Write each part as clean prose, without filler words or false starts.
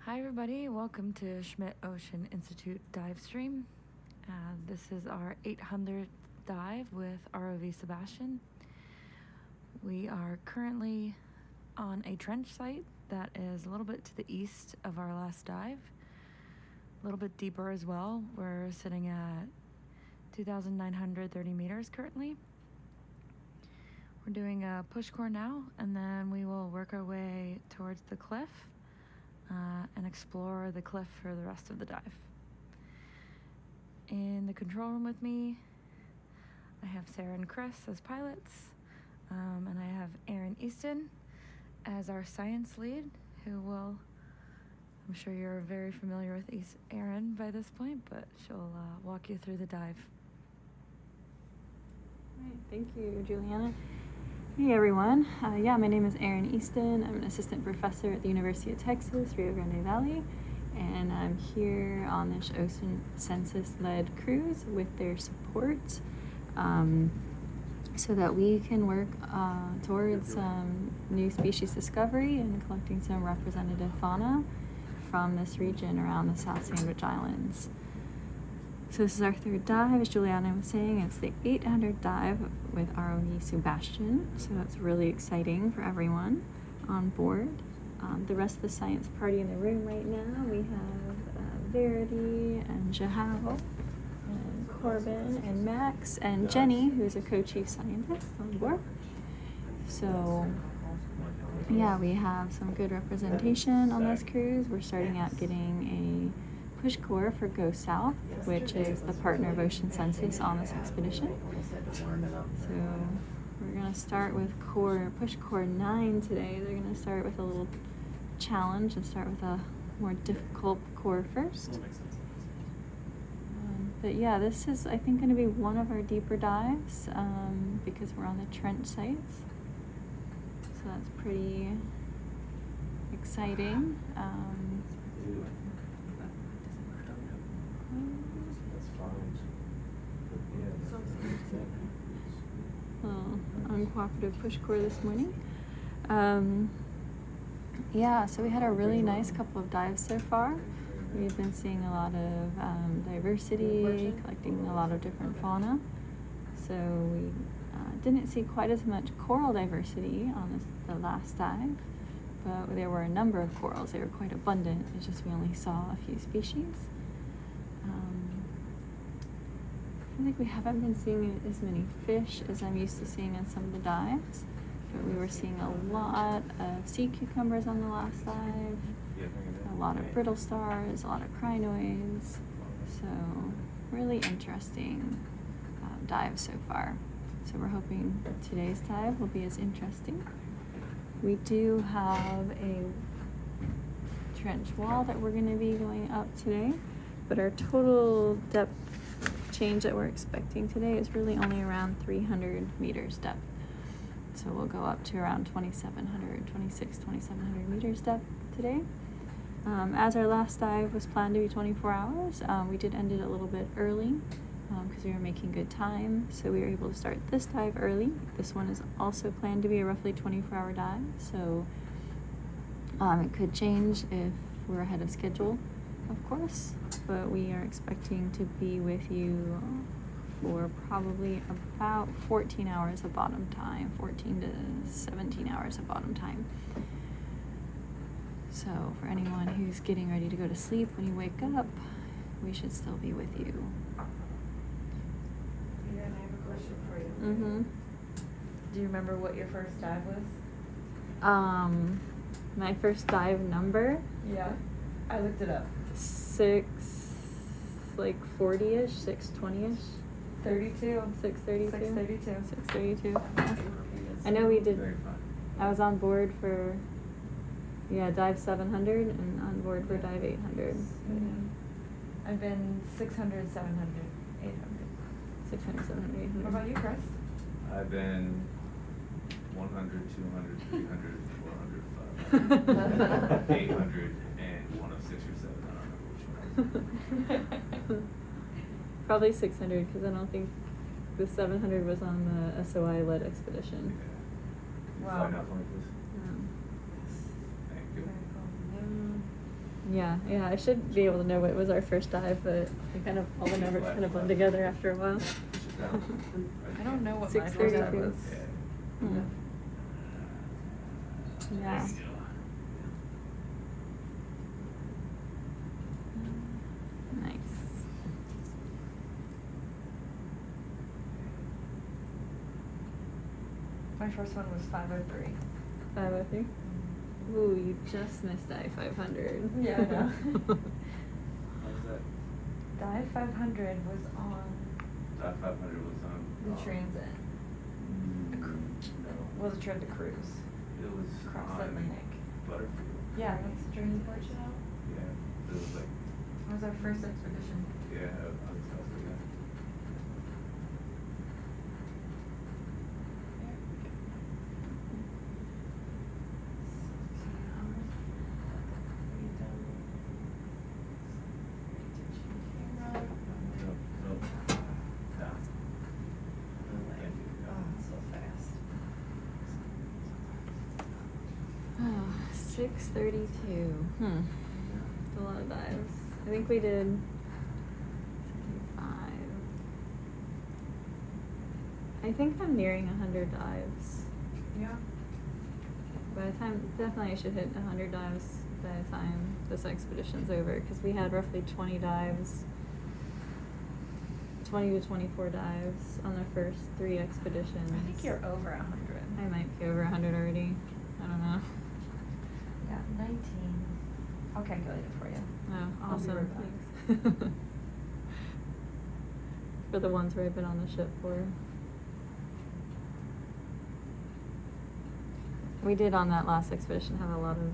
Hi everybody, welcome to Schmidt Ocean Institute Divestream. This is our 800th dive with ROV Sebastian. We are currently on a trench site that is a little bit to the east of our last dive, a little bit deeper as well. We're sitting at 2,930 meters currently. We're doing a push core now, and then we will work our way towards the cliff and explore the cliff for the rest of the dive. In the control room with me, I have Sarah and Chris as pilots, and I have Aaron Easton as our science lead, who will, I'm sure you're very familiar with Aaron by this point, but she'll walk you through the dive. All right, thank you, Juliana. Hey everyone, my name is Aaron Easton. I'm an assistant professor at the University of Texas, Rio Grande Valley, and I'm here on this ocean census-led cruise with their support so that we can work towards new species discovery and collecting some representative fauna from this region around the South Sandwich Islands. So this is our third dive, as Juliana was saying. It's the 800 dive with ROV Sebastian, so that's really exciting for everyone on board. The rest of the science party in the room right now, we have Verity and Jahal and Corbin and Max and Jenny, who's a co-chief scientist on board. So yeah, we have some good representation on this cruise. We're starting out getting a push core for Go South, which is the partner of Ocean Census on this expedition. So we're going to start with push core 9 today. They're going to start with a little challenge and start with a more difficult core first. But yeah, this is, I think, going to be one of our deeper dives because we're on the trench sites. So that's pretty exciting. Uncooperative push core this morning. So we had a really nice couple of dives so far. We've been seeing a lot of diversity, collecting a lot of different fauna. So we didn't see quite as much coral diversity on the last dive, but there were a number of corals. They were quite abundant. It's just we only saw a few species. I think we haven't been seeing as many fish as I'm used to seeing in some of the dives, but we were seeing a lot of sea cucumbers on the last dive, a lot of brittle stars, a lot of crinoids, so really interesting dive so far. So we're hoping today's dive will be as interesting. We do have a trench wall that we're going to be going up today, but our total depth change that we're expecting today is really only around 300 meters depth. So we'll go up to around 2,700 meters depth today. As our last dive was planned to be 24 hours, we did end it a little bit early because we were making good time. So we were able to start this dive early. This one is also planned to be a roughly 24-hour dive. So it could change if we're ahead of schedule, of course, but we are expecting to be with you for probably about 14 hours of bottom time, 14 to 17 hours of bottom time. So for anyone who's getting ready to go to sleep when you wake up, we should still be with you. Yeah, and I have a question for you. Mm-hmm. Do you remember what your first dive was? My first dive number? Yeah, I looked it up. 640-ish, 620-ish. 32. 632. 632. 632. Yeah. I know we did. I was on board for dive 700 and on board for dive 800. I've been 600, 700, 800. 600, 700, 800. What about you, Chris? I've been 100, 200, 300, 400, 500, 800, and 106 or 7. I don't remember which one. Probably 600 because I don't think the 700 was on the SOI-led expedition. Yeah. Wow. Find out for me, please. Thank you. Very cool. Yeah, I should be able to know what was our first dive, but all the numbers kind of blend together after a while. I don't know what my first 6:32. dive was. Hmm. Yeah. Nice. My first one was 503. 503. Ooh, you just missed dive 500. Yeah, I know. What was that? Dive 500 was on Dive 500 was on. the Transect. No. Was a transit cruise. It was Across on the Atlantic. Butterfield. Yeah, that's the transport show. Yeah, it was like, It was our first expedition. yeah, I was telling you that. No, no, down. Thank you. So fast. 6:32. That's a lot of dives. I think we did 75. I think I'm nearing 100 dives. Yeah. By the time, definitely I should hit 100 dives by the time this expedition's over, because we had roughly 20 dives, 20 to 24 dives on the first 3 expeditions. I think you're over 100. I might be over 100 already. I don't know. Yeah, 19. I'll calculate it for you. Oh, I'll be awesome. right back. Thanks. For the ones where I've been on the ship for. We did on that last expedition have a lot of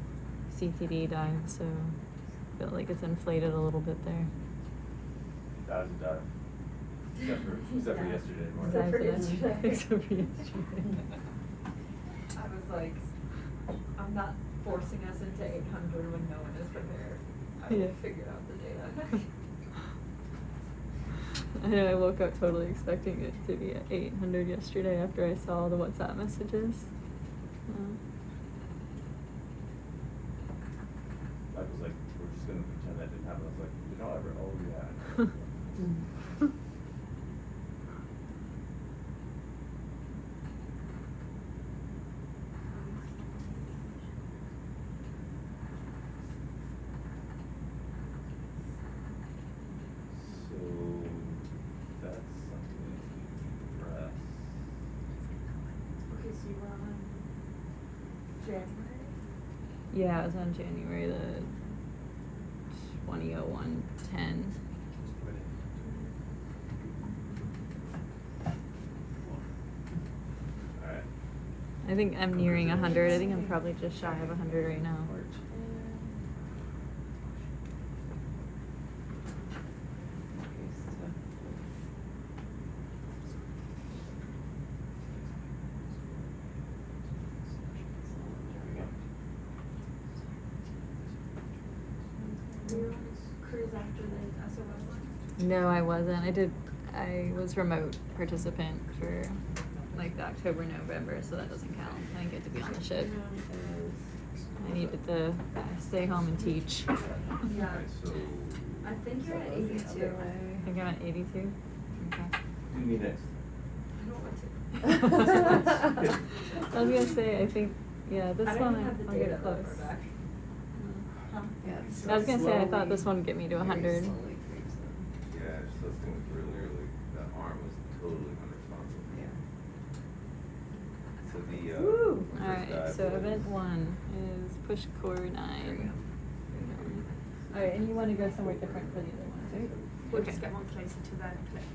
CTD dives, so I feel like it's inflated a little bit there. That was a dive. Except for Yeah. yesterday morning. Except for Dive yesterday. Except for yesterday. I was like, I'm not forcing us into 800 when no one is prepared. I will Yeah. figure out the data. I know I woke up totally expecting it to be at 800 yesterday after I saw the WhatsApp messages. Mike was like, we're just gonna pretend that didn't happen. I was like, you know, oh yeah. So that's something that we can press. Okay, so you were on January? Yeah, it was on January the 20/01/10. Alright. I think I'm nearing 100. I think I'm probably just shy of 100 right now. Were you on this cruise after the SOI one? No, I wasn't. I was remote participant for like the October, November, so that doesn't count. I didn't get to be on the ship. I needed to stay home and teach. Yeah. Alright, so. I think you're at 82. I think I'm at 82. Okay. Do me next. I don't want to. I was gonna say, I think, yeah, this I don't one even have the I'll data get though close. for back. Huh? I was gonna say, I thought this one would get me to 100. Yeah, it's just going really early. That arm was totally unresponsive. Yeah. So the, Woo! first Alright, dive so was- event 1 is push core 9. Alright, and you wanna go somewhere different for the other ones, right? We'll Okay. just get one closer to the cliff.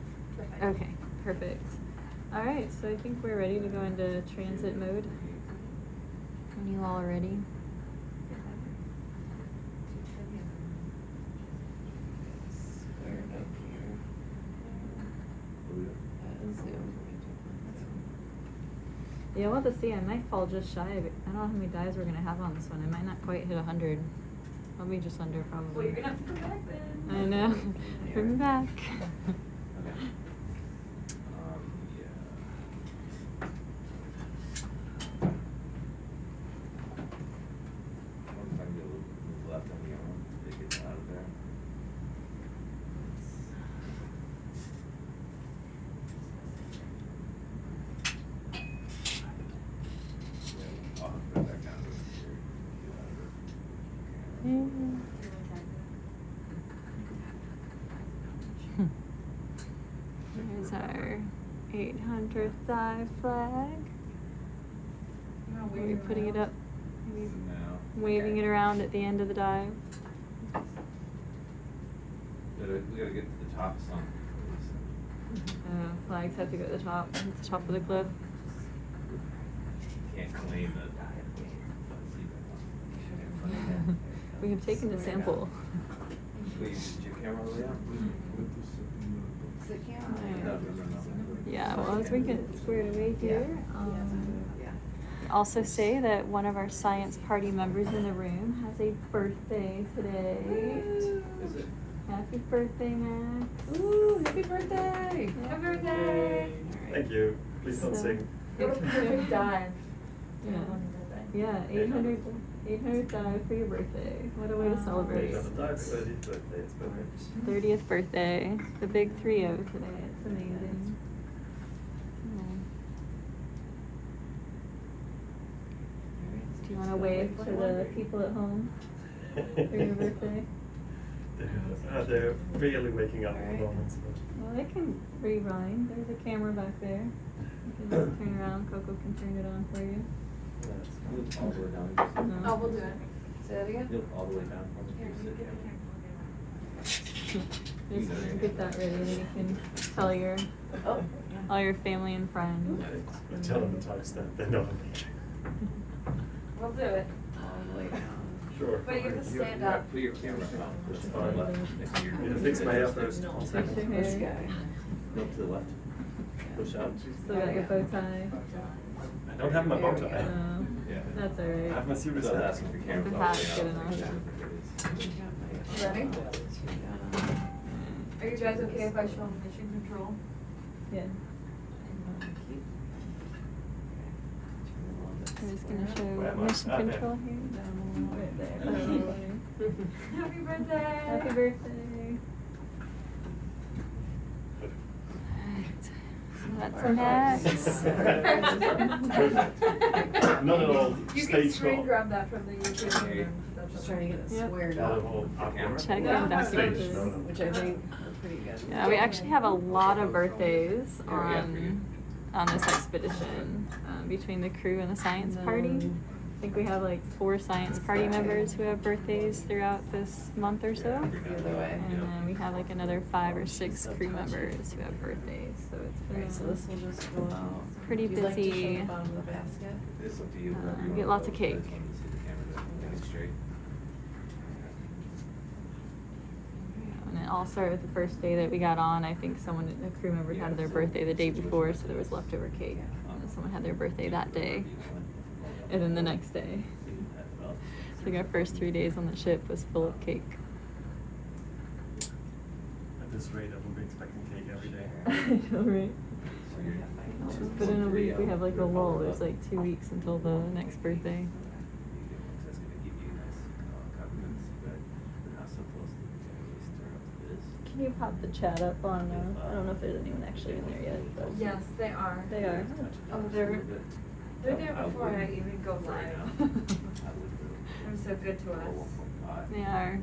Okay, perfect. Alright, so I think we're ready to go into transit mode. When you all are ready. Yeah, we'll have to see. I might fall just shy of it. I don't know how many dives we're gonna have on this one. I might not quite hit 100. I'll be just under probably. Well, you're gonna have to come back then. I know. Bring me back. Okay. Yeah. I wonder if I can get a little left on the arm. Big There's our 800th dive flag. Are we putting it up? Maybe now. waving it around at the end of the dive. We gotta get to the top of some. Flags have to go to the top of the cliff. Can't claim that. We have taken the sample. Wait, is your camera all the way up? Yeah, well, as we get squared away here, also say that one of our science party members in the room has a birthday today. Is it? Happy birthday, Max. Ooh, happy birthday! Yeah. Happy birthday! Thank you. Please don't So- sing. Perfect dive. Yeah, 800 dive for your birthday. What a way to celebrate. Have a dive 30th birthday. It's perfect. 30th birthday. The big 3-0 today. It's amazing. Do you want to wave to the people at home for your birthday? They're really waking up at the moment. Well, they can rewind. There's a camera back there. You can turn around. Coco can turn it on for you. Look all the way down. No. Oh, we'll do it. Say that again? Look all the way down. Just get that ready, and then you can tell your Oh. all your family and friends. Tell them the time stamp. They know. We'll do it. All the way down. Sure. But you have to stand up. Put your camera on. That's To the fine. left, next to your- You gotta fix my hair first. No, One Fix second. your this hair. guy. No, to the left. Push out. Still got your bow tie. I don't have my bow tie. No, Yeah. that's all I have right. my serious So hat. that's if your camera's The all the way hat's out. good enough. Ready? Are you guys okay if I show mission control? Yeah. We're just gonna show Where am I? mission Okay. control here. Right there. Happy birthday! Happy birthday. Alright. So that's Max. Not at all You can stage screen show. grab that from the YouTube. and then that's Just trying to get it Yep. squared Not up, at all awkward. Check Yeah. in documents. Stage show. which I think are pretty good. Yeah, we actually have a lot of birthdays Yeah, on this expedition, between the crew and the science party. I think we have like 4 science party members who have birthdays throughout this month or so. The other way. And then we have like another 5 or 6 crew members who have birthdays, so it's been Alright, so this will just go out. Pretty Do you like to show busy. the bottom of the basket? It's up to you. wherever you Get wanna lots go. of cake. I just wanted to see the camera to get it straight. And it all started with the first day that we got on. I think a crew member had their birthday the day before, so there was leftover cake. And then someone had their birthday that day, and then the next day. I think our first 3 days on the ship was full of cake. At this rate, I will be expecting cake every day. I know, right? So you're- But in a week, we have like a lull. There's like 2 weeks until the next birthday. That's gonna give you nice compliments, but we're not so close to the start up to this. Can you pop the chat up on, I don't know if there's anyone actually in there yet, but. Yes, they are. They are. Oh, they're there before I even go live. They're so good to us. They are.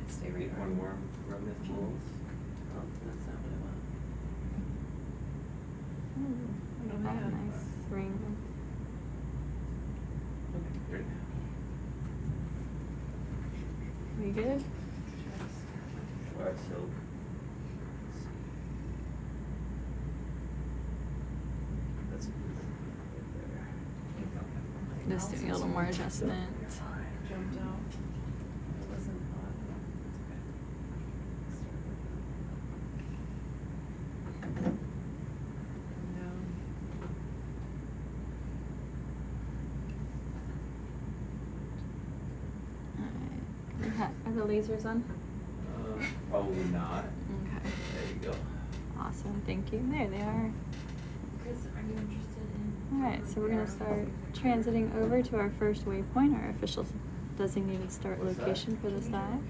Stay right there. One more remnant bulls. Oh, that's not what I want. Ooh, look at that yeah. nice ring. Great. We good? Alright, so. That's right there. Just doing a little more adjustment. Jumped out. It wasn't hot. No. Alright. Are the lasers on? Probably not. Okay. There you go. Awesome, thank you. There they are. Chris, are you interested in? Alright, so we're gonna start transiting over to our first waypoint, our official designated start What's that? location for this dive.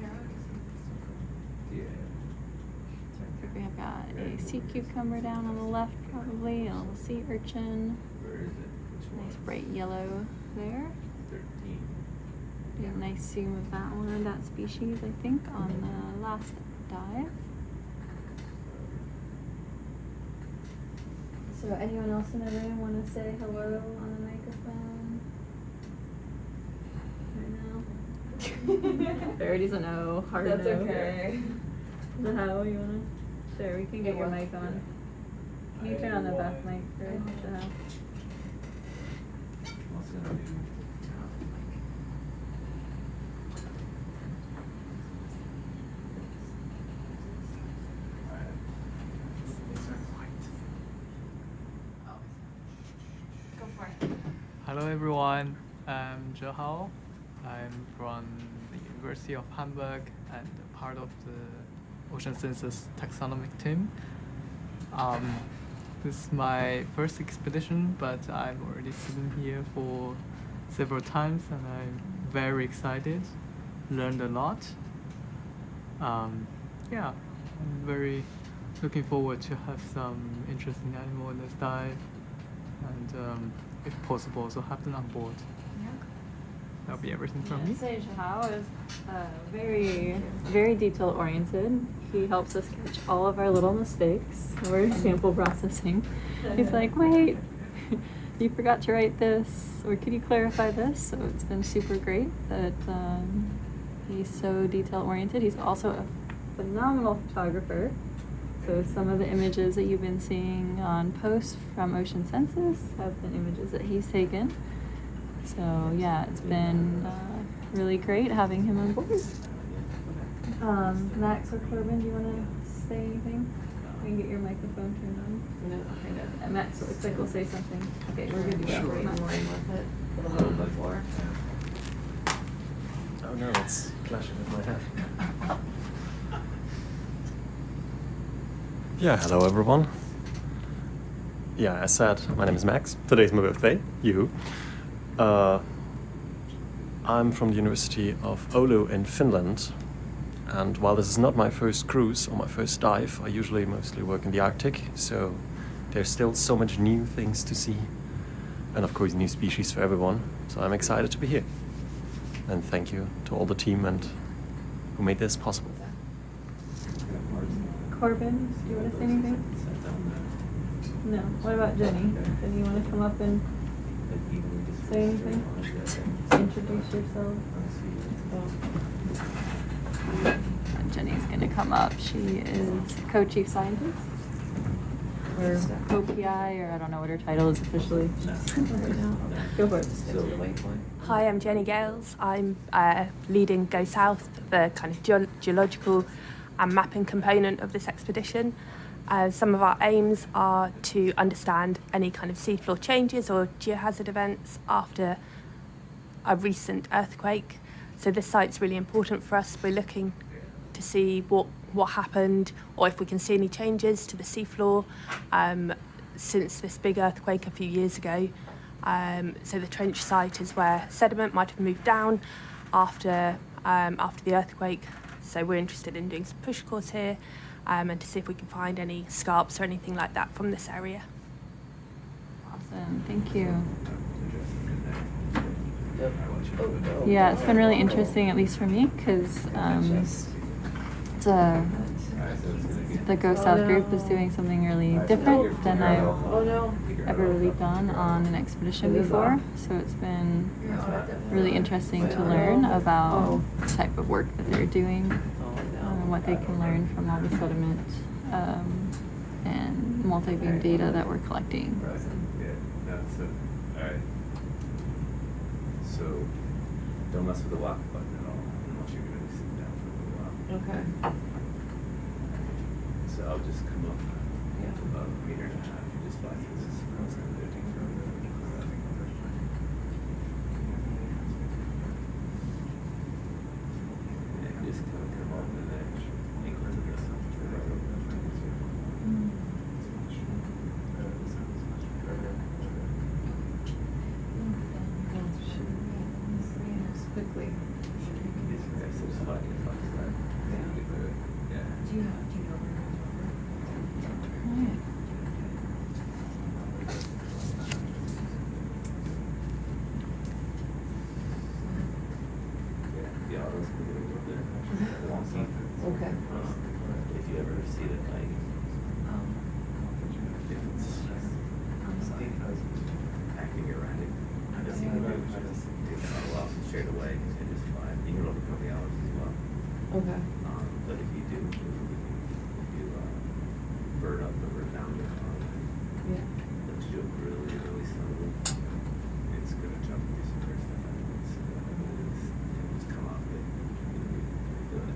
Yeah. So we have got a sea cucumber down on the left probably, a little sea urchin, Where is it? Which one? nice bright yellow there. 13. Do a nice zoom of that one, that species I think, on the last dive. So anyone else in the room want to say hello on the microphone? Right now? Verity's a no, hard That's no. okay. Zahao, you wanna? There, we can get It your works, mic on. yeah. Can you turn on the back mic for Zahao? What's gonna do? Go for it. Hello everyone, I'm Zhehao. I'm from the University of Hamburg and part of the Ocean Census taxonomic team. This is my first expedition, but I've already seen here for several times and I'm very excited, learned a lot. Yeah, I'm very looking forward to have some interesting animal in this dive and if possible also have them on board. That'll be everything from me. So Zhehao is very, very detail oriented. He helps us catch all of our little mistakes. We're sample processing. He's like, wait, you forgot to write this, or could you clarify this? So it's been super great that he's so detail oriented. He's also a phenomenal photographer. So some of the images that you've been seeing on posts from Ocean Census have been images that he's taken. So yeah, it's been really great having him on board. Max or Corbin, do you want to say anything? We can get your microphone turned on. No, Max, it looks like we'll say something. Okay, we're good to go. Sure. Max. With it a little before. Oh no, it's clashing with my head. Yeah, hello everyone. Yeah, as said, my name is Max. Today's my birthday. Yoo-hoo. I'm from the University of Oulu in Finland, and while this is not my first cruise or my first dive, I usually mostly work in the Arctic, so there's still so much new things to see, and of course new species for everyone, so I'm excited to be here. And thank you to all the team and who made this possible. Corbin, do you want to say anything? No. What about Jenny? Jenny, you want to come up and say anything? Introduce yourself. Jenny's going to come up. She is co-chief scientist. Or OPI, or I don't know what her title is officially. Go for it. Hi, I'm Jenny Gales. I'm leading Go South, the kind of geological and mapping component of this expedition. Some of our aims are to understand any kind of seafloor changes or geohazard events after a recent earthquake. So this site's really important for us. We're looking to see what happened, or if we can see any changes to the seafloor since this big earthquake a few years ago. So the trench site is where sediment might have moved down after the earthquake. So we're interested in doing some push cores here and to see if we can find any scarps or anything like that from this area. Awesome, thank you. Yeah, it's been really interesting, at least for me, because the Go South group is doing something really different than I've ever really done on an expedition before. So it's been really interesting to learn about the type of work that they're doing and what they can learn from all the sediment and multi-beam data that we're collecting. Yeah, no, so, alright. So, don't mess with the lock button at all, unless you're gonna be sitting down for a little while. Okay. So I'll just come up about a meter and a half, you just fly through this. I was gonna do it for and just kind of come off the edge, anchor to this. Quickly. Okay. If you ever see it at night, if it's being erratic. Just take the throttle off straight away and just fly. You can run for a couple hours as well. Okay. But if you bird up or bird down, Yeah. let's do it really, really slowly. It's gonna jump through some first stuff. It'll just come off it. You'll be pretty good.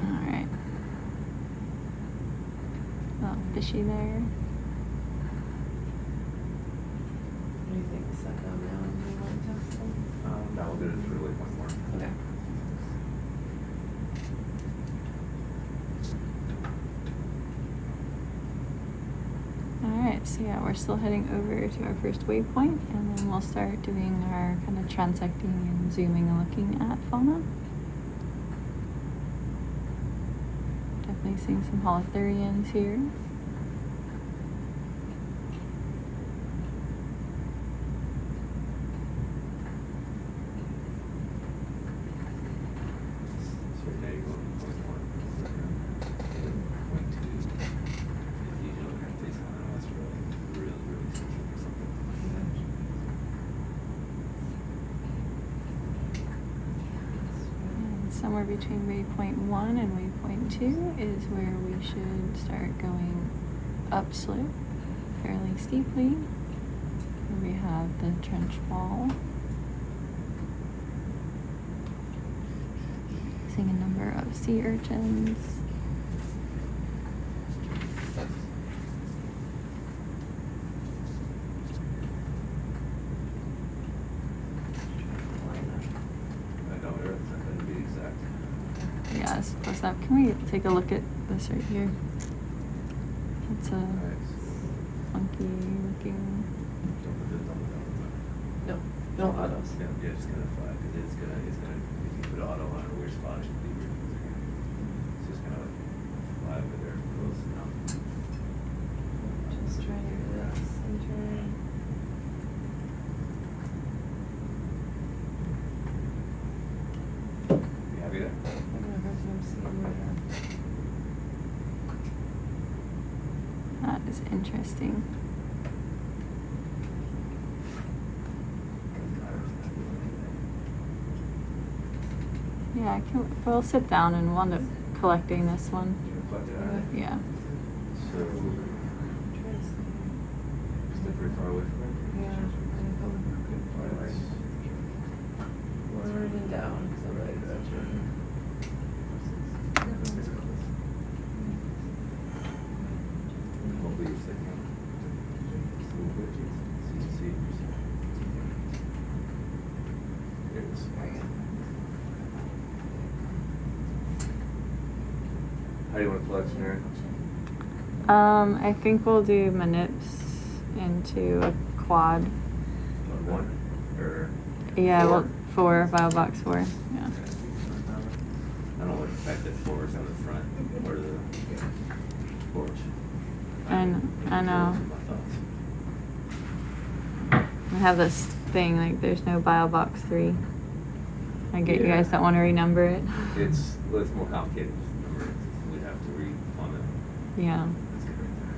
All right. Oh, fishy there. What do you think? Set them now and do one test them? That will do it for like one more. Okay. All right, so yeah, we're still heading over to our first waypoint, and then we'll start doing our kind of transecting and zooming and looking at fauna. Definitely seeing some holothurians here. So now you go to point one. Point two. Usually look at face on it. That's really searching for something. And somewhere between waypoint 1 and waypoint 2 is where we should start going upslope fairly steeply. Here we have the trench wall. Seeing a number of sea urchins. I know Eric, it's not gonna be exact. Yeah, it's close up. Can we take a look at this right here? It's a funky looking. Don't put this on the No, no autos. Yeah, just gonna fly, cause it's gonna, if you put auto on a weird spot, it should be weird. It's just gonna like fly over there close enough. Just trying to get it centered. You happy there? I'm gonna have him see where. That is interesting. Yeah, we'll sit down and wind up collecting this one. Yeah. So, still pretty far away from it? Yeah. Alright. Forward and down, so right direction. Hopefully you're sitting up just a little bit, so you can see yourself. There it is. How do you want to flex, Mary? I think we'll do manips into a quad. On one, or? Yeah, four? well, 4, Biobox 4. Yeah. I don't like the fact that 4 is on the front, or the porch. I know. My thoughts. We have this thing, like, there's no Biobox 3. I get you Yeah. guys don't want to renumber it. It's more complicated, just remember, we'd have to read on it. Yeah. That's good right there.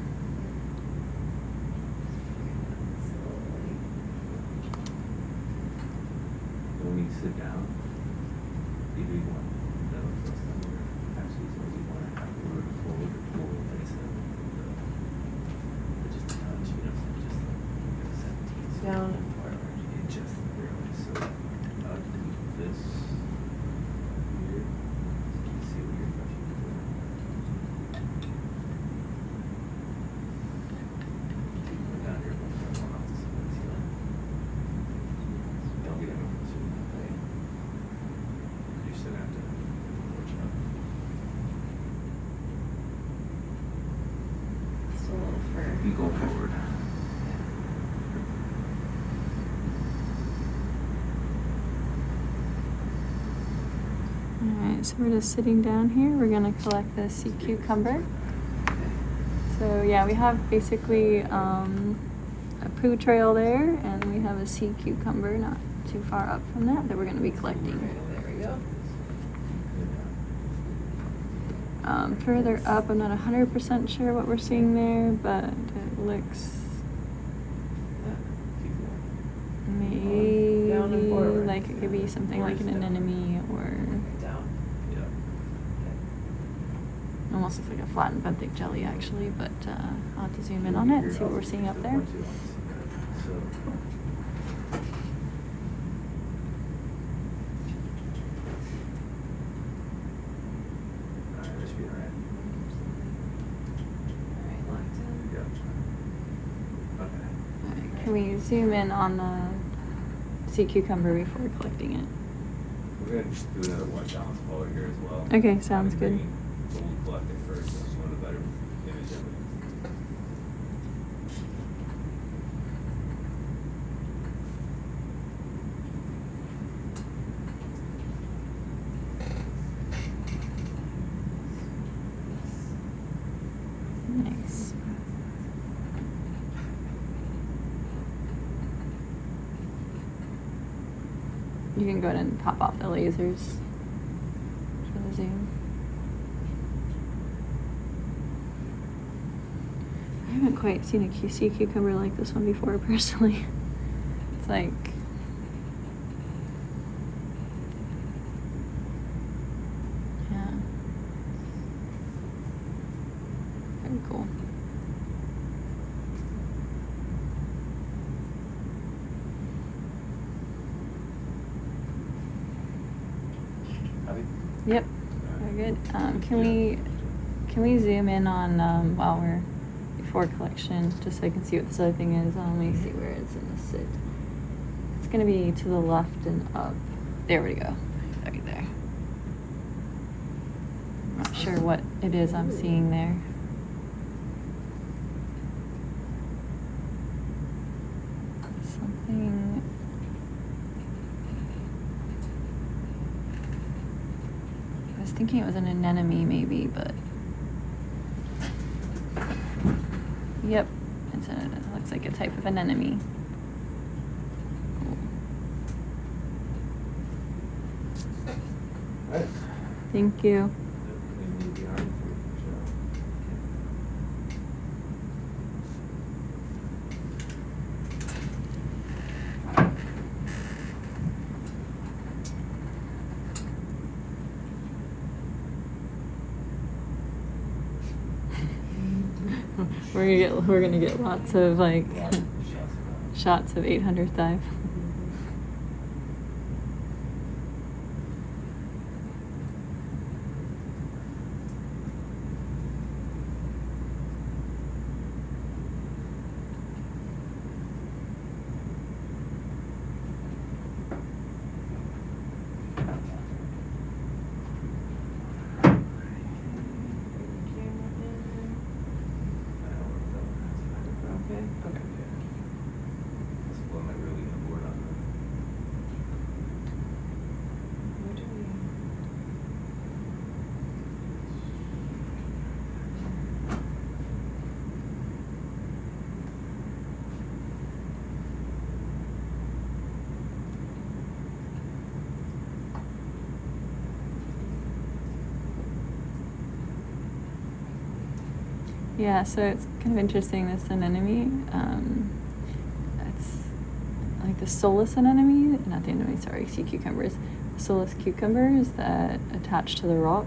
When you sit down, you do want, that was the first time we were actually, so we want to have a little forward or pull face it. But just a touch, you know, just like 17. Down and forward. It just barely, so, do this here, so you can see what you're touching before. Go down here, one off the side of the ceiling. Don't get anyone to play. You just have to watch out. Just a little fur. You go forward. Alright, so we're just sitting down here. We're going to collect the sea cucumber. So yeah, we have basically a poo trail there, and we have a sea cucumber not too far up from that we're going to be collecting. There we go. Further up, I'm not 100% sure what we're seeing there, but it looks maybe Down and forward. like it could be something like an anemone or Down. Yeah. almost looks like a flattened benthic jelly actually, but I'll have to zoom in on it and see what we're seeing up there. Alright, locked in. Alright, can we zoom in on the sea cucumber before collecting it? We're gonna just do another white balance color here as well. Okay, sounds good. Green, but we'll collect it first, so just want a better image of it. Nice. You can go ahead and pop off the lasers for the zoom. I haven't quite seen a sea cucumber like this one before, personally. It's like yeah. Very cool. Happy? Yep, very good. Can we zoom in on while we're before collection, just so I can see what this other thing is? Let me see where it's in the sit. It's gonna be to the left and up. There we go. Right there. I'm not sure what it is I'm seeing there. Something. I was thinking it was an anemone maybe, but yep, it looks like a type of anemone. Cool. Right. Thank you. We're gonna get lots of like shots of 800th dive. Okay. Okay. This one I really get bored on. Where do we? Yeah, so it's kind of interesting, this anemone. It's like the solus anemone, not the anemone, sorry, sea cucumbers. Solus cucumbers that attach to the rock,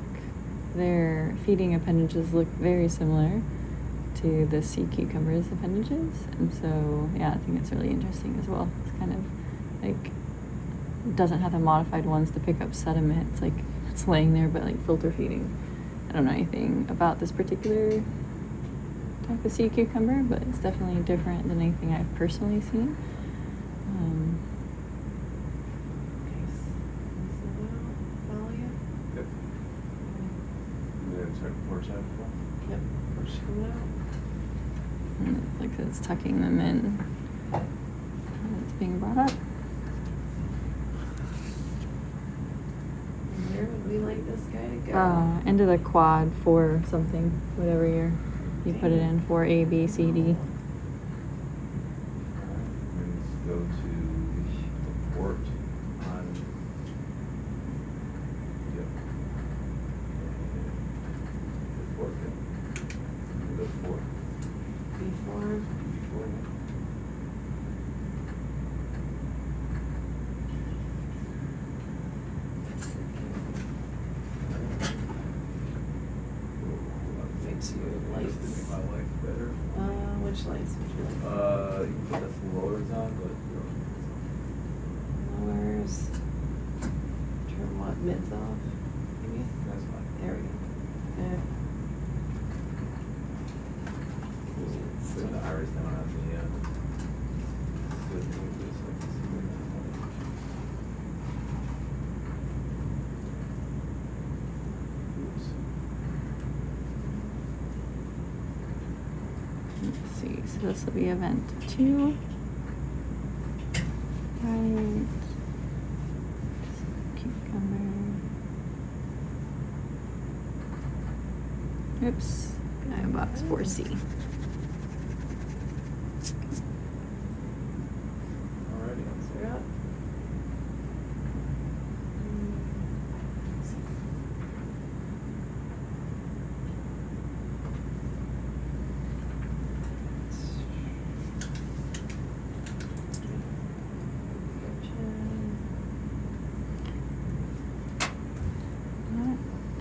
their feeding appendages look very similar to the sea cucumber's appendages. And so, yeah, I think it's really interesting as well. It's kind of like, it doesn't have the modified ones to pick up sediment. It's like, it's laying there, but like filter feeding. I don't know anything about this particular type of sea cucumber, but it's definitely different than anything I've personally seen. Yep. And then start the port side as well. Yep. Push them out. And it looks like it's tucking them in. And it's being brought up. Where would we like this guy to go? Into the quad for something, whatever you put it in for, A, B, C, D. And let's go to the port. before. Before. Before. Fix your lights. Make my life better. Which lights would you like? You can put the lowers on, but you don't need Lowers. Turn what, mids off? Maybe? That's fine. There we go. Okay. Put the iris down on the, good thing is like this. Oops. Let's see, so this will be event 2. Right. Cucumber. Oops, box 4C. Alrighty. So you're up.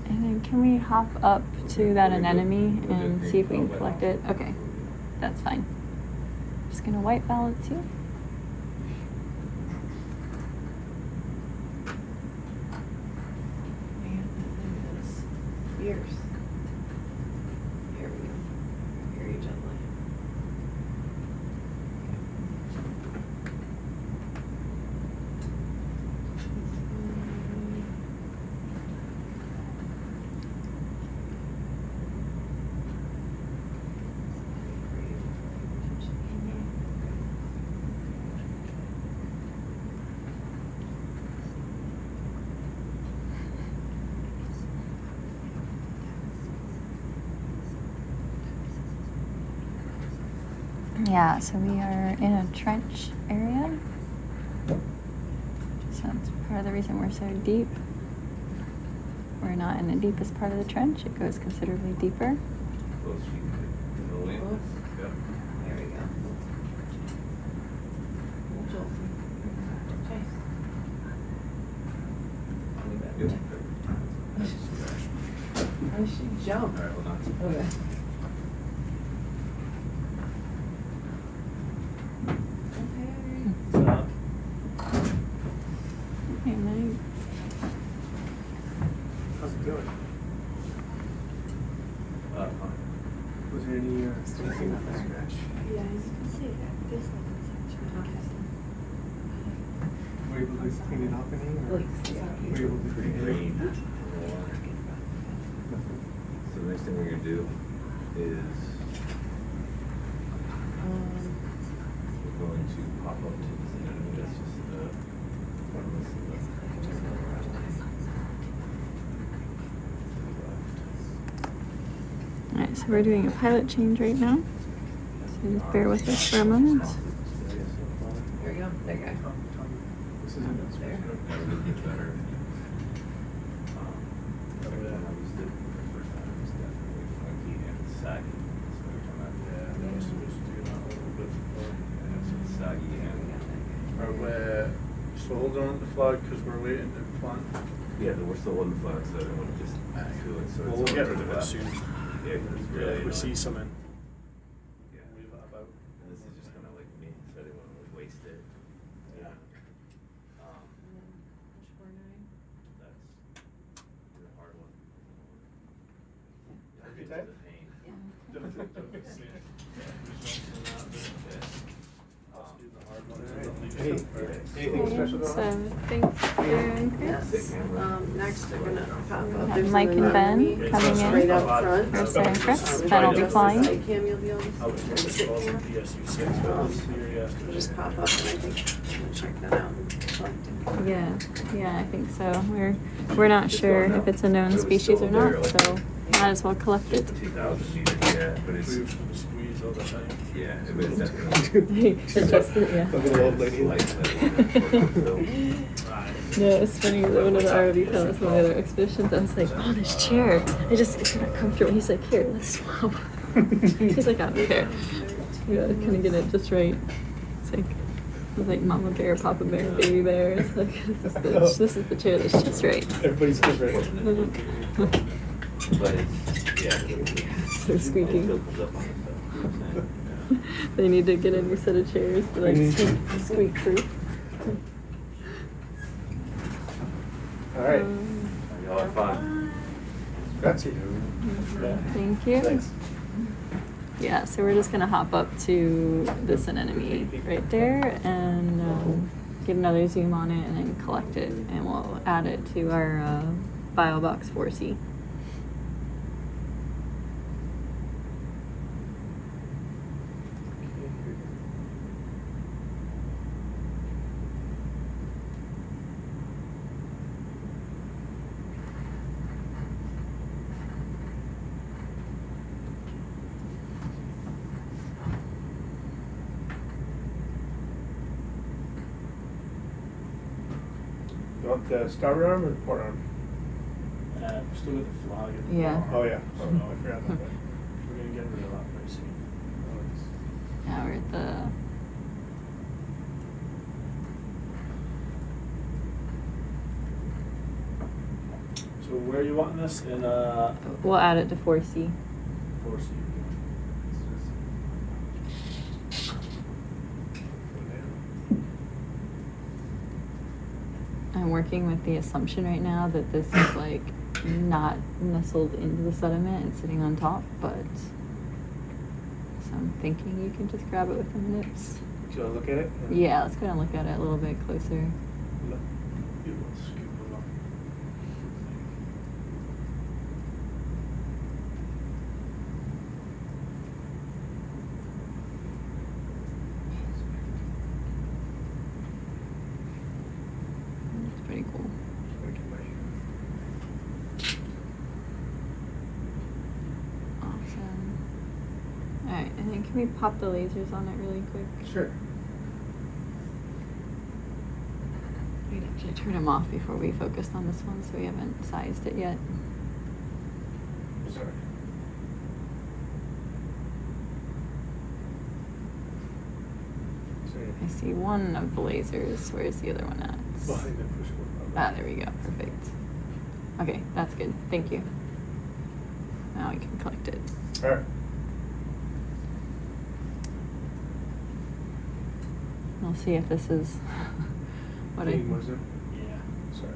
And then can we hop up to that anemone and see if we can collect it? Okay, that's fine. Just gonna white balance you. Man, that is fierce. Here we go. Very gently. Yeah, so we are in a trench area. So that's part of the reason we're so deep. We're not in the deepest part of the trench. It goes considerably deeper. Close sheet in the lane. Close. Yep. There we go. Okay. Yep. How did she jump? Alright, hold on. Okay. Hey, Mike. How's it going? Fine. Was there any anything on the scratch? Yeah, as you can see, this one is actually Were you able to clean it up any? Or Looks, yeah. were you able to Pretty clean it green. up? So the next thing we're gonna do is we're going to pop up to this enemy. That's just one of this. Alright, so we're doing a pilot change right now. So just bear with us for a moment. There we go. There you go. This isn't There. That would be better. When I used it the first time, it was definitely funky and saggy. So every time I Yeah, I supposed to do that a little bit before. and it's saggy and Are we still holding on to the flag because we're waiting to plant? yeah, we're still holding the flag, so I don't want to just feel it. So Well, it's we'll get on rid to of the it left. soon. Yeah, 'cause it's really If we see annoying. something, Yeah. leave it about. And this is just kind of like me, so I didn't want to waste it. Yeah. Push 4-9. That's a hard one. Every It's time? a pain. Don't see it. Let's do the hard one. Don't leave Hey, it for- anything special going on? So thanks, Darren, Yes. Chris. Next, we're gonna pop We up. have There's Mike an and Ben anemone coming in. Straight up front. Here's Sarah and Chris. If Ben will you be adjust the flying. side cam, you'll be able to I was sit supposed to call here. it PSU 6, but it was here yesterday. We'll just pop up and I think we'll check that out and collect it. Yeah, I think so. We're not sure if it's a known species or not, so might as well collect it. 2,000 meters, yeah, but it's, Proves from the squeeze all the time. yeah, it was definitely. It's just, yeah. Look at the old lady. No, it's funny that one of the ROV pilots on the other expeditions, I was like, oh, this chair, it's not comfortable. He's like, here, let's swap. He's like, I don't care. You gotta kind of get it just right. It's like mama bear, papa bear, baby bear. It's like, this is the chair that's just right. Everybody's different. But it's, yeah. So squeaky. They need to get a new set of chairs to like squeak proof. All right. Y'all have fun. Grazie. Thank you. Thanks. Yeah, so we're just gonna hop up to this anemone right there and get another zoom on it and then collect it, and we'll add it to our BioBox 4C. You want the starboard arm or the port arm? Still with the flag. Yeah. Oh, yeah. Oh, no, I forgot about that. We're gonna get rid of that very soon. Now we're at the So where are you wanting this? In we'll add it to 4C. 4C. I'm working with the assumption right now that this is like not nestled into the sediment and sitting on top, but so I'm thinking you can just grab it with the nips. Do you want to look at it? Or- Yeah, let's go and look at it a little bit closer. Look. You will scoop it up. It's pretty cool. Awesome. Alright, and then can we pop the lasers on it really quick? Sure. We'd actually turn them off before we focused on this one, so we haven't sized it yet. Sorry. I see one of the lasers. Where's the other one at? Behind the push button. Ah, there we go. Perfect. Okay, that's good. Thank you. Now we can collect it. All right. We'll see if this is what I. Need more zoom? Yeah. Sorry.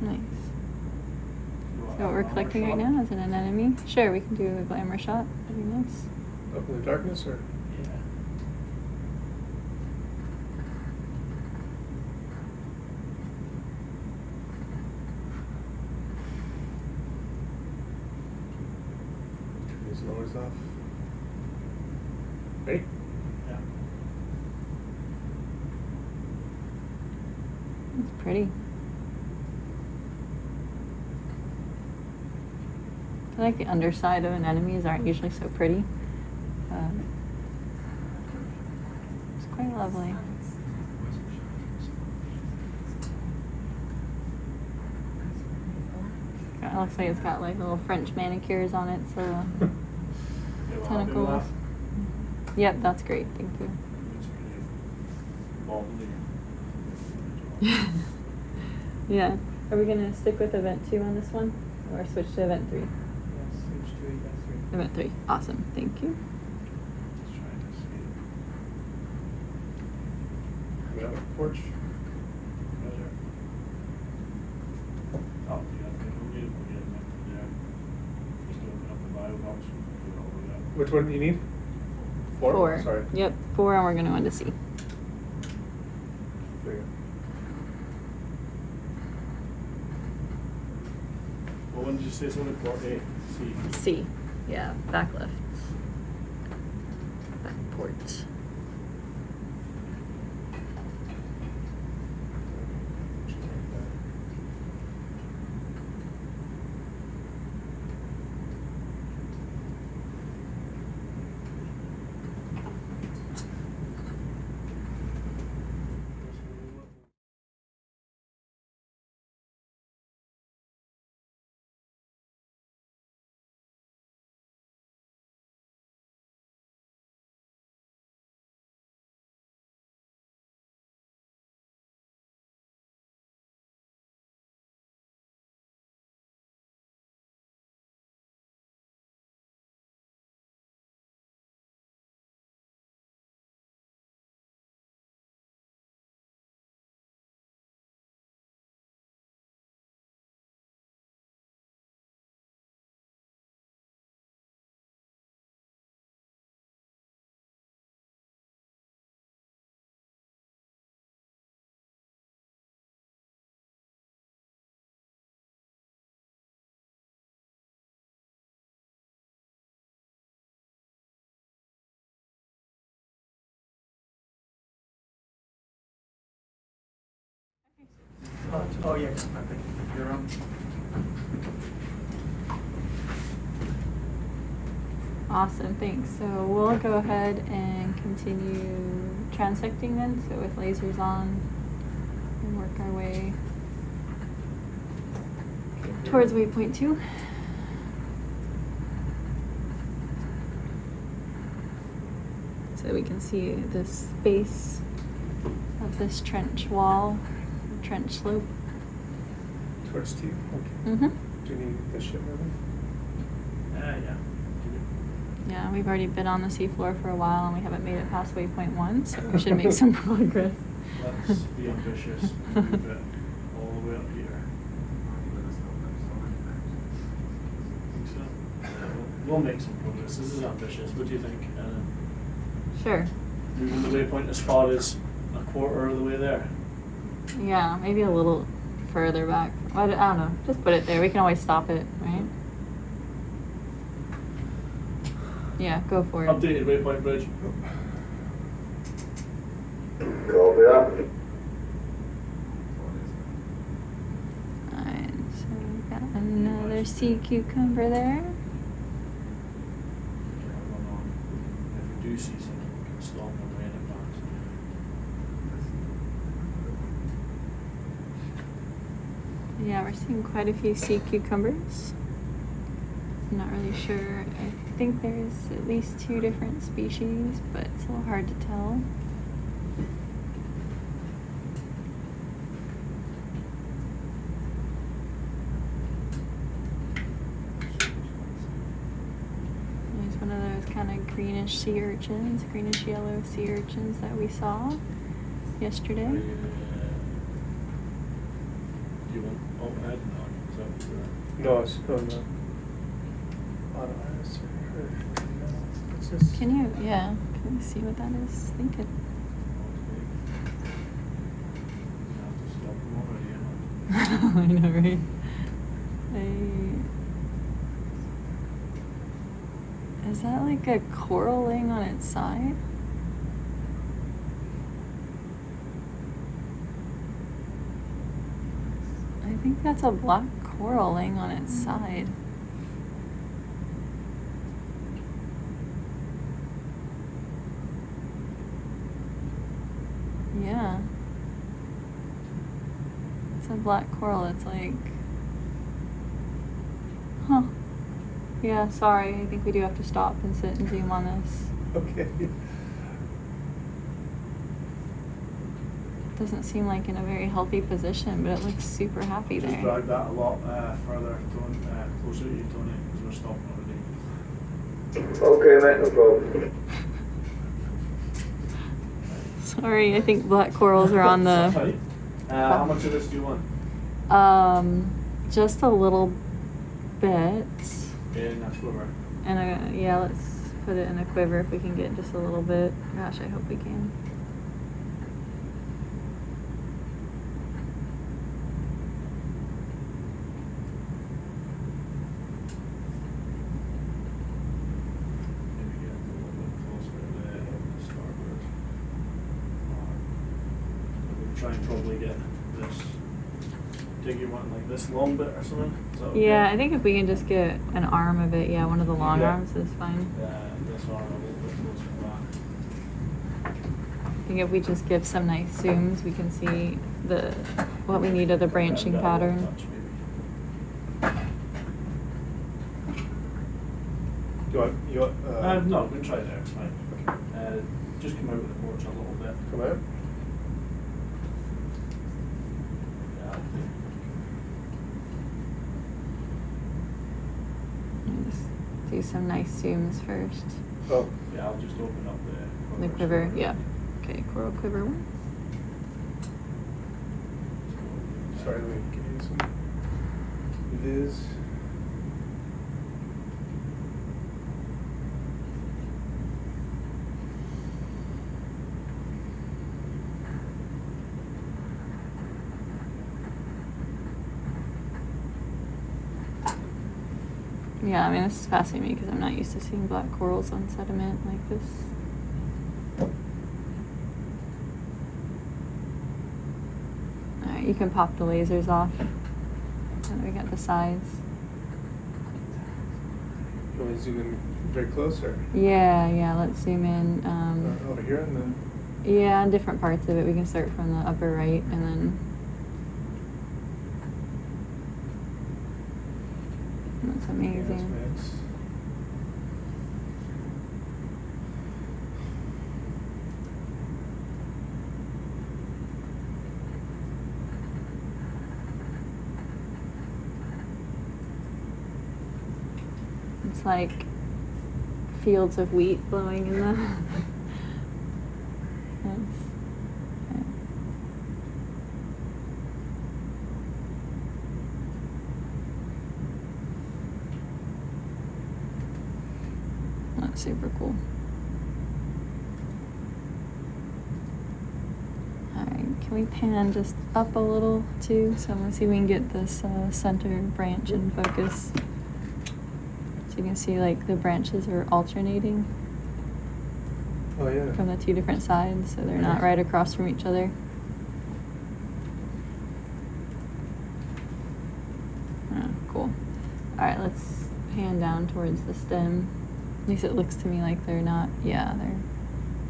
Nice. So what we're collecting right now is an anemone. Sure, we can do a glamour shot. That'd be nice. Up in the darkness or? Yeah. Turn these lowers off. Ready? Yeah. It's pretty. I feel like the underside of anemones aren't usually so pretty. It's quite lovely. It looks like it's got like little French manicures on it, so tentacles. Yep, that's great. Thank you. Yeah. Are we gonna stick with event 2 on this one, or switch to event 3? Yes, switch to event 3. Event 3. Awesome. Thank you. Let's try this. Coming out of the porch. Measure. Oh, yeah, we'll get it, yeah. Just open up the bio box and put it all the way up. Which one do you need? 4? Sorry. Yep, 4, and we're gonna want to see. There you What one did you say something for? A, C. C. Yeah, back left. Back waypoint. Oh, yeah, you're on. Awesome, thanks. So we'll go ahead and continue transecting then, so with lasers on, and work our way towards waypoint 2. So we can see this base of this trench wall, trench slope. Towards 2, okay. Mm-hmm. Do you need the ship moving? Yeah. Yeah, we've already been on the seafloor for a while and we haven't made it past waypoint 1, so we should make some progress. Let's be ambitious and move it all the way up here. Think so? We'll make some progress. This is ambitious. What do you think, Anna? Sure. Moving the waypoint as far as a quarter of the way there. Yeah, maybe a little further back. I don't know. Just put it there. We can always stop it, right? Yeah, go for it. Updated waypoint bridge. Copy that. Alright, so we've got another sea cucumber there. If we do see something, we can stop them way in advance. Yeah, we're seeing quite a few sea cucumbers. I'm not really sure. I think there's at least 2 different species, but it's a little hard to tell. There's one of those kind of greenish sea urchins, greenish yellow sea urchins that we saw yesterday. Do you want overhead or not? Is that what you're... No, it's on the bottom. What's this? Can you, yeah, can you see what that is? I think it, I know, right? Is that like a coral laying on its side? I think that's a black coral laying on its side. Yeah. It's a black coral. It's like, huh. Yeah, sorry. I think we do have to stop and sit and zoom on this. Okay. Doesn't seem like in a very healthy position, but it looks super happy Just there. drag that a lot further, closer to you, Tony, because we're stopping already. Okay, mate, no problem. Sorry, I think black corals are on the. Sorry. How much of this do you want? Just a little bit. In a quiver. And yeah, let's put it in a quiver if we can get just a little bit. Gosh, I hope we can. Maybe get a little bit closer to try and probably get this. Think you want like this long bit or something? Is that okay? Yeah, I think if we can just get an arm of it, yeah, one of the long Yeah. arms is fine. This arm a little bit closer to that. I think if we just give some nice zooms, we can see what we need of the branching Bit of a low pattern. touch, maybe. You want, No, we can try there, it's fine. Just come out with the porch a little bit. come out? And just do some nice zooms first. Oh, Yeah, I'll just open up The quiver, yeah. Okay, coral quiver one. sorry, let me give you some viz. Yeah, I mean, this is fascinating because I'm not used to seeing black corals on sediment like this. Alright, you can pop the lasers off. And we got the sides. You want to zoom in very close or Yeah, let's zoom in. over here in the? Yeah, on different parts of it. We can start from the upper right and then. That's Yeah, amazing. that's mixed. It's like fields of wheat blowing in the. Nice. Okay. That's super cool. Alright, can we pan just up a little too? So I'm gonna see if we can get this center branch in focus. So you can see like the branches are alternating Oh, yeah. from the two different sides, so they're not Nice. right across from each other. Cool. Alright, let's pan down towards the stem. At least it looks to me like they're not, yeah, they're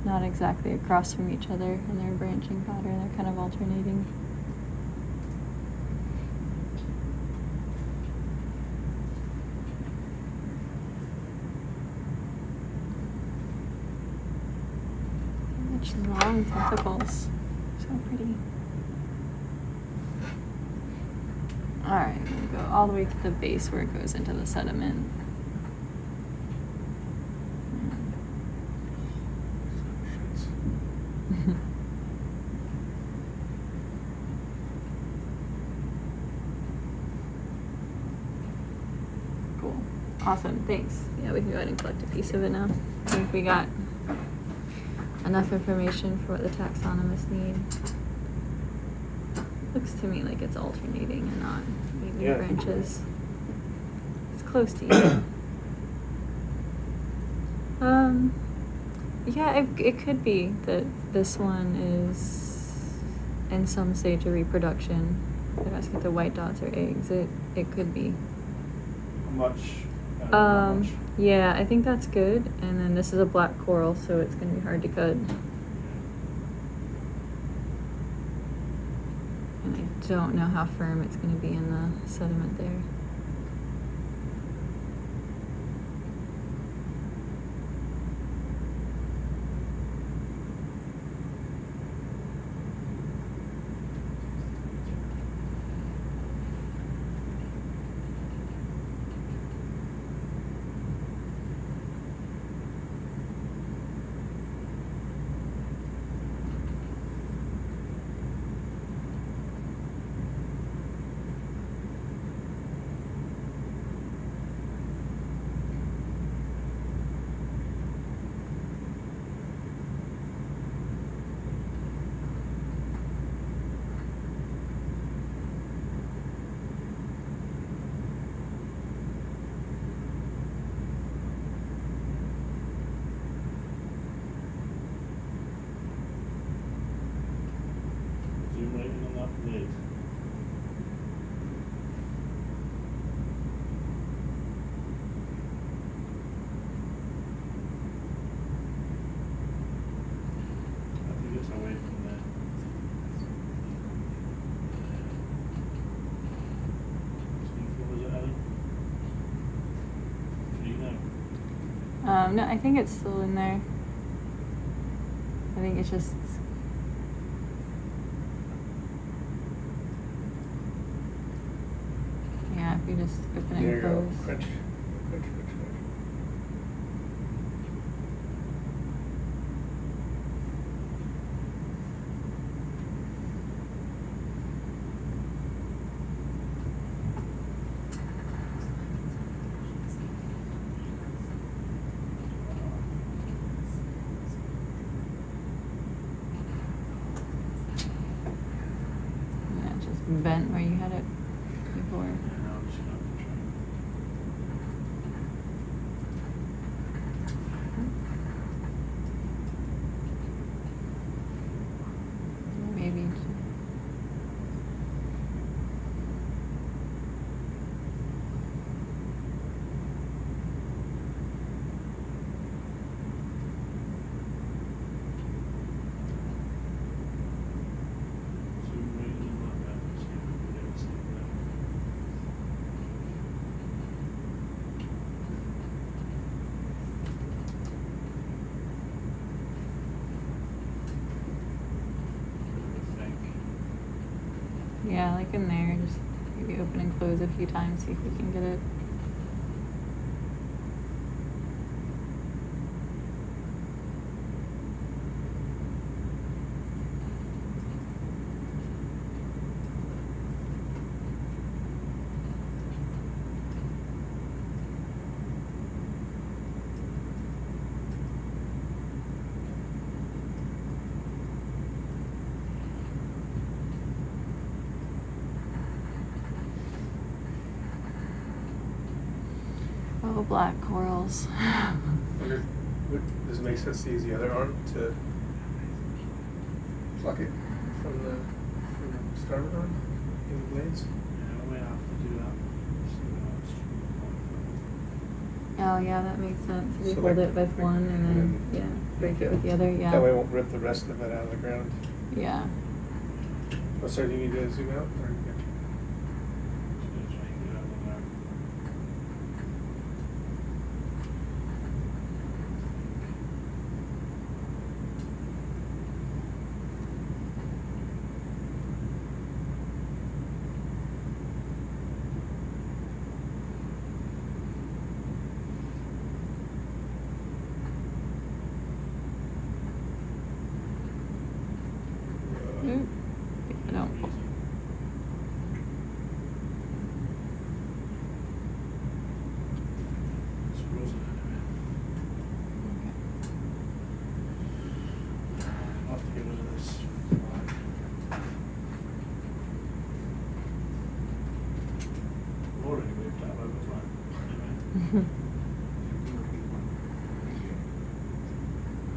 not exactly across from each other in their branching pattern. They're kind of alternating. Such long tentacles. So pretty. Alright, we'll go all the way to the base where it goes into the sediment. Cool. Awesome, thanks. Yeah, we can go ahead and collect a piece of it now. I think we got enough information for what the taxonomists need. Looks to me like it's alternating and not leaving Yeah. branches. It's close to you. Yeah, it could be that this one is in some stage of reproduction. They're asking if the white dots are eggs. It could be. How much? How much? Yeah, I think that's good. And then this is a black coral, so it's gonna be hard to cut. And I don't know how firm it's gonna be in the sediment there. Anything on that blade? I think it's away from there. What was it, Ellen? Do you know? No, I think it's still in there. I think it's just. Yeah, if you just open it There you and go. close. Crunch, crunch, crunch, crunch. Yeah, it's just bent where you had it before. Yeah, I'm just gonna try. Maybe. Zoom right in like that, see if we can ever see that. What do you think? Yeah, like in there, just maybe open and close a few times, see if we can get it. Oh, black corals. Wonder, does it make sense to use the other arm to pluck it from the starboard arm in the blades? Yeah, we have to do that. See what else. Oh, yeah, that makes sense. If you So hold like- it with one and then, yeah, break it with the other, yeah. That way it won't rip the rest of it out of the ground. Yeah. Oh, sorry, do you need to zoom out? Or you Just gonna try and get out of there. Oop. I don't. It's frozen anyway. I'll have to get rid of this flag. I've already whipped out over flag. Anyway.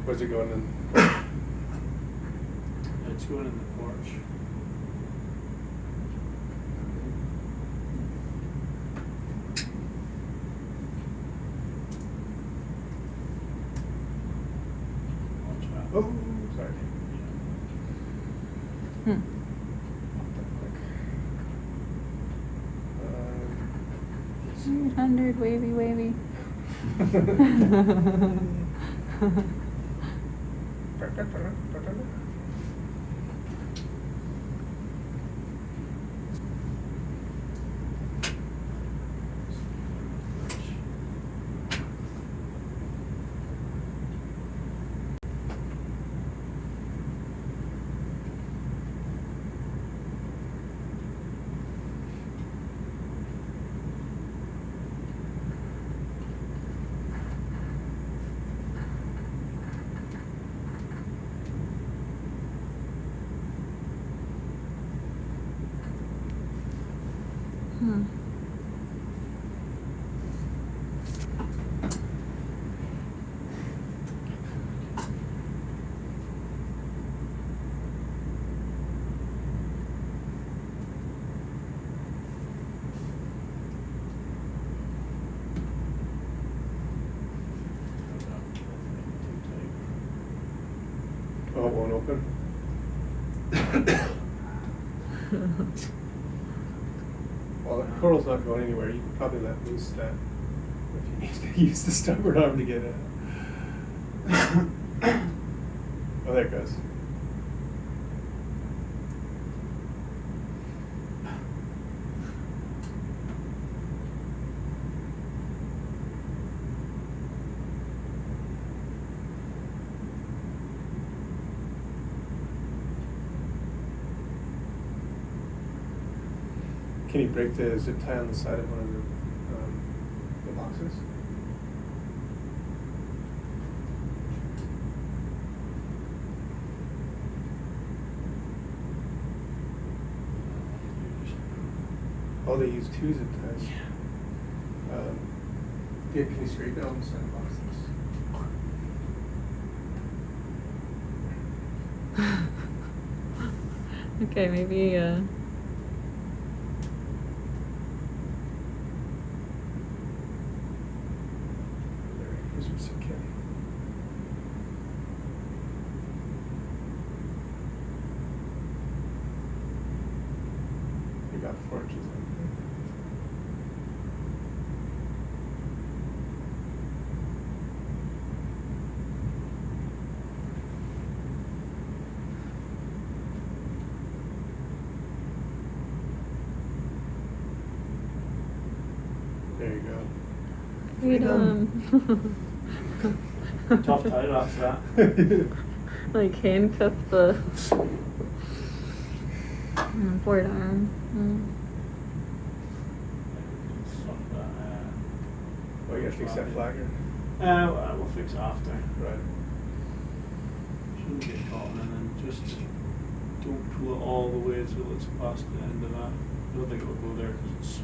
where's it going in? It's going in the porch. Watch out. Oh, sorry. Hmm. Um, 800, wavy, wavy. Oh, it won't open? Well, the coral's not going anywhere. You can probably let loose that if you need to use the starboard arm to get it. Oh, there it goes. Can you break the zip tie on the side of one of the boxes? Oh, they use 2 zip ties. Yeah, can you straighten it on the side of boxes? Okay, maybe. You got 4 inches on there. There you go. Freedom. Tough title after that. Like handcuff the port arm. Oh, you gotta fix that flagger. Well, we'll fix it after. Right. Shouldn't get caught, and then just don't pull it all the way till it's past the end of that. I don't think it'll go there because it's.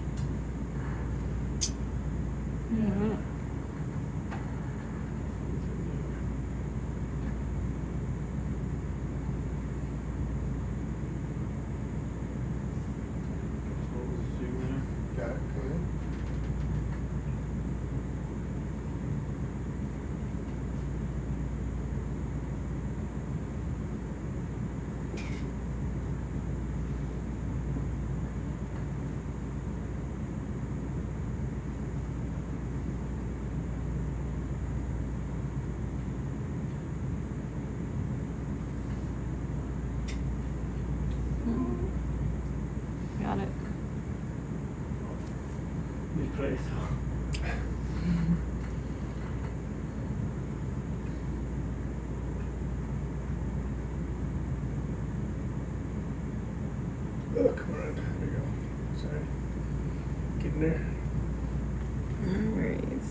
Yeah. Got it, come in. Got it. Be pretty though. Oh, come on. There you go. Sorry. Getting there. No worries.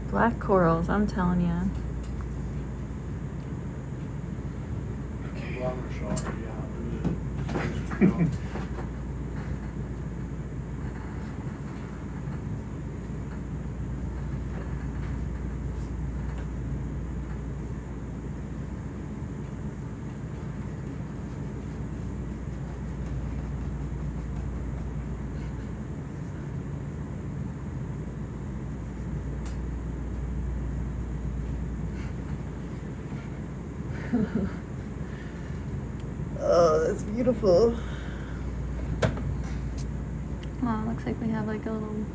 Black corals, I'm telling you. Longer shot, yeah. Oh, that's beautiful. Oh, looks like we have like a little.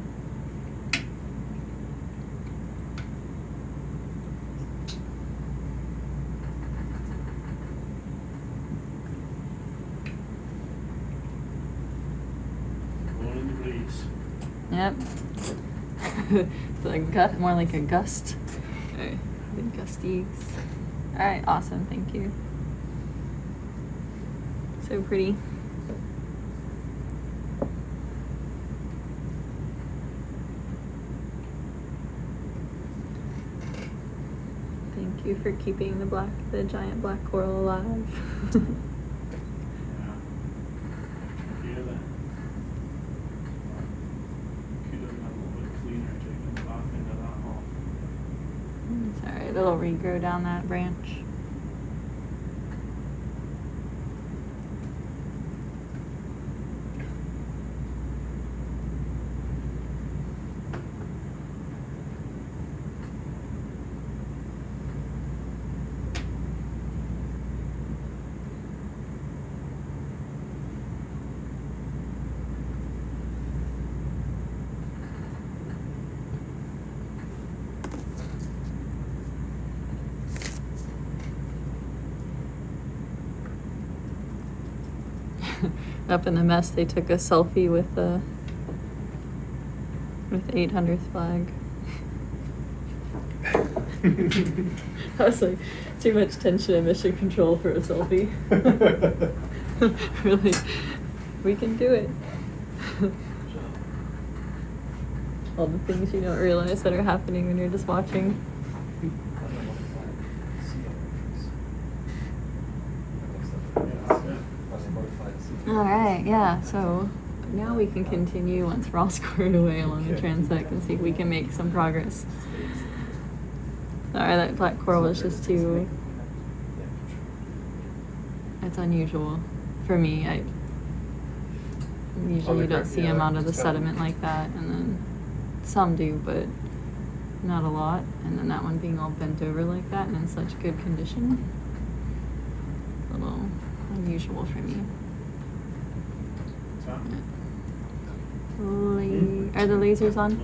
Blowing in the breeze. Yep. It's like more like a gust. Okay. Big gusties. Alright, awesome, thank you. So pretty. Thank you for keeping the giant black coral alive. Yeah. Hear that? Could have been a little bit cleaner taking the back end of that off. It's alright, it'll regrow down that branch. up in the mess, they took a selfie with the 800th flag. I was like, too much tension and mission control for a selfie. Really, we can do it. All the things you don't realize that are happening when you're just watching. All right, yeah, so now we can continue once we're all squared away along the transect and see if we can make some progress. Sorry, that black coral was just too... It's unusual for me. Usually you don't see them out of the sediment like that, and then some do, but not a lot. And then that one being all bent over like that and in such good condition. A little unusual for me. Are the lasers on?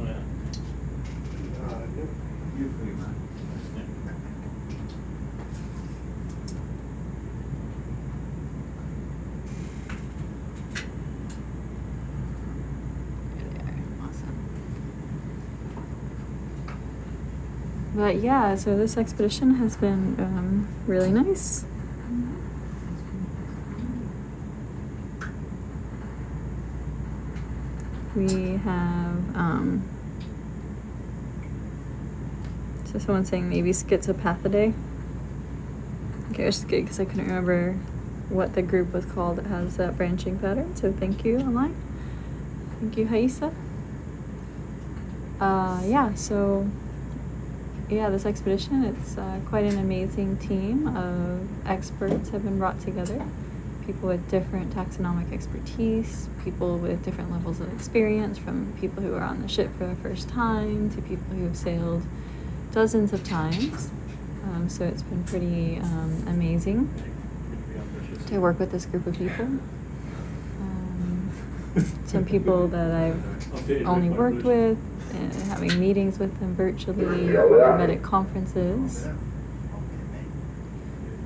But yeah, so this expedition has been really nice. We have, so someone's saying maybe schizopathidae. Okay, which is good because I couldn't remember what the group was called that has that branching pattern, so thank you online. Thank you, Haisa. Yeah, this expedition, it's quite an amazing team of experts have been brought together. People with different taxonomic expertise, people with different levels of experience, from people who are on the ship for the first time to people who have sailed dozens of times. So it's been pretty amazing to work with this group of people. Some people that I've only worked with, having meetings with them virtually, or met at conferences.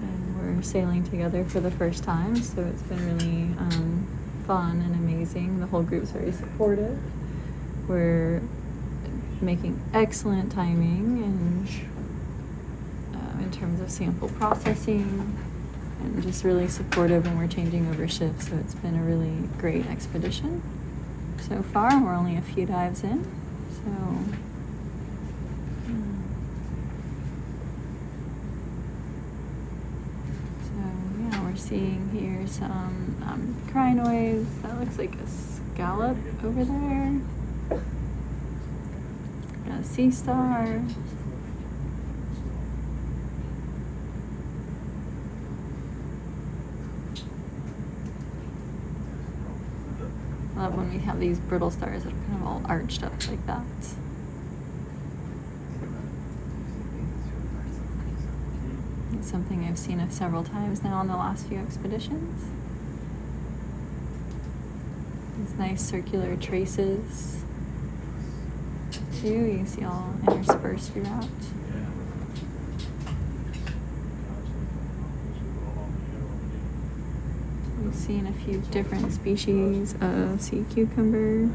And we're sailing together for the first time, so it's been really fun and amazing. The whole group's very supportive. We're making excellent timing and in terms of sample processing, and just really supportive when we're changing over shifts, so it's been a really great expedition so far. We're only a few dives in, so yeah, we're seeing here some crinoids. That looks like a scallop over there. A sea star. I love when we have these brittle stars that are kind of all arched up like that. It's something I've seen several times now in the last few expeditions. These nice circular traces too, you can see all interspersed throughout. We've seen a few different species of sea cucumber.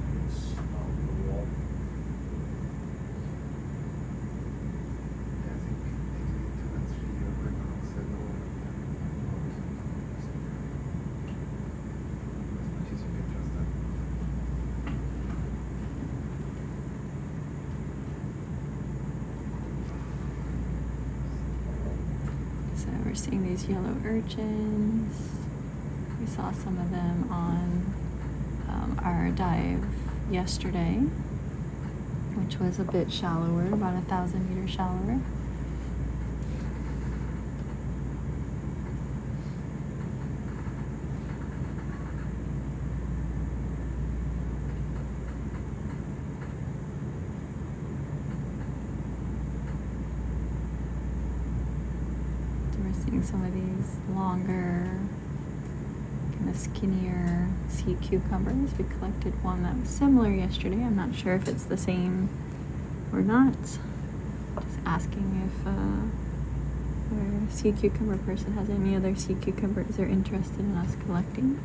So we're seeing these yellow urchins. We saw some of them on our dive yesterday, which was a bit shallower, about 1,000 meters shallower. So we're seeing some of these longer, kind of skinnier sea cucumbers. We collected one that was similar yesterday. I'm not sure if it's the same or not. Just asking if our sea cucumber person has any other sea cucumbers they're interested in us collecting.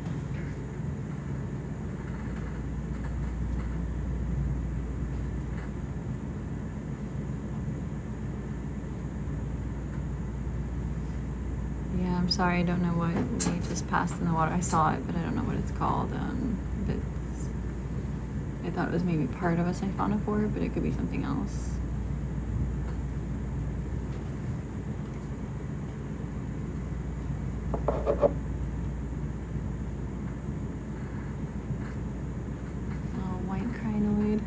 I'm sorry, I don't know what we just passed in the water. I saw it, but I don't know what it's called. I thought it was maybe part of a Siphonophore, but it could be something else. Oh, white crinoid.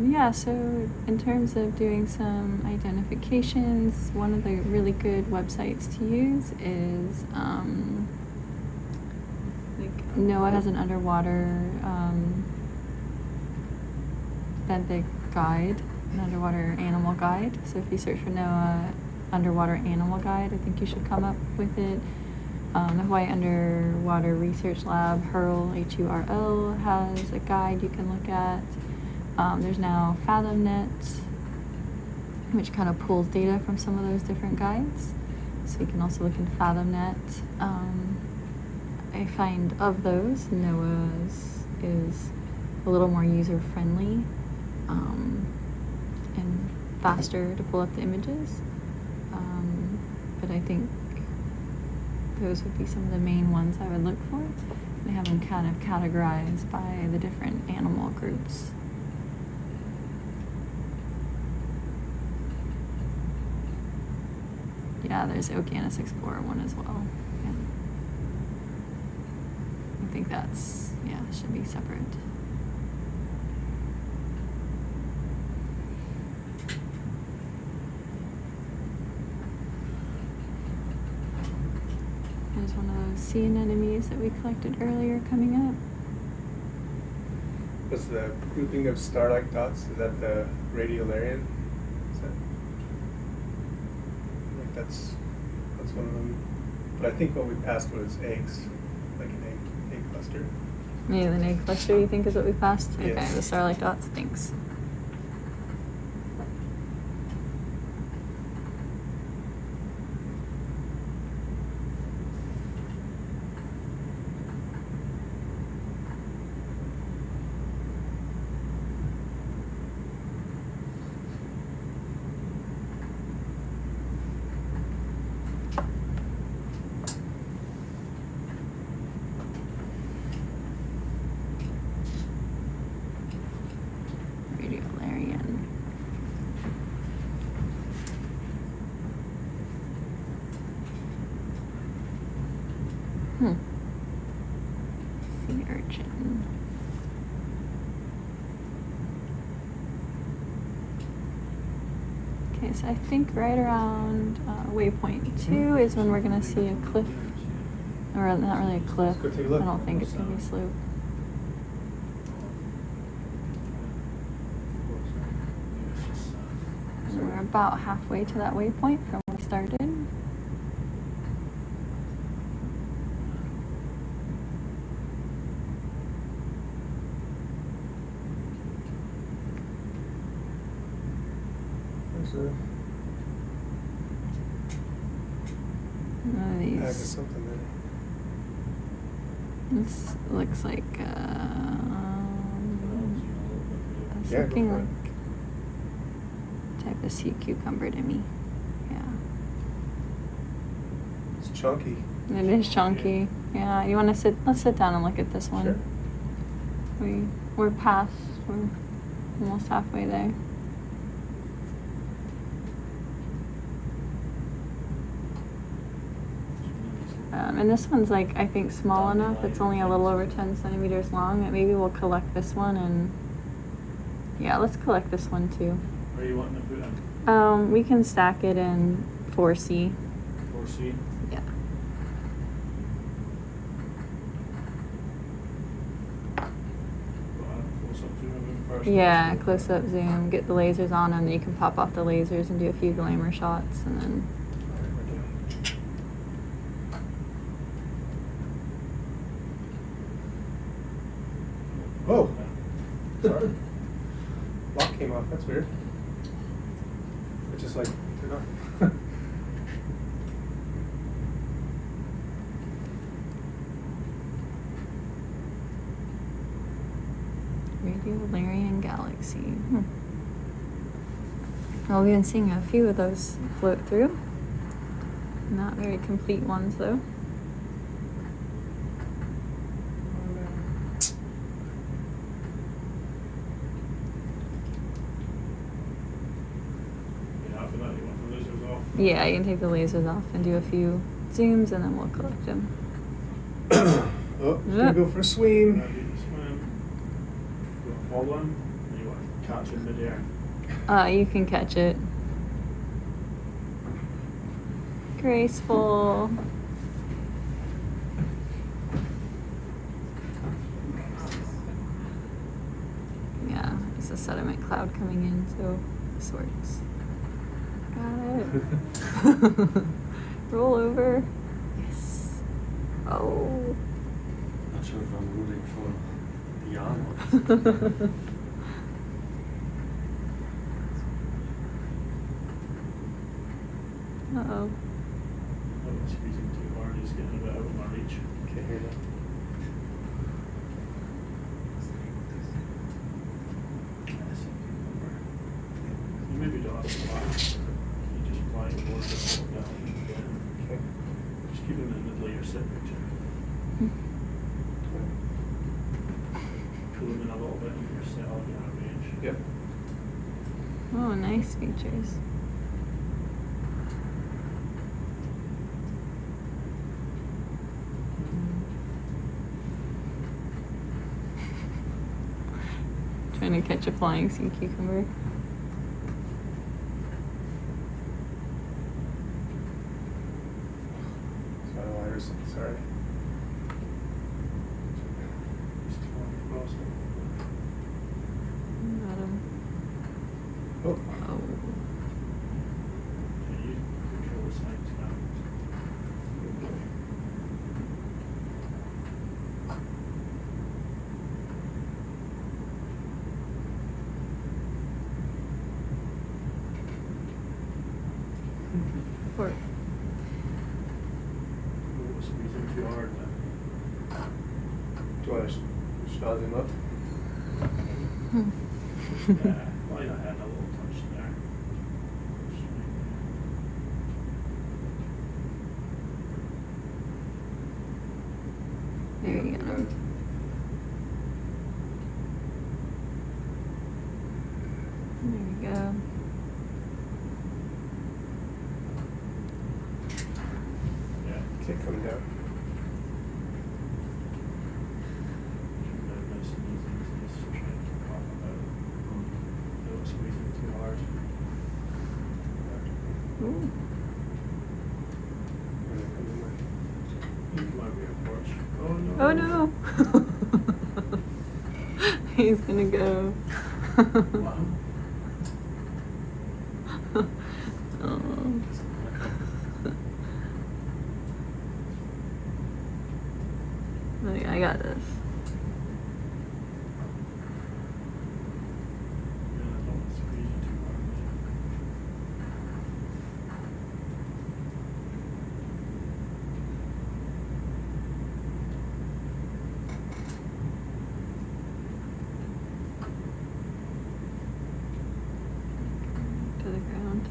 Yeah, so in terms of doing some identifications, one of the really good websites to use is like NOAA has an underwater benthic guide, an underwater animal guide. So if you search for NOAA underwater animal guide, I think you should come up with it. The Hawaii Underwater Research Lab, HURL, HURL, has a guide you can look at. There's now FathomNet, which kind of pulls data from some of those different guides. So you can also look into FathomNet. I find of those, NOAA's is a little more user-friendly and faster to pull up the images. But I think those would be some of the main ones I would look for. They have them kind of categorized by the different animal groups. Yeah, there's Oceanus Explorer one as well. Yeah. I think that's, yeah, should be separate. There's one of those sea anemones that we collected earlier coming up. Was the grouping of star-like dots, is that the radiolarian? Is that? I think that's one of them. But I think what we passed was eggs, like an egg cluster. Maybe an egg cluster you think is what we passed? Yes. Okay, the star-like dots, thanks. Radiolarian. Sea urchin. Okay, so I think right around waypoint 2 is when we're gonna see a cliff, or not really a cliff. Let's go take a look. I don't think it's gonna be a slope. We're about halfway to that waypoint from where we started. There's One of a bag of these. something there. This looks like it's Yeah, go looking for it. like type of sea cucumber to me. Yeah. It's chunky. It is chunky. Yeah. You wanna let's sit down and look at this one. Sure. We're past, we're almost halfway there. And this one's like, I think, small enough. It's only a little over 10 centimeters long. Maybe we'll collect this one and, yeah, let's collect this one too. Where are you wanting to put them? We can stack it in 4C. 4C? Yeah. Close up zoom of them first. Yeah, close up zoom, get the lasers on, and then you can pop off the lasers and do a few glamour shots, and then. Oh! Sorry. Lock came off, that's weird. It just like took enough. Radiolarian galaxy. Well, we've been seeing a few of those float through. Not very complete ones, though. Yeah, after that, you want the lasers off. Yeah, you can take the lasers off and do a few zooms, and then we'll collect them. Oh, it's gonna go for a swim. Ready to swim. You want to follow him, or you want to catch him midair? You can catch it. Graceful. Yeah, it's a sediment cloud coming in, so this works. Got it. Roll over. Yes. Oh. Not sure if I'm rooting for the arm. Uh-oh. Oh, it's squeezing too hard, he's getting a bit out of my reach. Can't hear that. You maybe don't have to fly. You just fly your board and hold down again. Okay. Just keep him in the middle of your sit picture. Pull him in a little bit and you're set, I'll get out of range. Yep. Oh, nice features. Trying to catch a flying sea cucumber. Sorry. Just flying across it. Got him. Oh. Oh. Yeah, you control the sights now. Poor. Oh, squeezing too hard now. Do you want to shot him up? Yeah, might have had a little touch there. There you go. There we go. Yeah. Okay, coming down. Nice and easy, just trying to pop him out. Don't squeeze him too hard. Ooh. You come over here, Porch. Oh no. Oh no! He's gonna go. Wow. Oh. Okay, I got this. Yeah, don't squeeze you too hard. To the ground.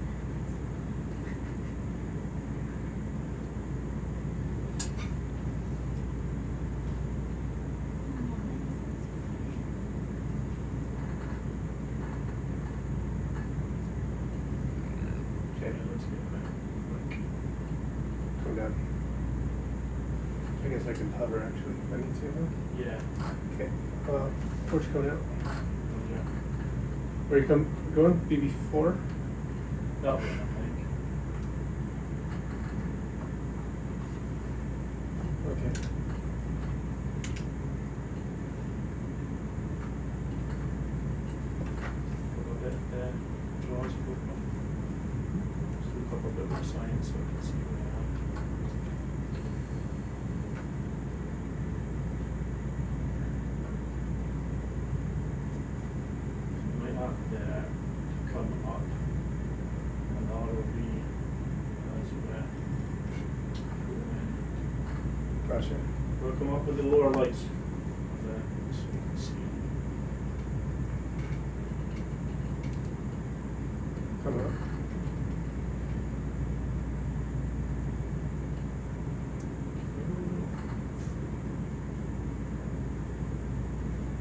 Okay, Let's get back. come down. I guess I can hover actually if I need to. Huh? Yeah. Okay. Torch coming out. Yeah. Where you going? BB4? That one, I think. Okay. A bit geological. Just look up a bit more science so I can see what I have. You might have to come up and auto be pressure. We'll come up with the lower lights. There, so you can see. Come up.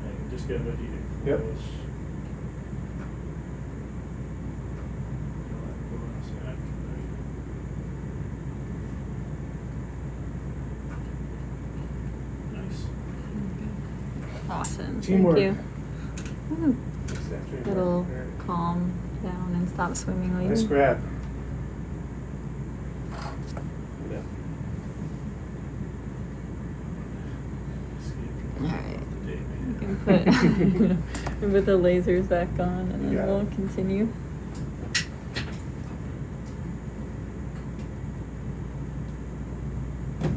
I can just get a bit heated. Yep. Nice. Awesome. Teamwork. Thank you. Woo. Exactly. It'll There. calm down and stop swimming later. Nice grab. Yeah. Alright. You can put the lasers back on and then Yeah. we'll continue. So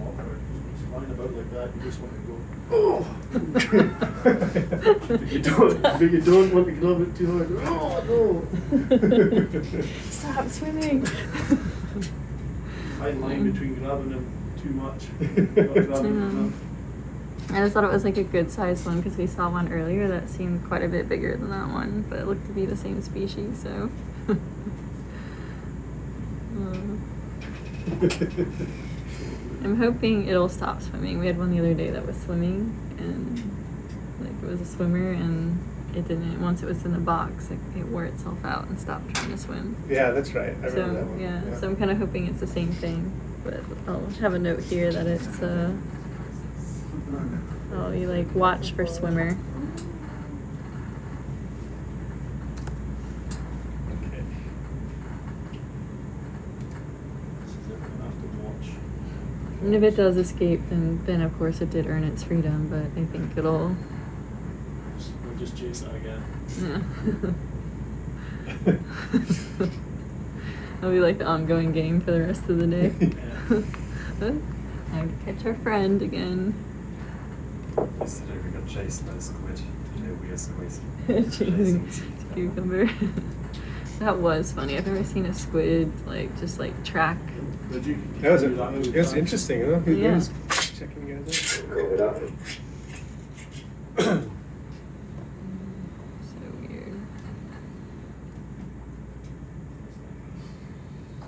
awkward. It's flying about like that, you just want to go, Oh! but you don't want to glove it too hard. Oh, no! Stop swimming. Fine line between grabbing them too much, not grabbing them enough. I just thought it was like a good sized one because we saw one earlier that seemed quite a bit bigger than that one, but it looked to be the same species, so. I'm hoping it'll stop swimming. We had one the other day that was swimming, and like it was a swimmer, and it didn't. Once it was in the box, it wore itself out and stopped trying to swim. Yeah, that's right. I remember So that one. yeah, so I'm kind of hoping it's the same thing, but I'll have a note here that it's oh, you like watch for swimmer. Okay. This is it, we're gonna have to watch. And if it does escape, then of course it did earn its freedom, but I think it'll. We'll just chase that again. Yeah. It'll be like the ongoing game for the rest of the day. Yeah. Time to catch our friend again. Yesterday we got chased by a squid. Today we are squeezed. Chasing cucumber. That was funny. I've never seen a squid like track. Did you? That was, do that it many was times? interesting, huh? He Yeah. was checking you guys Copy that. So weird. out.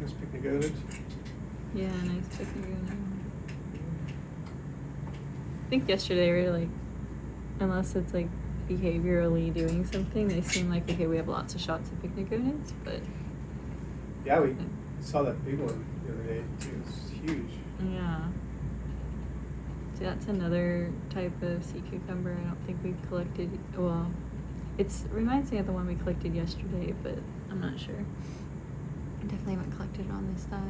Nice picnic out. Yeah, nice picnic. I think yesterday we were like, unless it's like behaviorally doing something, they seem like, okay, we have lots of shots of picnic owners, but Yeah, we saw that big one the other day. It was huge. yeah. See, that's another type of sea cucumber I don't think we've collected. Well, it reminds me of the one we collected yesterday, but I'm not sure. I definitely haven't collected it on this dive.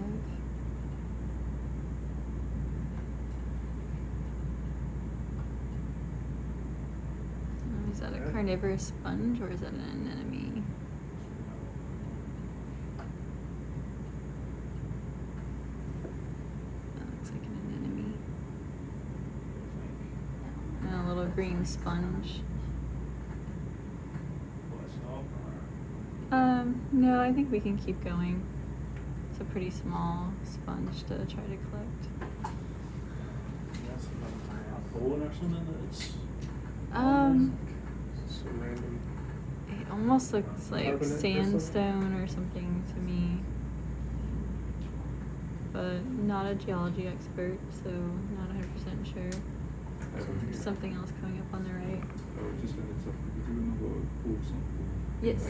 Is that a Okay. carnivorous sponge or is that an anemone? That looks like an anemone. And a little green sponge. No, I think we can keep going. It's a pretty small sponge to try to collect. That's a bone or something that it's. So random. It almost looks like Carbonate or something? sandstone or something to me. But not a geology expert, so not 100% sure. There's something else coming up on the right. Yes.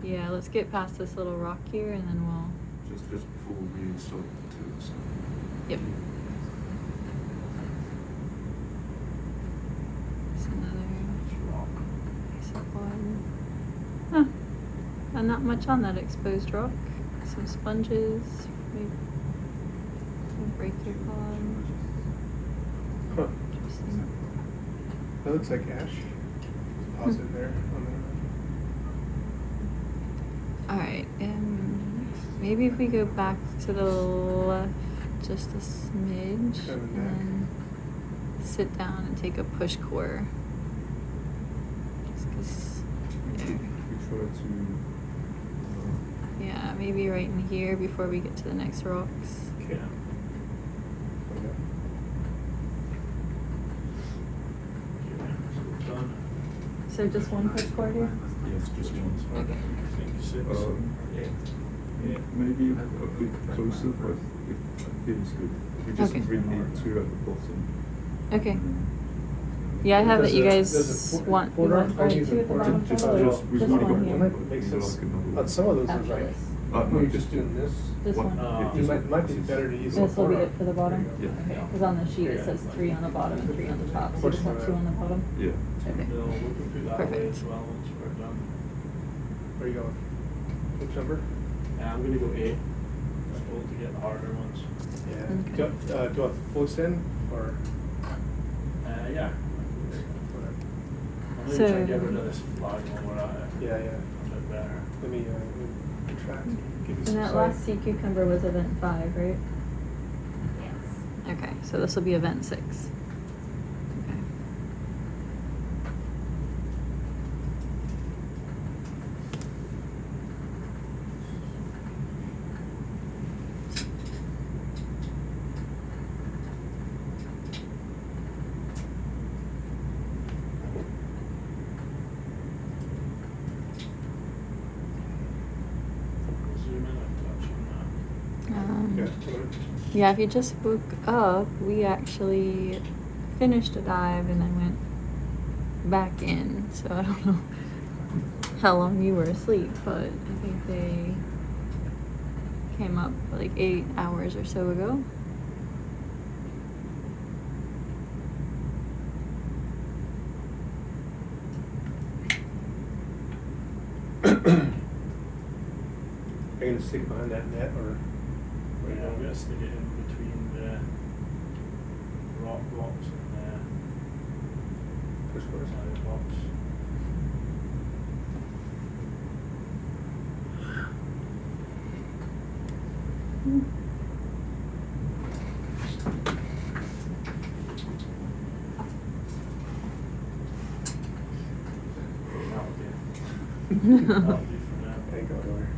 Yeah, let's get past this little rock here and then we'll. Just before we start to. Yep. There's another isopod. Huh. And not much on that exposed rock. Some sponges, maybe some brachiopods. Huh. Interesting. That looks like ash. Deposit there on the. Alright, maybe if we go back to the left just a smidge Coming and back. then sit down and take a push core. Just 'cause, yeah. We try to Yeah, maybe right in here before we get to the next rocks. Okay. Yeah. Okay. So we've done. So just one push cord here? Yes, just one. Okay. I think 6 or 8. Yeah. Maybe a bit closer, but it feels good. We just Okay. really need 2 at the bottom. Okay. Yeah, I have that you Does guys it want, you border? want I only use 2 it at the border. bottom Just- or just- we just wanna go one It here? might make We'll sense, ask another on some of those, After it's like, this. No, you're just doing this. This one? You might be better to use. This will be border. it for the bottom? Yeah. Okay, because on the sheet it says 3 on the bottom and 3 on the top, so just want 2 on the bottom? Yeah. Okay. No, we can put that away Perfect. as well once we're done. Where are you going? Which number? I'm gonna go 8. Just hold to get the harder ones. Yeah. Okay. Do you want full extend or? Yeah. Whatever. I'm gonna try So- to get rid of this flag while we're at it. Yeah, yeah. A bit better. Let me retract, give you And some that sight. last sea cucumber was event 5, right? Yes. Okay, so this will be event 6. Okay. Zoom in a touch on Yeah, Um, whatever. yeah, if you just woke up, we actually finished a dive and then went back in. So I don't know how long you were asleep, but I think they came up like 8 hours or so ago. Are you gonna stick behind that net or? that. Yeah, I'm gonna stick it in between the rocks and the Push bars? side rocks. That'll do for now. Ain't going nowhere.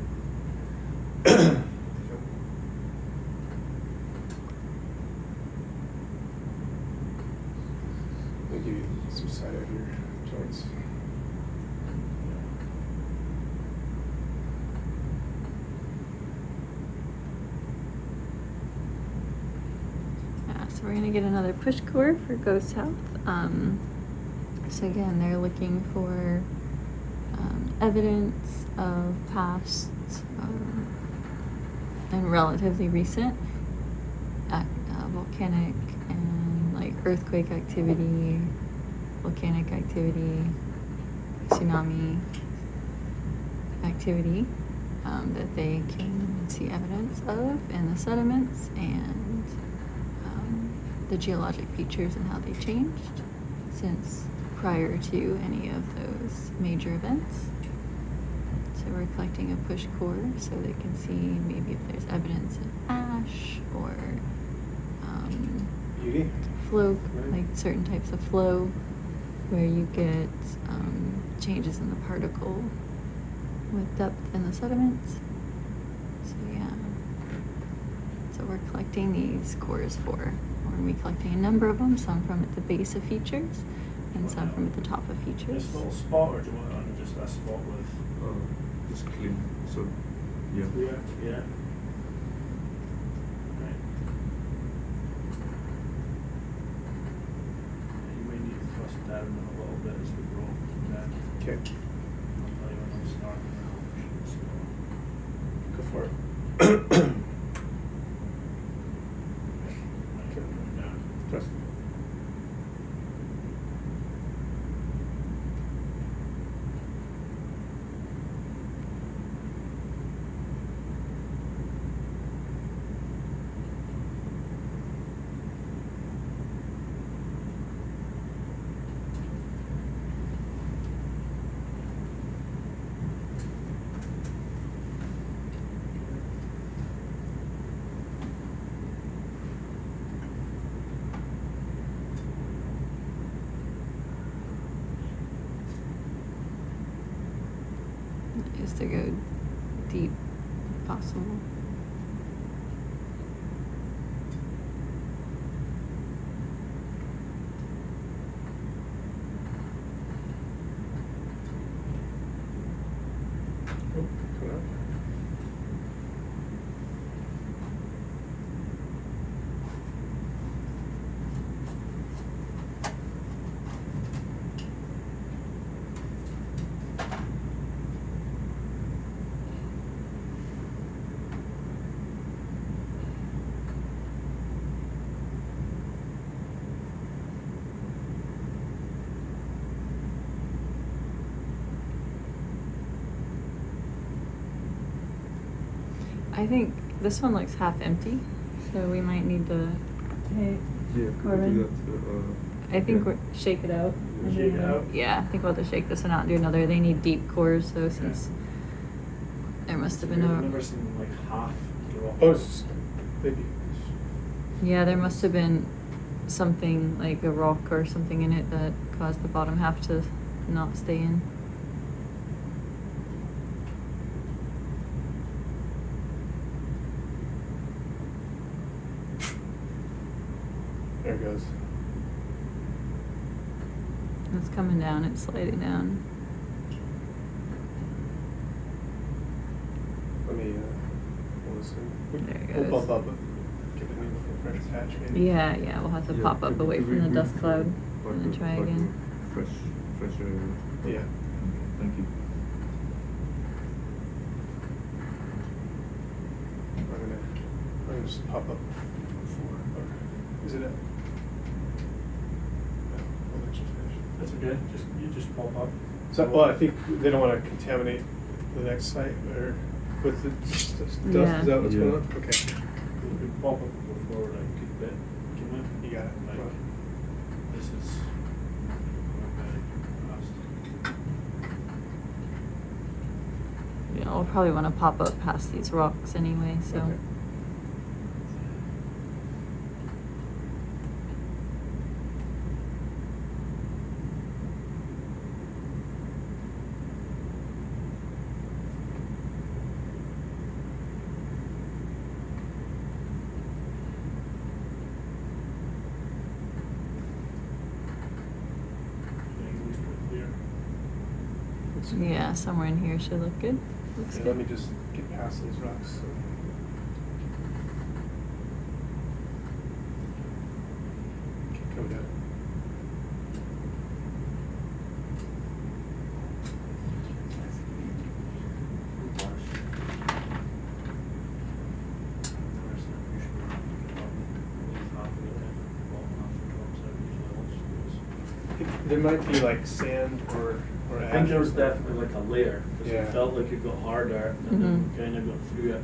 I'll give you some side out here, joints. Yeah, so we're gonna get another push core for Go South. So again, they're looking for evidence of past and relatively recent volcanic and like earthquake activity, volcanic activity, tsunami activity that they can see evidence of in the sediments and the geologic features and how they changed since prior to any of those major events. So we're collecting a push core so they can see maybe if there's evidence of ash or Beauty. flow, Right. like certain types of flow where you get changes in the particle with depth in the sediments. So yeah, so we're collecting these cores for. We're going to be collecting a number of them, some from at the base of features and some from at the top of features. This little spot, or do you want it on just a spot with? Just clean. So, yeah. Yeah. Right. You may need to thrust down a little bit as we go down. Okay, I'll tell you when I'm starting. go for it. Down. Trust me. Just to go deep possible. Oh, come on. I think this one looks half empty, so we might need to. Hey, Yeah, could we Corbin? do that? I think yeah. we're shake it out. Yeah. and Shake do it out? Yeah, I think we'll have to shake this one out and do another. They need deep cores, so since there must have been I've a. never seen like half the rock. Oh, it's maybe. Yeah, there must have been something like a rock or something in it that caused the bottom half to not stay in. There it goes. It's coming down, it's sliding down. Let me, pull this in. There it We'll goes. bump up, give it a fresh patch maybe. Yeah, yeah, we'll have to Yeah, pop up could- away could from we the move dust cloud like and then a- try like a again. Fresh area. Yeah. Okay, thank you. I'm gonna just pop up before, or is it a? No, I'll let you finish. That's okay, you just pop up. So, well, I think they don't wanna contaminate the next site, or with the dust, Yeah. is that what's going Yeah. on? Okay. You can pop up before like a bit, can we? You got it. Like, Go on. this is very fast. Yeah, I'll probably want to pop up past these rocks anyway, so. Okay. Everything's pretty clear. Looks- Yeah, somewhere in here should look good. Looks Yeah, good. let me just get past these rocks, so. Okay, go down. There might be like sand or I ash. think there or was something. definitely like a layer, because Yeah. it felt like it got harder and then Mhm. kind of got through it.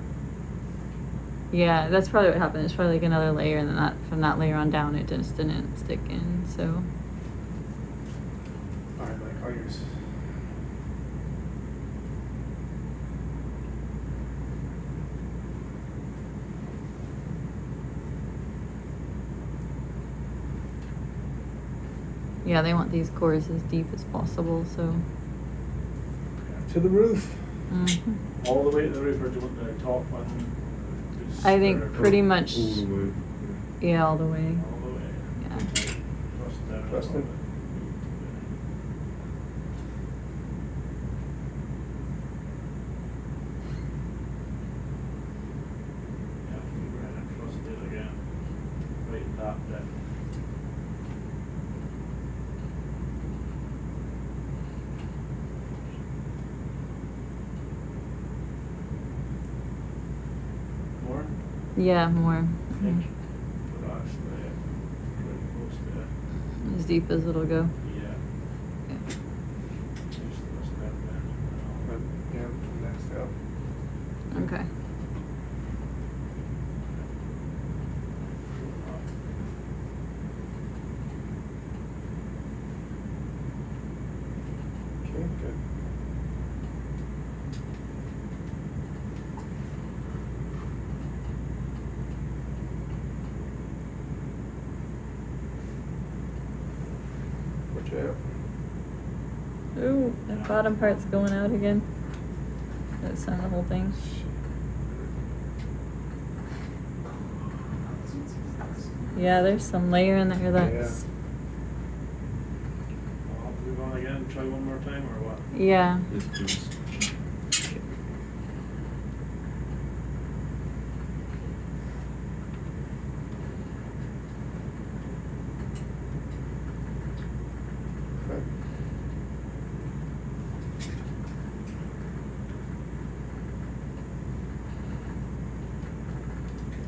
Yeah, that's probably what happened. It's probably like another layer, and then that from that layer on down, it just didn't stick in. So. Alright, Mike, all yours. Yeah, they want these cores as deep as possible. So. To the roof. Mhm. All the way to the roof, or do you want the top one? Just I think or pretty much. All the way. Yeah, all the way. all the way? Yeah. Trust down a Trust little him. bit. Yeah, keep right and trust it again. Right in that bit. More? Yeah, more. I think we're actually pretty close to it. As deep as it'll go. Yeah. Yeah. Just a step down. Yeah, next out. Okay. Okay, good. Watch out. Ooh, that bottom part's going out again. That's on the whole thing. Yeah, there's some layer in there that's. I'll move on again and try one more time, or what? Yeah. Yes, please.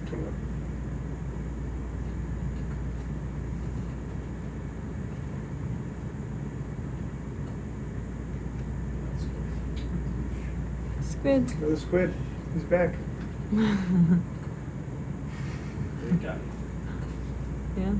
Come on. Squid. Another squid. He's back. There you go. Yeah.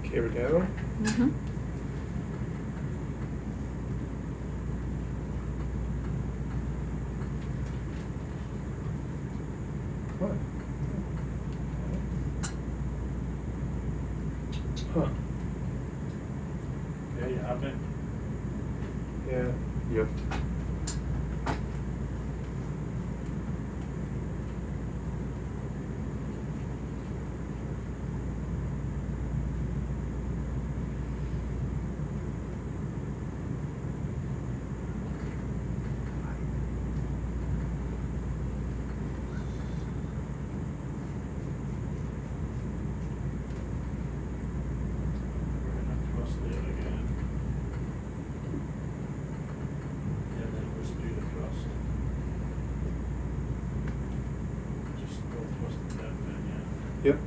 Okay, we're down. Mm-hmm. What? Huh. Okay, you have it. Yeah. Yep. We're gonna trust it again. And then we'll just do the thrust. Just go thrust the depth in, yeah. Yep.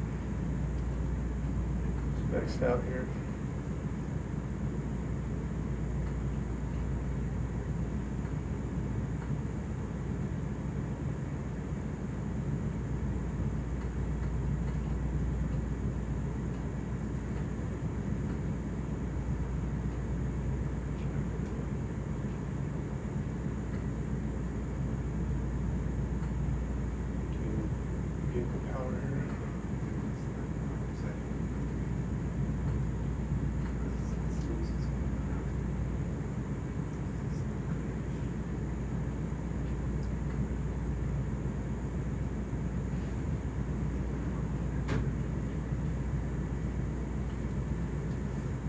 It's maxed out here. Vehicle power here.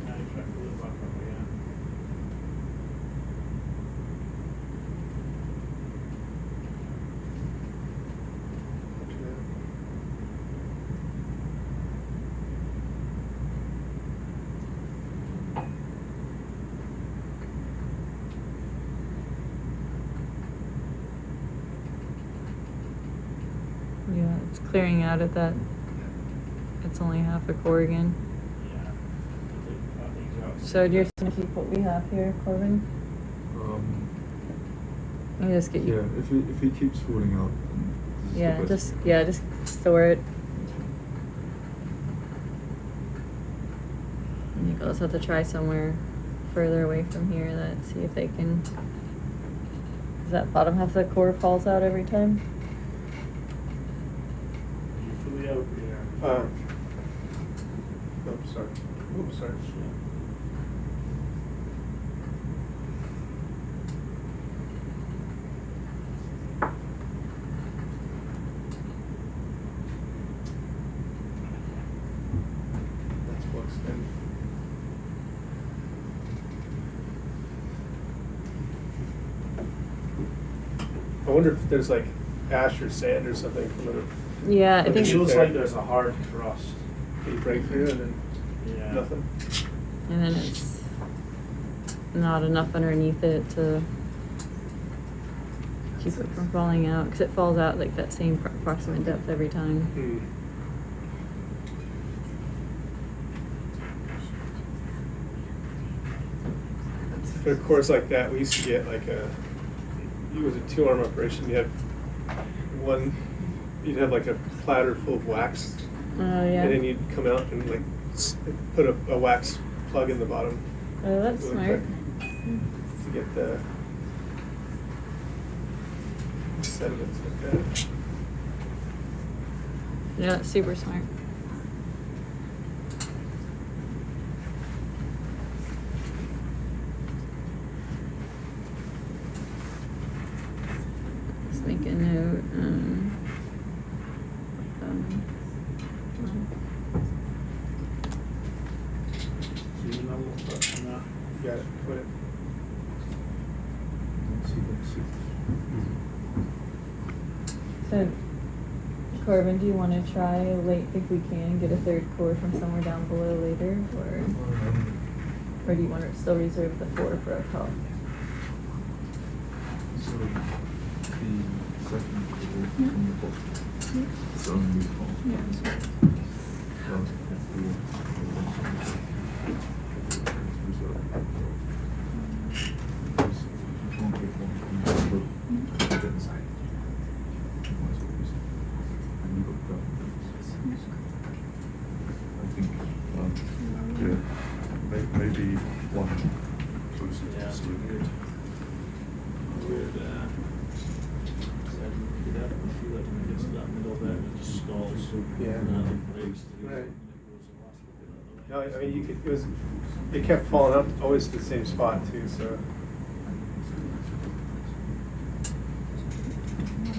Now you try to pull it back up again. Yeah, it's clearing out at that. It's only half a core again. Yeah. That thing's out. So do you keep what we have here, Corbin? Let me just get Yeah, you. if he keeps falling out, then this is Yeah, the best. just store it. And you guys have to try somewhere further away from here. That see if they can. Does that bottom half of the core falls out every time? You're fully out here. Oops, sorry. Oops, sorry. That's flux in. I wonder if there's like ash or sand or something from it. Yeah, I It think. feels like there's a hard crust. You break through and then Yeah. nothing. And then it's not enough underneath it to keep it from falling out, because it falls out like that same approximate depth every time. Hmm. For a course like that, we used to get like it was a 2-arm operation. You'd have like a platter full of wax. Oh, yeah. And then you'd come out and like put a wax plug in the bottom. Oh, that's Really smart. quick to get the sediments like that. Yeah, that's super smart. Let's make a note. So you know what's up on that? You got it, put it. So, Corbin, do you want to try late if we can get a third core from somewhere down below later, or do you want to still reserve the 4 for a call? So the second core from the bottom, it's only call. Yeah. Maybe one closer Yeah, to it's sleep. weird. Weird, you definitely feel it when it gets to that middle bit, it just stalls. Yeah. And then it breaks through. Right. And it goes the last bit the other way. No, I mean, it kept falling up always to the same spot too, so.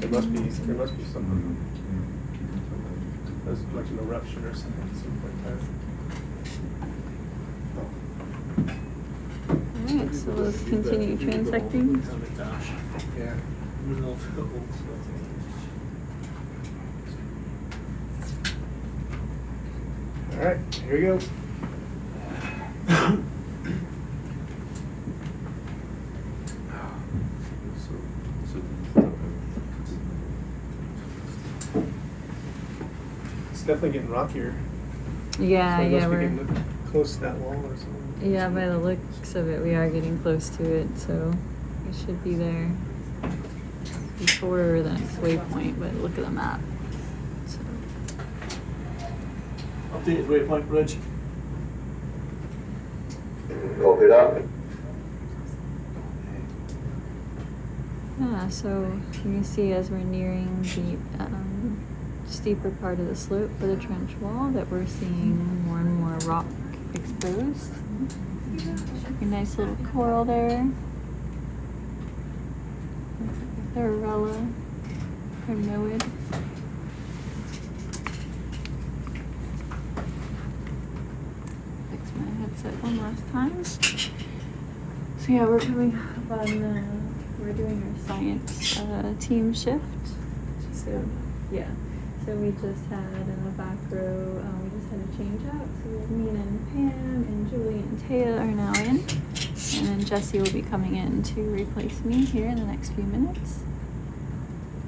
There must be something, there's like an eruption or something at some point in time. Alright, so let's continue transecting. Yeah. Middle of the old stuff. All right, here he goes. It's definitely getting rockier. Yeah, So it yeah, must be we're. getting close to that wall or something. Yeah, by the looks of it, we are getting close to it, so we should be there before the next waypoint, but look at the map. So. Updated waypoint bridge. Copy that. Yeah, so you can see as we're nearing the steeper part of the slope for the trench wall that we're seeing more and more rock exposed. A nice little coral there. The Arella Primnoid. Fix my headset one last time. So yeah, we're coming up on, we're doing our science team shift. So yeah, so we just had in the back row, we just had a change out. So we have Mina and Pam and Julie and Taya are now in. And then Jesse will be coming in to replace me here in the next few minutes.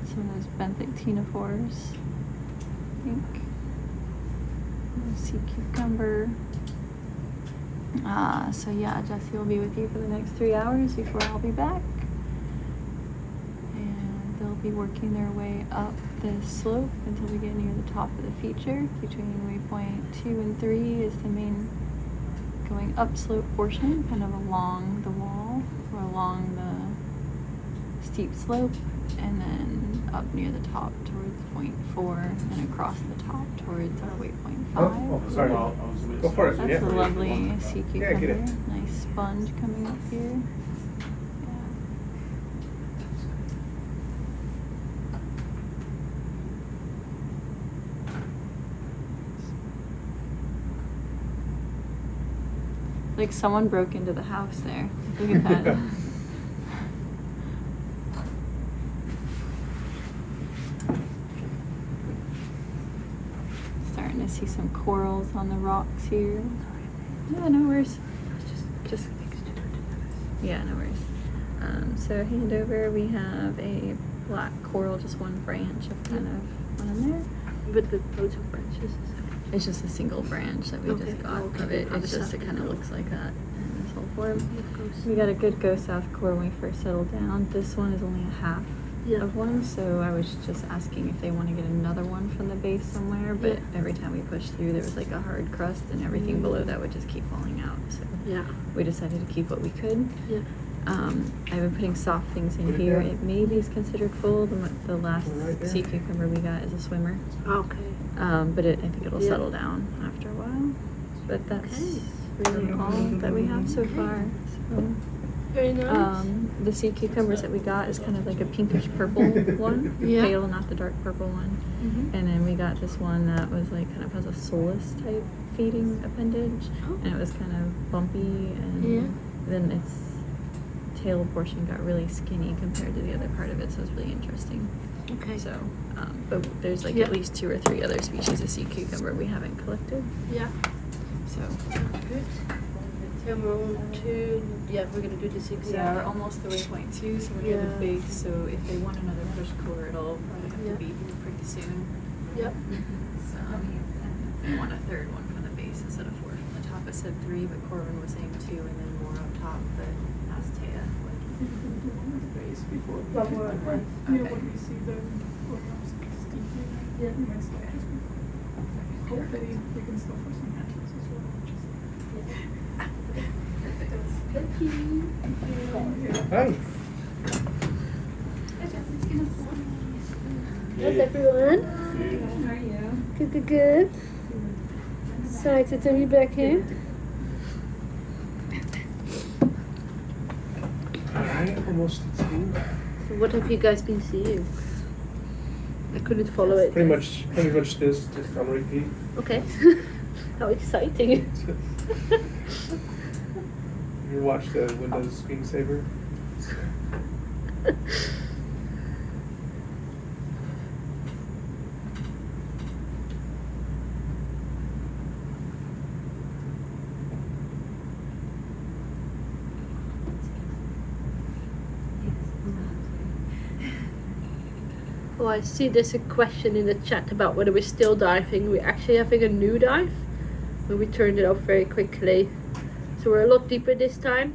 Some of those benthic ctenophores, I think. Sea cucumber. So yeah, Jesse will be with you for the next 3 hours before I'll be back. And they'll be working their way up this slope until we get near the top of the feature. Between waypoint 2 and 3 is the main going up slope portion, kind of along the wall or along the steep slope, and then up near the top towards point 4 and across the top towards our waypoint 5. Oh, sorry. Well, I was a bit Go for it. sorry. That's Yeah. a lovely sea Yeah, get cucumber. it. Nice sponge coming up here. Yeah. Like someone broke into the house there. Look at that. Starting to see some corals on the rocks here. Yeah, no worries. Just yeah, no worries. So hand over, we have a black coral, just one branch of kind of one in there. But the loads of branches. It's just a single branch that we Okay. just got Okay. of it. On It's the just, south it kind of end. looks like that in this whole form. Goes. We got a good go south core when we first settled down. This one is only a half Yeah. of one, so I was just asking if they want to get another one from the base somewhere, but Yeah. every time we pushed through there was like a hard crust and everything below that would just keep falling out. So Yeah. we decided to keep what we could. Yeah. I've been putting soft things in here. It maybe is considered full. The last sea cucumber we got is a swimmer. Okay. But I think it'll Yeah. settle down after a while. But that's Okay. really all that we have so far. So, Very nice. the sea cucumbers that we got is kind of like a pinkish purple one, Yeah. pale, not the dark purple one. Mhm. And then we got this one that was like kind of has a solus type feeding appendage, Oh. and it was kind of bumpy, and Yeah. then its tail portion got really skinny compared to the other part of it, so it's really interesting. Okay. So, but there's like Yeah. at least 2 or 3 other species of sea cucumber we haven't collected. Yeah. So. Good. So we're on to, we're gonna do the 6. Yeah, we're almost the waypoint 2, so we're near the Yeah. base. So if they want another push core, it'll probably have Yeah. to be here pretty soon. Yep. So if they want a third one from the base instead of 4 from the top. It said 3, but Corbin was saying 2 and then more up top. But asked Taya what base before. One more up front. Okay. Yeah. Hopefully we can stop for some matches as well. Thank you. Hi. How's everyone? How are you? Good, good, good. Excited to be back here. Alright, almost at school. So what have you guys been seeing? I couldn't follow it. Pretty much this, just on repeat. Okay. How exciting. You watch the Windows screensaver? Oh, I see there's a question in the chat about whether we're still diving. We're actually having a new dive, but we turned it off very quickly. So we're a lot deeper this time.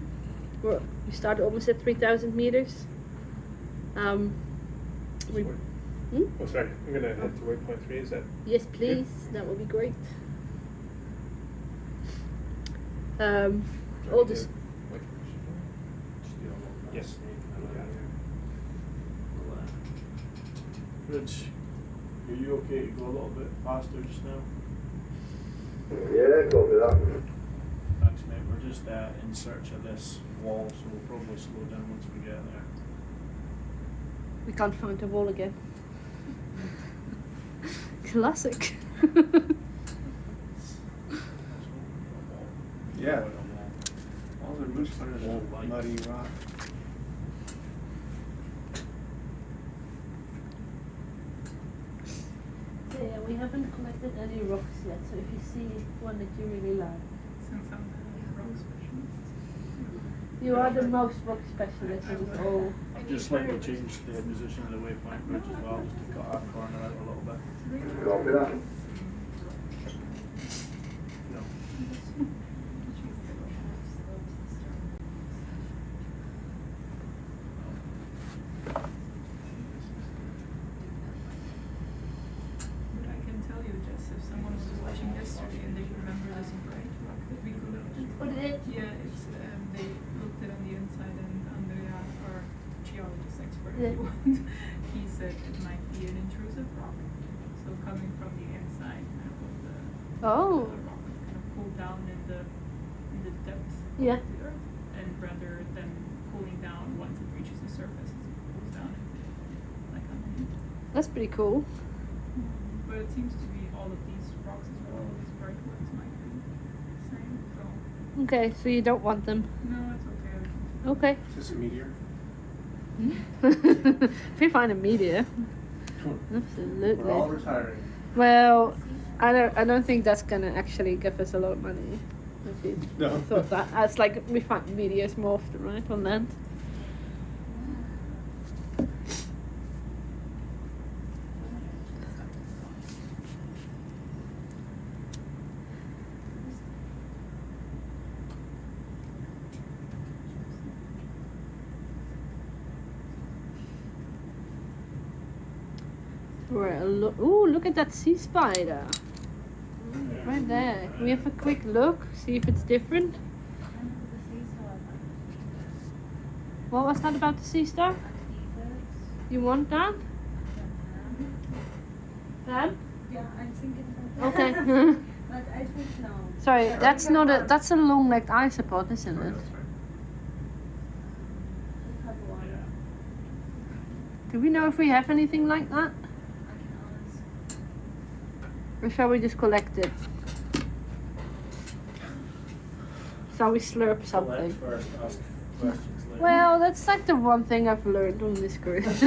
We started almost at 3,000 meters. We, Oh, sorry. I'm gonna head to waypoint 3. Is that? yes, please. That would be great. All this. Yes. Rich, are you okay to go a little bit faster just now? Yeah, copy that. Thanks, mate. We're just in search of this wall, so we'll probably slow down once we get there. We can't find the wall again. Classic. Yeah. All the roots are muddy rock. Yeah, we haven't collected any rocks yet, so if you see one that you really like. Since I'm the rock specialist. You are the most rock specialist of us all. I'd just like to change the position of the waypoint bridge as well, just to cut that corner out a little bit. Copy that. No. But I can tell you, Jess, if someone was watching yesterday and they remember this bright rock that we collected. What is it? Yeah, it's they looked it on the inside, and Andrea, our geologist expert, Yeah. if you want, he said it might be an intrusive rock. So coming from the inside, kind of the Oh. rock kind of pulled down in the depth Yeah. of the earth, and rather than cooling down once it reaches the surface, it cools down like underneath. That's pretty cool. But it seems to be all of these rocks as well, these bright ones might be the same. So Okay, so you don't want them. no, it's okay. Okay. Is this a meteor? If we find a meteor. Absolutely. We're all retiring. Well, I don't think that's gonna actually give us a lot of money. If you No. thought that. It's like we find meteors more often, right, on land. Ooh, look at that sea spider. Right there. Can we have a quick look? See if it's different? What was that about the sea star? You want that? Pam? Yeah, I'm thinking about Okay. But I think no. Sorry, that's not a. That's a long-legged isopod, isn't it? Do we know if we have anything like that? Or shall we just collect it? Shall we slurp something? First, ask questions later. Well, that's like the one thing I've learned on this cruise.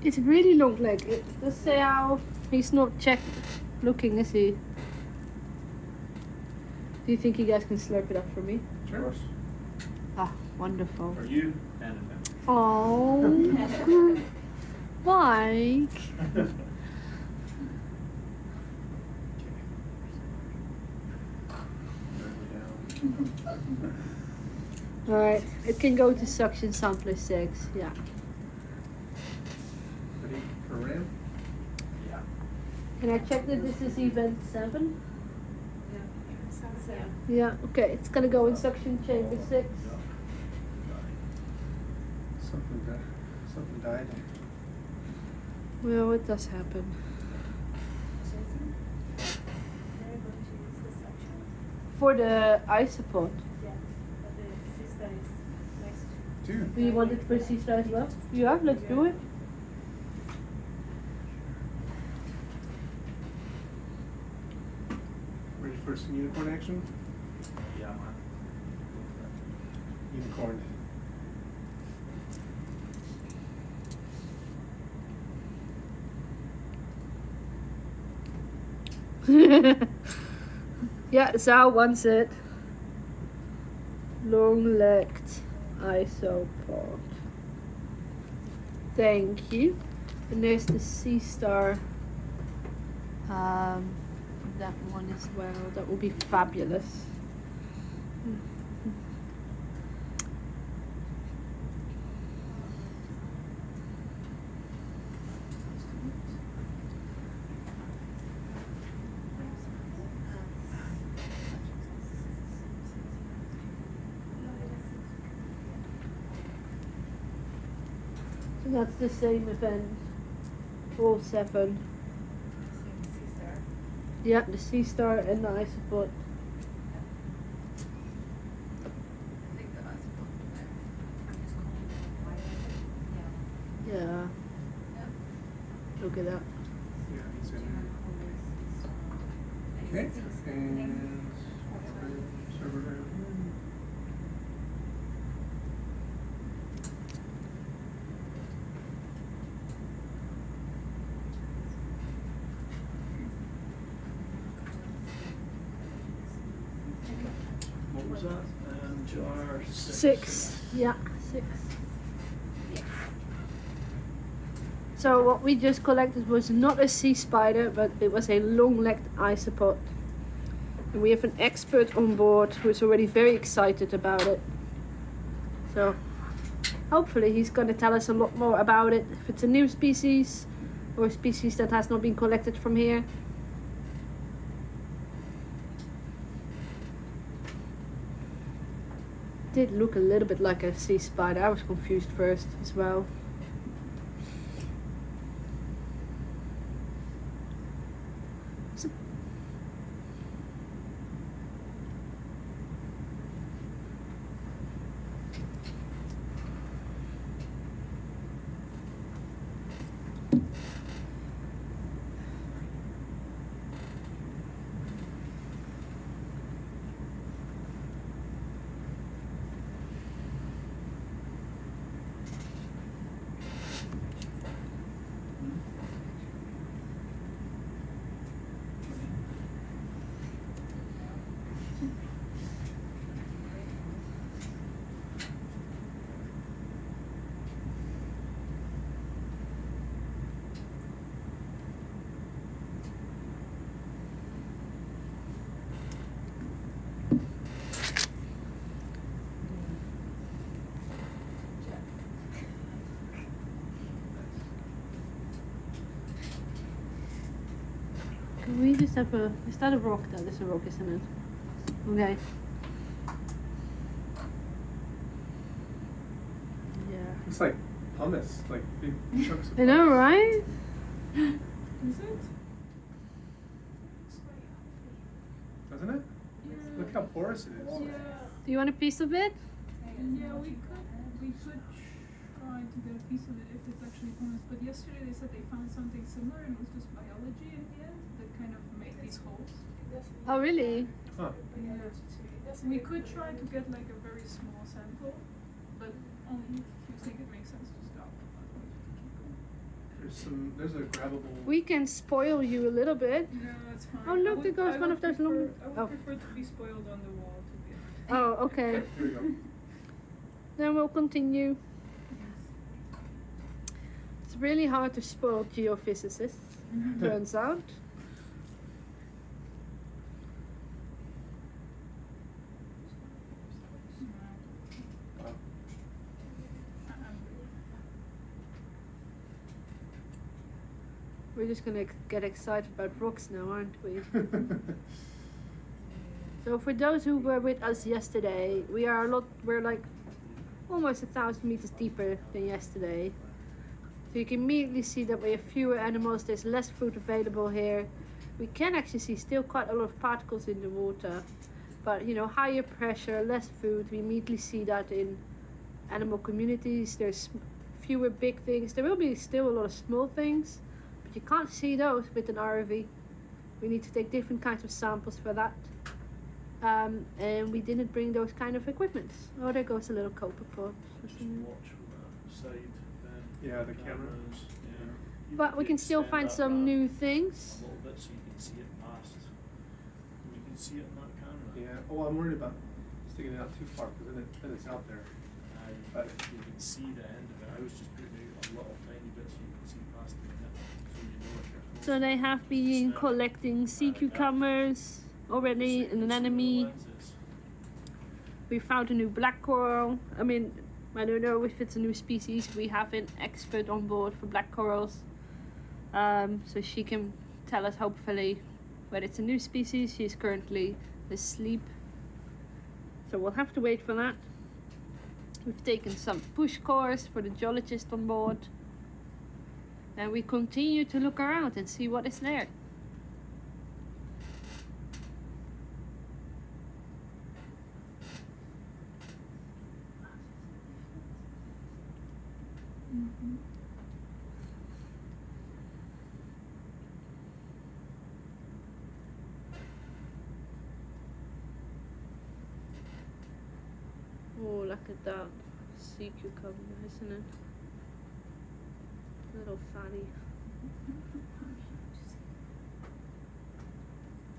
It's really long leg. Let's say how he's not looking, is he? Do you think you guys can slurp it up for me? Sure. Ah, wonderful. For you and him. Oh, Mike. Alright, it can go to suction sampler 6, yeah. Ready for ram? Yeah. Can I check that this is event 7? Sunset. Yeah, okay, it's gonna go in suction chamber 6. Something died. Well, it does happen. They're going to use the suction. For the isopod. Yeah, but the sister is next. Dude. Do you want it for C-star as well? Yeah, let's do it. Ready for some unicorn action? Yeah, man. Unicorn. Yeah, Zao wants it. Long-legged isopod. Thank you. And there's the sea star. That one as well. That will be fabulous. So that's the same event. All 7. Yeah, the sea star and the isopod. Yeah. Look at that. Yeah, he's in. Okay. And server. What was that? Jar 6. Yeah, 6. So what we just collected was not a sea spider, but it was a long-legged isopod. And we have an expert on board who is already very excited about it. So hopefully he's going to tell us a lot more about it. If it's a new species or a species that has not been collected from here. Did look a little bit like a sea spider. I was confused first as well. Can we just have a... Is that a rock? That is a rock, isn't it? Okay. It's like hummus, like big chunks of I know, hummus. right? Is it? Doesn't it? Yeah. Look how porous it is. Yeah. Do you want a piece of it? Yeah, we could try to get a piece of it if it's actually hummus. But yesterday they said they found something similar and it was just biology in the end that kind of made these holes. Oh, really? Huh. Yeah. We could try to get like a very small sample, but only if you think it makes sense to stop. Otherwise we can keep going. There's a grabbable. We can spoil you a little bit. No, that's fine. Oh, look, I there goes I one would of those prefer- long- I would oh. prefer to be spoiled on the wall, to be honest. Oh, okay. Here we go. Then we'll continue. It's really hard to spoil geophysicists, turns out. Wow. We're just gonna get excited about rocks now, aren't we? So for those who were with us yesterday, we're like almost 1,000 meters deeper than yesterday. So you can immediately see that we have fewer animals, there's less food available here. We can actually see still quite a lot of particles in the water, but you know, higher pressure, less food, we immediately see that in animal communities. There's fewer big things. There will be still a lot of small things, but you can't see those with an ROV. We need to take different kinds of samples for that. And we didn't bring those kind of equipment. Oh, there goes a little copper pot. Just watch from that side. Yeah, the camera. cameras, yeah. You But we could can still extend find that some map new things. a little bit so you can see it past. You can see it in that camera. Yeah. Oh, I'm worried about sticking it out too far because then it's out there. But you can see the end of it. I was just putting out a little tiny bit so you can see past the net, so you know if you're close. So they have been collecting sea cucumbers already, an anemone. We found a new black coral. I mean, I don't know if it's a new species. We have an expert on board for black corals. So she can tell us hopefully whether it's a new species. She's currently asleep. So we'll have to wait for that. We've taken some push cores for the geologist on board. And we continue to look around and see what is there. Oh, look at that sea cucumber, isn't it? Little fatty.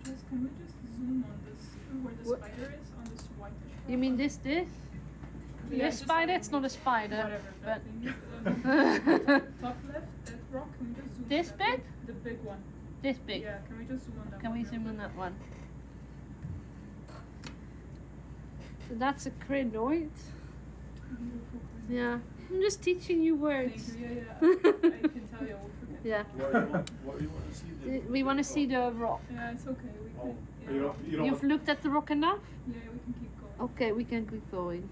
Just can we just zoom on this where the What? spider is on this whitish rock? You mean this? Yeah, This just spider? on It's not a spider. Whatever But that thing is. Top left, that rock. Can we just zoom This on that big? one? The big one. This big. Yeah. Can we just zoom on that Can one? we real zoom quick? on that one? So that's a crinoid. Beautiful. Yeah. I'm just teaching you words. Thank you. Yeah. I can tell you I will forget. Yeah. What do you want to see? We want to see the rock. Yeah, it's okay. We can. Oh, Yeah. You don't You've looked at the rock enough? Yeah, we can keep going. Okay, we can keep going.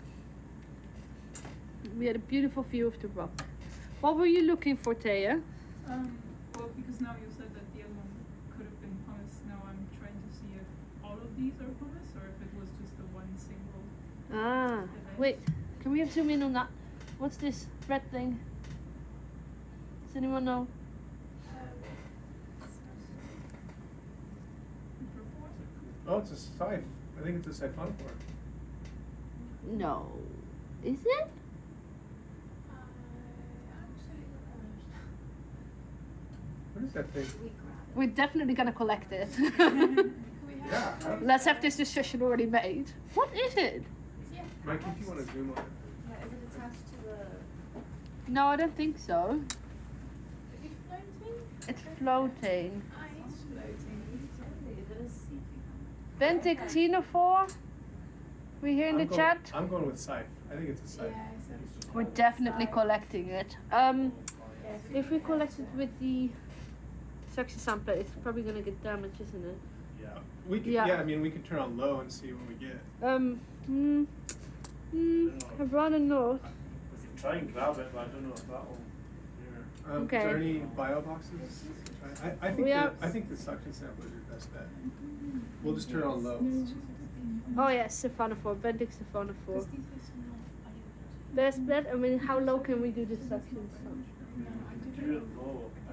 We had a beautiful view of the rock. What were you looking for, Thea? Well, because now you said that the other one could have been pumice. Now I'm trying to see if all of these are pumice or if it was just the one single. Ah, wait. Can we zoom in on that? What's this red thing? Does anyone know? Oh, it's a scythe. I think it's a Siphonophore. No. Is it? What is that thing? We're definitely gonna collect it. Yeah. Let's have this decision already made. What is it? Mike, if you want to zoom on it. Yeah, is it attached to the... No, I don't think so. Is it floating? It's floating. Ah, it's floating. Is it a sea cucumber? Bentictinophore? We here in the chat? I'm going with scythe. I think it's a scythe. Yeah, I said it's We're definitely collecting it. If we collect it with the suction sampler, it's probably gonna get damaged, isn't it? Yeah. We could, Yeah. yeah, I mean, we could turn on low and see what we get. I'd rather not. try and grab it, but I don't know if that'll. Yeah. Is Okay. there any bio boxes? I think We are- I think the suction sampler is your best bet. We'll just turn it on low. Oh yeah, Siphonophore, bending Siphonophore. Best bet. I mean, how low can we do the suction? Do it low. I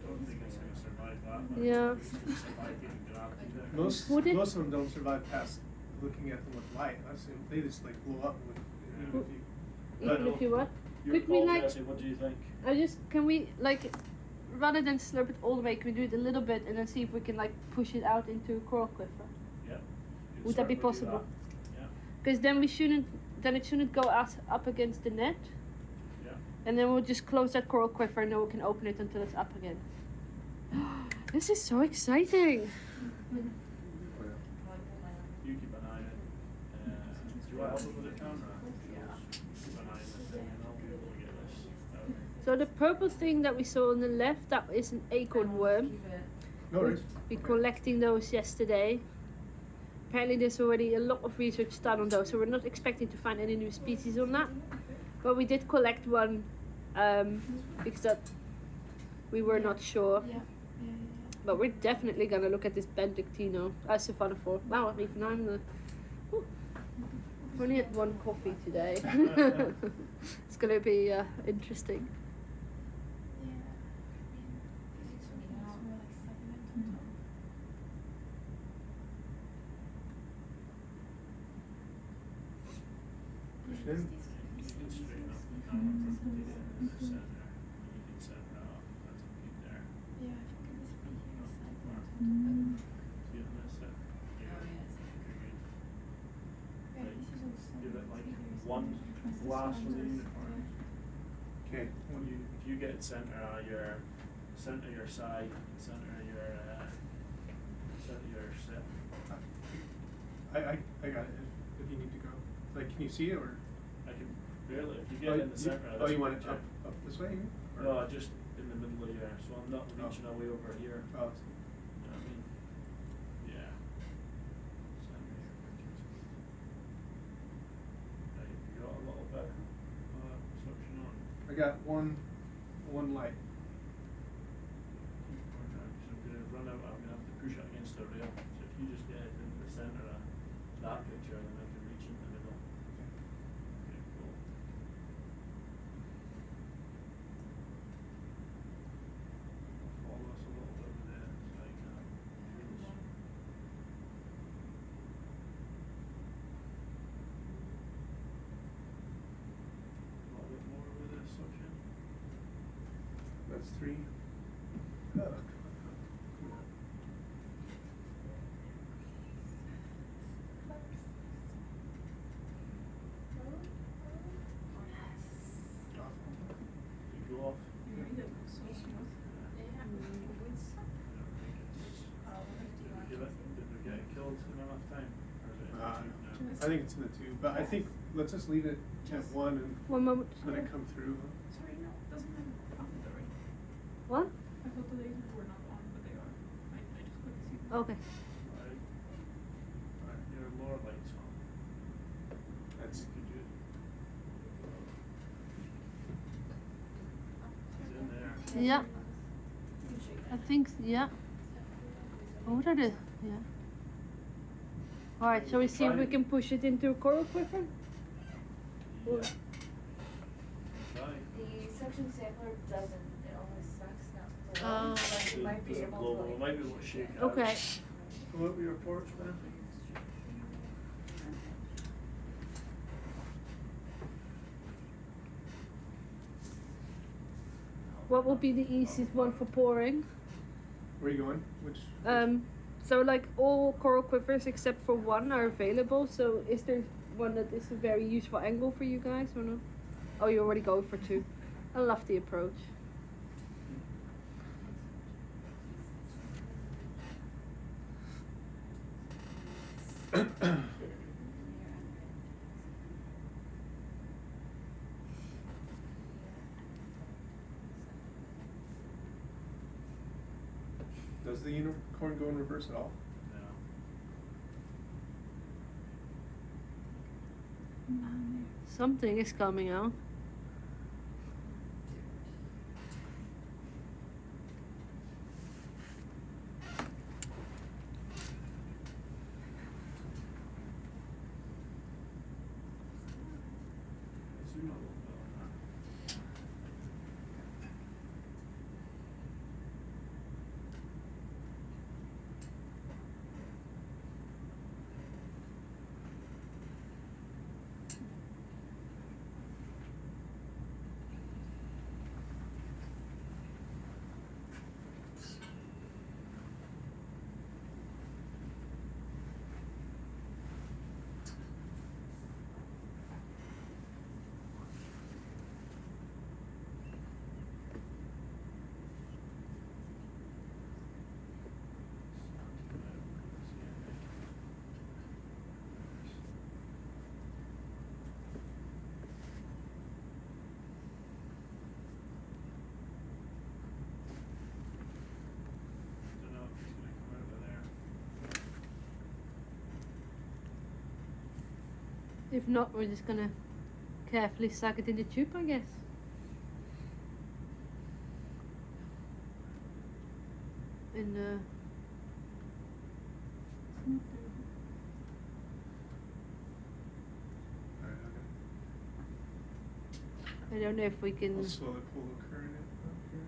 don't think it's going to survive that. But Yeah. it's gonna survive getting grabbed either. Most Would it- most of them don't survive past looking at them with light. I've seen they just like blow up with. Would- If Even if you what? Your Could we call, like? Jesse, what do you think? Can we like, rather than slurp it all the way, can we do it a little bit and then see if we can like push it out into a coral quiver? Yeah. Would that be possible? Yeah. Because then it shouldn't go up against the net, Yeah. and then we'll just close that coral quiver and then we can open it until it's up again. This is so exciting. You keep an eye on it. Do you want help with the camera? Keep an eye on it, and I'll be able to get this out. So the purple thing that we saw on the left, that is an acorn worm. No worries. We're collecting those yesterday. Apparently there's already a lot of research done on those, so we're not expecting to find any new species on that. But we did collect one because that we were not sure. But we're definitely gonna look at this Benedictino, Siphonophore. Wow, even I'm the. Ooh. I've only had one coffee today. It's gonna be interesting. Push it in. You can straighten up the camera from the center. You can set that up. That's a peak there. See it in this set? Yeah. Right. Give it like one glass from the uniform. Okay. If you get center of your side, center of your set. I got it. If you need to go, like, can you see it or? I can barely. If you get in the center. Oh, you want it up this way? Or? No, just in the middle of your. So I'm not reaching away over here. Oh. You know what I mean? Yeah. Right, you got a little bit suction on. I got one light. So I'm gonna run out. I'm gonna have to push it against the rail. So if you just get it into the center of that picture, then I can reach in the middle. Okay, cool. Follow us a little bit with that, so I can. A little bit more with this suction. That's 3. Oh, come on. You go off. Did we get it killed in enough time? Or is it in the tube now? I think it's in the tube, but I think let's just leave it at 1 and One moment. let it come through. Sorry, no, doesn't have a problem already. What? I thought the lasers were not on, but they are. I just couldn't see them. Okay. Right, your lower lights on. That's Could you? It's in there. Yeah. I think, yeah. Oh, what are the, yeah. Alright, shall we see if we can push it into a coral quiver? Yeah. Or- Try. The suction sampler doesn't, it only sucks not Oh. But you might be Doesn't able blow, to we like. might be able to shake it out. Okay. Come up with your porch, man. What will be the easiest one for pouring? where are you going? Which? So like all coral quivers except for one are available. So is there one that is a very useful angle for you guys or not? Oh, you already go for 2. I love the approach. Does the unicorn go in reverse at all? No. Something is coming out. If not, we're just gonna carefully suck it in the tube, I guess. And Alright, okay. I don't know if we can. We'll slowly pull the current in up here.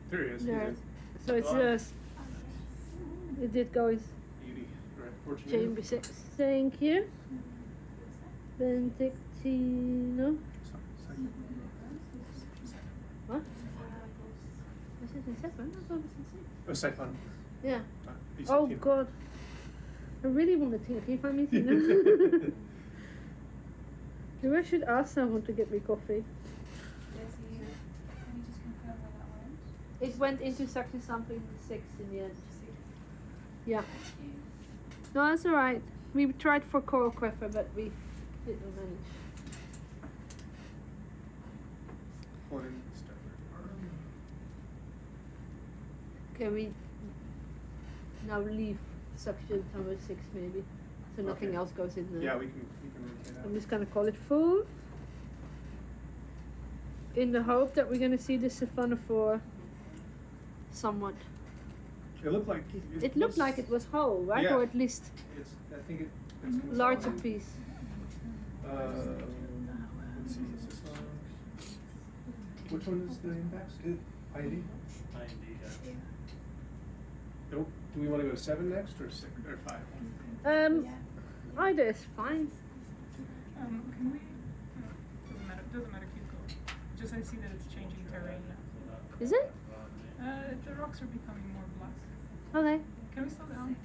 There he is. There. He's So it's it did go is in beauty. Right, Portuguese. chamber 6. Thank you. Benedictino. What? Was it in 7? I thought it was in 6. Oh, Siphon. Yeah. He's Oh 15. god. I really want to Tina. Can you find me Tina? Maybe I should ask someone to get me coffee. It went into section something 6 in the end. Yeah. No, that's alright. We tried for coral quiver, but we didn't manage. Pull it in, start. Okay, we now leave section number 6 maybe. So nothing Okay. else goes in there. Yeah, we can rotate that. I'm just gonna call it full. In the hope that we're gonna see the Siphonophore somewhat. It looked like It looked like it was whole, right? Yeah. Or at least It's. I think it's larger consolidated. piece. Let's see. Is this which one is the index? IND? IND, Nope. Do we want to go to 7 next or 6 or 5? Either is fine. Can we? Doesn't matter. Keep going. Just I see that it's changing terrain now. Is it? The rocks are becoming more black. Okay. Can we slow down?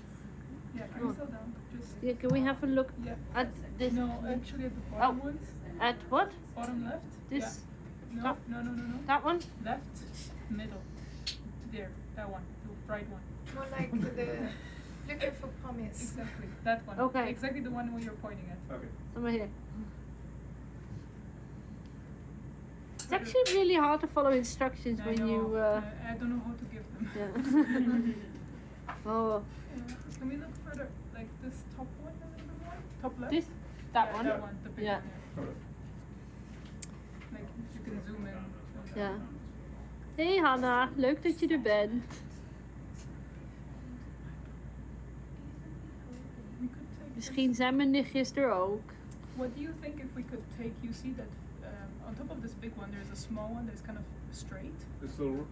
Yeah, can we slow down? Just. Yeah, can we have a look Yeah. at this? No, actually at the bottom ones. At what? Bottom left. This? Yeah. Top? No. That one? Left, middle. There, that one, the right one. More like the looking for promise. Exactly, that one. Okay. Exactly the one where you're pointing at. Okay. Somewhere here. It's actually really hard to follow instructions I when know, you. I don't know how to give them. Yeah. Oh. Can we look further, like this top one a little bit more? Top left? This? That Yeah, one? That one, the big Yeah. one. Like you can zoom in. Ja. Hey Hanna, leuk dat je er bent. We could take Misschien zijn mijn nichtjes er ook. What do you think if we could take, you see that on top of this big one there's a small one that's kind of straight? This little one?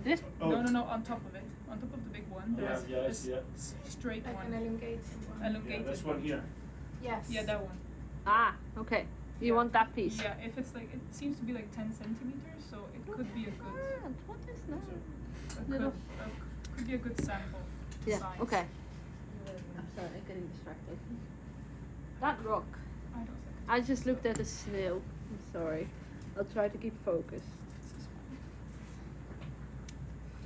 This? Oh. No, on top of it. On top of the big one there's Yeah, I this see it. straight Like an one. elongated one. Elongated. Yeah, this one here. Yes. Yeah, that one. Ah, okay. You want that piece? Yeah, if it's like, it seems to be like 10 centimeters, so it could be a good, What is that? could be a good sample Yeah, size. okay. I'm sorry, I'm getting distracted. That rock. I don't think. I just looked at a snail. I'm sorry. I'll try to keep focused.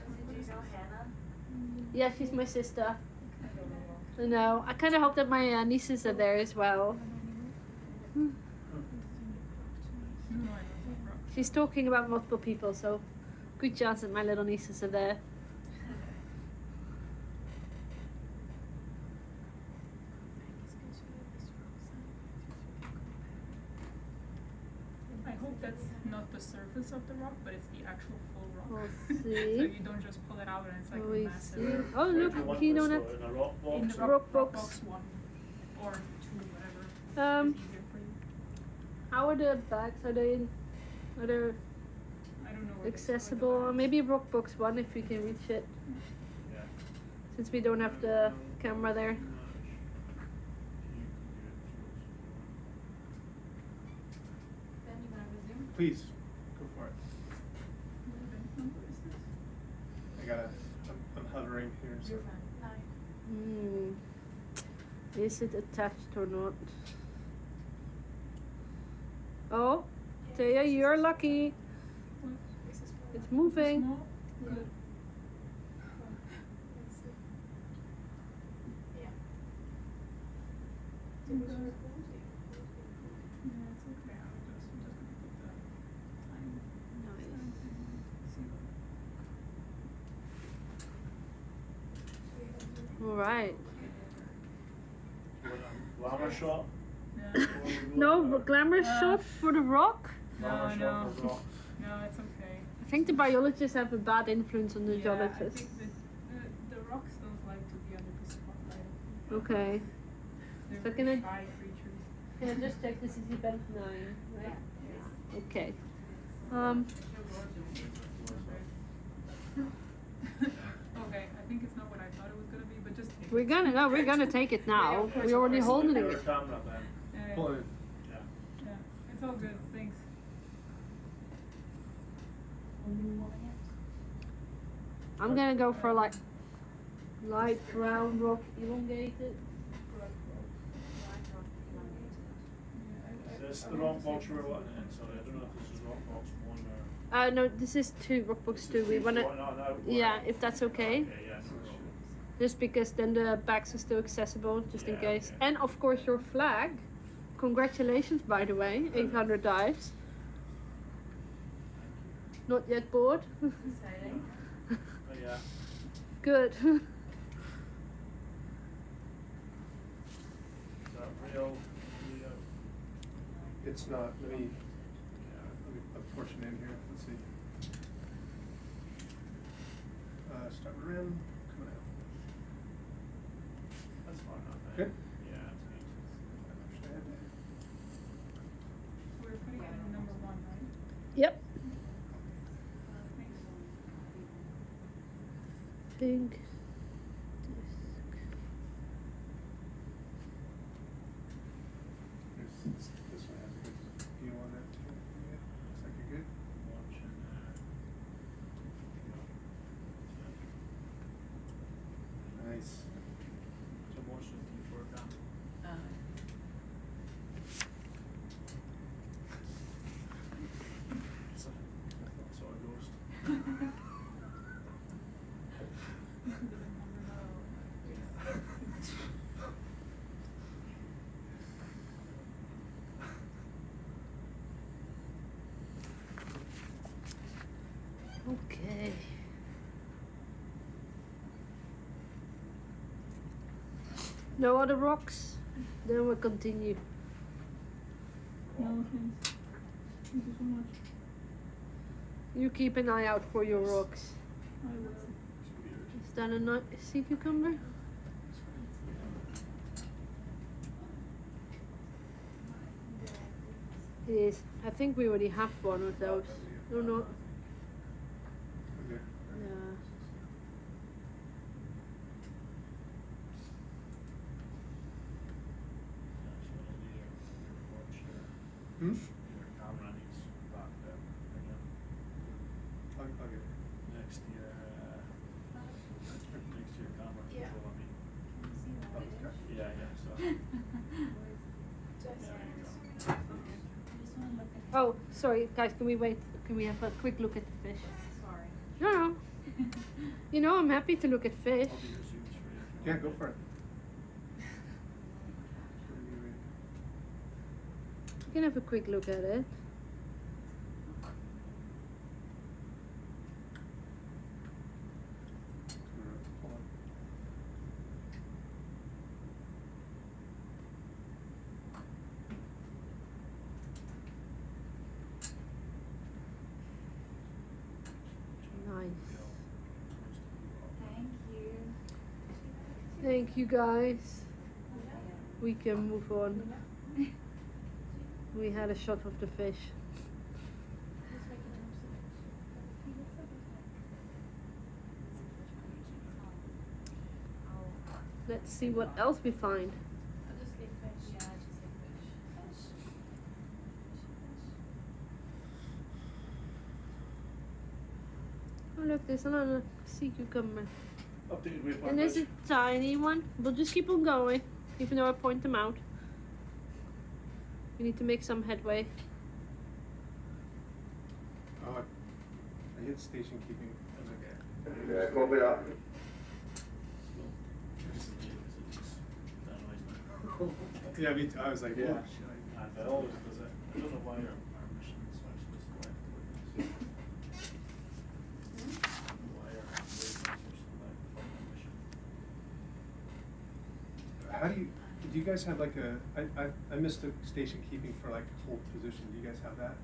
Do you know Hannah? Yeah, she's my sister. I know. I kind of hope that my nieces are there as well. No, I don't think rock. She's talking about multiple people, so good chance that my little nieces are there. I hope that's not the surface of the rock, but it's the actual full rock. We'll So see. you don't just pull it out and it's like We massive. see. Oh Where do you look, want key this donut. though? In a rock box? In the or- rock box. 1 or 2, whatever. Um, is easier for you. How are the bags? Are they I don't know. Where they accessible? store Or the maybe rock box 1 if we can reach it, Yeah. since we don't have the camera there. Then you wanna resume? Please, go for it. I'm hovering here. So. You're fine. Hi. Is it attached or not? Oh, Thea, you're lucky. It's moving. Small? Good. Yeah. Yeah, it's okay. I'm just gonna put that. All right. Glamour shot? No glamorous shot for the rock. Glamour shot for rocks. No, it's okay. I think the biologists have a bad influence on the I geologists. think the rocks don't like to be under the spotlight. Okay. They're So very shy creatures. Can I just check this is event 9, right? Yeah. Okay. Okay, I think it's not what I thought it was gonna be, but just take We're gonna take it now. Yeah, of course, We're already of course. holding Your it. camera then. Yeah, Pull it. Yeah. yeah, it's all good, thanks. I'm gonna go for like light brown rock elongated. Is this the rock box we're looking at? Sorry, I don't know if this is rock box 1 or. No, this is 2, rock box 2. We wanna, yeah, if that's okay. Okay, yes, sure. Just because then the bags are still accessible, just in Yeah, case. okay. And of course your flag. Congratulations, by the way, 800 dives. Not yet bored. Exciting. Oh, yeah. Good. Is that real? It's not. Let me put a portion in here. Let's see. Start rim coming out. That's far enough. eh? Good. Yeah, that's good. Understand. We're putting it in number 1, right? Yep. Thanks. Think. This one has a good view on that too. Yeah, looks like you're good. Watching Nice. so watch the T4 cam. So, I thought I saw a ghost. Okay. No other rocks? Then we'll continue. No, thanks. Thank you so much. You keep an eye out for your rocks. I will. Is that a sea cucumber? It is. I think we already have one of those. No, not. Okay. Yeah. Hmm? Your camera needs back there again. I'll get it. Next to your camera Yeah. control, I mean. Oh, okay. Yeah, yeah, so. Just Yeah, Oh, sorry, guys. Can we wait? Can we have a quick look at the fish? sorry. No. You know, I'm happy to look at fish. I'll do your zooms for you. if you Yeah, want. go for it. You can have a quick look at it. Hold on. Nice. Thank you. Thank you, guys. We can move on. We had a shot of the fish. Let's see what else we find. I'll just leave fish. Yeah, I'll just leave fish. Oh, look. look, there's another sea cucumber. Updated waypoint. And there's a badge. tiny one. We'll just keep on going, even though I point them out. We need to make some headway. Oh, I hit station keeping. That's okay. Yeah, copy that. Yeah, me too. I was like, Yeah. oh, shit. That always does it. I don't know why our missions actually select like this. Why our waypoints are select from the mission. How do you guys have like a, I missed the station keeping for like hold position. Do you guys have that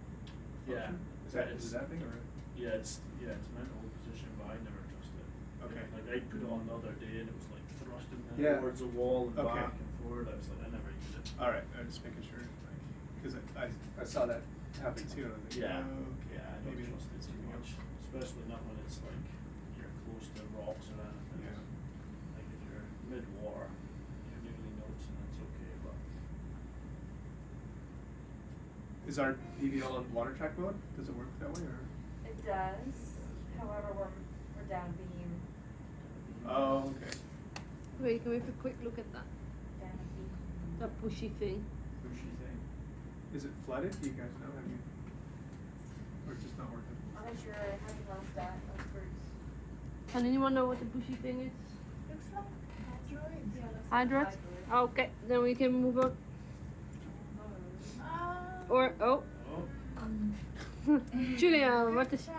Yeah. function? Is that thing or? Yeah, it's meant to hold position, but I never trust it. Okay. Like I put it on the other day and it was like thrusting me Yeah. towards the wall and Okay. back and forward. I was like, I never used it. All right, I'm just making sure, like, because I saw that happen too, and I was like, Yeah. oh, okay, Yeah, I don't maybe trust it it's too something much. else. Especially not when it's like you're close to rocks or anything. Yeah. Like if you're mid-water, you can usually notice and it's okay, but Is our EVL on water track mode? Does it work that way or? It does, however, we're down beam. Oh, okay. Wait, can we have a quick look at that? Down beam. That bushy thing. pushy thing. Is it flooded? Do you guys know? Have you? Or it's just not working? I'm not sure, I haven't lost that, those birds. Can anyone know what the bushy thing is? Looks like hydroid. Yeah, looks Hydroid? like hydroid. Okay, then we can move on. Or, oh. Oh. Julia, what is... I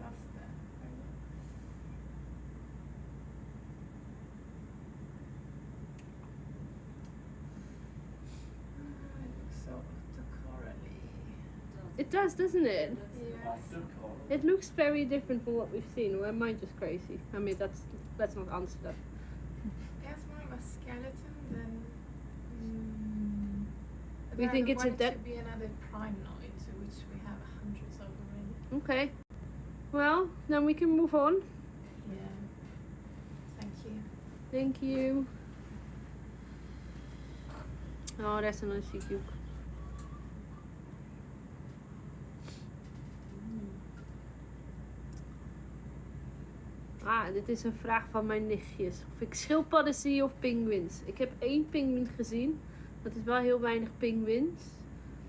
lost that. It looks so corally. It does, doesn't it? Yes. It looks very different from what we've seen, or am I just crazy? I mean, let's not answer that. It's more of a skeleton than. We think it's a dead. dead- Should be another primenoid, which we have hundreds of already. Okay. Well, then we can move on. Yeah. Thank you. Thank you. Oh, that's another sea cube. Ah, dit is een vraag van mijn nichtjes. Of ik schildpadden zie of pinguïns. Ik heb 1 pinguïn gezien. Dat is wel heel weinig pinguïns.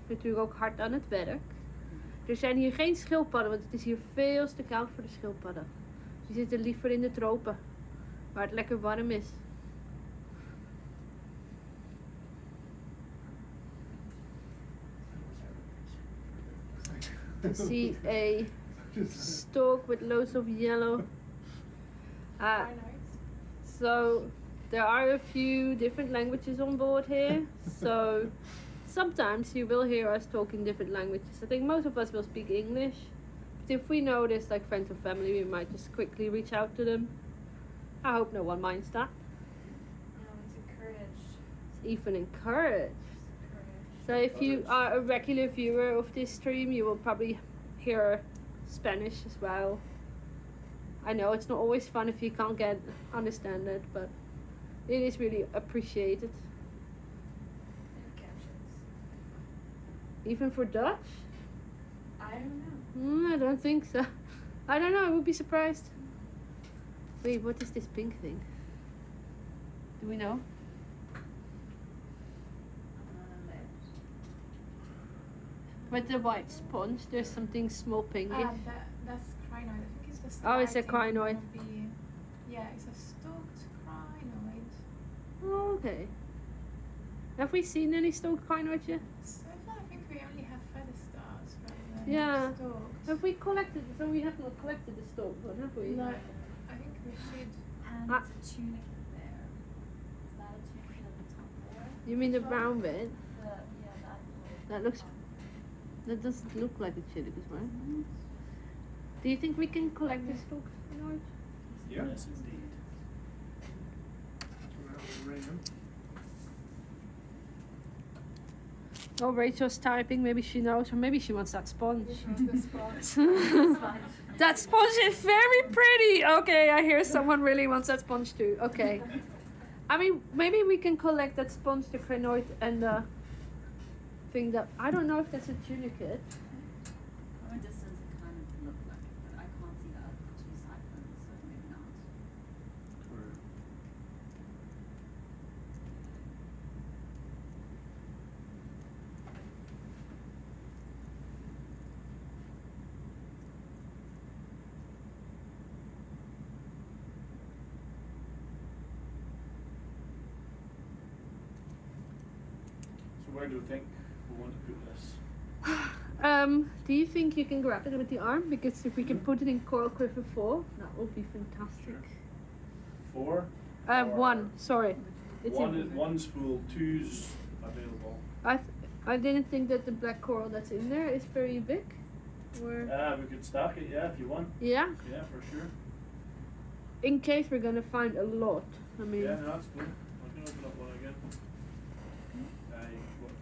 Natuurlijk ook hard aan het werk. Er zijn hier geen schildpadden, want het is hier veel te koud voor de schildpadden. Die zitten liever in de tropen, waar het lekker warm is. I see a stalk with loads of yellow. So there are a few different languages on board here. So sometimes you will hear us talking different languages. I think most of us will speak English. But if we notice like friends or family, we might just quickly reach out to them. I hope no one minds that. No, it's encouraged. It's even encouraged. Encouraged. So if you are a regular viewer of this stream, you will probably hear Spanish as well. I know it's not always fun if you can't understand it, but it is really appreciated. And captions. Even for Dutch? I don't know. I don't think so. I don't know, I would be surprised. Wait, what is this pink thing? Do we know? With the white sponge, there's something small pinky. That's crinoid. I think it's the Oh, it's a starting crinoid. of the- Yeah, it's a stalked crinoid. Oh, okay. Have we seen any stalked crinoids yet? So far, I think we only have feather stars rather than Yeah. stalked. Have we collected? So we have not collected the stalked one, have we? No, I think we should. And Ah. there's a tunic there. Is that a tunic at the top there? You mean the brown bit? That That looks. That doesn't look like a chiligus, right? Do you think we can collect the stalked crinoids? Yeah. Yes, indeed. Oh, Rachel's typing. Maybe she knows, or maybe she wants that sponge. That sponge is very pretty. Okay, I hear someone really wants that sponge too. Okay. I mean, maybe we can collect that sponge, the crinoid, and the thing that I don't know if that's a tunicate. From a distance, it kind of looked like it, but I can't see where do you think we want to put this? Do you think you can grab it with the arm? Because if we can put it in coral quiver 4, that would be fantastic. Sure. 4? One, sorry. One's full, 2's available. I didn't think that the black coral that's in there is very big. Or We could stack it, yeah, if you want. yeah? Yeah, for sure. In case we're gonna find a lot. I mean, Yeah, no, that's cool. I can open up one again. You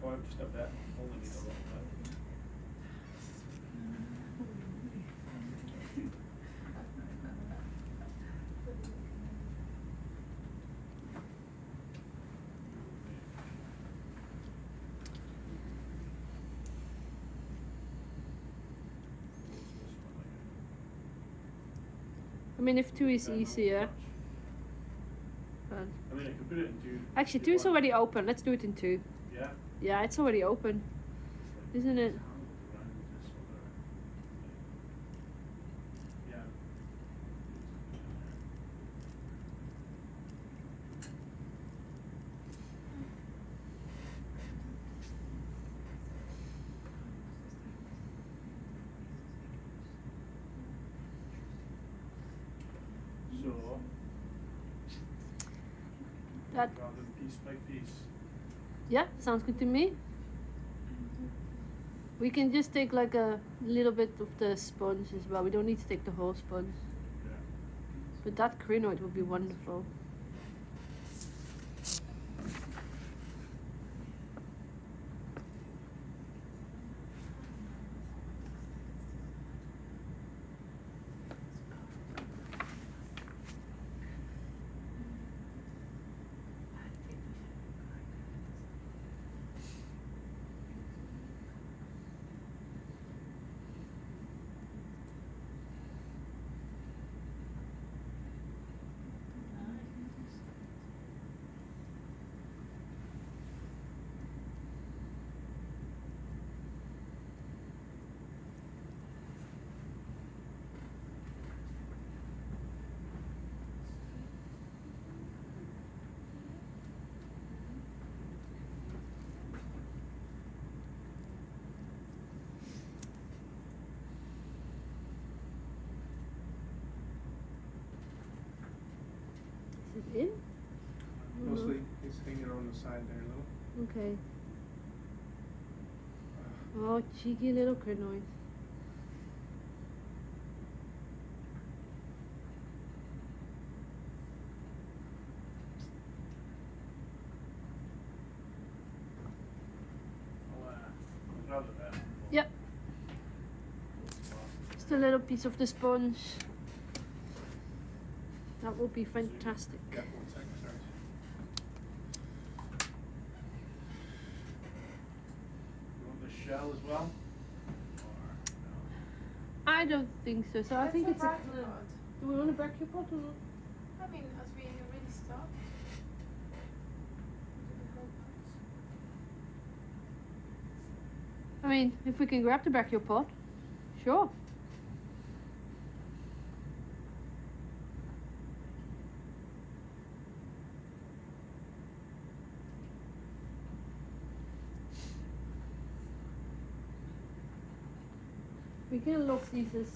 go out just a bit. Only need a little bit. I mean, if 2 is easier. But I mean, I could put it in 2. actually, 2 is already open. Let's do it in 2. Yeah. Yeah, it's already open, isn't it? Yeah. So, That rather than piece by piece. yeah, sounds good to me. We can just take like a little bit of the sponge as well. We don't need to take the whole sponge. Yeah. But that crinoid would be wonderful. Is it in? Mostly it's hanging on the side there a little. Okay. Oh, cheeky little crinoid. I'll grab it there. Yep. Just a little piece of the sponge. That would be fantastic. Yeah, 1 second, sorry. You want the shell as well? Or I don't think so. So I think it's a. Do we want a brachiopods or not? I mean, as we already stopped. I mean, if we can grab the brachiopod, sure. We can look these as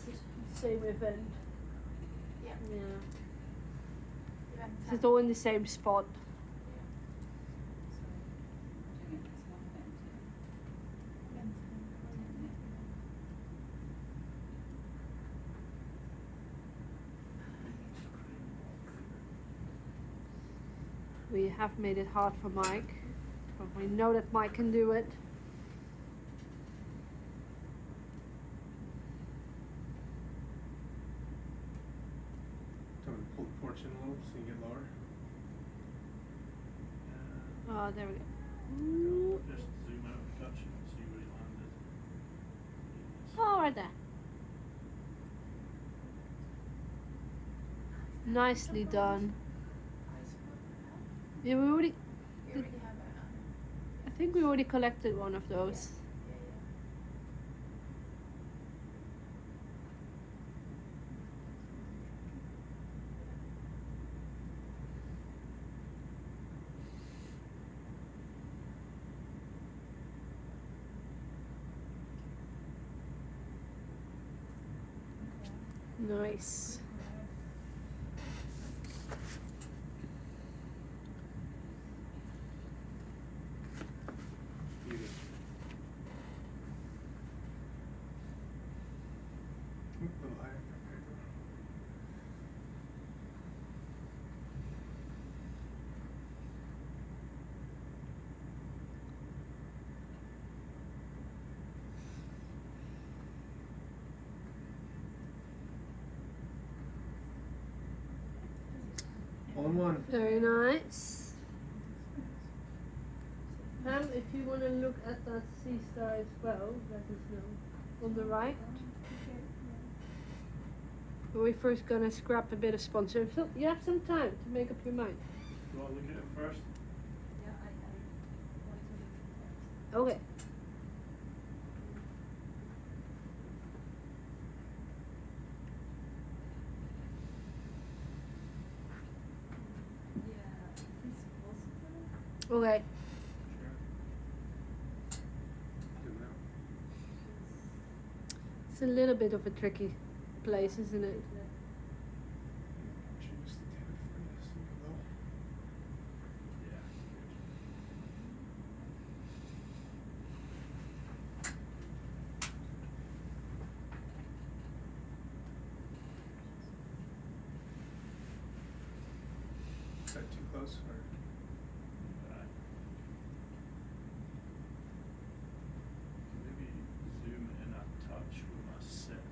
same event. Yeah. Yeah. It's all in the same spot. We have made it hard for Mike, but we know that Mike can do it. Trying to pull the porch in a little so you get lower. Oh, there we go. just zoom out a touch and see where he landed. Oh, right there. Nicely done. Yeah, we already. I think we already collected one of those. Nice. Beauty. Oop, a little higher. There you go. All in one. Very nice. Pam, if you want to look at that sea star as well, let us know. On the right. But we're first gonna scrap a bit of sponsor. So you have some time to make up your mind. Do you want to look at it first? Okay. Okay. It's a little bit of a tricky place, isn't it? Choose the table for you so you can go. Yeah. Is that too close or? Maybe zoom in a touch with my set.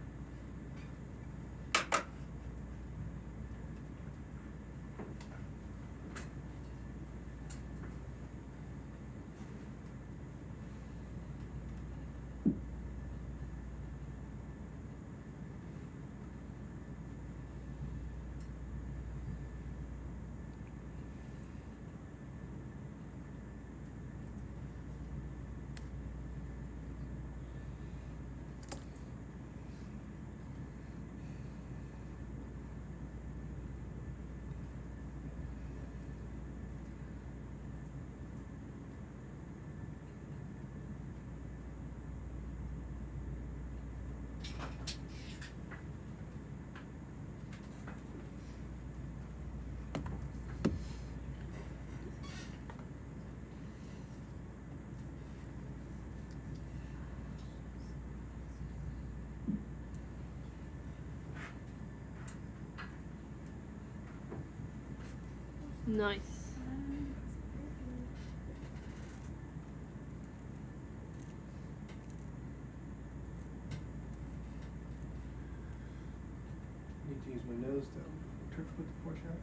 Nice. Need to use my nose to put the porch out.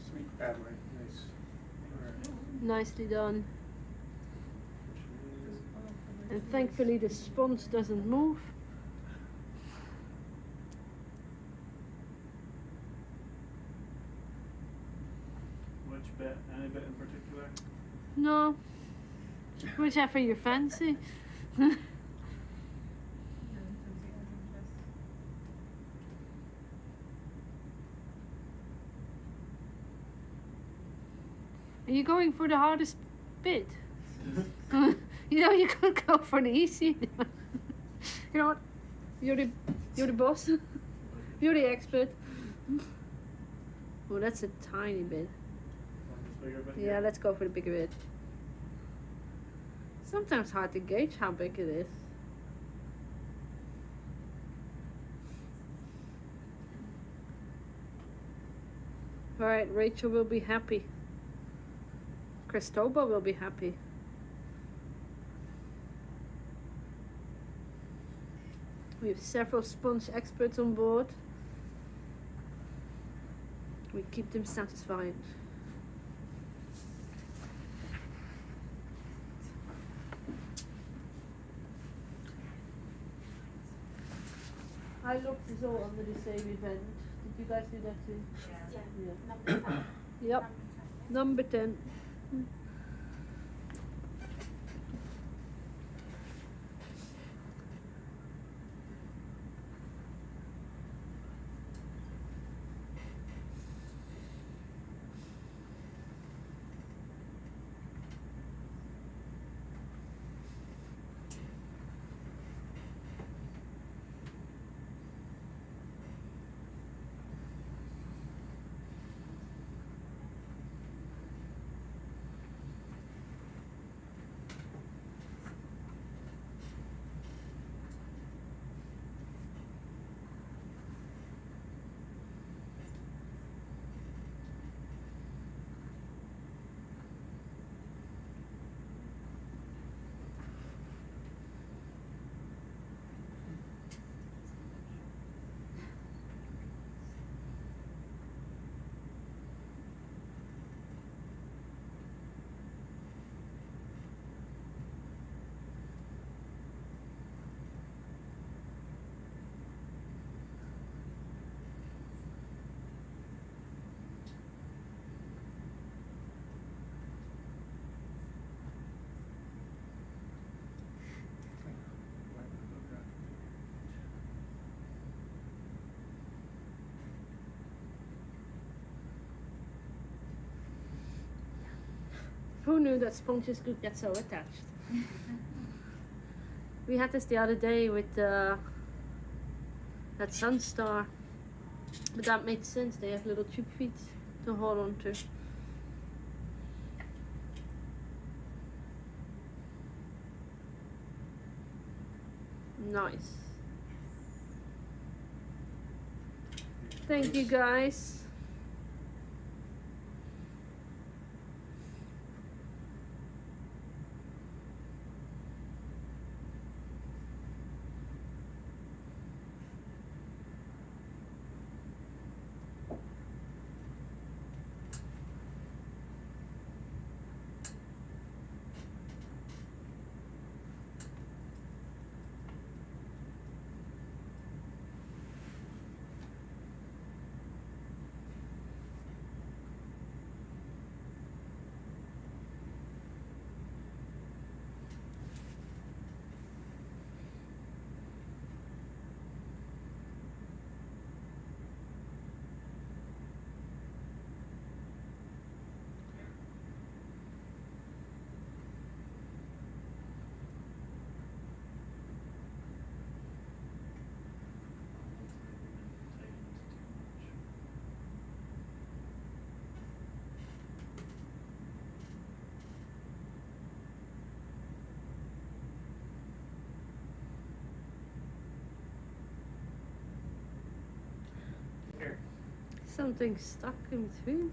Sweet paddling, nice. Alright. Nicely done. And thankfully the sponge doesn't move. Which bit? Any bit in particular? No. Whichever you fancy. Are you going for the hardest bit? You know, you could go for the easy. You know what? You're the boss. You're the expert. Oh, that's a tiny bit. Just bigger bit? Yeah, let's go for the bigger bit. Sometimes hard to gauge how big it is. Alright, Rachel will be happy. Christoba will be happy. We have several sponge experts on board. We keep them satisfied. I looked this all under the same event. Did you guys do that too? Yeah. Yep. Number 10. Who knew that sponges could get so attached? We had this the other day with that sunstar, but that made sense. They have little tube feet to hold on to. Nice. Thank you guys. Something stuck in between.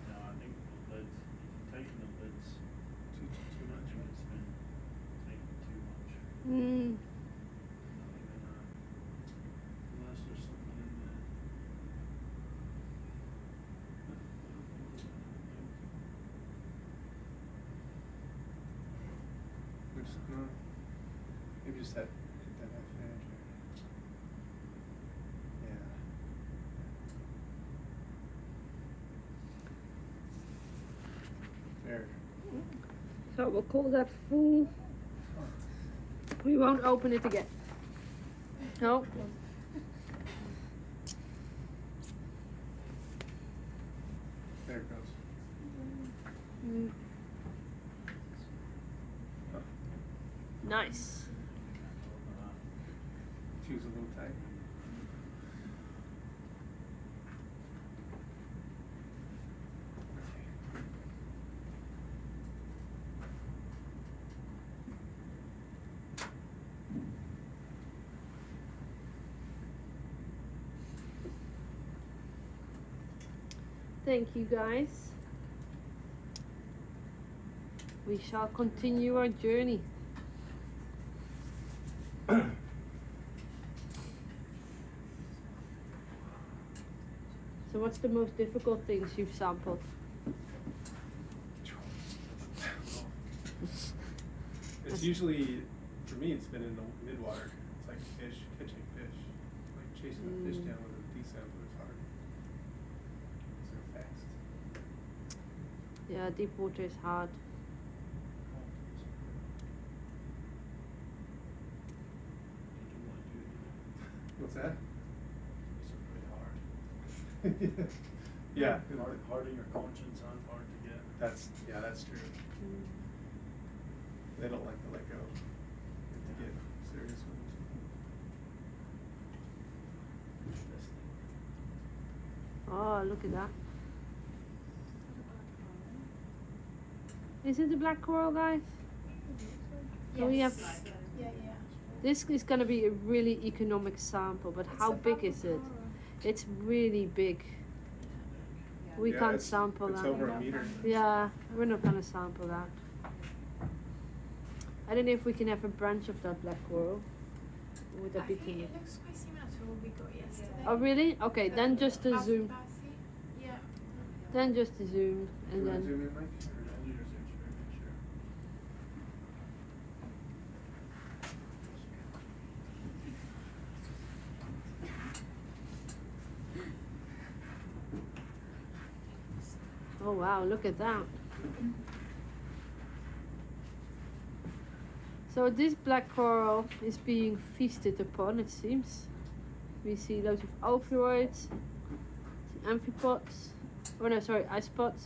No, I think the lids, if you tighten the lids too much, it's been tightened too much. Mm. Not even, unless there's something in there. Which, no, maybe just that edge. Yeah. There. So we'll call that full. We won't open it again. No. There it goes. Mm. Nice. Choose a little tight. Thank you, guys. We shall continue our journey. So what's the most difficult things you've sampled? It's usually, for me, it's been in the midwater. It's like fish, catching fish. Like chasing a fish down with a D-sampler is hard. So fast. Yeah, deep water is hard. What's that? It's pretty hard. Yeah. Hard in your conscience and hard to get. That's true. They don't like to let go. You have to get serious ones. Oh, look at that. Is it the black coral, guys? So we have. Yeah. This is going to be a really economic sample, but how big is it? It's really big. We Yeah, can't it's- sample it's that. over a meter. Yeah, we're not going to sample that. I don't know if we can have a branch of that black coral. Would that be too much? It looks quite similar to what we got yesterday. Oh really? Okay, then just the zoom. Yeah. Then just the zoom, and You wanna then. zoom in, Mike? Oh wow, look at that. So this black coral is being feasted upon, it seems. We see loads of ophiroids, amphipods, oh no, sorry, isopods.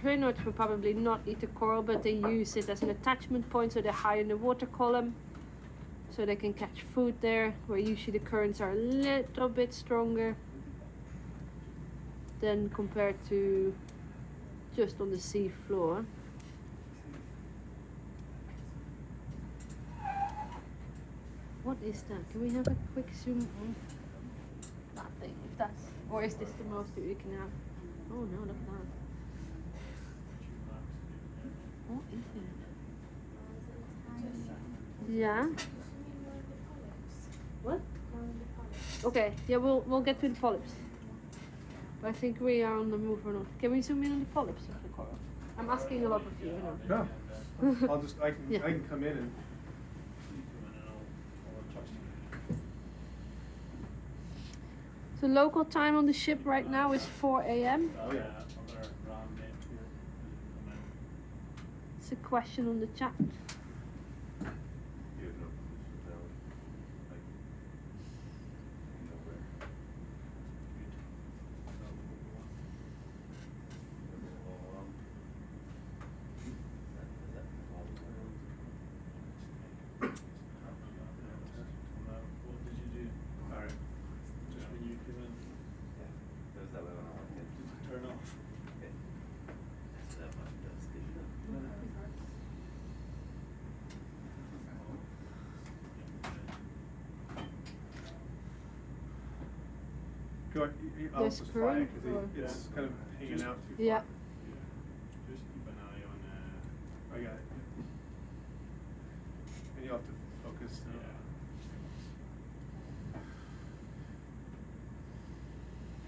Crinoids will probably not eat the coral, but they use it as an attachment point, so they're high in the water column, so they can catch food there, where usually the currents are a little bit stronger than compared to just on the sea floor. What is that? Can we have a quick zoom on that thing? If that's, or is this the most that we can have? Oh no, look at that. What is it? Yeah. What? Okay, yeah, we'll get to the polyps. But I think we are on the move or not. Can we zoom in on the polyps of the coral? I'm asking a lot of you, you know. No. I'll just, I can Yeah. come in and. So local time on the ship right now is 4 a.m. Oh yeah. It's a question on the chat. I'll There's just fly it current, 'cause or- it's kind of hanging out too far. Yeah. Just keep an eye on. I got it. And you'll have to focus.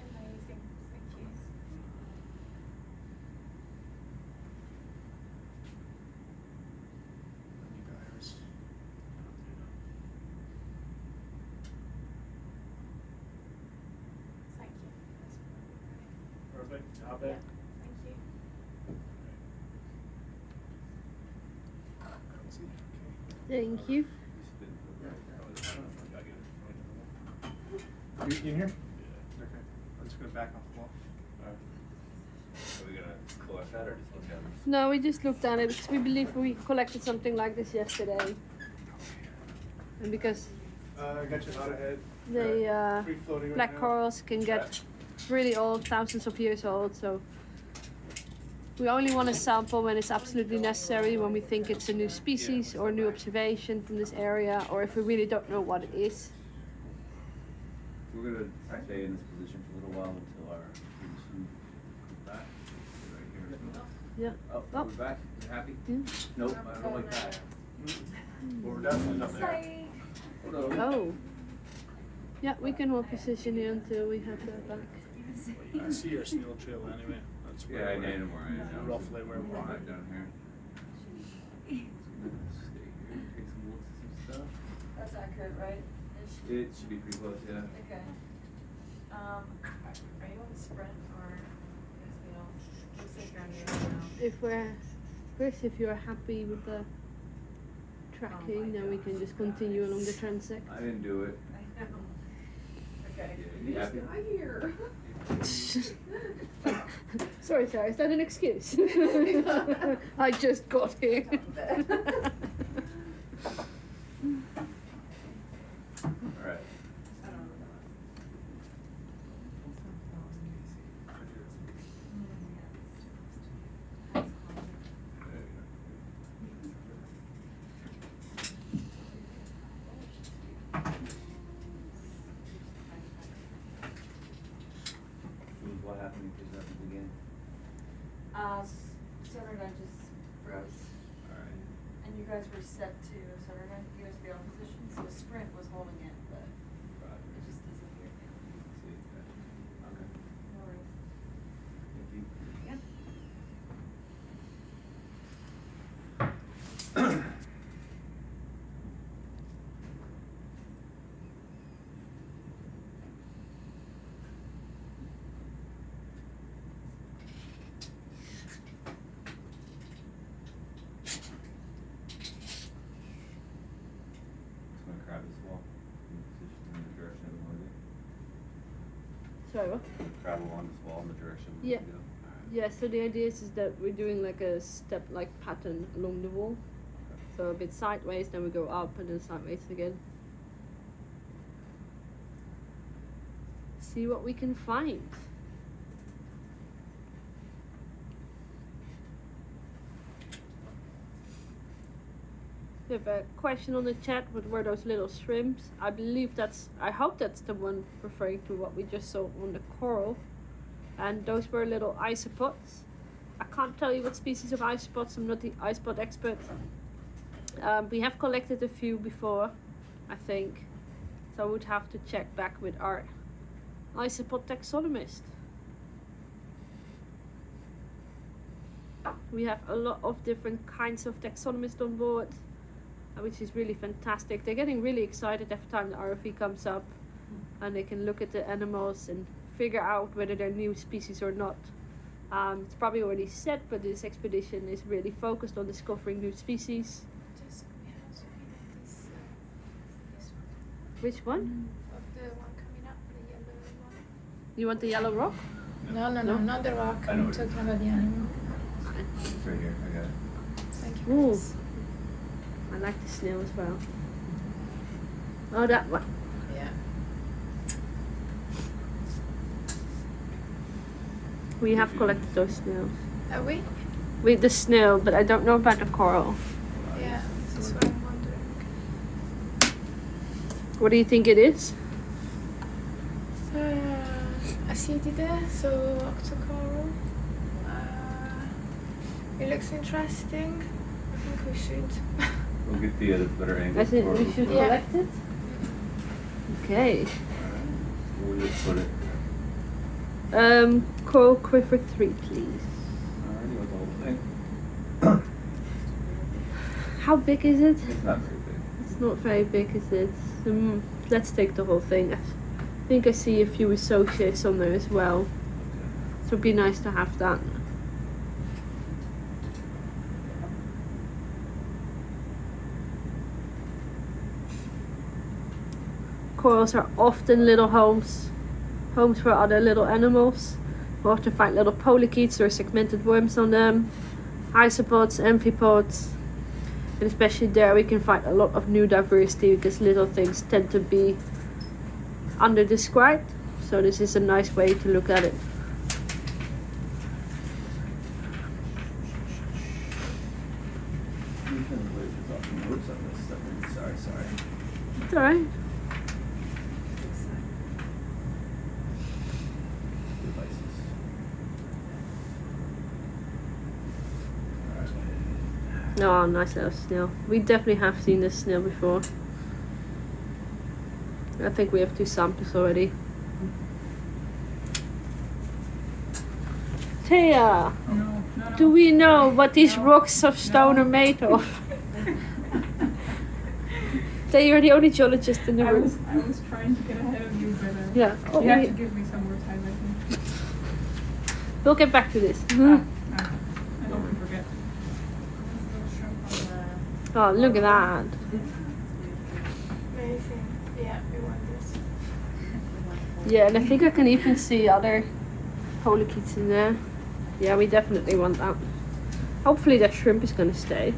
Amazing. Thank you. Iris. Thank you. That's Perfect. Yeah. Have Thank it. you. Thank you. You in here? Okay. I'm just gonna back off the wall. Are we gonna collect that or just look at it? No, we just looked at it because we believe we collected something like this yesterday. And because I got you out ahead. the Free floating right black now. corals can get really old, thousands of years old, so We only want to sample when it's absolutely necessary, when we think it's a new species or a new observation from this area, or if we really don't know what it is. We're gonna stay in this position for a little while until our student comes back. Right here as well. Yeah. Oh, Oh. we're back. You happy? Yeah. Nope, I don't like that. Well, we're definitely not there. Oh. Yeah, we can hold position here until we have that back. I see your snail trail anyway. That's Yeah, I where know where I am. roughly where we're Right at. down here. Stay here, take some looks at some stuff. That's accurate, right? It should be pretty close, yeah. Okay. Are you on sprint or SBL? Looks like you're on the other now. If you're happy with the tracking, then we can just continue along the transect. I didn't do it. I know. Okay. Yeah, you happy? here. Sorry, is that an excuse? I just got here. Alright. What happened because at the beginning? Sonar just froze. Alright. And you guys were set to sonar USB position, so sprint was holding it, but it just disappeared. See, okay. No worries. Thank you. Yep. Just gonna crab this wall. In position in the direction we want to go. Sorry, what? Crab along this wall in the direction we Yeah. want to go. Alright. Yeah, so the idea is that we're doing like a step-like pattern along the wall. So a bit sideways, then we go up, and then sideways again. See what we can find. We have a question on the chat, what were those little shrimps? I hope that's the one referring to what we just saw on the coral. And those were little isopods. I can't tell you what species of isopods, I'm not the isopod expert. We have collected a few before, I think. So I would have to check back with our isopod taxonomist. We have a lot of different kinds of taxonomists on board, which is really fantastic. They're getting really excited every time the ROV comes up, and they can look at the animals and figure out whether they're new species or not. It's probably already said, but this expedition is really focused on discovering new species. Which one? Of the one coming up, the yellow one. You want the yellow rock? No, No? not the rock. I know I'm what it is. talking about the animal. It's right here, I got it. Thank you. Ooh. guys. I like the snail as well. Oh, that one. Yeah. We have collected those snails. Are we? With the snail, but I don't know about the coral. Yeah, this is what I'm wondering. What do you think it is? Acidide, so octocoral. It looks interesting. I think we should. We'll get the better angle. I think we for- should Yeah. collect it. Okay. Alright. We'll just put it. Coral quiver 3, please. Alrighty, with the whole thing. How big is it? It's not very big. It's not very big, is it? Let's take the whole thing. I think I see a few associates on there as well. So it'd be nice to have that. Corals are often little homes for other little animals. We often find little polychaetes or segmented worms on them, isopods, amphipods, and especially there we can find a lot of new diversity because little things tend to be under-described. So this is a nice way to look at it. alright. Oh, nice little snail. We definitely have seen this snail before. I think we have 2 samples already. Thea, do we know what these rocks of stone are made of? Thea, you're the only geologist in the room. I was trying to get ahead of you, but Yeah. Oh, you have we- to give me some more time, I think. We'll get back to this. I hope we forget. Oh, look at that. Amazing. Yeah, we want this. Yeah, and I think I can even see other polychaetes in there. Yeah, we definitely want that. Hopefully that shrimp is gonna stay.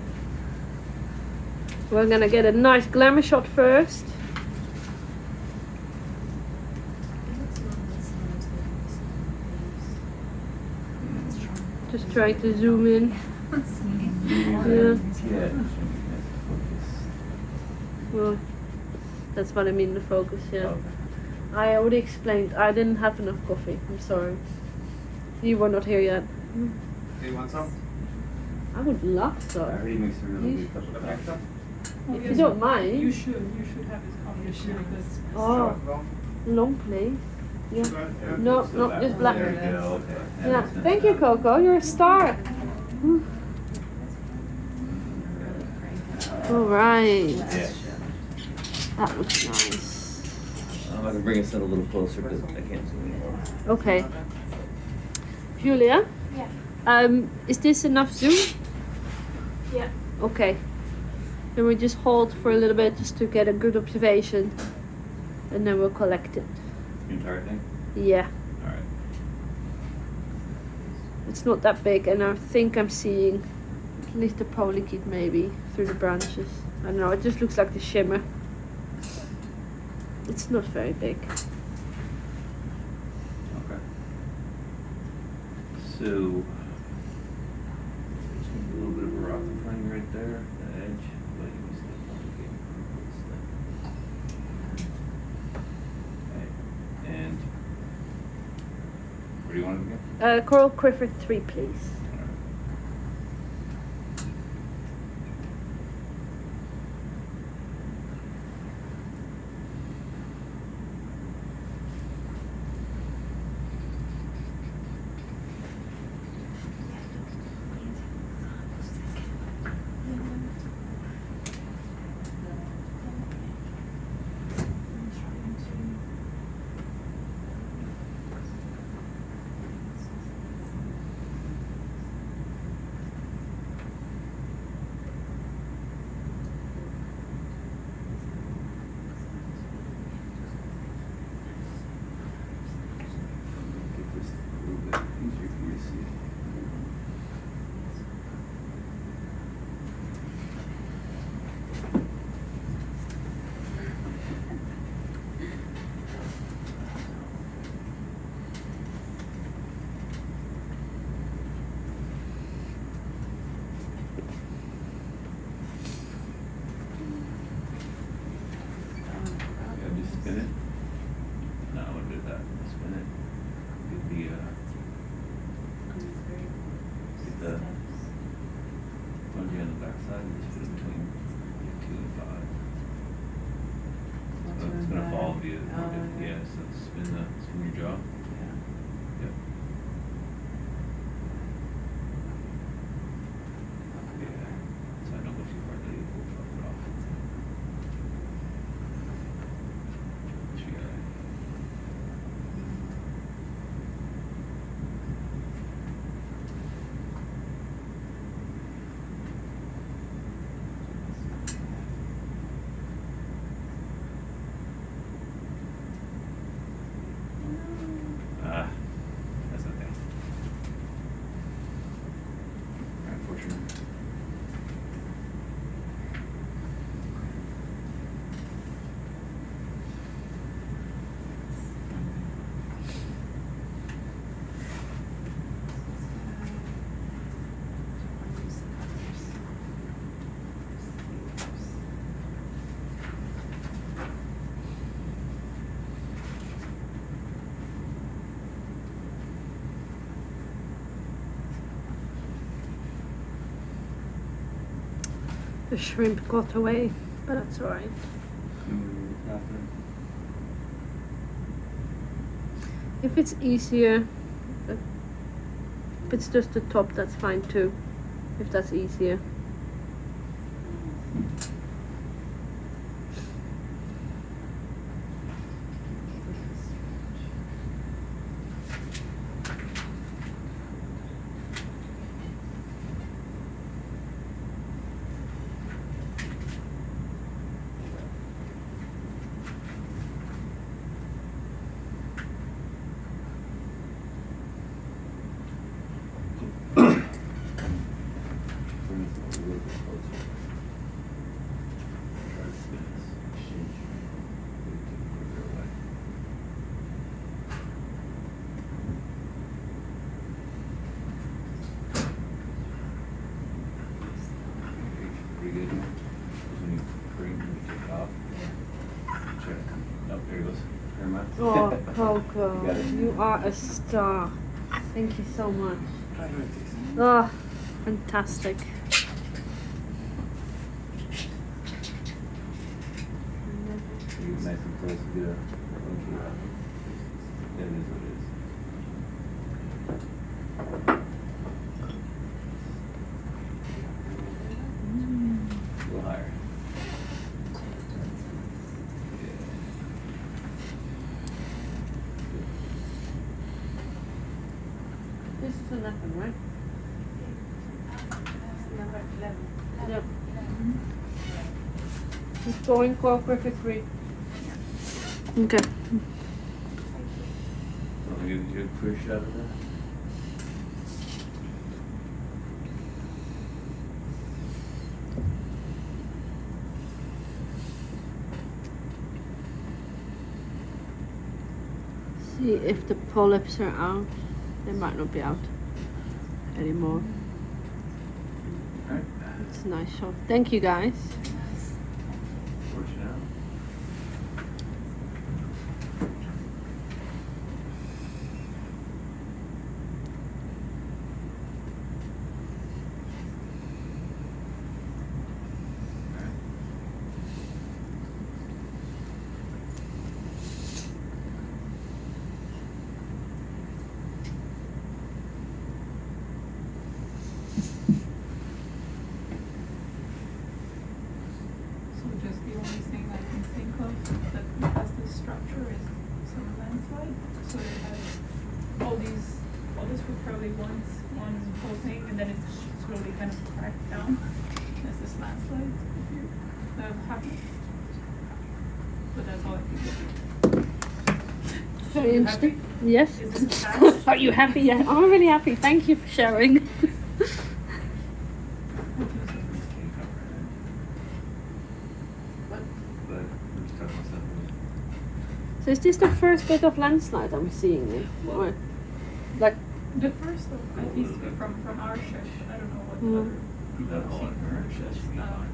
We're gonna get a nice glamour shot first. Just trying to zoom in. Yeah. Well, that's what I mean, the focus, yeah. I already explained, I didn't have enough coffee. I'm sorry. You were not here yet. Hey, you want some? I would love so. I heard he makes a really You good cup of coffee. If you don't mind. You should have his coffee because Oh, long please. Yeah. No, no, just black. There you go, okay. Yeah. Thank you, Coco. You're a star. All right. Yeah. That looks nice. I can bring us in a little closer because I can't see anymore. Okay. Julia? Yeah. Is this enough zoom? Yeah. Okay. Then we just hold for a little bit just to get a good observation. And then we'll collect it. The entire thing? Yeah. Alright. It's not that big, and I think I'm seeing at least a polychaete maybe through the branches. I don't know, it just looks like the shimmer. It's not very big. Okay. So, there's a little bit of a rock frame right there, the edge, but you can still complicate Okay. And where do you want it again? Coral Clifford 3, please. Get this a little bit easier for you to see. Yeah, just spin it. No, I wouldn't do that. Spin it. Get the plunger on the backside and just put it between 2 and 5. So it's gonna fall via yeah, so spin your jaw. Yep. Yeah. So I don't go too hard that you will drop it off. Should be alright. The shrimp got away, but that's alright. If it's easier, if it's just the top, that's fine too. If that's easier. Pretty good. When you bring, when you take off. Check. Oh, there it goes. Never mind. Oh, You Coco, got it. you are a star. Thank you so much. Oh, fantastic. You nice and close to get a it is what it is. A little higher. This is a nothing, right? Number 11. Yep. It's going cooperative 3. Okay. Want me to get a clear shot of that? See if the polyps are out. They might not be out anymore. Alright. It's a nice shot. Thank you guys. Fortune out. So just the only thing I can think of that has this structure is some landslide. So it has all this would probably once one whole thing, and then it's slowly kind of cracked down as this landslide happens. But that's all I can think of. Very You interesting. happy? Yes. Is this attached? Are you happy? Yeah, I'm really happy. Thank you for sharing. But we're just talking about stuff. So is this the first bit of landslide I'm seeing then? Or, like, The first of, at least from our church, I don't know what the other people That have whole seen from our church, church. should be fine.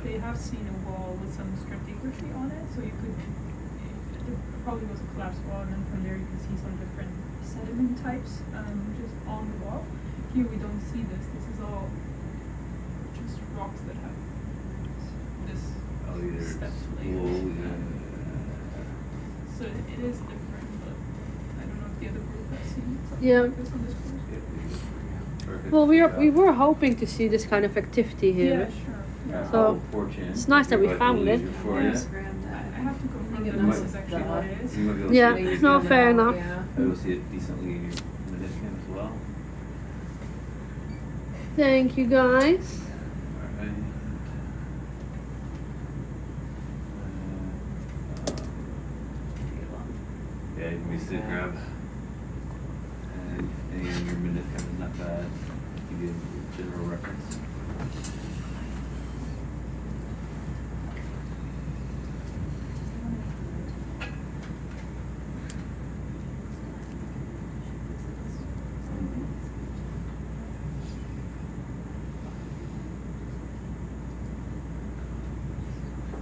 They have seen a wall with some stratigraphy on it, so you could, there probably was a collapsed wall, and then from there you can see some different sediment types, just on the wall. Here we don't see this. This is all just rocks that have this Oh, either steps it's layered. low, yeah. So it is different, but I don't know if the other group has seen something Yeah. like this on this course. Perfect. well, Good we job. were hoping to see this kind of activity here. Yeah, sure. Yeah, So, oh, fortune. it's nice that we But found we'll it. leave for Yeah. you. I have to confirm You that might- this is actually what it is. You might be able to Yeah, see it it's pretty not good. fair enough. I will see it decently in your meniscum as well. Thank you guys. Alright. Yeah, you can be sit grab. And any of your meniscum is not bad. You get a general reference.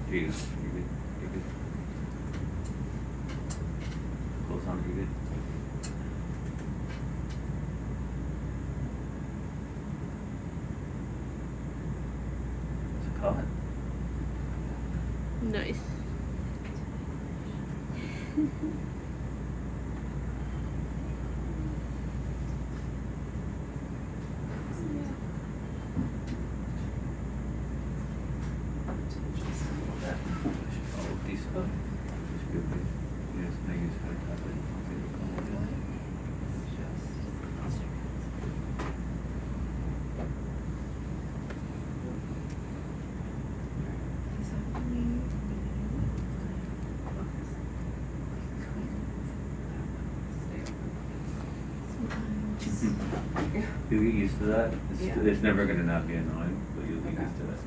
Here you go. You're good. You're good. Close on. You're good. What's it called? You'll get used to that. Yeah. It's never gonna not be annoying, but you'll get used to it.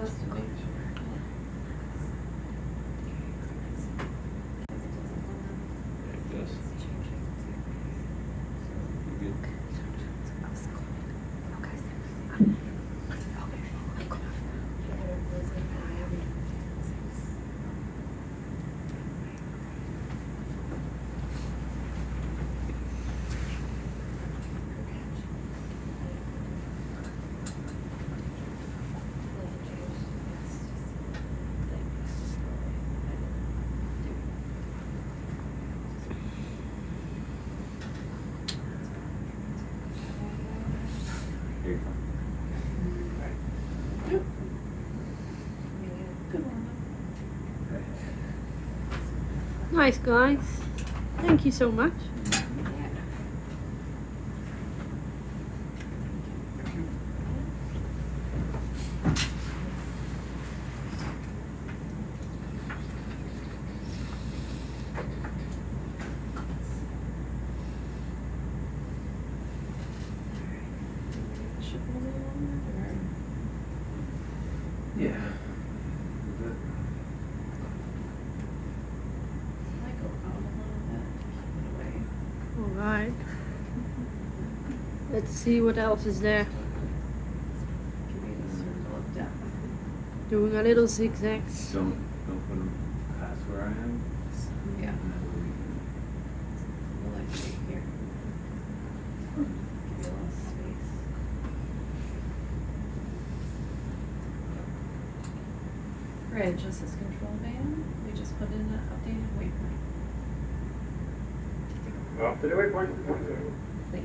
Just to make sure. Nice guys. Thank you so much. Yeah. Alright. Let's see what else is there. Doing a little zigzags. Don't put them past where I am. Yeah. And then We'll actually here. Give you a little space. Right, just this control band, we just put in an updated waypoint. Up to the waypoint. Please.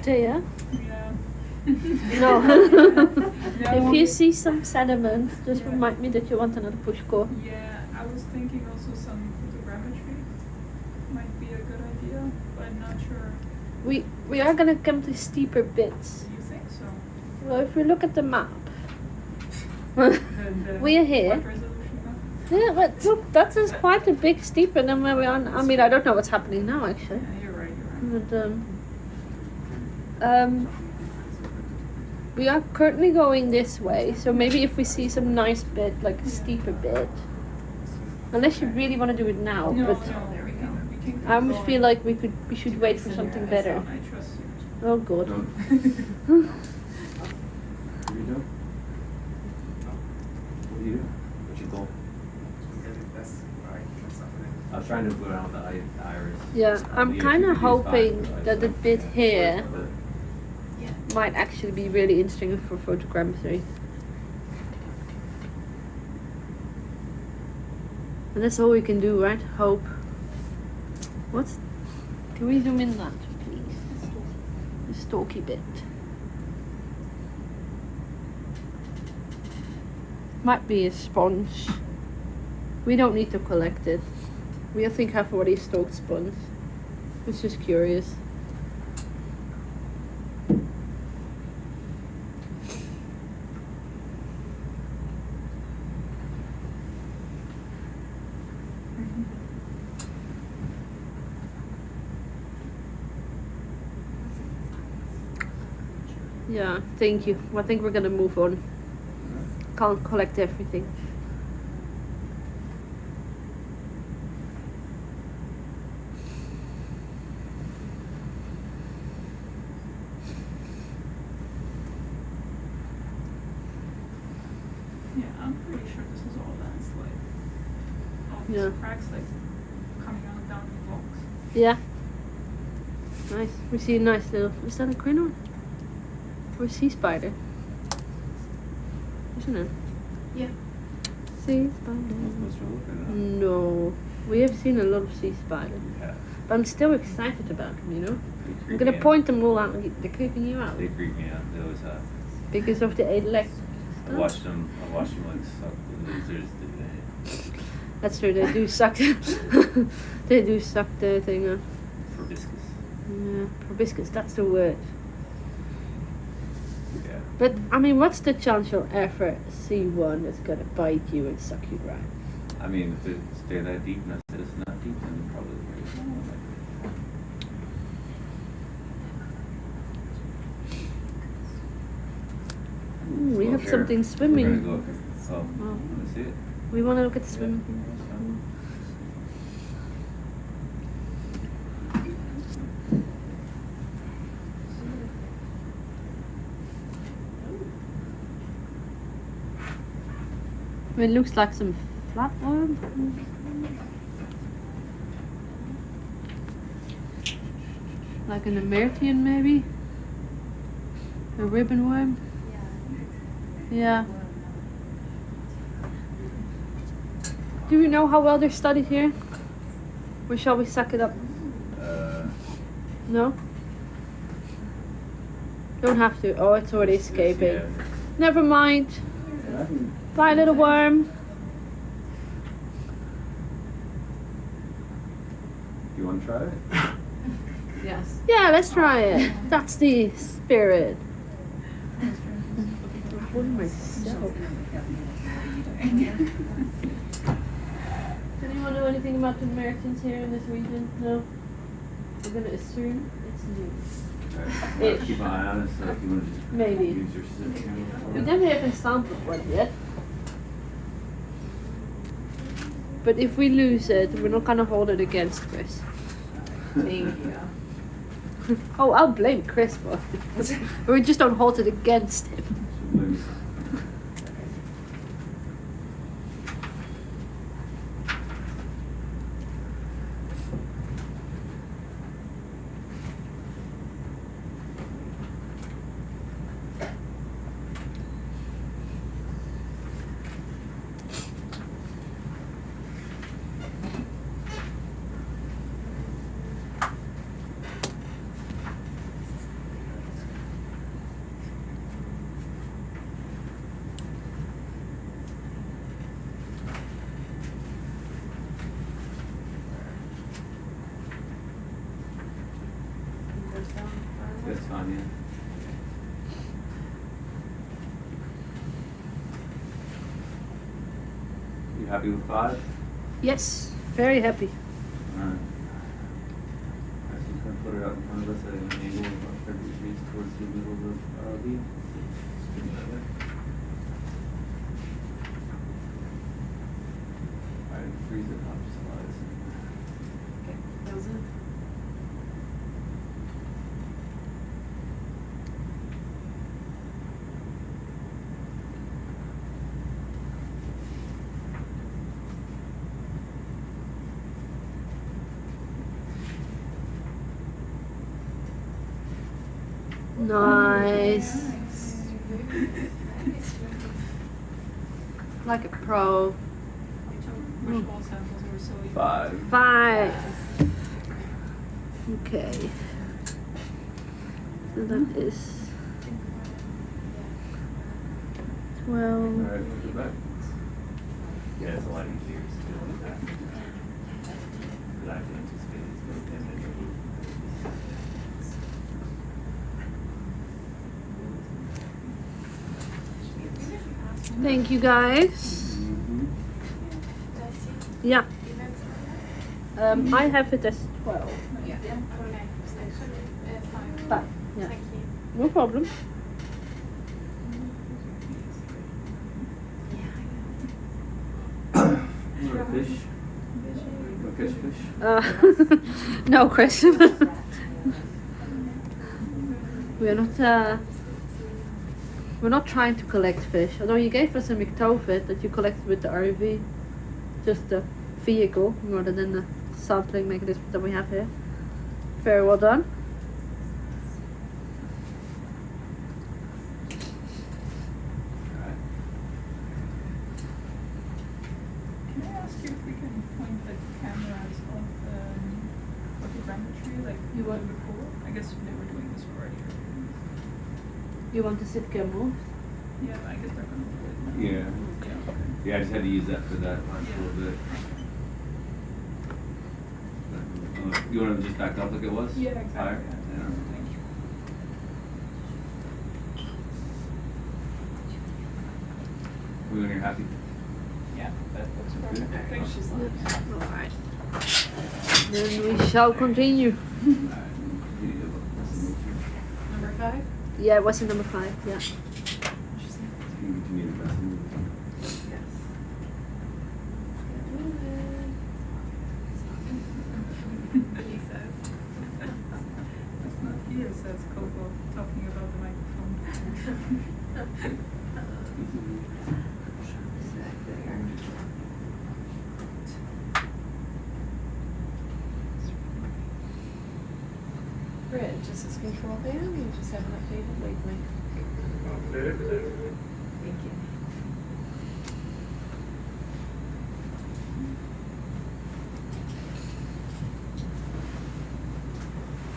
Taya? Yeah. No. No. If you see some sediment, just remind me that you want another push core. Yeah, I was thinking also some photogrammetry might be a good idea, but not sure. We are gonna come to steeper bits. Do you think so? Well, if we look at the map, The we are here. what resolution map? Yeah, but look, that is quite a big steeper than where we are. I mean, I don't know what's happening now actually. Yeah, you're right. But we are currently going this way, so maybe if we see some nice bit, like a steeper bit, unless you really want to do it now, No, but no, there we go. We can keep I almost going. feel like we should wait for something better. I trust you. Oh god. Don't. What do you do? What do you do? What's your goal? I was trying to put out the iris. Yeah, I'm The kind of HUD is hoping fine, that the bit here but might actually be really interesting for photogrammetry. And that's all we can do, right? Hope. What? Can we zoom in that, please? The stalky bit. Might be a sponge. We don't need to collect it. We I think have already stalked sponge. It's just curious. Yeah, thank you. I think we're gonna move on. Can't collect everything. Yeah, I'm pretty sure this is all landslide. All these Yeah. cracks like coming out down the blocks. Yeah. Nice. We see a nice little. Is that a crinoid? Or a sea spider? Isn't it? Yeah. Sea Not supposed to spider. look at it. No. We have seen a lot of sea spiders. Yeah. But I'm still excited about them, you know? They I'm creep gonna me out. point them all out. They're creeping you out. They creep me out. They always have. Because of the 8 legs. I watched them like suck the losers today. That's true, they do suck. They do suck the thing up. Proboscis. Yeah, proboscis, that's the word. Yeah. But, I mean, what's the chance you'll ever see one that's gonna bite you and suck you dry? I mean, if they stay that deep and I said it's not deep, then probably Ooh, we Well, have here, something swimming. We're gonna go. Oh, Oh. wanna see it? We wanna look at the Yeah. swimming. It looks like some flatworm. Like an American maybe? A ribbon worm? Yeah. Do you know how well they're studied here? Or shall we suck it up? No? Don't have to. Oh, it's already escaping. Yeah. Never mind. Bye, little worm. You wanna try it? Yes. Yeah, let's try it. That's the spirit. Myself. Does anyone know anything about the Americans here in this region? No? We're gonna assume it's new. Alright, keep an eye on it, so if you wanna just Maybe. use your stick here. We definitely haven't sampled one yet. But if we lose it, we're not gonna hold it against Chris. Thank you. Oh, I'll blame Chris for it. We just don't hold it against him. So maybe- That's fine, yeah. You happy with 5? Yes, very happy. Alright. I just gonna put it out in front of us at an angle of about 30 degrees towards the middle of the ROV. Spin it that way. Alright, freeze it up, slides. Okay, those in. Nice. Like a pro. Which ball samples were so 5. 5. Okay. So that is 12. Alright, put it back. Yeah, it's a lot easier to do that. But I can anticipate it's going to be 10 minutes. Thank you guys. Mm-hmm. Yeah. I have it as 12. Yeah. 5. Yeah. Thank you. No problem. You want to fish? You want to catch fish? No, Chris. We're not trying to collect fish. Although you gave us a McTovet that you collected with the RV, just the vehicle rather than the sampling mechanism that we have here. Very well done. telemetry like You you want- did before? I guess they were doing this already. You want the SIPCAM moved? Yeah, I guess they're gonna do it now. Yeah. Yeah, okay. Yeah, I just had to use that for that last Yeah. little bit. You want to just back up like it was? Yeah, exactly. Higher? Yeah. Yeah. Thank you. When you're happy. Yeah, that looks Okay. perfect. Thanks. Alright. Then we shall continue. Number 5? Yeah, it was in number 5, yeah. He says. That's not here, says Coco, talking about the microphone. Bridge, is this control van? You just haven't updated lately. Thank you.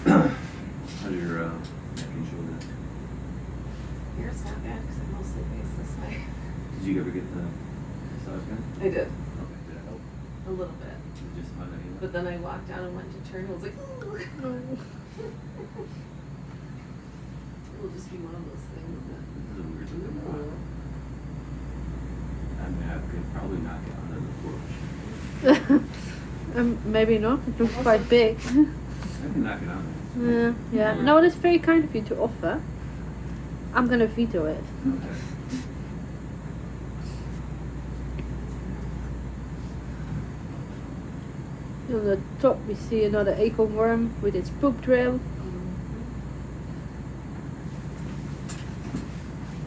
How's your neck and shoulder? Here it's not bad because I mostly face this way. Did you ever get the massage gun? I did. Okay, did it help? A little bit. Did it just fun anyway? But then I walked down and went to turn. I was like, ooh. It'll just be one of those things that. This is a weird looking rock. I mean, I could probably knock it under the porch. Maybe not, it looks quite big. I can knock it on there. Yeah. No, that's very kind of you to offer. I'm gonna veto it. Okay. On the top we see another acorn worm with its poop trail.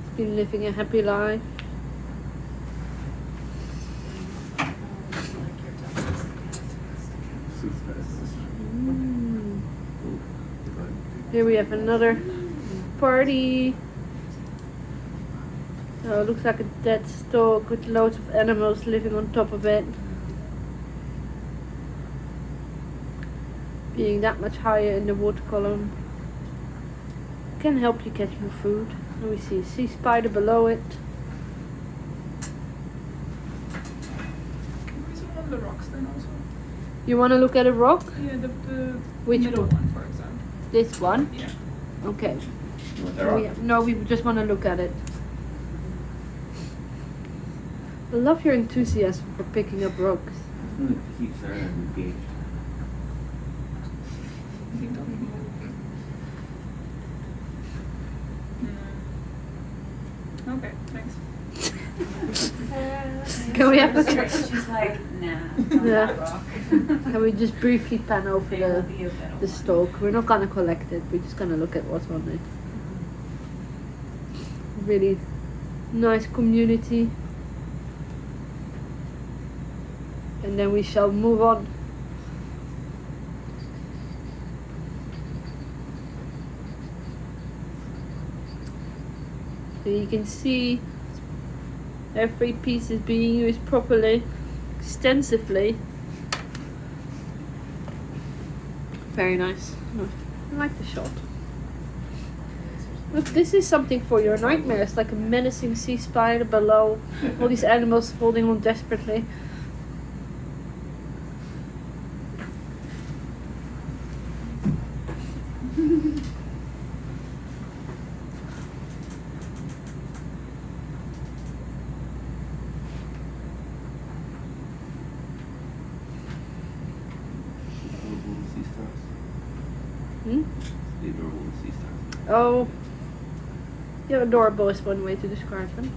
It's been living a happy life. Here we have another party. Oh, looks like a dead stalk with loads of animals living on top of it. Being that much higher in the water column can help you catch more food. And we see a sea spider below it. Can we zoom on the rocks then also? You want to look at a rock? Yeah, the Which middle one? one, for example. This one? Yeah. Okay. You want that rock? No, we just want to look at it. I love your enthusiasm for picking up rocks. It keeps her engaged. Okay, thanks. Can we have a She's like, nah, Yeah. not rock. Can we just briefly pan over They will be a bit the stalk? We're not gonna collect it. We're just gonna look at what's on it. Really nice community. And then we shall move on. So you can see every piece is being used properly, extensively. Very nice. I like the shot. Look, this is something for your nightmares, like a menacing sea spider below, all these animals holding on desperately. Adorable sea stars. Hmm? The adorable sea stars. Oh, yeah, adorable is one way to describe them.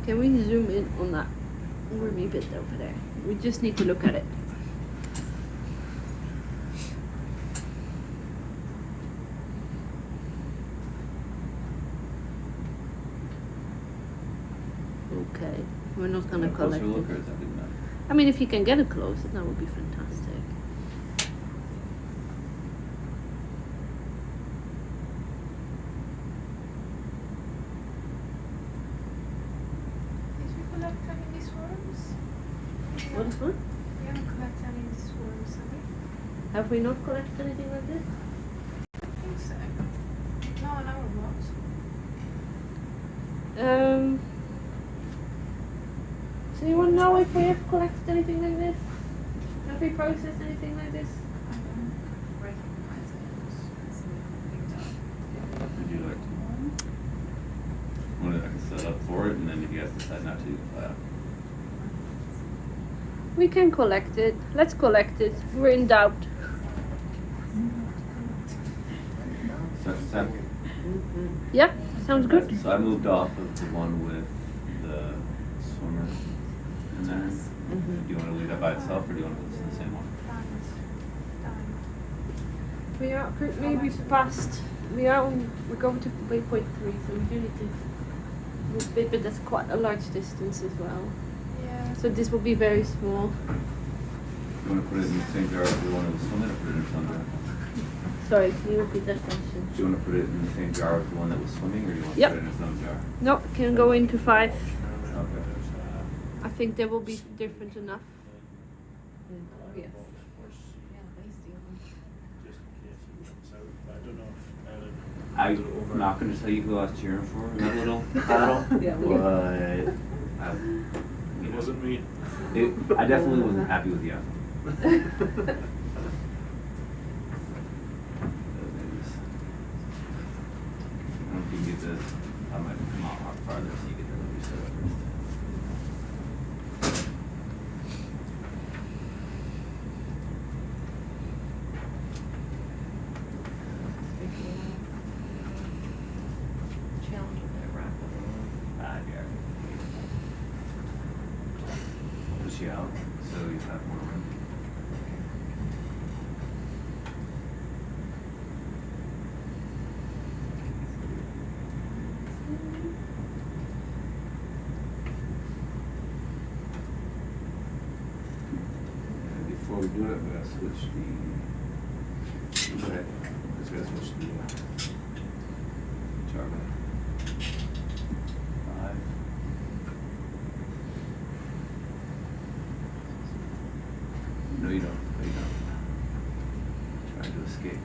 Can we zoom in on that wormy bit over there? We just need to look at it. okay. We're not gonna collect Closer it. look, or is that good enough? I mean, if you can get it closer, that would be fantastic. Did you collect any of these worms? What is what? We haven't collected any of these worms, have we? Have we not collected anything like this? I think so. No, on our watch. Does anyone know if we have collected anything like this? Have we processed anything like this? I don't recognize it. Would you like to? I can set up for it, and then if you guys decide not to, you can fly out. We can collect it. Let's collect it. We're in doubt. Start to set. Yep, sounds good. So I moved off of the one with the swimmer in there. Do you want to leave that by itself, or do you want to listen to the same one? We are maybe past. We're going to waypoint 3, so we do need to move a bit, but that's quite a large distance as well. Yeah. So this will be very small. You want to put it in the same jar as the one that was swimming, or put it in its own jar? Sorry, can you repeat that question? Do you want to put it in the same jar as the one that was swimming, or do you want to Yep. put it in its own jar? No, can go into 5. Okay. I think they will be different enough. Yes. I'm not going to tell you who I was cheering for in that little battle, Yeah, but It wasn't me. I definitely wasn't happy with the outcome. If you get this, I might come out a lot farther so you get the movie set up first. Push you out so you have more room. And before we do it, we gotta switch the. Okay, let's go switch the target. 5. No, you don't. No, you don't. Trying to escape.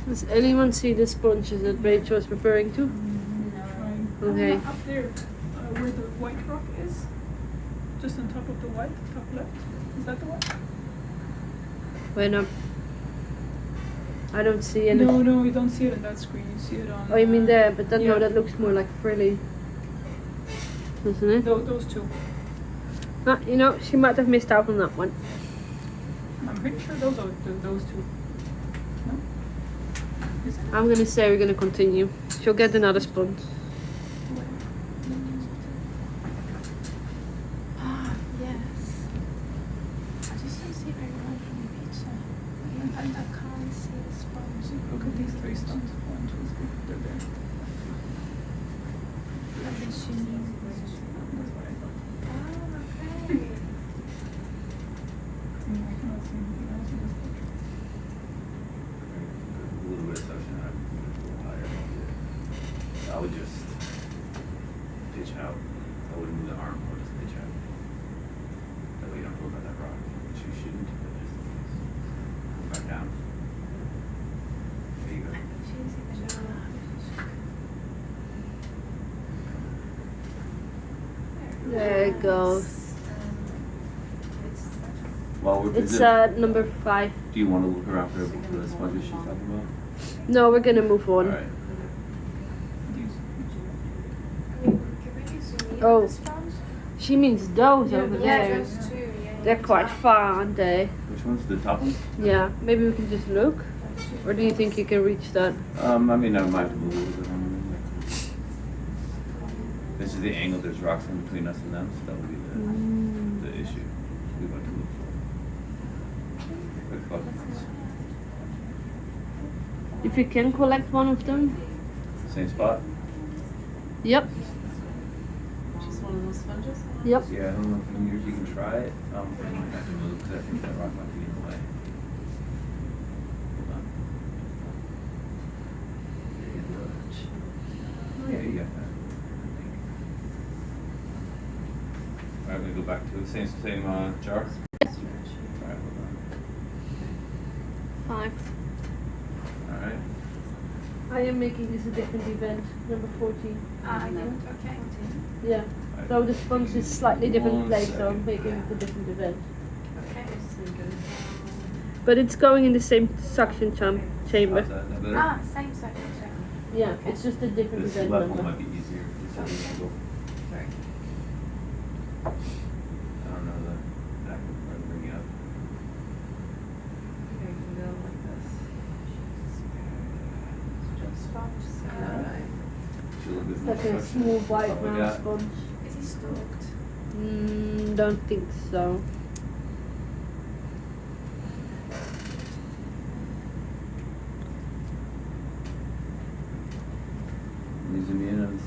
Does anyone see the sponges that Rachel was referring to? No. Okay. Up there, where the white rock is, just on top of the white, top left. Is that the one? When I don't see any. No, you don't see it on that screen. You see it on. Oh, you mean there? But then yeah. no, that looks more like frilly, doesn't it? Those two. Ah, you know, she might have missed out on that one. I'm pretty sure those are those two. No? Is it? I'm gonna say we're gonna continue. She'll get another sponge. Ah, yes. I just don't see very well from the picture. I can't see the sponge. Look at these 3 stones. 1, 2, 3. They're there. I think she needs that's what I thought. Oh, okay. I cannot see anything else in this picture. A little bit of suction, I'd move it a little higher. I would just pitch out. I wouldn't move the arm, I would just pitch out. That way you don't go by that rock, which you shouldn't, but just in case. Back down. There you go. There it goes. While we're It's busy, number 5. do you want to look around for the sponges she's talking about? No, we're gonna move on. Alright. Oh, she means those over Yeah, there. those two. Yeah, They're quite far, aren't they? Which one's the top ones? Yeah, maybe we can just look. Or do you think you can reach that? I mean, I might have to move a little bit on them. This is the angle, there's rocks in between us and them, so that would be the issue we want to move forward. Quick focus. If you can collect one of them. Same spot? Yep. Just one of those sponges? Yep. Yeah, I don't know if you can try it. You might have to move because I think that rock might be in the way. Hold on. Yeah, you got that. Alright, we go back to the same jar? Yes. Alright, hold on. 5. Alright. I am making this a different event, number 14. Okay. Yeah. So the sponge is slightly different 1 place, so I'm second. making it a different event. Okay. But it's going in the same suction chamber. How's that? That better? Same section. Yeah, it's just a different This event left number. one might be easier. This is easier. Sorry. I don't know the back where to bring it up. Okay, you can go like this. Just sponge. Should look It's at like the a instructions. small white Stuff like round that. sponge. Is he stalked? Don't think so. Let me zoom in on this.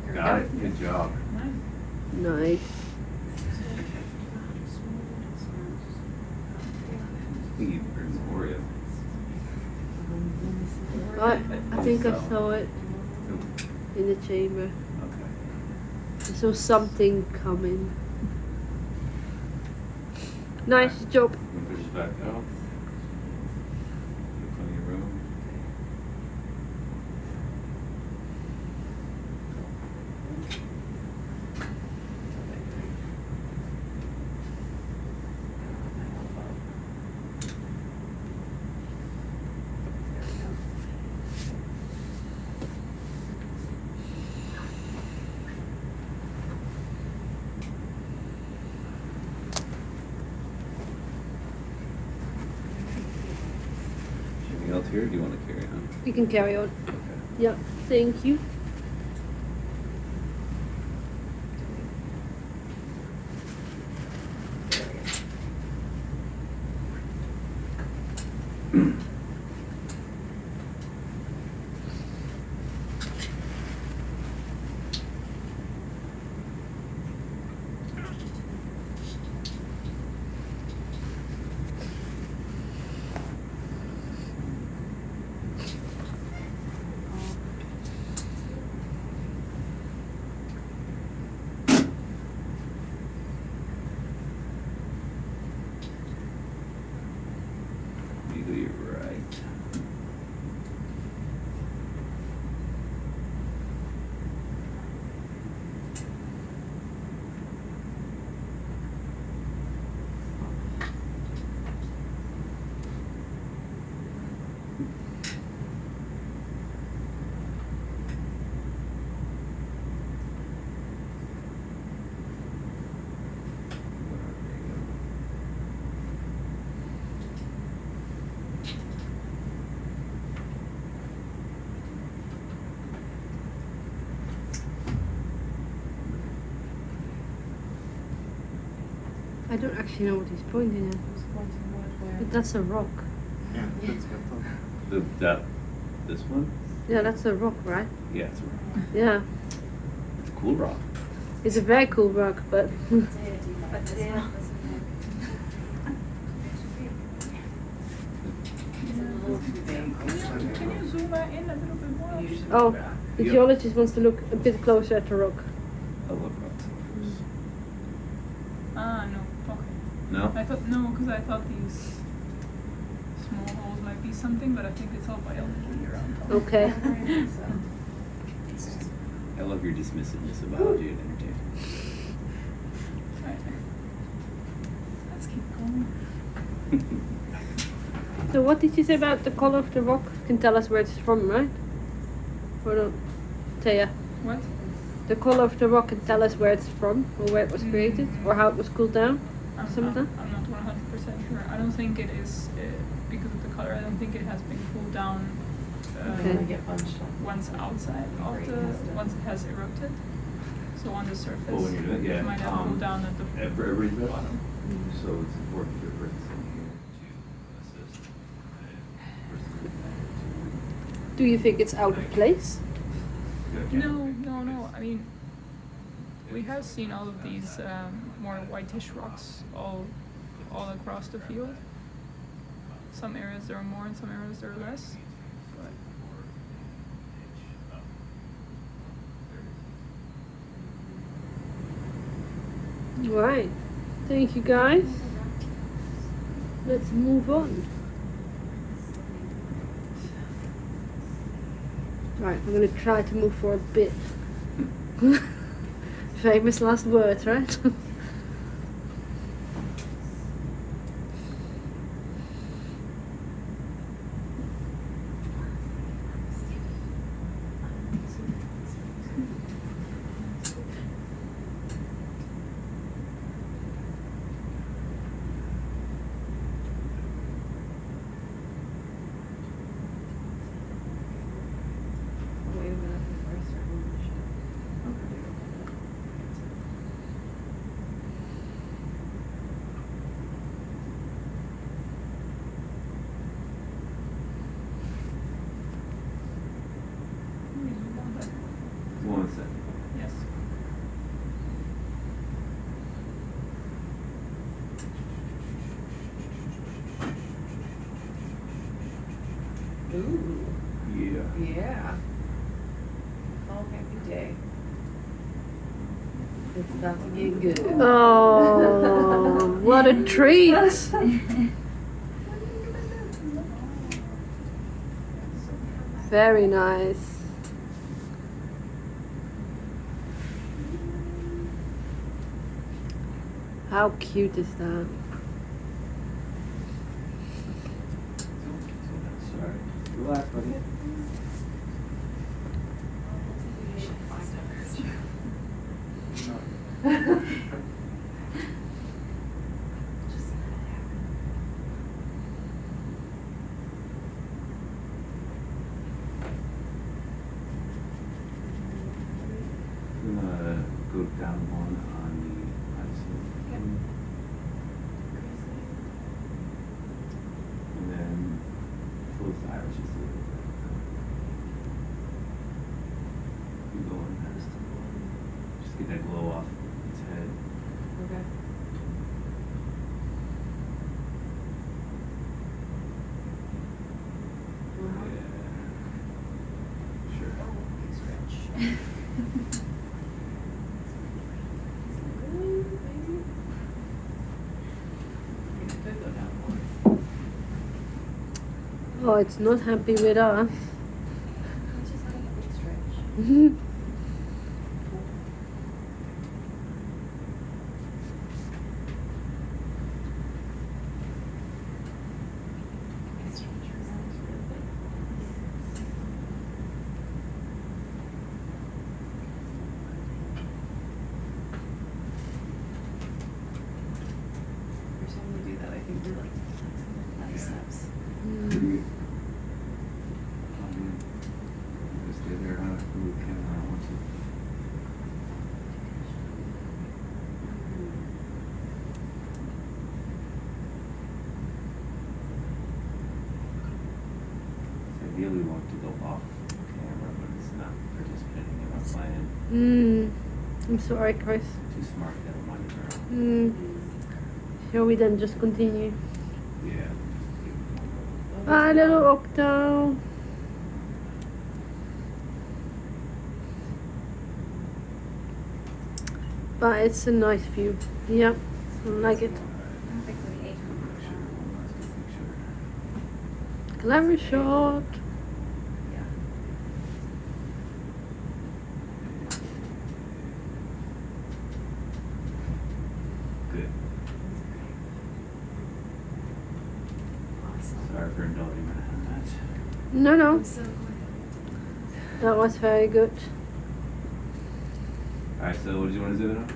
Yeah. Got it. Good job. Nice. I think you bring more in. I think I saw it in the chamber. Okay. I saw something coming. Nice job. You push it back out. Give plenty of room. Anything else here? Or do you want to carry on? You can carry on. Okay. Yeah, thank you. You go your right. I don't actually know what he's pointing at. But that's a rock. Yeah, that's what I thought. This one? Yeah, that's a rock, right? Yeah, it's right. Yeah. It's a cool rock. It's a very cool rock, but Can you zoom in a little bit more? oh, the Yep. geologist wants to look a bit closer at the rock. I love rocks. Ah, no. Okay. No? I thought no, because I thought these small holes might be something, but I think it's all biology around. Okay. I love your dismissiveness of biology and entertainment. Right. Let's keep going. So what did you say about the color of the rock? You can tell us where it's from, right? Or not? Taya. What? The color of the rock can tell us where it's from, or where it was created, or how it was cooled down. I'm not 100% sure. I don't think it is because of the color. I don't think it has been cooled down Okay. once outside of the, once it has erupted. So on the surface, Well, when you're doing it, yeah. you might have cooled down at the Everybody's good. bottom. So it's important for a person sitting here to assist versus Do you think it's out of place? No. I mean, we have seen all of these more whitish rocks all across the field. Some areas there are more, and some areas there are less. But Right. Thank you, guys. Let's move on. Right, I'm gonna try to move for a bit. Famous last words, right? One second. yes. Ooh. Yeah. Yeah. Oh, happy day. It's about to get good. Oh, what a treat! Very nice. How cute is that? Sorry. Relax, buddy. I'm gonna go down one on the ice. And then close the eyes just a little bit. Keep going past. Just get that glow off its head. Okay. Yeah. Sure. Stretch. Oh, it's not happy with us. It's just having a big stretch. Every time we do that, I think we're like biceps. Just stay there, huh? Who can I want to? Ideally, we want to go off camera, but it's not participating in our plan. I'm sorry, Chris. Too smart, never mind the girl. Shall we then just continue? Yeah. Hi, little Octo. But it's a nice view. Yeah, I like it. Clever shot. Good. Sorry for indulging me on that. No. That was very good. Alright, so what did you want to do now?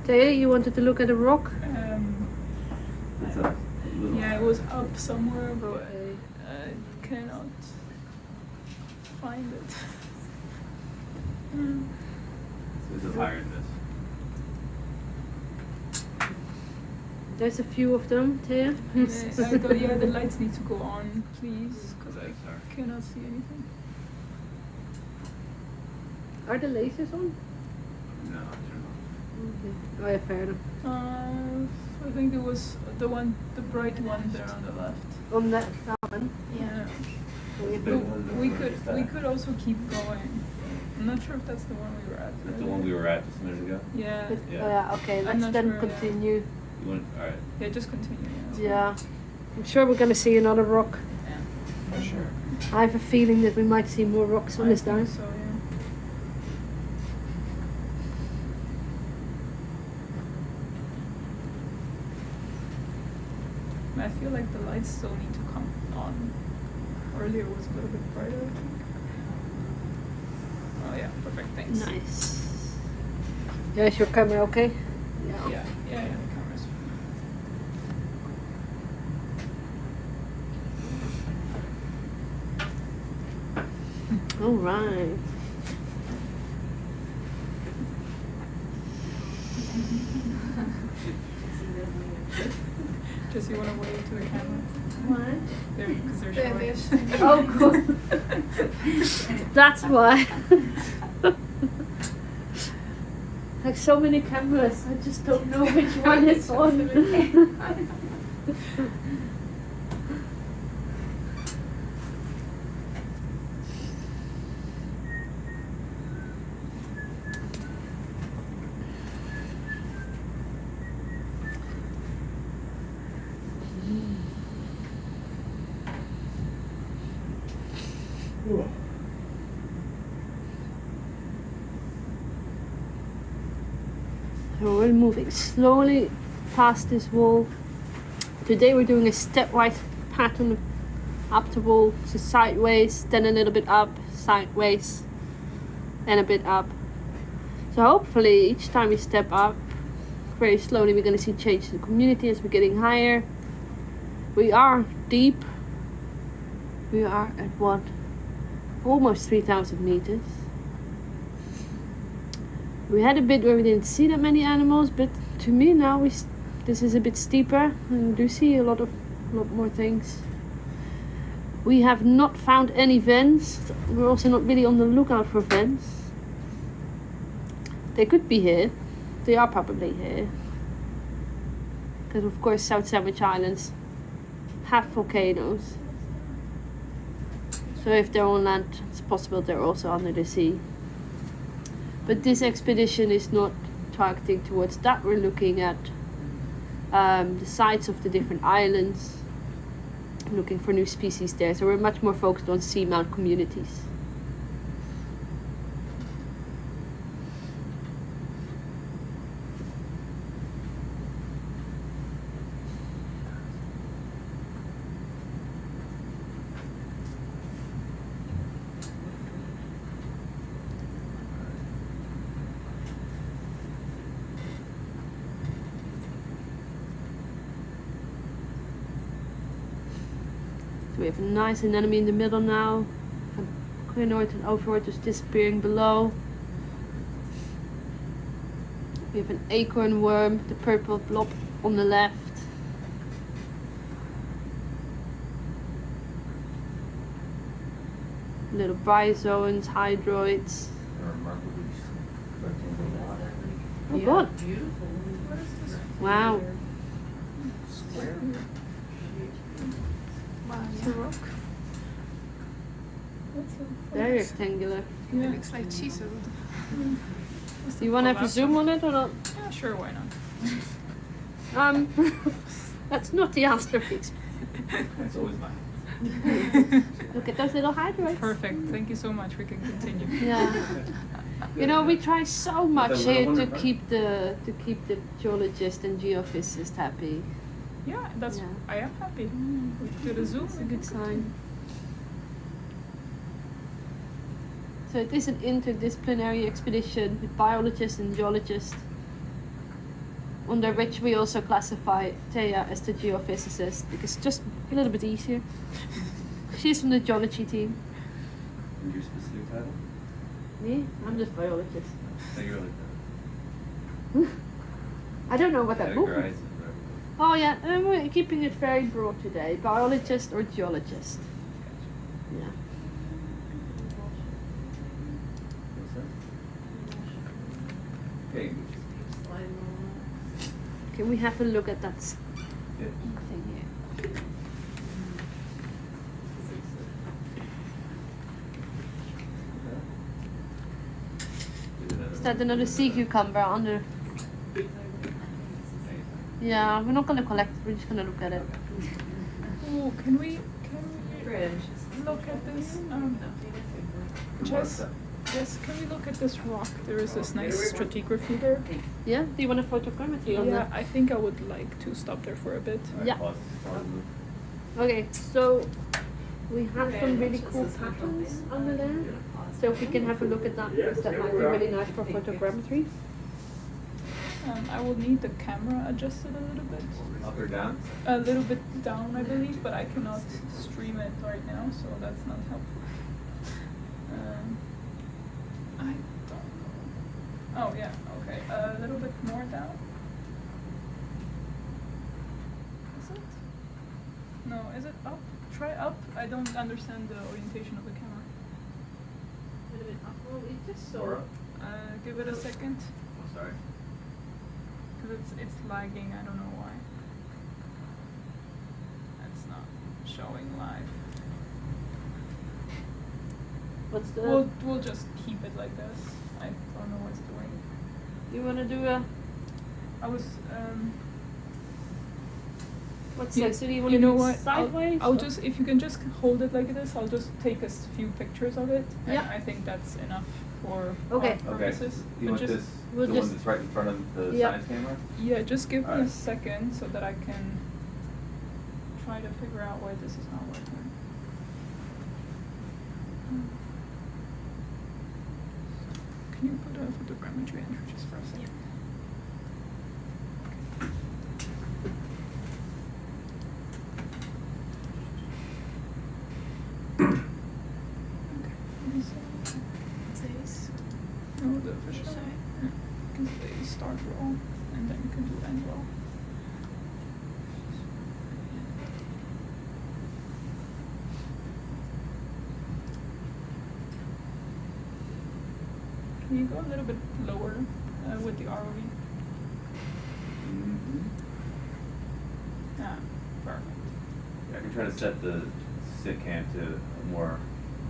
Taylor, you wanted to look at a rock? It's up. A little Yeah, it was up somewhere, but I cannot find it. So is it higher than this? There's a few of them there. The lights need to go on, please, because I cannot see anything. Are the lasers on? No, they're not. Okay. Oh yeah, fair enough. I think there was the bright one there on the left. On that one? Yeah. So We could also keep going. I'm not sure if that's the one we were at. Is that the one we were at just a minute ago? Yeah. Oh yeah, okay, I'm let's not then sure, continue. You want, alright. Yeah, just continue. Yeah. I'm sure we're gonna see another rock. Yeah. For sure. I have a feeling that we might see more rocks on this dive. So, yeah. I feel like the lights still need to come on. Earlier it was a little bit brighter, I think. Oh yeah, perfect, thanks. Nice. Yeah, is your camera okay? Yeah, the camera's All right. Just you want to wave to the camera? What? Because they're They're showing. Oh, cool. That's why. Like so many cameras, I just don't know which one is on. So we're moving slowly past this wall. Today we're doing a stepwise pattern up the wall, so sideways, then a little bit up, sideways, and a bit up. So hopefully each time we step up, very slowly we're going to see change in the community as we're getting higher. We are deep. We are at what? Almost 3,000 meters. We had a bit where we didn't see that many animals, but to me now this is a bit steeper and we do see a lot more things. We have not found any vents. We're also not really on the lookout for vents. They could be here. They are probably here. Because of course South Sandwich Islands have volcanoes. So if they're on land, it's possible they're also under the sea. But this expedition is not targeting towards that. We're looking at the sites of the different islands, looking for new species there. So we're much more focused on seamount communities. So we have a nice anemone in the middle now. Quinoid and ovoid is disappearing below. We have an acorn worm, the purple blob on the left. Little bryozoans, hydroids. Oh god. Wow. It's a rock. Very rectangular. It looks like chiseled. Do you want to have a zoom on it or not? Yeah, sure, why not? That's not the answer, please. That's always mine. Look at those little hydroids. Perfect, thank you so much, we can continue. Yeah. You know, we try so much That's here what I to wanted. keep the geologists and geophysicists happy. Yeah, that's, Yeah. I am happy. We did a zoom. It's a good sign. So it is an interdisciplinary expedition with biologists and geologists, under which we also classify Thea as the geophysicist because it's just a little bit easier. she's from the geology team. And your specific title? Me? I'm just biologist. No, you're like I don't know what that movement. categorize it, right? Oh yeah, we're keeping it very broad today. Biologist or geologist. Yeah. Okay. Can we have a look at that Yeah. thing here? Is that another sea cucumber under? Yeah, we're not gonna collect. We're just gonna look at it. Oh, can we look at this? Jess, can we look at this rock? There is this nice stratigraphy there. Yeah. Do you want a photogrammetry on Yeah, that? I think I would like to stop there for a bit. Yeah. Okay, so we have some really cool patterns under there. So if we can have a look at that, because that might be really nice for photogrammetry. I will need the camera adjusted a little bit. Up or down? A little bit down, I believe, but I cannot stream it right now, so that's not helpful. I don't know. Oh yeah, okay. A little bit more down. Is it? No, is it up? Try up. I don't understand the orientation of the camera. A little bit up. Well, it just so. More up? Give it a second. Oh, sorry. Because it's lagging, I don't know why. It's not showing live. What's the? We'll just keep it like this. I don't know what's doing. You wanna do a? I was What's yeah, that? So do you want you to know do what? it sideways? I'll or- just, if you can just hold it like this, I'll just take a few pictures of it. And Yeah. I think that's enough for Okay. our Okay. purposes. You But want just, this, we'll the just- one that's right in front of the Yeah. science camera? Yeah, just give me a Alright. second so that I can try to figure out why this is not working. Can you put a photogrammetry in just for a second? Okay. Let me see. No, the official. Yeah. Because they start roll and then you can do end roll. Can you go a little bit lower with the ROV? Mm-hmm. Ah, perfect. Yeah, I can try to set the sit cam to a more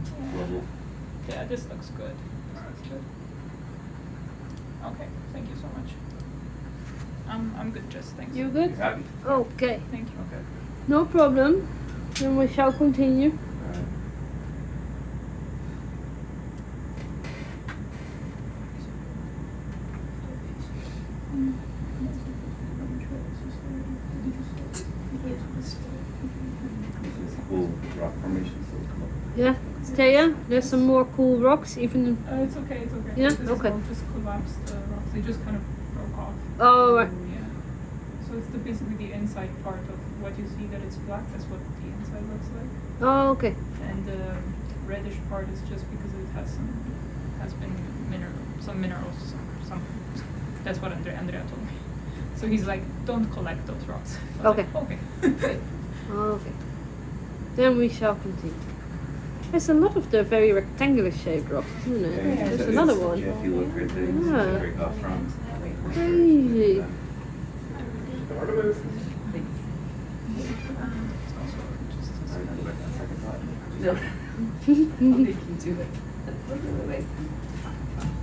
Yeah. level. Yeah, this looks good. This looks good. Okay, thank you so much. I'm good, Jess. Thanks. You good? You happy? Okay. Thank you. Okay. No problem. Then we shall continue. Alright. This is cool rock formation, so come up. Yeah, Steya, there's some more cool rocks, even. It's okay, it's okay. Yeah? This is Okay. all just collapsed rocks. They just kind of broke off. Oh, right. Yeah. So it's basically the inside part of what you see that it's black. That's what the inside looks like. Oh, okay. And the reddish part is just because it has some minerals. That's what Andrea told me. So he's like, don't collect those rocks. I was Okay. like, okay. Okay. Then we shall continue. There's a lot of the very rectangular shaped rocks, isn't it? Yeah, There's it's- another it's- one. Yeah, if you look right there, you see Yeah. break off from. Crazy.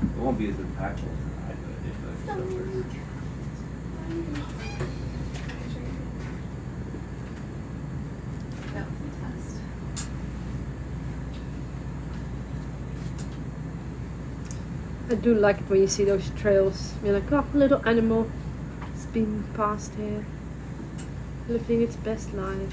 It won't be as impactful if the filters. I do like it when you see those trails. You're like, oh, a little animal has been past here, living its best life.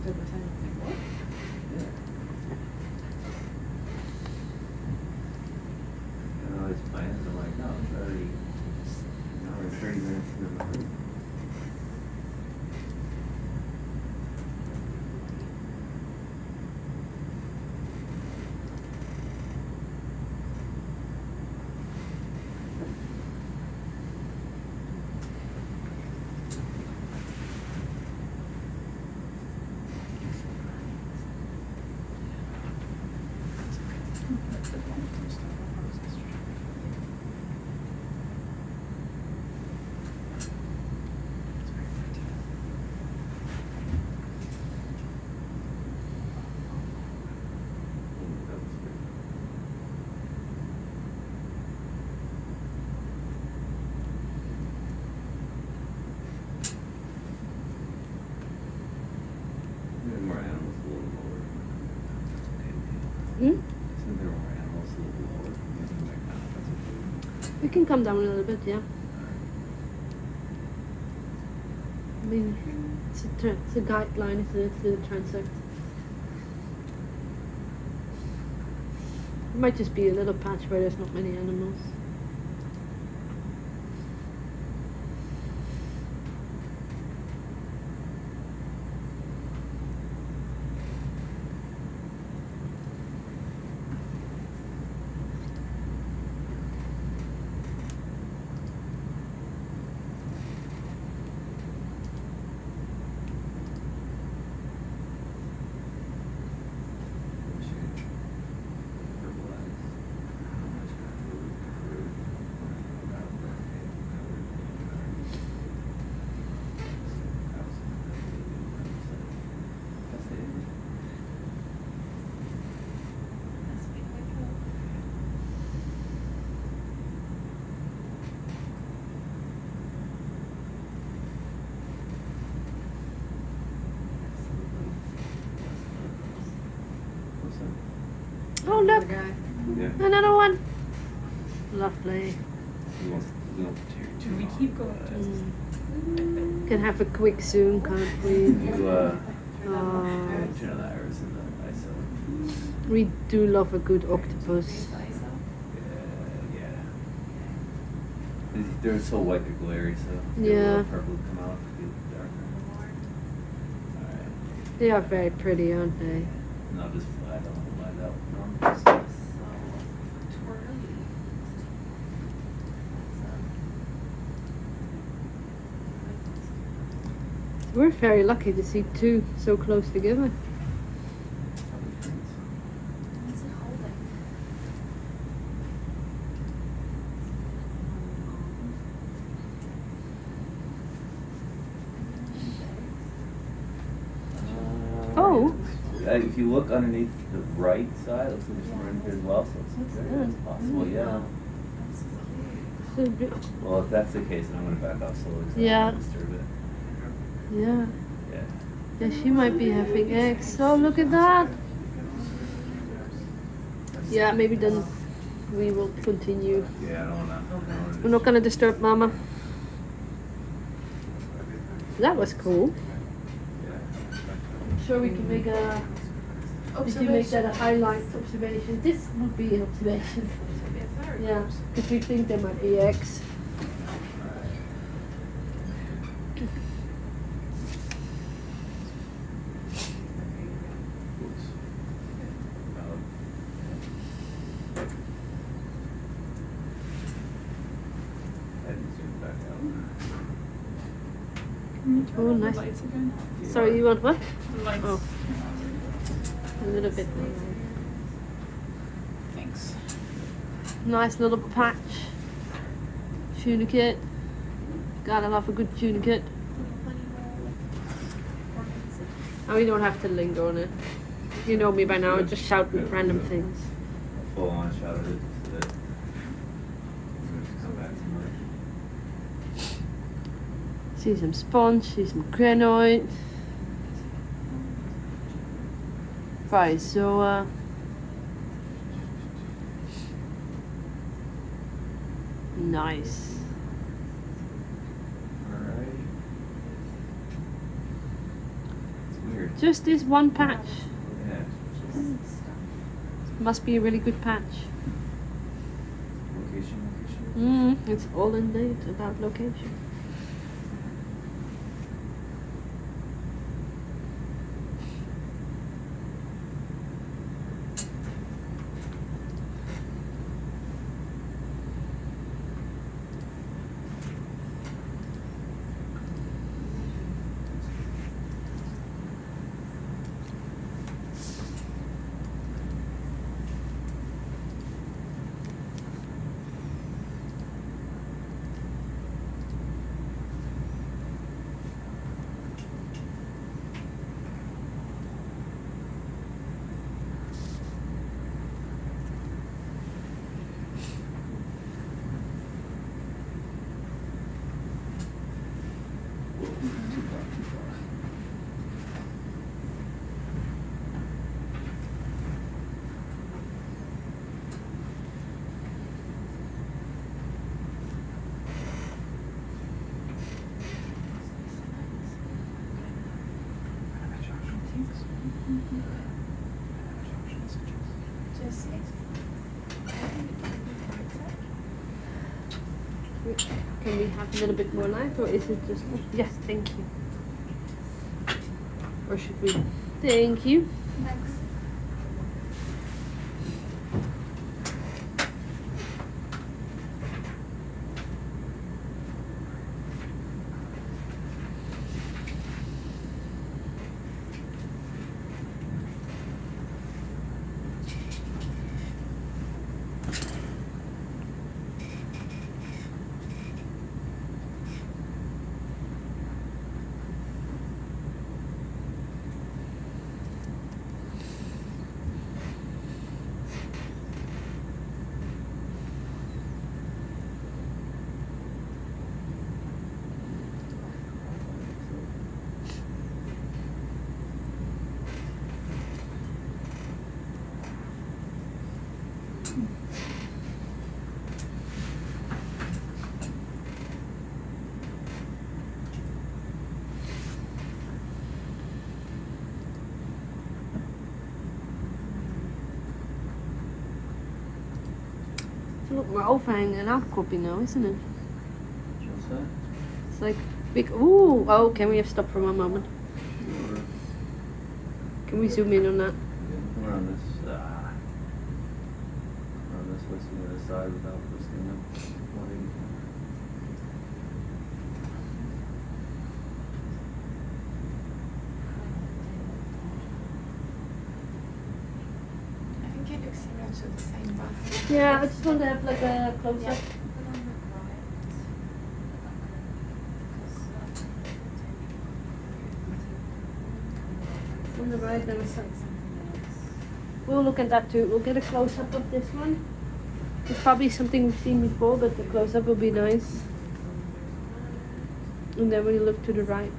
took a time to think, what? Yeah. And all these plans, I'm like, no, it's already, an hour and 30 minutes into the room. There are more animals a little lower. Hmm? Isn't there more animals a little lower? Maybe like that, that's okay. We can come down a little bit, yeah. I mean, it's a guideline, isn't it, to the transect. It might just be a little patch where there's not many animals. Oh look! Yeah. Another one! Lovely. We won't tear too We long, keep going. but, Can have a quick zoom, can't we? You, Oh, turn on the iris and the ISO. we do love a good octopus. Yeah. They're so white, they're glary, so the Yeah. little purple would come out if you look darker. Alright. They are very pretty, aren't they? And I'll just fly that one, line out. We're very lucky to see two so close together. What's it holding? Oh. If you look underneath the right side, it looks like there's more in here as well, so it's very good. possible, yeah. So be- Well, if that's the case, then I'm gonna back off slowly, so I Yeah. don't disturb it. yeah. Yeah. Yeah, she might be having eggs. Oh, look at that. Yeah, maybe then we will continue. Yeah, I don't wanna. We're not gonna disturb Mama. That was cool. I'm sure we can make a. Did you make that a highlight observation? This would be an observation. Yeah, because we think there might be eggs. Oh, nice. Lights again. Sorry, you want what? The lights. Oh, a little bit more. Thanks. Nice little patch. Tunicate. Gotta love a good tunicate. And we don't have to linger on it. You know me by now, I just shout random things. Full on shot of it, so that. Come back to See some sponge, see some crinoid. Phryzoa. Nice. Alright. It's weird. Just this one patch. Yeah. Must be a really good patch. Location. It's all indeed about location. Can we have a little bit more light, or is it just... Yes, thank you. Or should we... Thank you. Thanks. Look, we're overhanging an outcropping now, isn't it? What's that? It's like big. Ooh! Oh, can we have stopped for one moment? Sure. Can we zoom in on that? Yeah, around this listing to the side without listing up. 180. I think it looks similar to the same bath. Yeah, I just want to have like a close up. On the right hand side. We'll look at that too. We'll get a close up of this one. It's probably something we've seen before, but the close up will be nice. And then when you look to the right.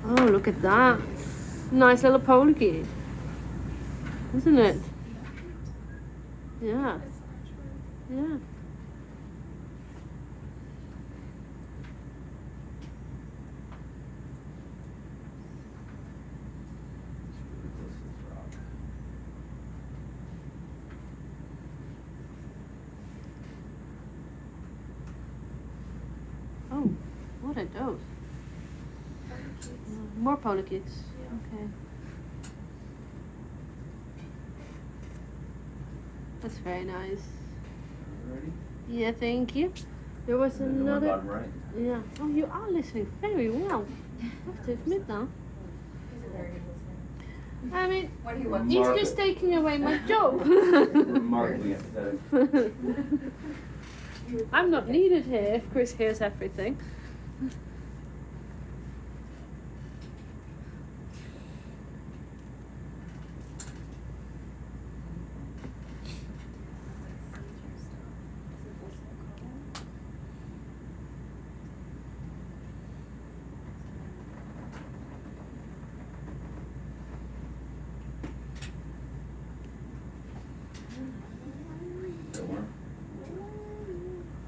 Oh, look at that. Nice little polygon. Isn't it? Yeah. Yeah. Oh, what are those? More polykids. Okay. That's very nice. Ready? Yeah, thank you. There was And then the one another. bottom right. Yeah. Oh, you are listening very well. I have to admit now. He's a very good listener. I mean, What do you want? he's just taking away my job. Remarkably empathetic. I'm not needed here if Chris hears everything.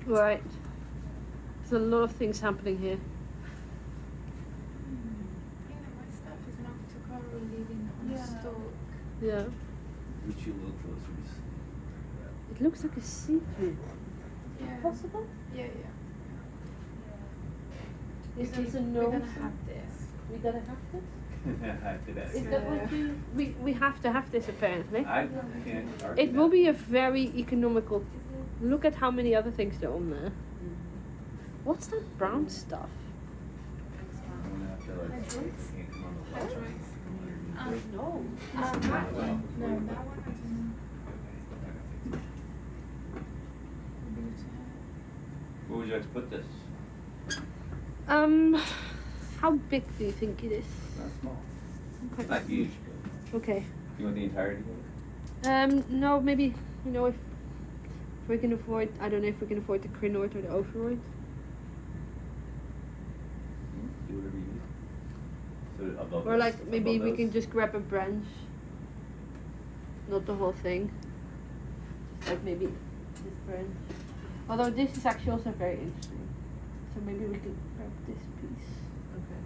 Right. There's a lot of things happening here. My stuff is not to cover living on Yeah. stalk. Yeah. Reach you a little closer. Just It looks like a see-through. Yeah. Possible? Yeah. Is this a We're nose? gonna have this. We gotta have this? Is that that what we have to have this apparently? I can't argue It will that. be a very economical. Look at how many other things there are on there. What's that brown stuff? I'm gonna have to like. Hydroids? Can't come on the floor. Hydroids? No. That one. No, that one I don't know. Where would you like to put this? How big do you think it is? Not small. Okay. Not huge. Okay. You want the entirety of it? No, maybe, you know, if we can afford, I don't know if we can afford the crinoid or the ophoroid. Do whatever you need. So above Or those- like, maybe above we those? can just grab a branch. Not the whole thing. Just like maybe this branch. Although this is actually also very interesting. So maybe we can grab this piece. Okay.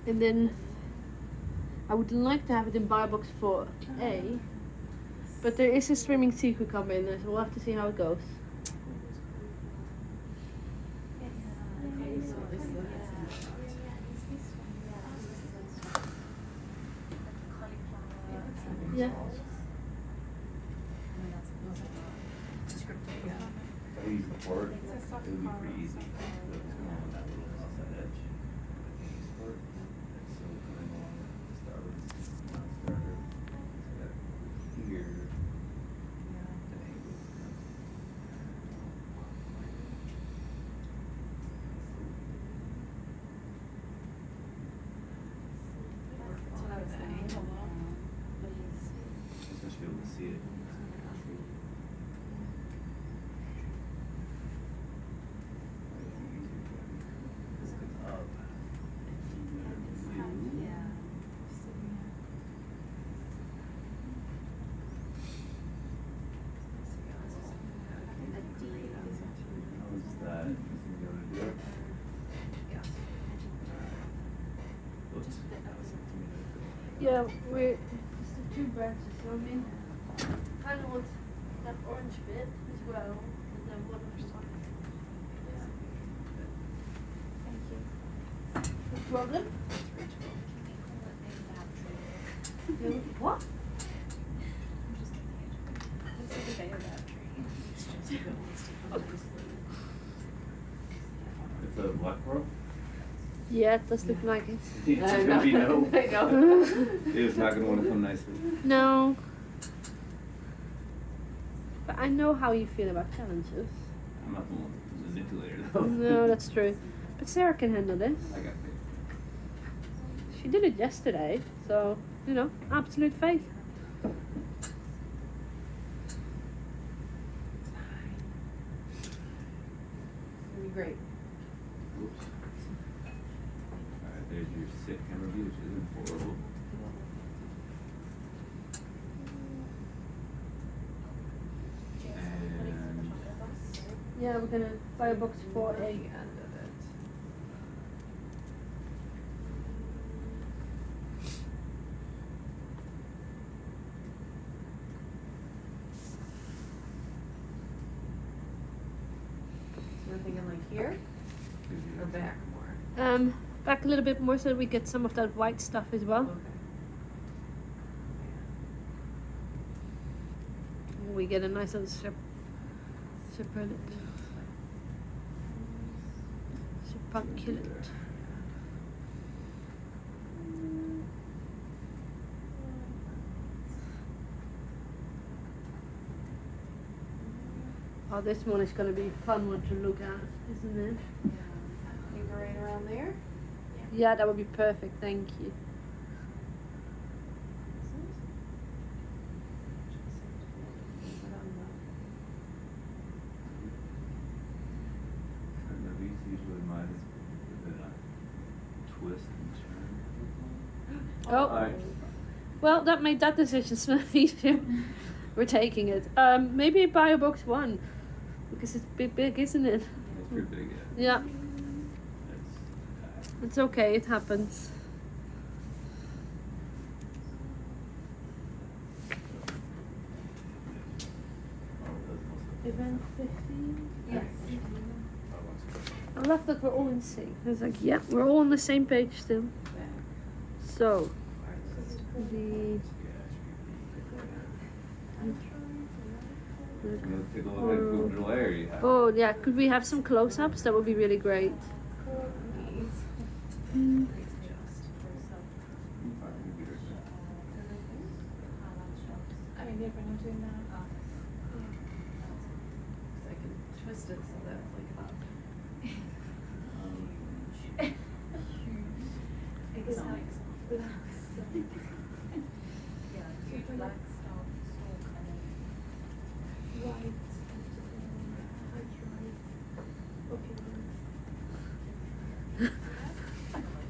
And then I would like to have it in Biobox 4A. But there is a swimming sea cucumber in there, so we'll have to see how it goes. Okay, so this is Yeah. If I use the fork, it would be pretty easy. So it's going on that little outside edge. I can use fork. So coming along the starboard, non-starter. So I got here. The angle. That's what I was saying. Just to be able to see it. Yeah, we're just the two branches, so I mean, kind of want that orange bit as well, and then one other side. Thank you. No problem. What? It's a what, bro? Yeah, it does look like it. It's gonna be no. I know. It's not gonna wanna come nicely. No. But I know how you feel about challenges. I'm not the one manipulator though. No, that's true. But Sarah can handle this. I got faith. She did it yesterday, so, you know, absolute faith. It'll be great. Oops. Alright, there's your sit camera view, which isn't horrible. And Yeah, we're gonna buy a box for The a. end of it. So we're thinking like here or back more? Back a little bit more so that we get some of that white stuff as well. Okay. We get a nice little separate separate. Oh, this one is gonna be a fun one to look at, isn't it? Think right around there? Yeah, that would be perfect, thank you. these usually mine is a bit of twist and turn. Oh. Alright. Well, that made that decision slightly easier. We're taking it. Maybe bio box 1 because it's big, isn't it? It's pretty big, yeah. Yeah. It's okay. It happens. Event 15? Yes. I love that we're all in sync. I was like, yeah, we're all on the same page still. So, the... Take a look at Google Air you have. Oh, yeah, could we have some close-ups? That would be really great. I mean, if we're not doing that. I can twist it so that it's like up. Economics. Yeah, huge black stone kind of white.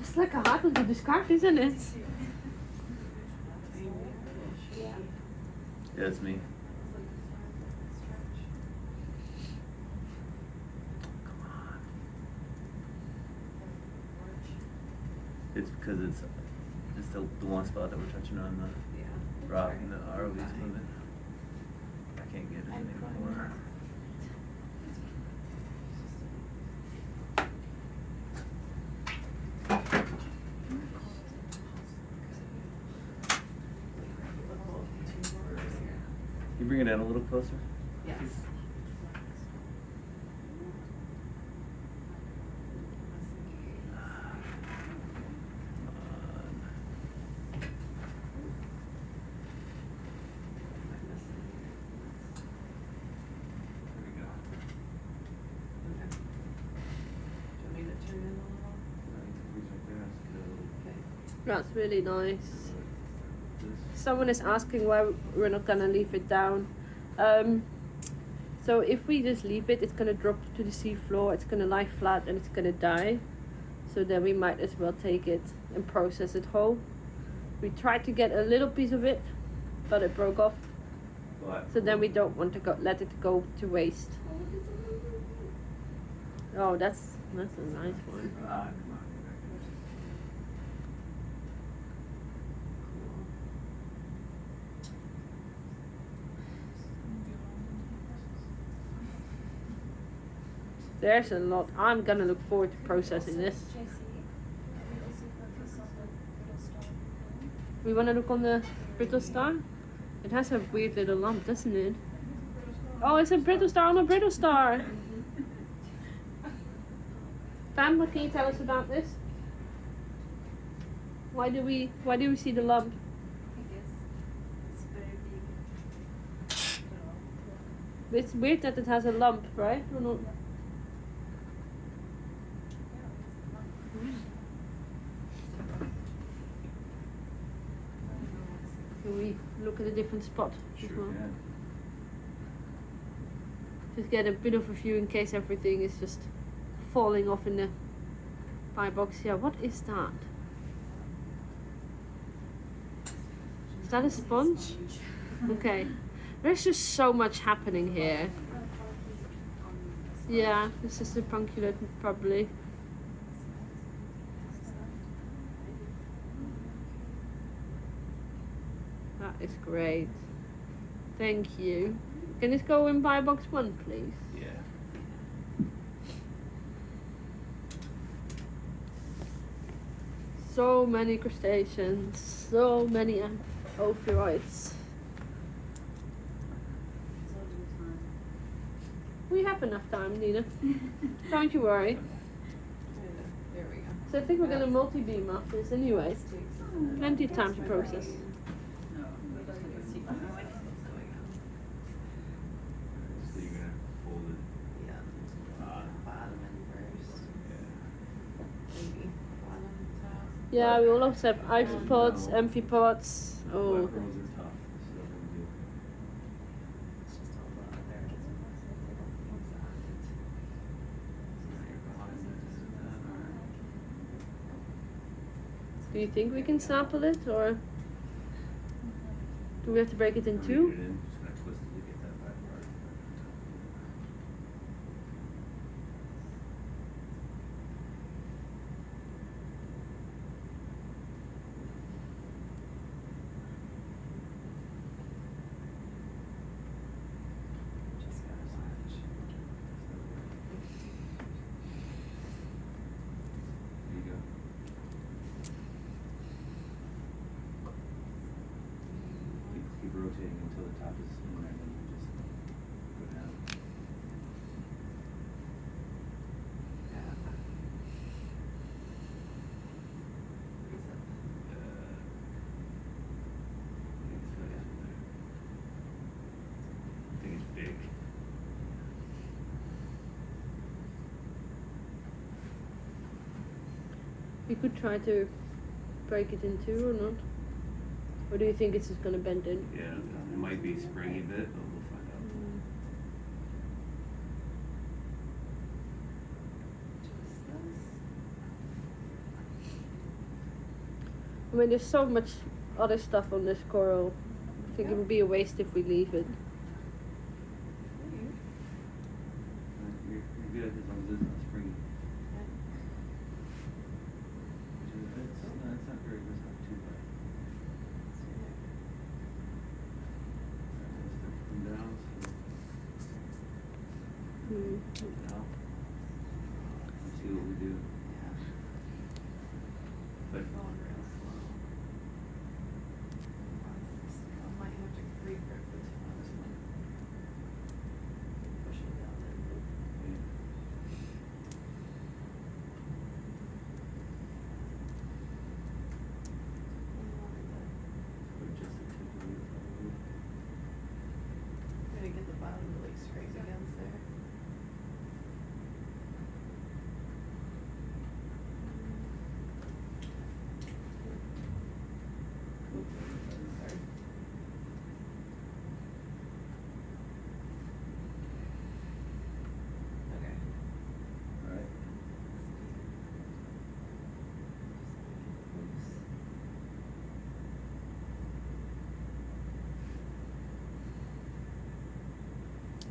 It's like a hard one to describe, isn't it? Yeah, it's me. Come on. It's because it's the one spot that we're touching on the rock and the ROV's moving. I can't get it anymore. Can you bring it in a little closer? Yes. That's really nice. Someone is asking why we're not gonna leave it down. So if we just leave it, it's gonna drop to the sea floor, it's gonna lie flat and it's gonna die. So then we might as well take it and process it whole. We tried to get a little piece of it, but it broke off. So then we don't want to let it go to waste. Oh, that's a nice one. There's a lot. I'm gonna look forward to processing this. We wanna look on the brittle star? It has a weird little lump, doesn't it? Oh, it's a brittle star on a brittle star! Pam, what can you tell us about this? Why do we see the lump? It's weird that it has a lump, right? Or not? Can we look at a different spot as well? Yeah. Just get a bit of a view in case everything is just falling off in the pie box. Yeah, what is that? Is that a sponge? Okay. There's just so much happening here. Yeah, this is the punculate probably. That is great. Thank you. Can this go in bio box 1, please? Yeah. So many crustaceans, so many ophiurites. We have enough time, Nina. Don't you worry. There we go. So I think we're gonna multi-beam after this anyway. Plenty of time to process. So you're gonna fold it. Bottom and first. Maybe bottom, top. Yeah, we will also have isopods, amphipods. Oh. Black rolls are tough. So It's just all over there. Do you think we can sample it, or do we have to break it in two? rotating until the top is in there, and then you just go down. Yeah. I think it's big. You could try to break it in two or not? Or do you think it's just gonna bend in? Yeah, it might be springy bit, but we'll find out. I mean, there's so much other stuff on this coral. I think it would be a waste if we leave it. You're good as long as it's not springy. It's not very, it's not too bad. Let's come down, so now, let's see what we do. But Going real slow. I might have to regrip the tip on this one. Push it down there. just a tip of it, probably. I'm gonna get the bottom really scraped against there. Sorry. Okay. All right.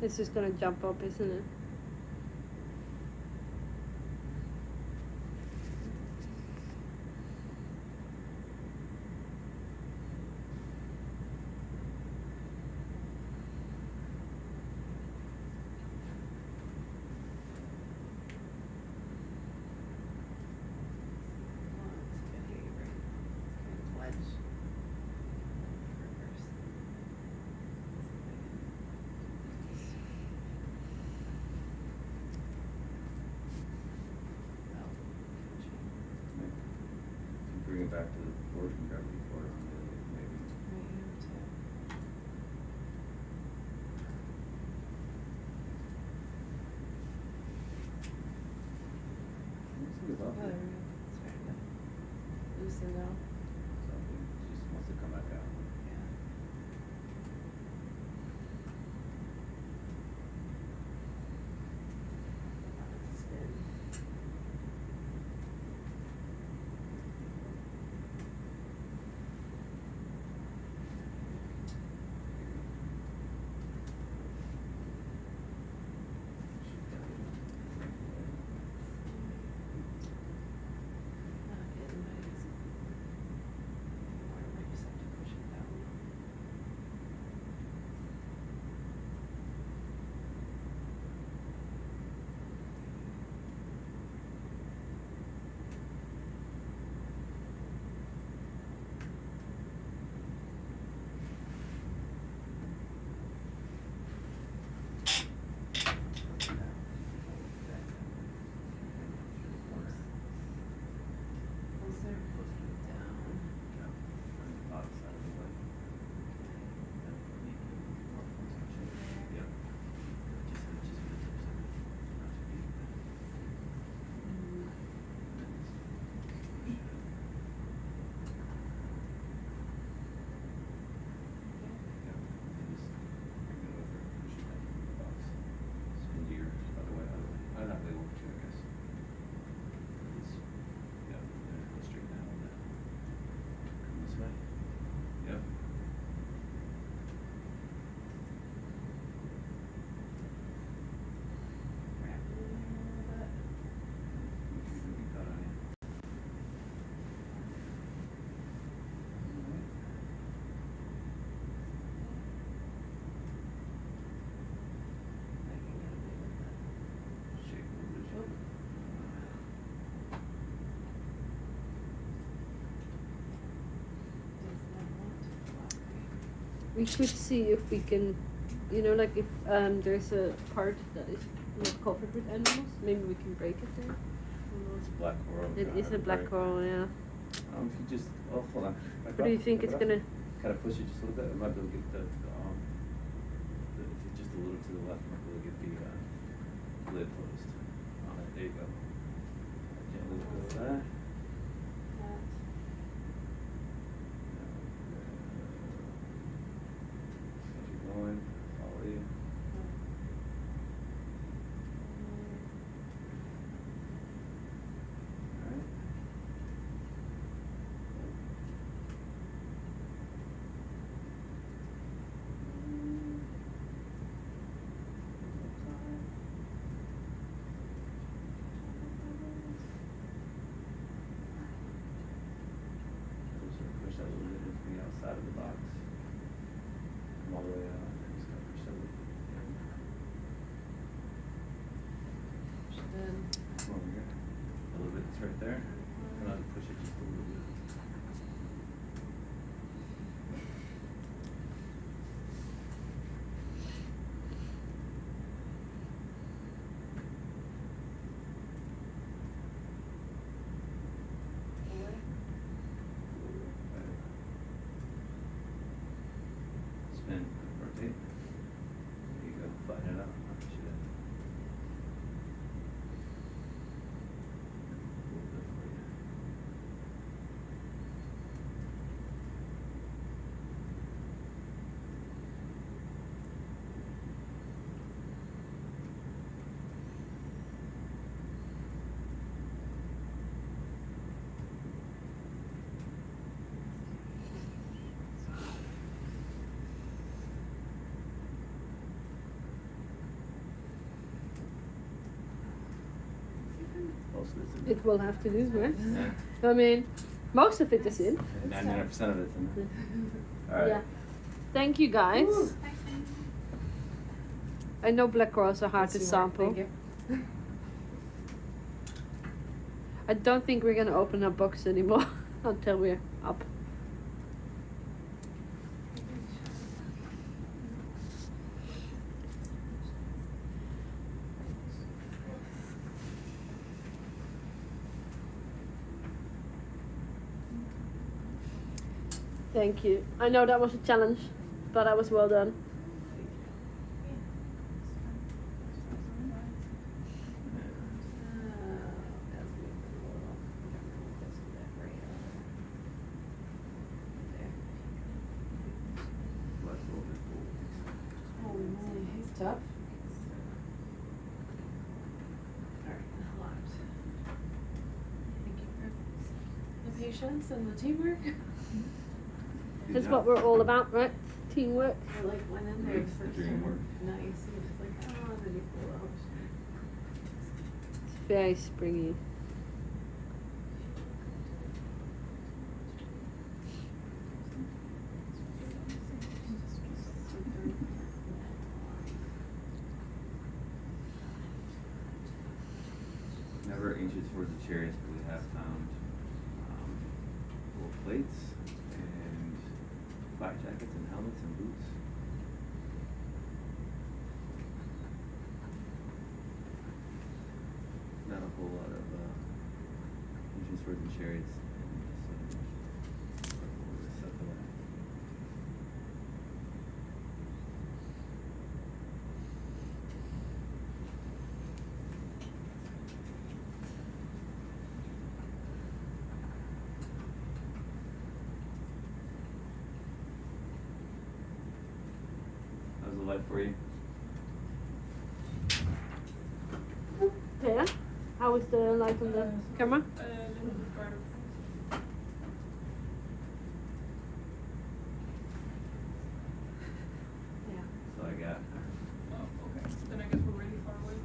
It's just gonna jump up, isn't it? Bring it back to the board and grab the board on it, maybe. It's up there. Loosen now. Something, it just wants to come back out. Yeah. Spin. Not getting my easy. Or I might just have to push it we could see if we can, you know, like if there's a part that is not covered with animals, maybe we can break it there. It's a black coral. It is a black coral, yeah. If you just, oh, hold on. What do you think it's gonna? Kind of push it just a little bit. I might be able to get if it's just a little to the left, I might be able to get the lid closed on it. There you go. Gently go there. Keep going. Follow you. Alright. Push that a little bit into the outside of the box. Come all the way out. Just gotta push that a little bit. Come over here. A little bit. It's right there. Come out and push it just a little bit. Spin, rotate. There you go, flatten it out. I'll push it in. A little bit for you. Most of it's in It will have to do, right? Yeah. I mean, most of it is in. 99% of it's in there. Alright. Yeah. Thank you, guys. I know black corals are hard to sample. I don't think we're gonna open our box anymore until we're up. Thank you. I know that was a challenge, but that was well done. It's tough. Alright, a lot. Thank you for the patience and the teamwork. That's what we're all about, right? Teamwork. I like went in there Makes the first dream time. work. Nice. And it's like, oh, then you pull out. It's very springy. Never inches towards the chariots, but we have found little plates and flak jackets and helmets and boots. Not a whole lot of inches towards the chariots. How's the light for you? Yeah. How was the light on the camera? So I got. Oh, okay. Then I guess we're really far away.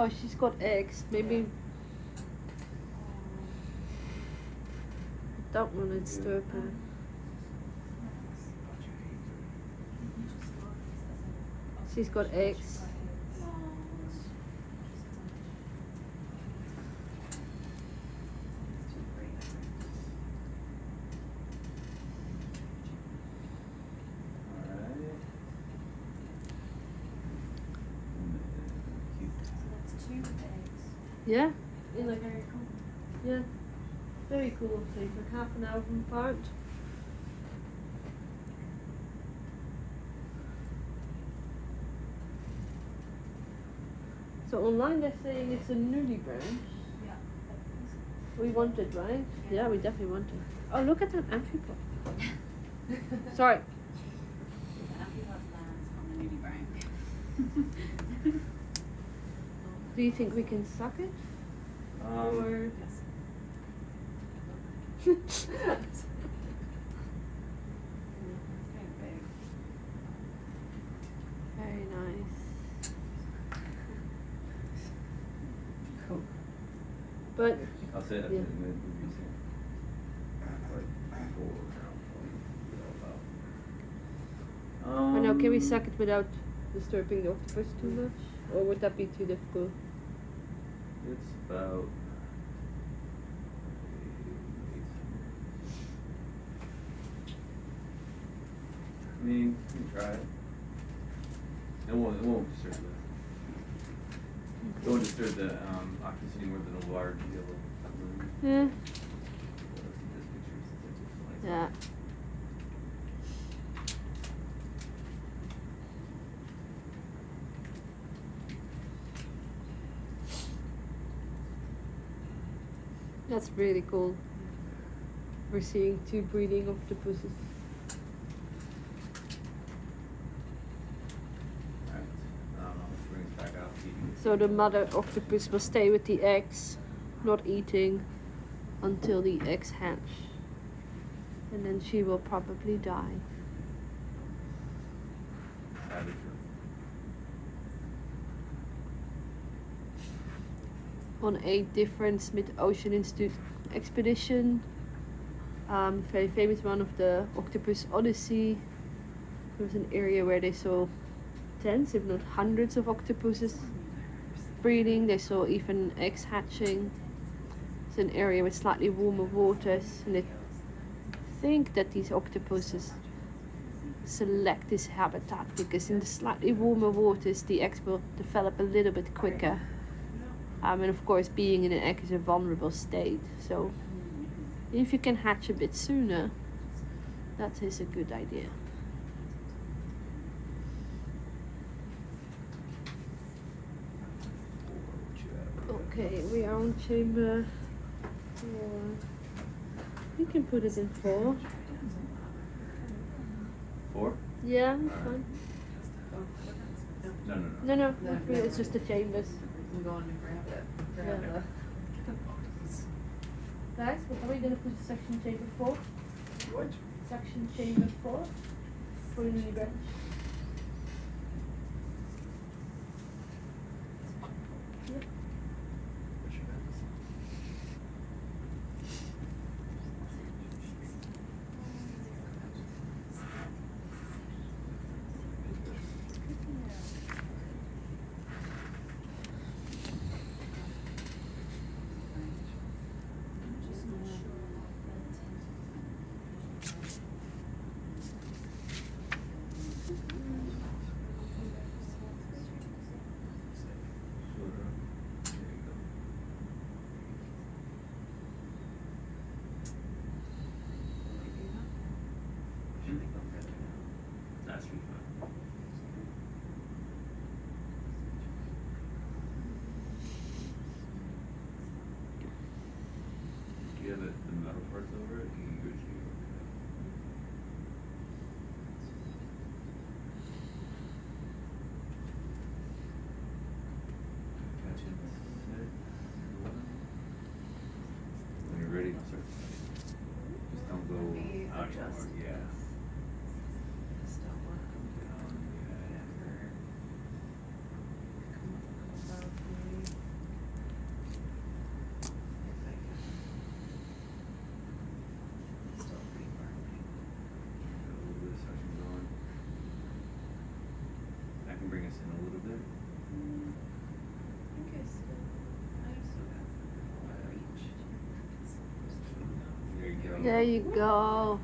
Oh, she's got eggs. Maybe that one is stirping. She's got eggs. Yeah. In like very cool. Yeah. Very cool. So you like half an hour from apart. So online they're saying it's a nudie branch. Yeah. We want it, right? Yeah, we definitely want it. Oh, look at that amphipod. Sorry. The amphipod lands on the nudie branch. Do you think we can suck it? Or It's kind of big. very nice. Cool. But I'll say that yeah. to the mid recent. Like before now. I know, can we suck it without disturbing the octopus too much? Or would that be too difficult? It's about I mean, you can try it. It won't disturb the octopus any more than a large yellow balloon. Yeah. This picture is like Yeah. That's really cool. We're seeing two breeding octopuses. So the mother octopus will stay with the eggs, not eating until the eggs hatch. And then she will probably die. On a different Schmidt Ocean Institute expedition, very famous one of the Octopus Odyssey. There was an area where they saw tens, if not hundreds, of octopuses breeding. They saw even eggs hatching. It's an area with slightly warmer waters, and they think that these octopuses select this habitat because in the slightly warmer waters the eggs will develop a little bit quicker. And of course being in an egg is a vulnerable state, so if you can hatch a bit sooner, that is a good idea. Okay, we are on chamber 4. You can put it in 4. 4? Yeah, that's fine. No. No, not really, it's just the chambers. I'm going to grab it. Yeah. Guys, what are we going to put section chamber 4? What? Section chamber 4 for the new branch. Yep. That's really fun. Do you have the metal parts over it? Can you usually catch it? When you're ready, I'll start. Just don't go out anymore. Yeah. There you go.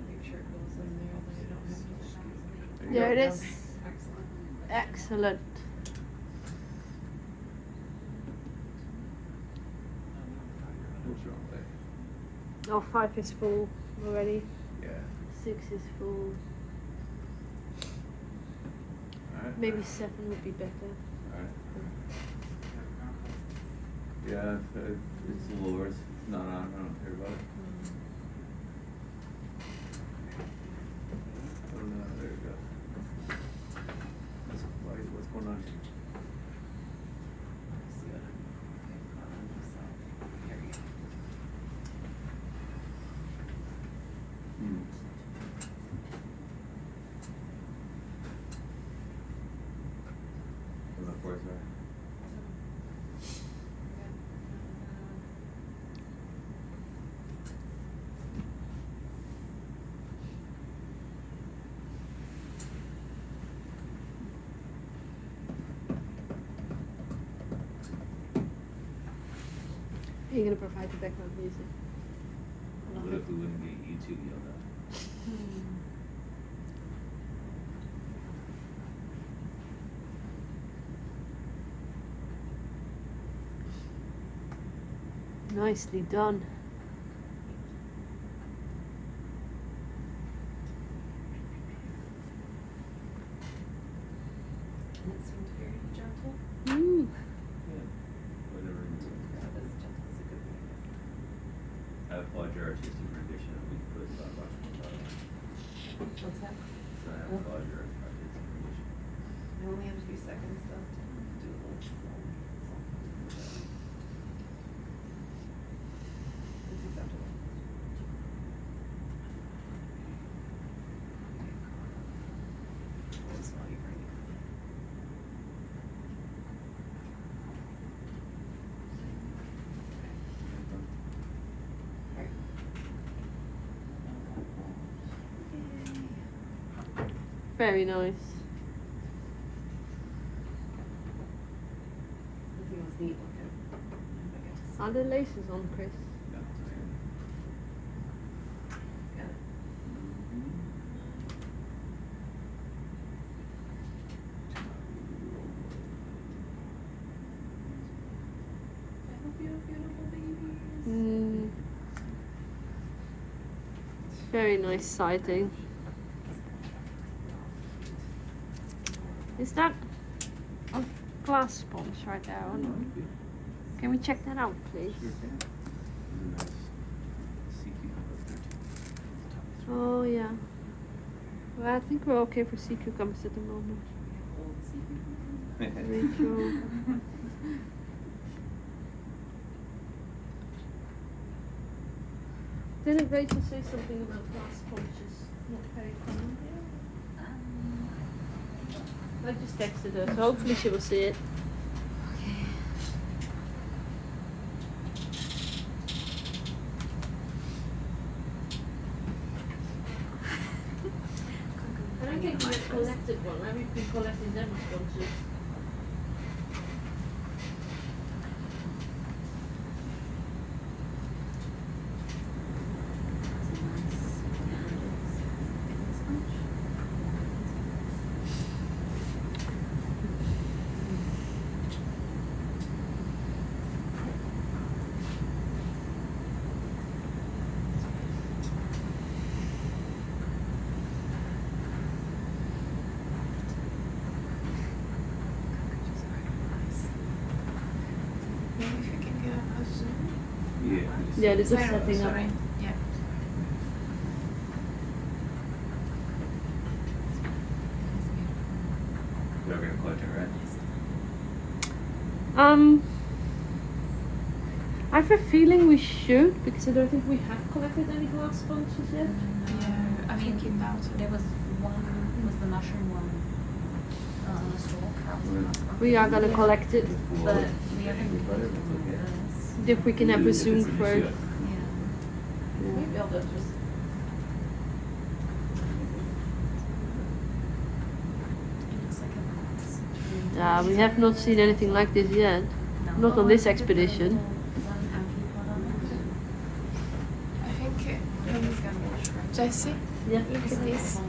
Make sure it goes in there, then you don't have to. There it is. Excellent. Excellent. What's wrong with it? Oh, 5 is full already. Yeah. 6 is full. Alright. Maybe 7 would be better. Alright. Yeah, if it's lower, it's not on, I don't care about it. Oh no, there we go. What's going on here? Hmm. What's that for, sir? Are you going to provide the background music? What if we wouldn't get YouTube yelled at? Nicely done. And it seemed very gentle. Mm. Yeah. Whatever. That is gentle is a good way. I applaud your artistic rendition of we put about much more about it. What's that? So I applaud your artistic rendition. I only have a few seconds left to do a little something. It's acceptable. Just while you bring it. Alright. Very nice. Nothing else neat looking. I get to see. Are the laces on, Chris? No, Got it. I hope you have beautiful babies. Mm. Very nice sighting. Is that a glass sponge right there? Or not? Can we check that out, please? Sure can. There's a nice sea cucumber up there too. Oh yeah. Well, I think we're okay for sea cucumbers at the moment. Very true. Didn't Rachel say something about glass sponges? Not very common here. I just texted her, so hopefully she will see it. I don't think we've collected one, right? We've been collecting them sponges. Maybe if we can get on a Zoom. Yeah. Yeah, there's a Sorry, setting up. sorry. Yeah. We're gonna collect it, right? I have a feeling we should, because I don't think we have collected any glass sponges yet. Yeah, I mean, There was one, was the mushroom one. On the stalk. That was the last one. We are gonna collect it, But we haven't. But it's okay. if we can have a If Zoom it's an for issue. it. maybe I'll just. It looks like a box. We have not seen anything like this yet. Not on this expedition. I think Jesse, Yeah. look at this.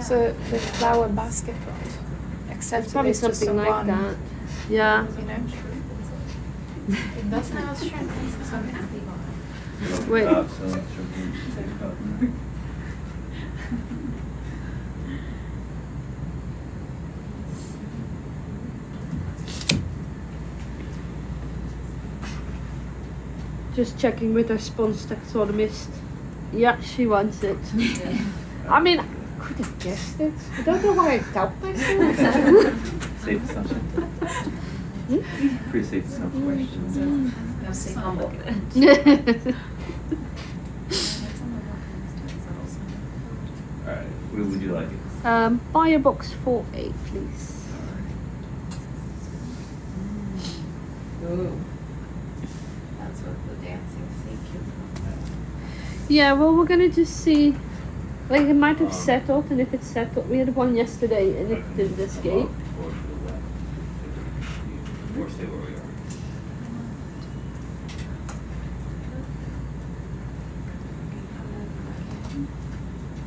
So the flower basket pot, except It's probably it's just something like one, that. Yeah. You know, it doesn't have a shrimp. It's an amphibot. Wait. Just checking with our sponge taxonomist. Yeah, she wants it. I mean, I could have guessed it. I don't know why I doubt myself. Safe assumption. Pretty safe assumption. No safe humble. Alright, where would you like it? Buy a box 4A, please. Ooh. That's what the dancing sea cucumber. Yeah, well, we're gonna just see. Like, it might have settled, and if it's settled, we had one yesterday and it didn't escape. Or to the left. Or stay where we are.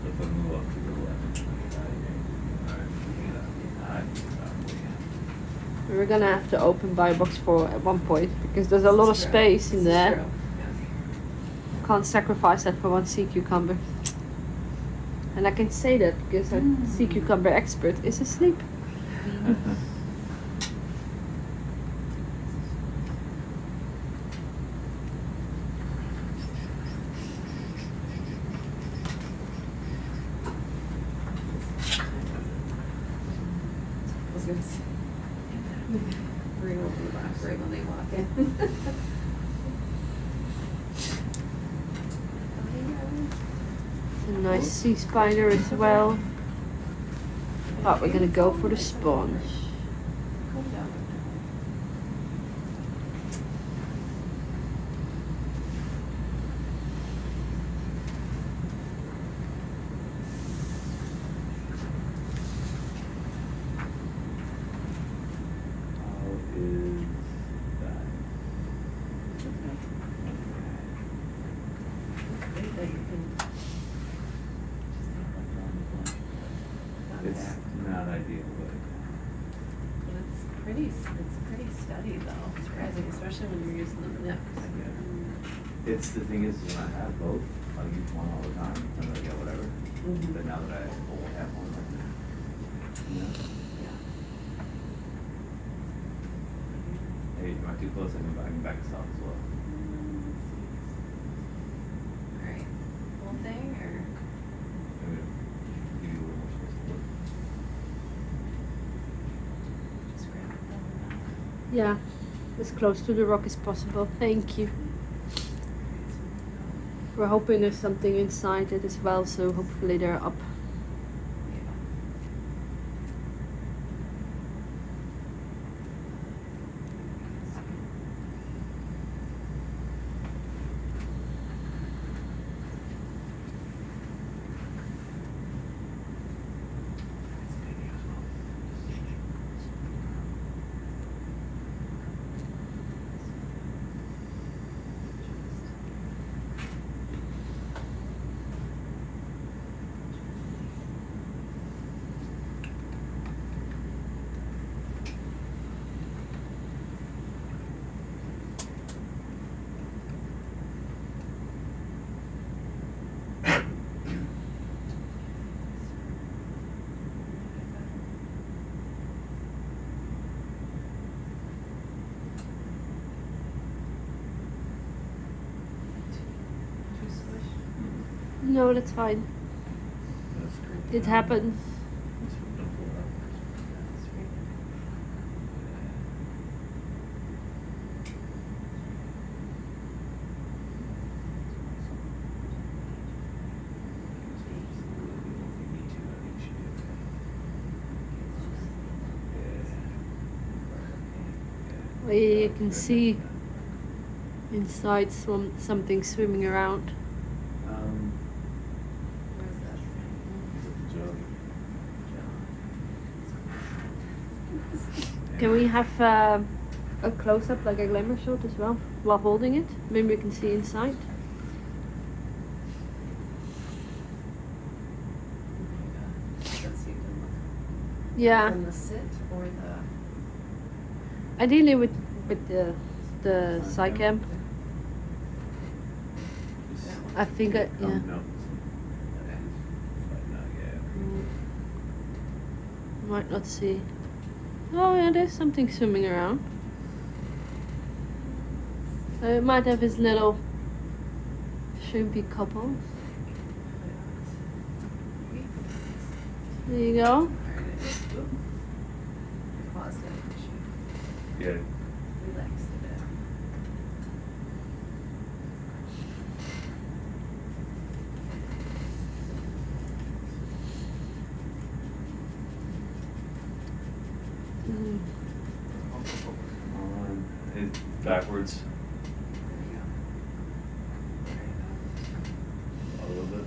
If I move up to the left. Alright, We're gonna have to open buy box 4 at one point because there's a lot of space in there. Can't sacrifice that for one sea cucumber. And I can say that because our sea cucumber expert is asleep. I was gonna say. Ring will be back right when they walk in. A nice sea spider as well. But we're gonna go for the sponge. how is that? It's not ideal, but But it's pretty steady though, surprising, especially when you're using them nips. it's the thing is when I have both, I use one all the time, I'm like, yeah, whatever. Mhm. But now that I only have one, like, you know? Hey, am I too close? I can back this off as well. Alright, whole thing or? Maybe give you a little more space to look. Just grab it from the mouth. Yeah, as close to the rock as possible. Thank you. We're hoping there's something inside it as well, so hopefully they're up. No, that's fine. That's great. It happened. Don't pull it up. Well, you can see inside something swimming around. Where's that? Can we have a close-up, like a glamour shot as well, while holding it. Maybe we can see inside. Let's see. Yeah. From the sit or the. Ideally with the Psycam. I think yeah. No. Not yet. Might not see. Oh yeah, there's something swimming around. It might have his little shrimpy couples. There you go. Yeah. Relaxed a bit. It's backwards. A little bit.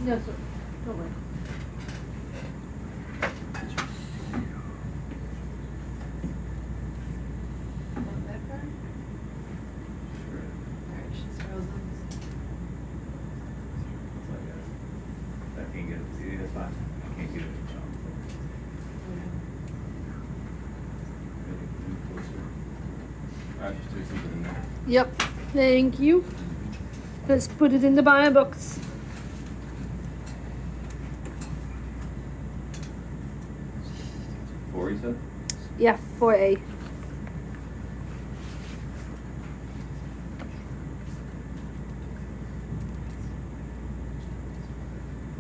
No, sir. Don't worry. Yep, thank you. Let's put it in the buy box. Four, you said? Yeah, 4A.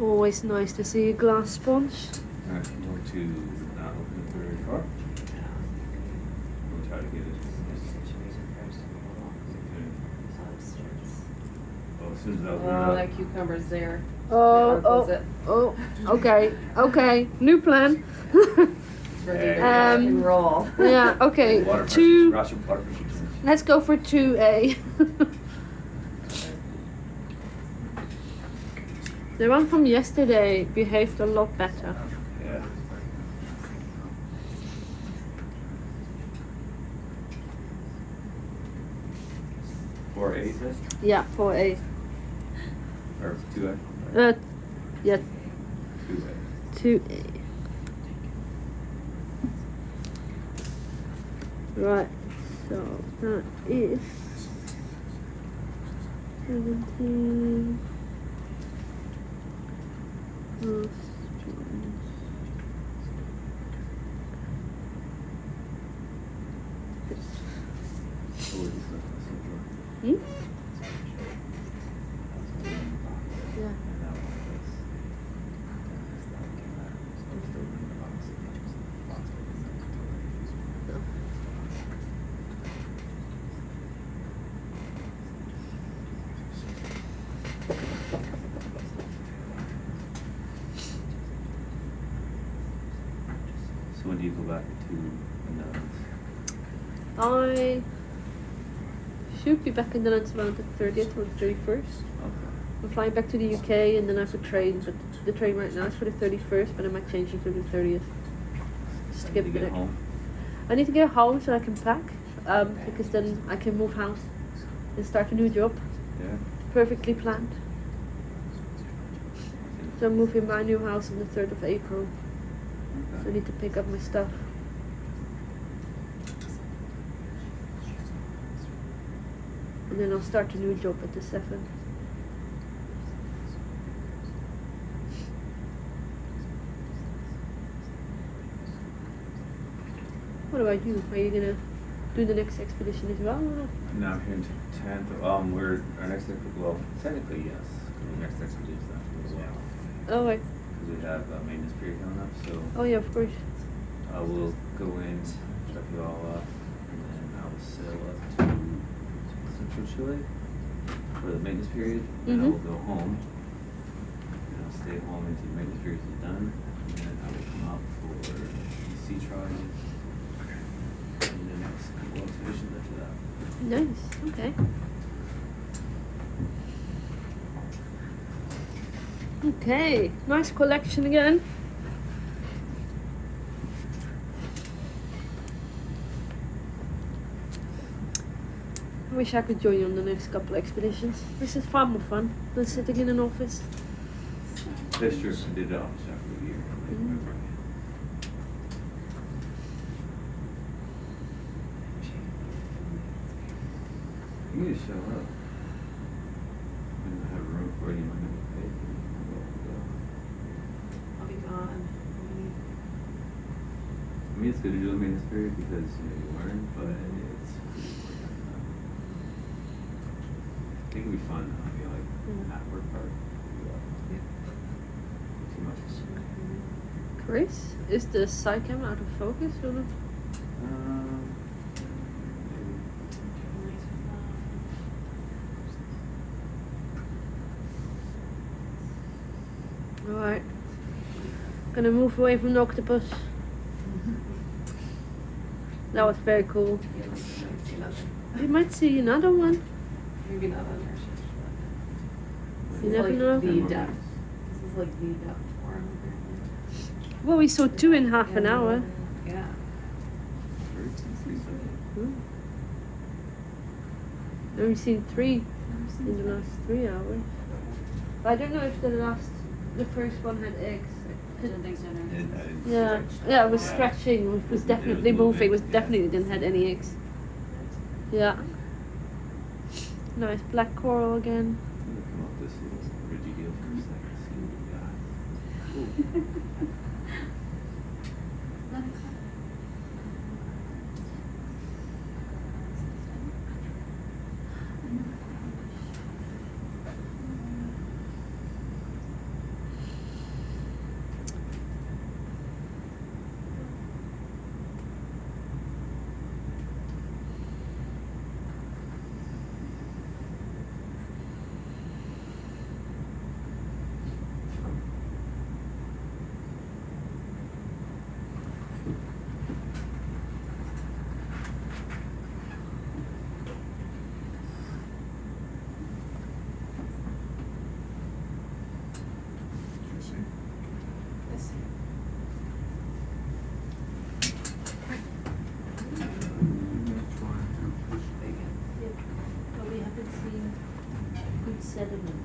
Always nice to see a glass sponge. Alright, going to not open it very far. We'll try to get it. Oh, as soon as I open it Oh, up. that cucumber's there. Okay. New plan. Roll. Yeah, okay. Water Two. pressure, water pressure. Let's go for 2A. The one from yesterday behaved a lot better. Yeah. Four A, you said? Yeah, 4A. Or 2A? Yeah. 2A. 2A. Right, so that is 17. Hmm? Yeah. So when do you go back to the I should be back in the Netherlands around the 30th or the 31st. I'm flying back to the UK and then I have a train, but the train right now is for the 31st, but I might change it to the 30th. Just to get home? I need to get home so I can pack, because then I can move house and start a new job. Yeah. Perfectly planned. So I'm moving my new house on the 3rd of April. So I need to pick up my stuff. And then I'll start a new job at the 7th. What about you? Are you gonna do the next expedition as well? Or? No, I'm here until 10th. Our next well, technically yes. The next expedition is after a while. Oh, right. Because we have maintenance period coming up, so. Oh yeah, of course. We'll go in, check it all up, and then I will sail up to Central Chile for the maintenance period. Then I will go home. And I'll stay home until the maintenance period is done. And then I will come out for sea trials. Nice. Okay. Okay. Nice collection again. I wish I could join you on the next couple expeditions. This is far more fun than sitting in an office. That's true. I did it off after a year. You need to show up. I don't have room for it. You might not get paid. I'll be gone. I mean, it's good to do the maintenance period because you learn, but it's I think it'll be fun. I mean, like at-work part. Too much. Chris, is the side camera out of focus or not? Alright. Gonna move away from the octopus. That was very cool. You might see another one. Maybe not on our shift. You never know. The depth. This is like the depth form. Well, we saw 2 in half an hour. Yeah. And we've seen 3 in the last 3 hours. I don't know if the first one had eggs. I don't think so, no. Yeah, yeah, it was stretching. It was definitely moving. It was definitely didn't have any eggs. Yeah. Nice black coral again. Come up this little ridgy heel for a second. See what we got. But we haven't seen good sediment.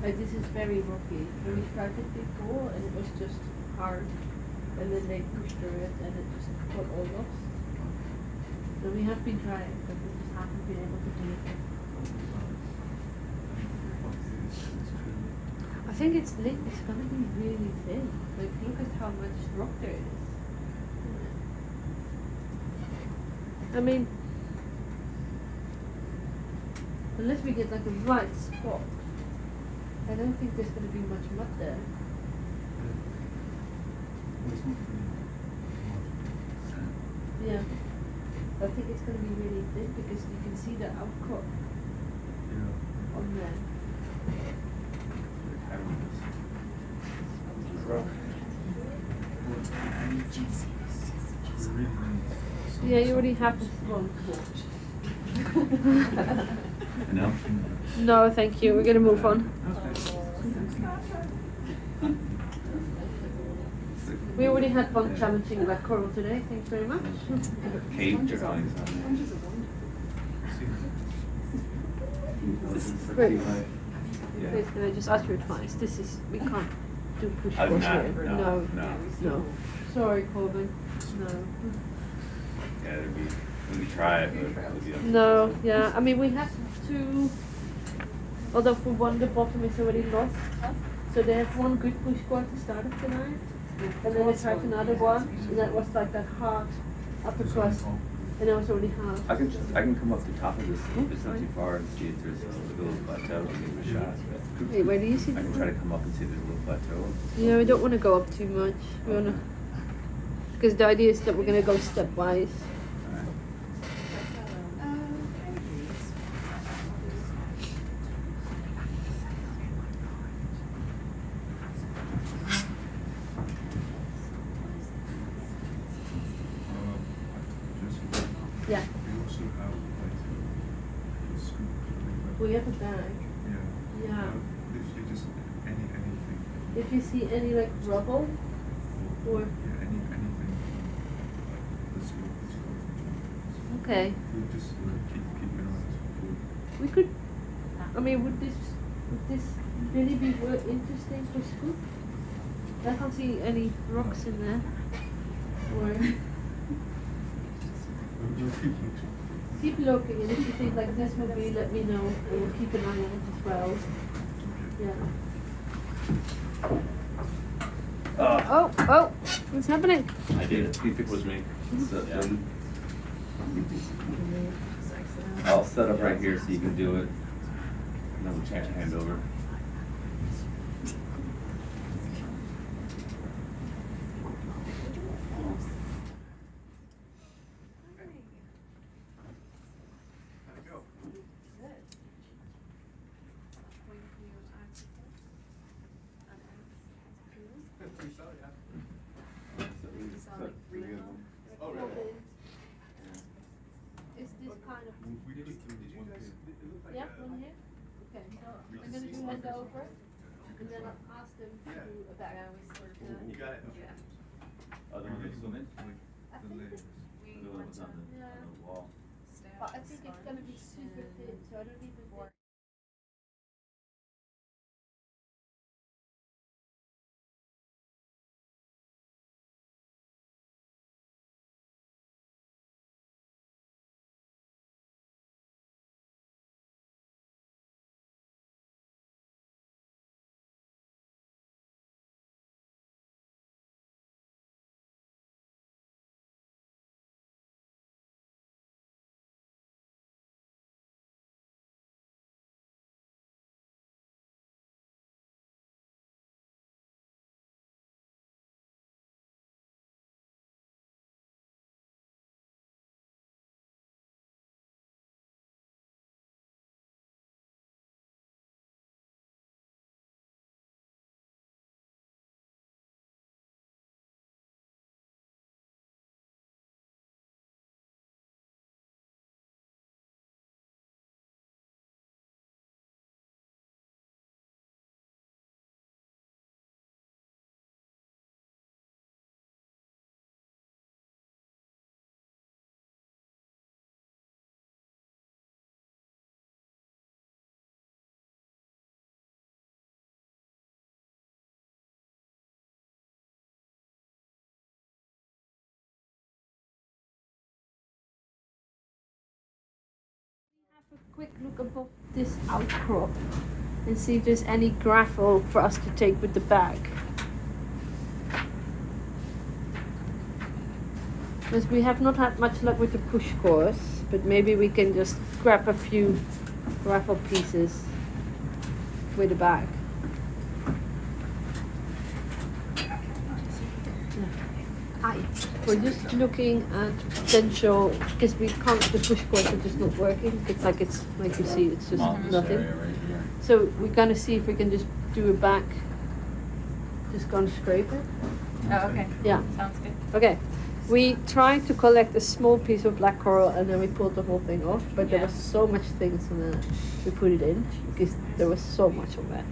This is very rocky. When we tried it before and it was just hard, and then they pushed through it and it just got all lost. So we have been trying, but we just haven't been able to do it. I think it's gonna be really thin. Like look at how much rock there is. I mean, unless we get like a right spot, I don't think there's going to be much mud there. Yeah, I think it's going to be really thin because you can see the outcrop on there. Yeah, you already have this one. No? No, thank you. We're gonna move on. We already had one challenging black coral today. Thanks very much. Cave drawings on Great. there. Please, can I just ask your advice? We can't do push I'm push not, here. no. Sorry, Corbin. No. Yeah, we could try it, but it would be No, yeah. I mean, we have to. Although for one, the bottom is already lost. So they have one good push quad to start of the night. And then they tried another one, and that was like that hard upper crust. And it was already hard. I can come up the top of this if it's not too far and see if there's a little plateau and give it a shot. But Wait, where do you see I can this? try to come up and see if there's a little plateau. Yeah, we don't want to go up too much. We want to. Because the idea is that we're going to go stepwise. Yeah. We also have like a scoop. We have a bag. Yeah. Yeah. Literally just anything. If you see any like rubble or. Yeah, anything. Like the scoop. Okay. We'll just keep an eye out for. We could. I mean, would this really be interesting for scoop? I can't see any rocks in there. Or. We'll keep looking. Keep looking, and if you think like this would be, let me know, and we'll keep an eye on it as well. Yeah. Oh, what's happening? I did it. It was me. So, yeah. I'll set up right here so you can do it. And then we'll change your hand over. Oh, really? Is this kind of? We did one here. Yeah, one here? Okay, so I'm gonna do hand over, and then I'll ask them to do a back. You got it? Yeah. Other one they swim in? I think it's, The one that's on the wall. but I think it's gonna be super thin, so I don't even think. Have a quick look above this outcrop and see if there's any gravel for us to take with the bag. Because we have not had much luck with the push course, but maybe we can just grab a few gravel pieces with the bag. Hi. We're just looking at potential, because we can't, the push course is just not working. It's like you see, it's just nothing. Right. So we're gonna see if we can just do it back, just gonna scrape it. Oh, okay. Yeah. Sounds good. Okay. We tried to collect a small piece of black coral and then we pulled the whole thing off, but there was so much things and then we put it in because there was so much of that.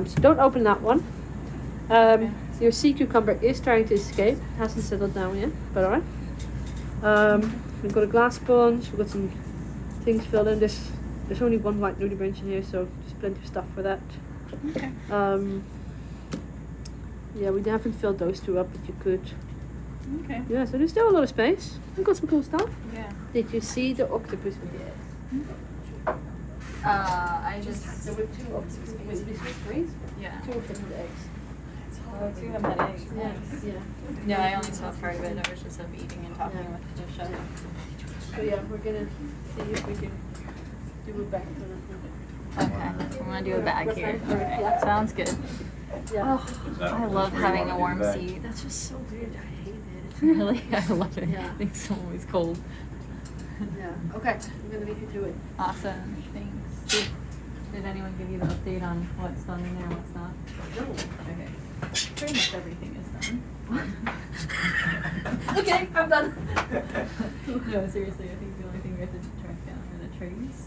So don't open that one. Your sea cucumber is trying to escape, hasn't settled down yet, but alright. We've got a glass sponge, we've got some things filled in. There's only one white nudibranch in here, so there's plenty of stuff for that. Okay. Yeah, we haven't filled those two up, but you could. Okay. Yeah, so there's still a lot of space. We've got some cool stuff. Yeah. Did you see the octopus with the eggs? I just. There were two octopuses. Wait, this was three? Yeah. Two of them had eggs. Oh, two of them had eggs. Yes, yeah. No, I only saw part of it. I was just up eating and talking with the chef. So yeah, we're gonna see if we can do a back to the Okay. I'm gonna do a bag here. Okay. Yeah. Sounds good. Yeah. Oh, I love having a warm seat. That's just so weird. I hate it. Really? I love it. Yeah. It's always cold. Yeah. Okay. I'm gonna leave you to it. Awesome. Thanks. Did anyone give you the update on what's done in there and what's not? No. Okay. Pretty much everything is done. Okay, I'm done. No, seriously, I think the only thing we had to track down are the trees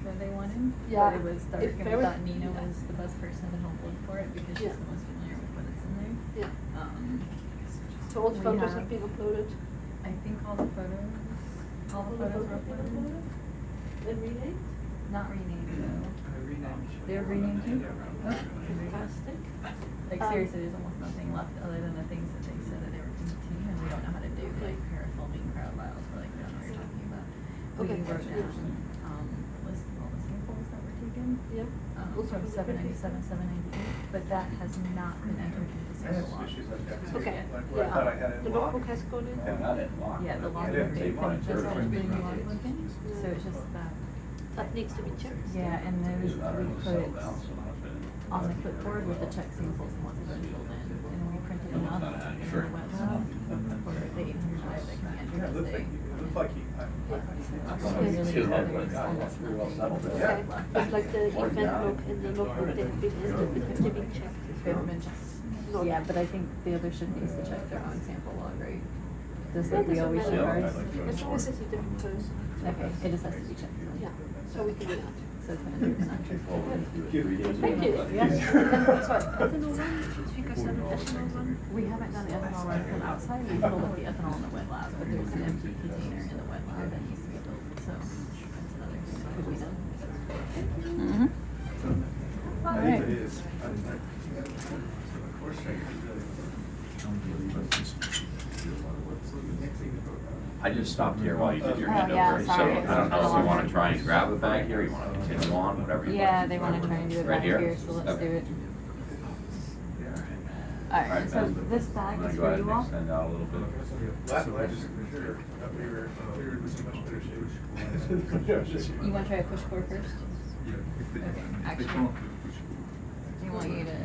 that they wanted. Yeah, But it was dark, if and we there was- thought Nina yeah. was the best person to help look for it because she's Yeah. the most familiar with what it's in there. Yeah. So all the we photos have been uploaded? I think all the photos were uploaded. And renamed? Not renamed though. They're renamed too? Oh, Fantastic. like seriously, there's almost nothing left other than the things that they said that they were continuing, and we don't know how to do like parafilming crowd files, but like we don't know what you're talking about. Okay. We wrote down a list of all the samples that were taken. Yeah. From 797, 798, but that has not been entered into the I had sample log. species like that too, Okay. like where I thought I had it The locked. notebook has gone in? Yeah, not at lock. Yeah, the but log I would didn't be, take mine. just Sure. like doing the log looking, so it's just that. That needs to be checked. Yeah, and those I don't we know, put settle down so much, but on the clipboard with the check samples and what's been filled in, and then we printed them up Not in an the sure. wet lab for the 800 drive that can Yeah, enter it as looked they. like, it looked like he, Okay. It's like the event log and the logbook, they have been entered, but have they been checked? They haven't been checked. Not Yeah, yet. but I think the other should be to check their own sample log, right? Just That like we doesn't always check matter. ours. As long as it's a different person. Okay, it just has to be checked. Yeah, so we can do that. So it's gonna do an action. Thank you. Yeah. Sorry, ethanol one, because an ethanol one. We haven't done the ethanol run from outside, we filled up the ethanol in the wet lab, but there's an empty container in the wet lab that needs to be filled, so that's another thing that could be done. Mm-hmm. Alright. It is. I just stopped here while you did your Oh, hand yeah, over, so sorry. I don't know if you wanna try and grab a bag here, you wanna continue on, whatever you want. Yeah, they wanna try and do it Right back here? here, so let's Okay. do it. Alright, Alright, so Ben, this bag I'm gonna is go for ahead you and all. extend out a little bit. Last night, just for sure, that we were in much better shape. You wanna try a push core first? Okay, actually, I want you to,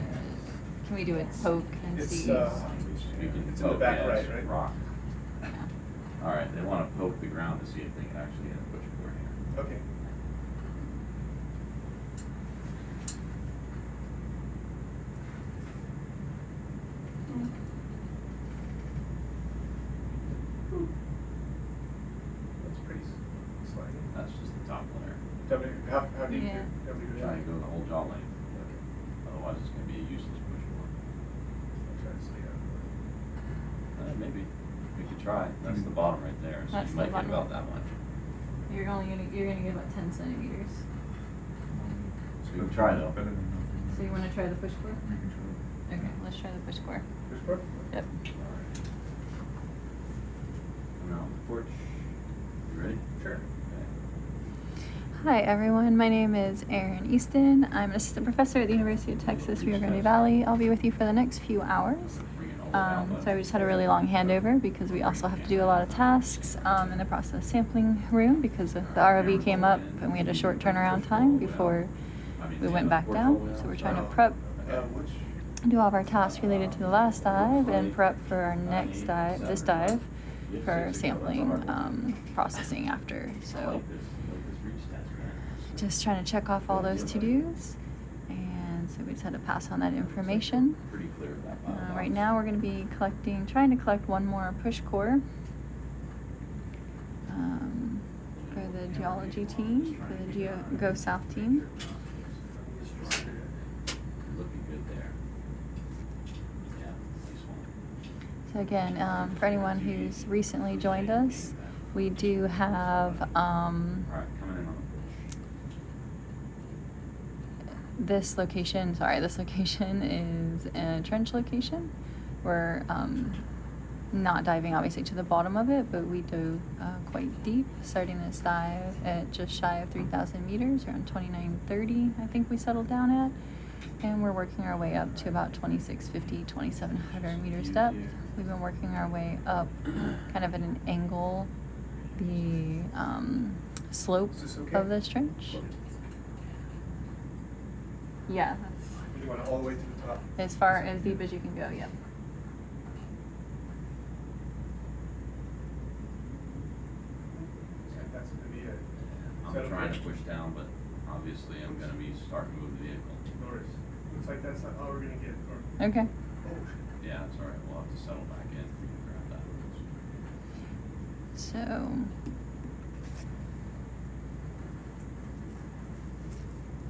can we do a poke and It's, see? You can It's in the poke, back yeah, right, it's right? rock. Yeah. Alright, they wanna poke the ground to see if they can actually hit a push core here. Okay. That's pretty slimy. That's just the top layer. How deep? Yeah. Try and go the whole jaw length. Otherwise, it's gonna be a useless push core. I'll try to stay out. Maybe. We could try. That's the bottom right there, so That's you the might get bottom. about that much. You're gonna get about 10 centimeters. So we can try though. So you wanna try the push core? Okay, let's try the push core. Push core? Yep. Come out on the porch. You ready? Sure. Okay. Hi everyone, my name is Erin Easton. I'm an assistant professor at the University of Texas, Rio Grande Valley. I'll be with you for the next few hours. So we just had a really long handover because we also have to do a lot of tasks in the process sampling room because the ROV came up and we had a short turnaround time before we went back down. So we're trying to prep, do all of our tasks related to the last dive and prep for our next dive, this dive, for sampling processing after. So just trying to check off all those to-dos. And so we just had to pass on that information. Right now we're going to be trying to collect one more push core for the geology team, for the Go South team. Looking good there. Yeah, nice one. So again, for anyone who's recently joined us, we do have Alright, coming in on this location is a trench location. We're not diving obviously to the bottom of it, but we dove quite deep, starting this dive at just shy of 3,000 meters, around 2,930 I think we settled down at. And we're working our way up to about 2,650, 2,700 meters depth. We've been working our way up kind of at an angle, the slope of this trench. Yeah, You want it all the way to the top? as far as deep as you can go, yep. That's gonna be it. I'm trying to push down, but obviously I'm gonna be starting to move the vehicle. No worries. Looks like that's not all we're gonna get. Okay. Yeah, it's alright, we'll have to settle back in. We can grab that. So So.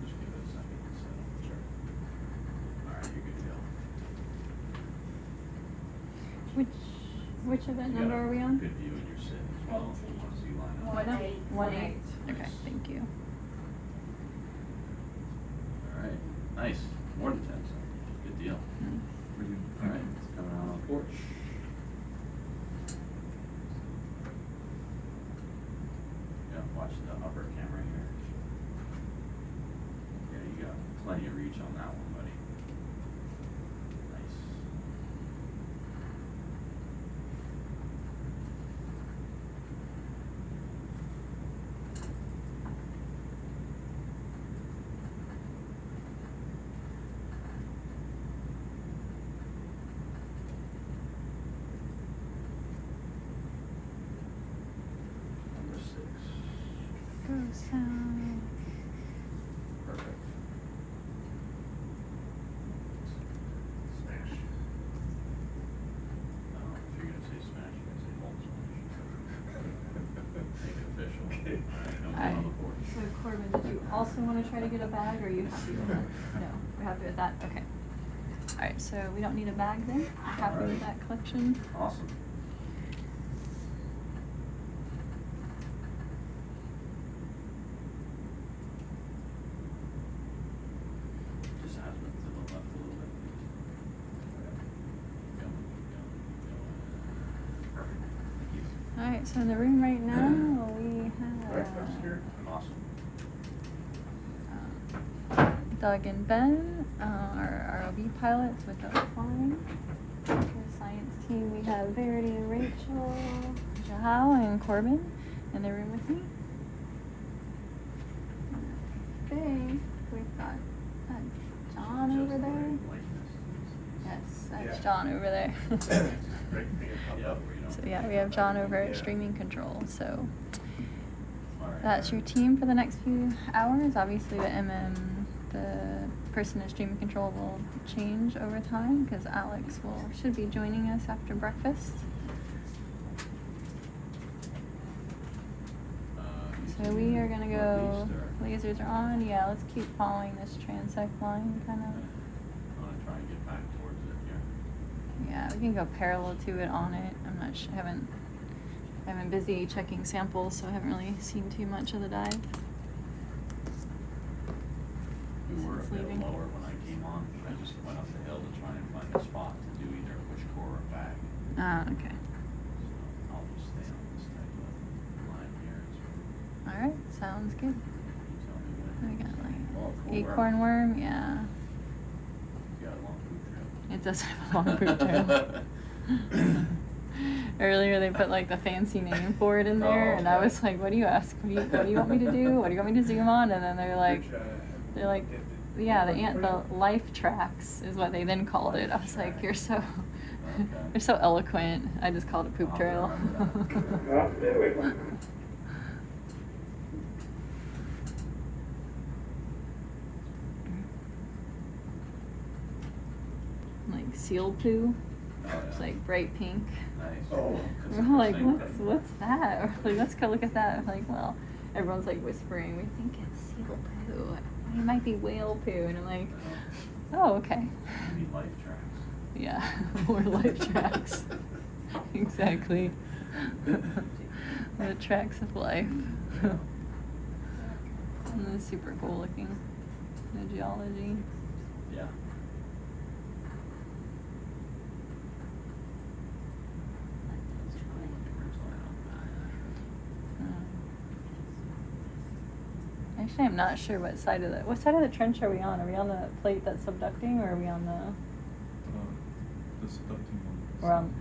Just give it a second to settle. Sure. Alright, you're good to go. Which event You number got a are we on? Good view in your sit as well, if you want to see line up. What now? 1-8. Okay, thank you. Alright, nice. More than 10 seconds. Good deal. Alright, it's coming out on the porch. Yeah, watch the upper camera here. Yeah, you got plenty of reach on that one, buddy. Nice. Number 6. Go south. Perfect. Smash. If you're gonna say smash, you're gonna say hold smash. Make it official. Okay. Alright, no one on the board. So Corbin, did you also want to try to get a bag, or are you happy with that? No, we're happy with that, okay. All right, so we don't need a bag then? Happy with that collection? Awesome. Just azimuth to the left a little bit, please. Keep going, keep going. Perfect. Thank you. All right, so in the room right now, we have Doug and Ben, our ROV pilots with us flying. For the science team, we have Verity and Rachel, Jahal and Corbin in the room with me. I think we've got John over there. Yes, that's John over there. So yeah, we have John over at streaming control. So that's your team for the next few hours. Obviously the person in streaming control will change over time because Alex should be joining us after breakfast. So we are gonna go, lasers are on, yeah, let's keep following this Transect line kind of. I want to try and get back towards it here. Yeah, we can go parallel to it on it. I'm not sure, I've been busy checking samples, so I haven't really seen too much of the dive. We were a It's bit leaving. lower when I came on. I just went up the hill to try and find a spot to do either a push core or bag. Ah, okay. So I'll just stay on this type of line here. All right, sounds good. You tell me when. We got like Oh, cool acorn worm, yeah. You got a long poop trail. It does have a long poop trail. Earlier they put like the fancy name for it in there, and I was like, "What do you ask? What do you want me to do? What do you want me to zoom on?" And then they're like, "Yeah, the life tracks is what they then called it." I was like, "You're so, you're so eloquent." I just called it poop trail. There we go. Like seal poo. Oh, yeah. It's like bright pink. Nice. Oh. That's We're the like, first thing. what's that? We're like, let's go look at that. I'm like, well, everyone's like whispering, we think it's seal poo. It might be whale poo. And I'm like, oh, okay. You need life tracks. Yeah, more life tracks. Exactly. The tracks of life. And it's super cool looking. The geology. Yeah. Actually, I'm not sure what side of the trench are we on? Are we on the plate that's subducting, or are we on the? The subducting one. We're on.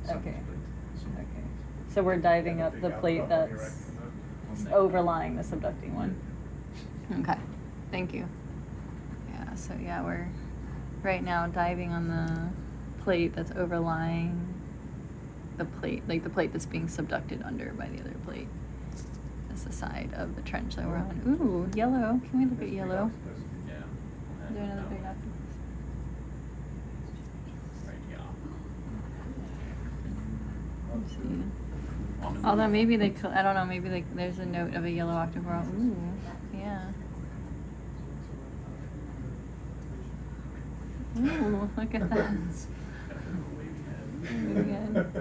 Okay. Okay. So we're diving up the plate that's overlying the subducting one. Okay. Thank you. Yeah. So yeah, we're right now diving on the plate that's overlying the plate, like the plate that's being subducted under by the other plate. That's the side of the trench that we're on. Ooh, yellow. Can we look at yellow? Yeah. Is there another big octopus? Right, yeah. see. Although maybe they, I don't know, maybe like there's a note of a yellow octocoral. Ooh, yeah. Ooh, look at that. Very good.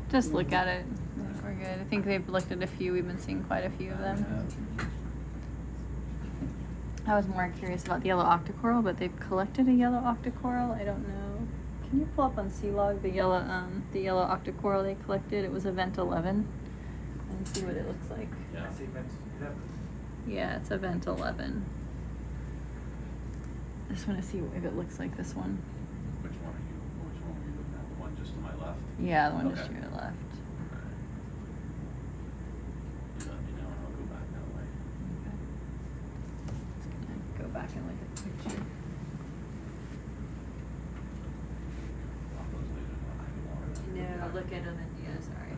Just look at it. I think we're good. I think they've looked at a few. We've been seeing quite a few of them. I was more curious about the yellow octocoral, but they've collected a yellow octocoral. I don't know. Can you pull up on C-Log the yellow octocoral they collected? It was event 11, and see what it looks like. Yeah. Yeah, it's event 11. I just want to see if it looks like this one. Which one were you looking at? The one just to my left? Yeah, the one Okay. just to your left. You let me know and I'll go back that way. Okay. Just gonna go back and look at the picture. No, look at them. Yeah, sorry.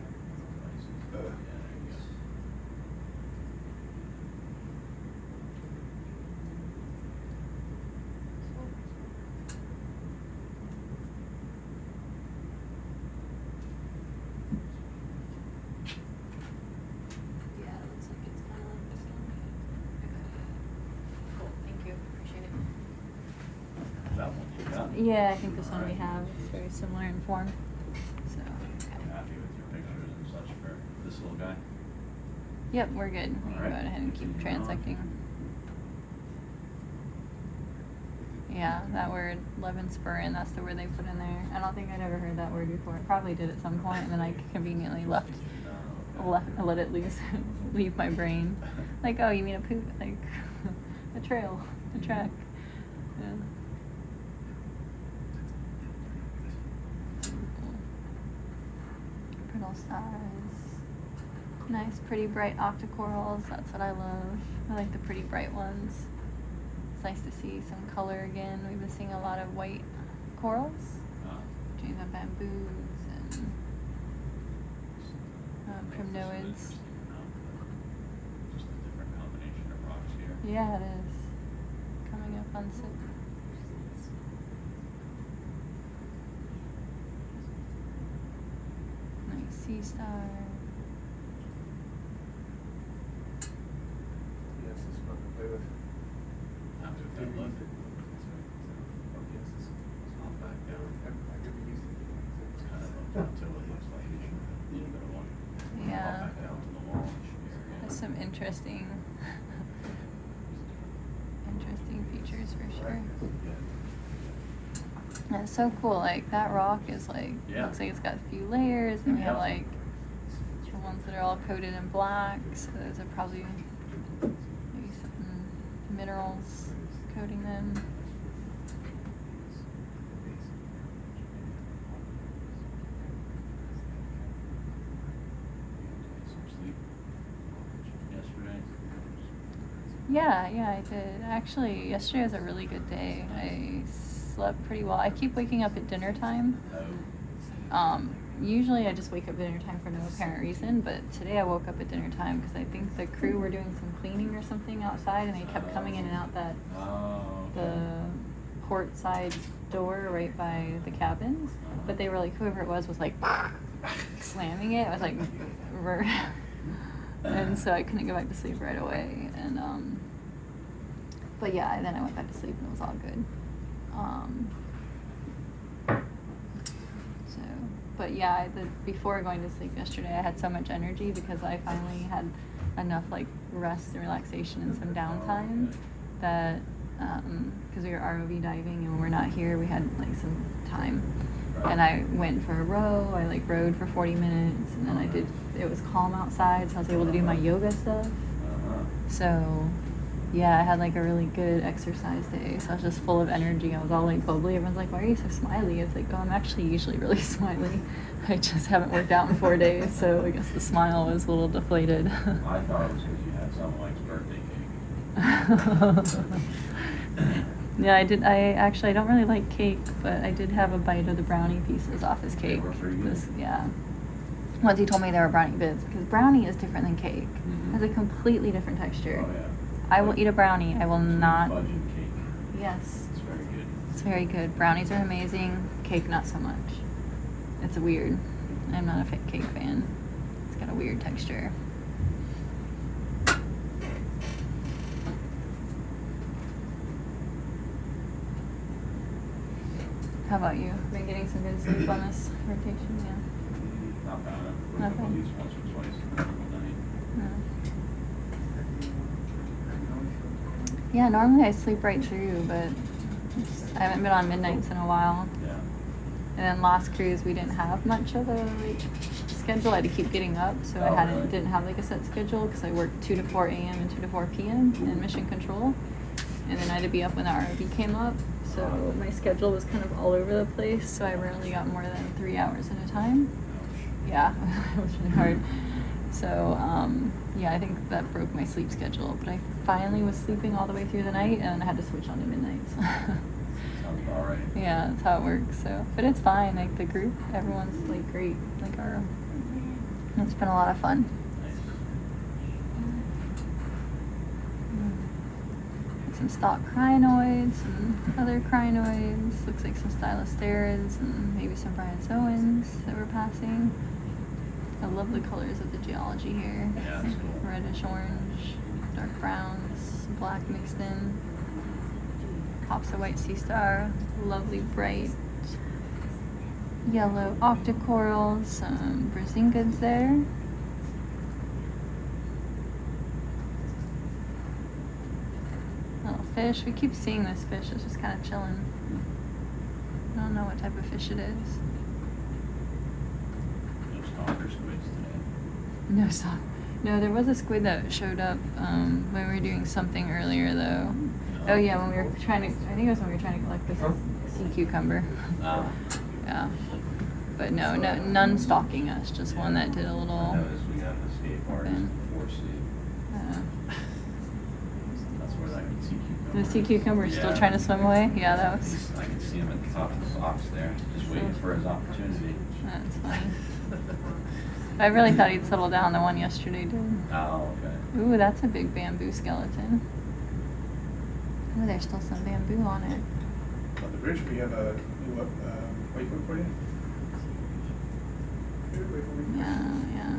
Yeah, it looks like it's kind of like this one. Okay. Cool. Thank you. Appreciate it. That one you got? Yeah, I think this one we have. It's very similar in form. So. I'm happy with your pictures and such for this little guy. Yep, we're good. We can go Alright. ahead and keep transecting. Yeah, that word Levenspurn, that's the word they put in there. I don't think I'd ever heard that word before. I probably did at some point, and then I conveniently let it leave my brain. Like, oh, you mean a poop? Like, a trail, a track. Yeah. Brittle size. Nice, pretty bright octocorals. That's what I love. I like the pretty bright ones. It's nice to see some color again. We've been seeing a lot of white corals, James and bamboos, and primnoids. Just a different combination of rocks here. Yeah, it is. Coming up on Sip. Nice sea star. Yes, it's fun to play with. Happy with that look. It's not back down. I could be used to it. It's kind of a plateau, it looks like. A little bit of one. Yeah. Back down to the wall. It should be okay. There's some interesting features for sure. And it's so cool, like that rock is like, looks like it's got a few layers, and we have like the ones that are all coated in black, so those are probably maybe some minerals coating them. Some sleep yesterday. Yeah, I did. Actually, yesterday was a really good day. I slept pretty well. I keep waking up at dinner time. Usually I just wake up at dinner time for no apparent reason, but today I woke up at dinner time because I think the crew were doing some cleaning or something outside, and they kept coming in and out the port side door right by the cabins. But they were like, whoever it was like slamming it. I was like, and so I couldn't go back to sleep right away. And but yeah, then I went back to sleep and it was all good. But yeah, before going to sleep yesterday, I had so much energy because I finally had enough like rest and relaxation and some downtime that because we were ROV diving and when we're not here, we had like some time. And I went for a row. I like rode for 40 minutes, and then it was calm outside, so I was able to do my yoga stuff. So yeah, I had like a really good exercise day, so I was just full of energy. I was all like bubbly. Everyone's like, why are you so smiley? It's like, oh, I'm actually usually really smiley. I just haven't worked out in 4 days, so I guess the smile was a little deflated. I thought it was because you had someone like's birthday cake. Yeah, I did. I don't really like cake, but I did have a bite of the brownie pieces off his cake. Yeah. Once he told me they were brownie bits, because brownie is different than cake. It has a completely different texture. Oh, yeah. I will eat a brownie. I will not. Fudge and cake. Yes. It's very good. It's very good. Brownies are amazing. Cake, not so much. It's weird. I'm not a cake fan. It's got a weird texture. How about you? Been getting some good sleep on this rotation? Yeah. Not bad. I've Not woke up at bad. least once or twice in the middle of the night. No. Yeah, normally I sleep right through, but I haven't been on midnights in a while. Yeah. And then last cruise we didn't have much of a like schedule. I had to keep getting up, so I really? didn't have like a set schedule because I worked 2 to 4 a.m. and 2 to 4 p.m. in mission control, and then I had to be up when the ROV came up. So my schedule was kind of all over the place. So I rarely got more than 3 hours at a time. Yeah, it was really hard. So yeah, I think that broke my sleep schedule. But I finally was sleeping all the way through the night, and I had to switch on to midnights. Sounds about right. Yeah, that's how it works. So, but it's fine. Like the group, everyone's like great. Like it's been a lot of fun. Some stock crinoids, some other crinoids. Looks like some stylosteres and maybe some bryozoans that we're passing. I love the colors of the geology here. Yeah, that's cool. Reddish orange, dark browns, black mixed in. Pops a white sea star, lovely bright yellow octocorals, some brazingas there. Little fish. We keep seeing this fish. It's just kind of chilling. I don't know what type of fish it is. No stalker squids today. No stop. No, there was a squid that showed up when we were doing something earlier though. Oh yeah, when we were trying to, I think it was when we were trying to collect this sea cucumber. Yeah. But no, none stalking us, just one that did a little. I noticed we got an escape artist before sleep. That's where that sea cucumber. The sea cucumber is still trying to swim away? Yeah, that was. I can see him at the top of the socks there, just waiting for his opportunity. That's funny. I really thought he'd settle down. The one yesterday did. Oh, okay. Ooh, that's a big bamboo skeleton. Oh, there's still some bamboo on it. On the bridge, we have a new waypoint for you. Yeah.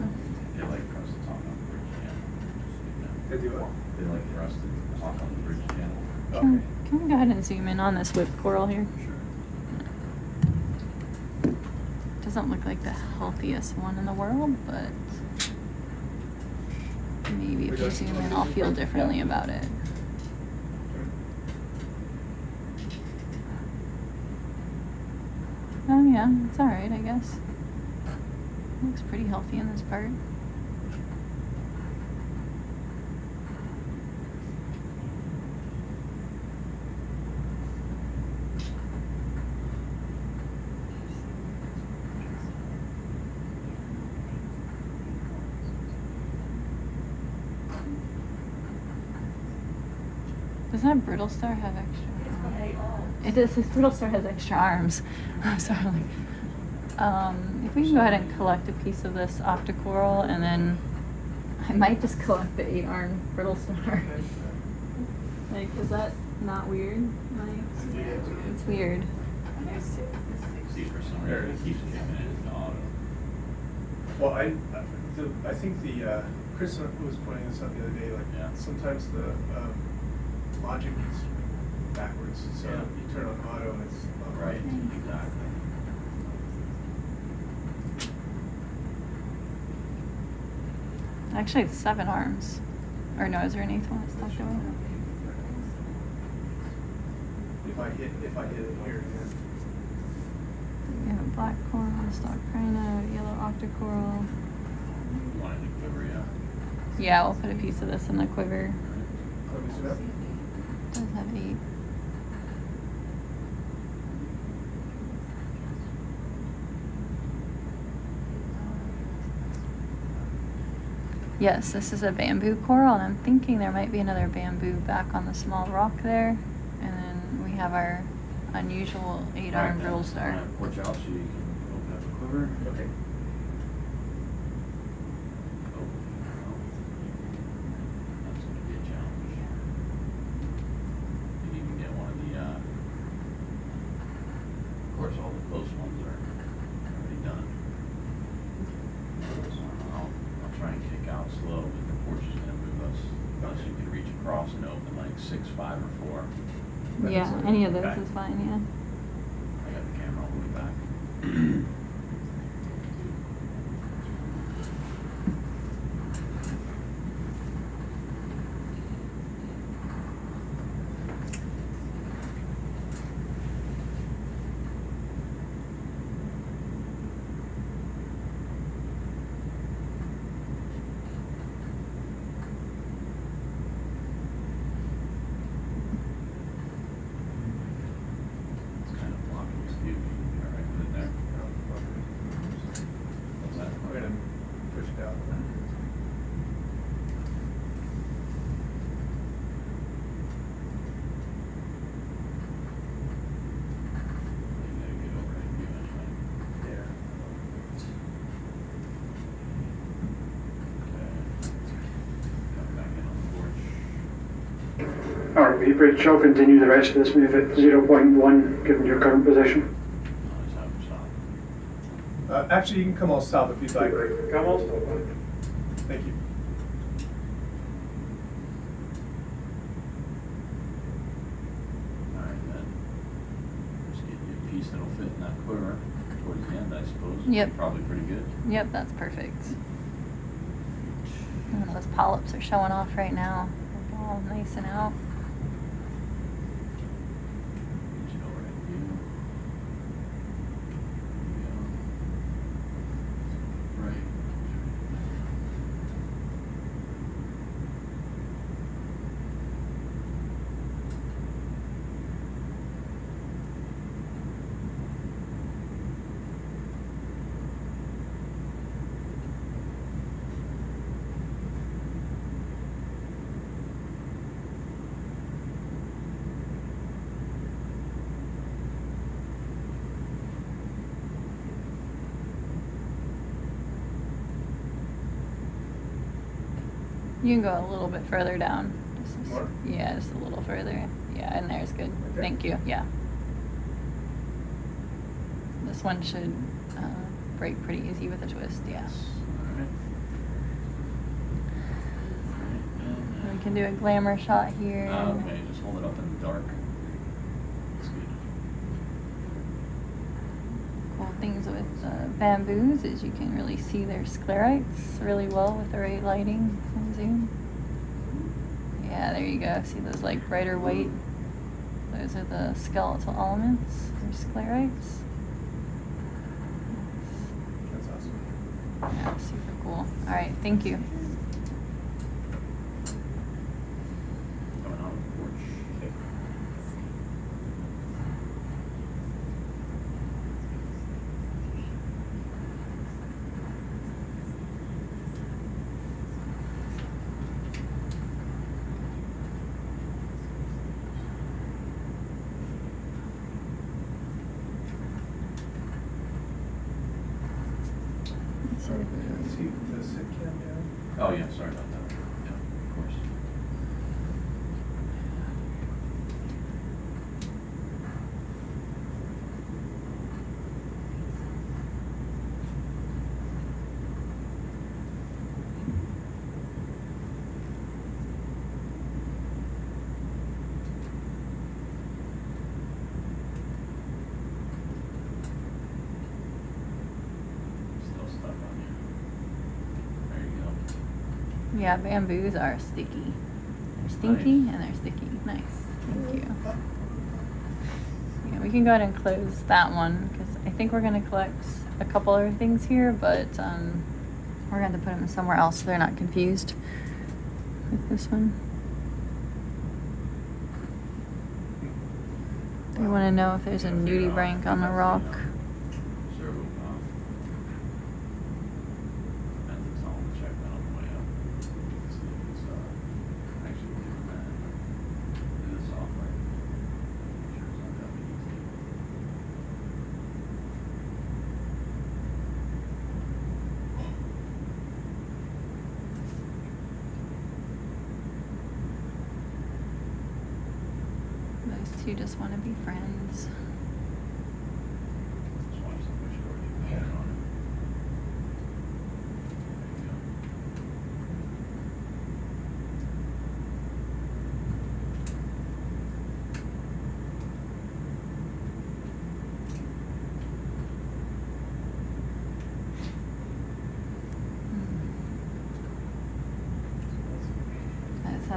They like for us to talk on the bridge channel. They do what? They like for us to talk on the bridge channel. Can we go ahead and zoom in on this whip coral here? Sure. Doesn't look like the healthiest one in the world, but maybe if we zoom in, I'll feel differently about it. Oh yeah, it's alright, I guess. Looks pretty healthy in this part. Does that brittle star have extra? It does. This brittle star has extra arms. I'm sorry. If we can go ahead and collect a piece of this octocoral, and then I might just collect the 8-armed brittle star. Like, is that not weird? Like, it's weird. See, for some reason, it keeps kicking in into auto. Well, I think the Chris was pointing this out the other day. Like sometimes the logic is backwards. So you turn on auto and it's not right. Exactly. Actually, it's 7 arms. Or no, is there an 8th one that's tucked away? If I hit it here, We have a black coral, stock crino, yellow octocoral. You want it in the quiver, yeah? Yeah, we'll put a piece of this in the quiver. Close it up. It does have 8. Yes, this is a bamboo coral, and I'm thinking there might be another bamboo back on the small rock there. And then we have our unusual 8-armed brittle star. Watch out so you can open up the quiver. Okay. Oh, that's going to be a challenge. Did you even get one of the Most ones are already done. So I'll try and kick out slow, but the porch is gonna move us, unless you can reach across and open like 6, 5, or 4. Yeah, any of those Okay. is fine, yeah. I got the camera all the way back. It's kind of blocking his view. All right, put it there. What's that? I'm gonna push it out. You gotta get overhead view anyway. Yeah. Okay. Come back in on the porch. Alright, Bridge, I'll continue the rest of this move at 0.1, given your current position. No, just have him stop. Actually, you can come all stop if you'd like. Come on, stop. Thank you. All right, then. Just get you a piece that'll fit in that quiver towards the end, I suppose. Yep. Probably pretty good. Yep, that's perfect. And those polyps are showing off right now. They're all nice and out. Get you an overhead view. There we go. Right. You can go a little bit further down. More? Yeah, just a little further. Yeah, and there's good. Okay. Thank you. Yeah. This one should break pretty easy with a twist. Yeah. All right. And we can do a glamour shot here. Okay, just hold it up in the dark. That's good. Cool things with bamboos is you can really see their sclerites really well with the right lighting and zoom. Yeah, there you go. See those like brighter white? Those are the skeletal elements. They're sclerites. That's awesome. Yeah, super cool. All right, thank you. Coming out of the porch. So, See the sit cam down? Oh, yeah, sorry about that. Yeah, of course. Still stuck on you. There you go. yeah, bamboos are sticky. They're stinky and they're sticky. Nice. Thank you. Yeah, we can go ahead and close that one because I think we're going to collect a couple other things here, but we're going to put them somewhere else so they're not confused with this one. They want to know if there's a nudibranch on the rock. Sure, we'll Benzic's on, check that on the way up. See if it's actually doing that. Do the software. Sure it's not that big easy. Those two just want to be friends.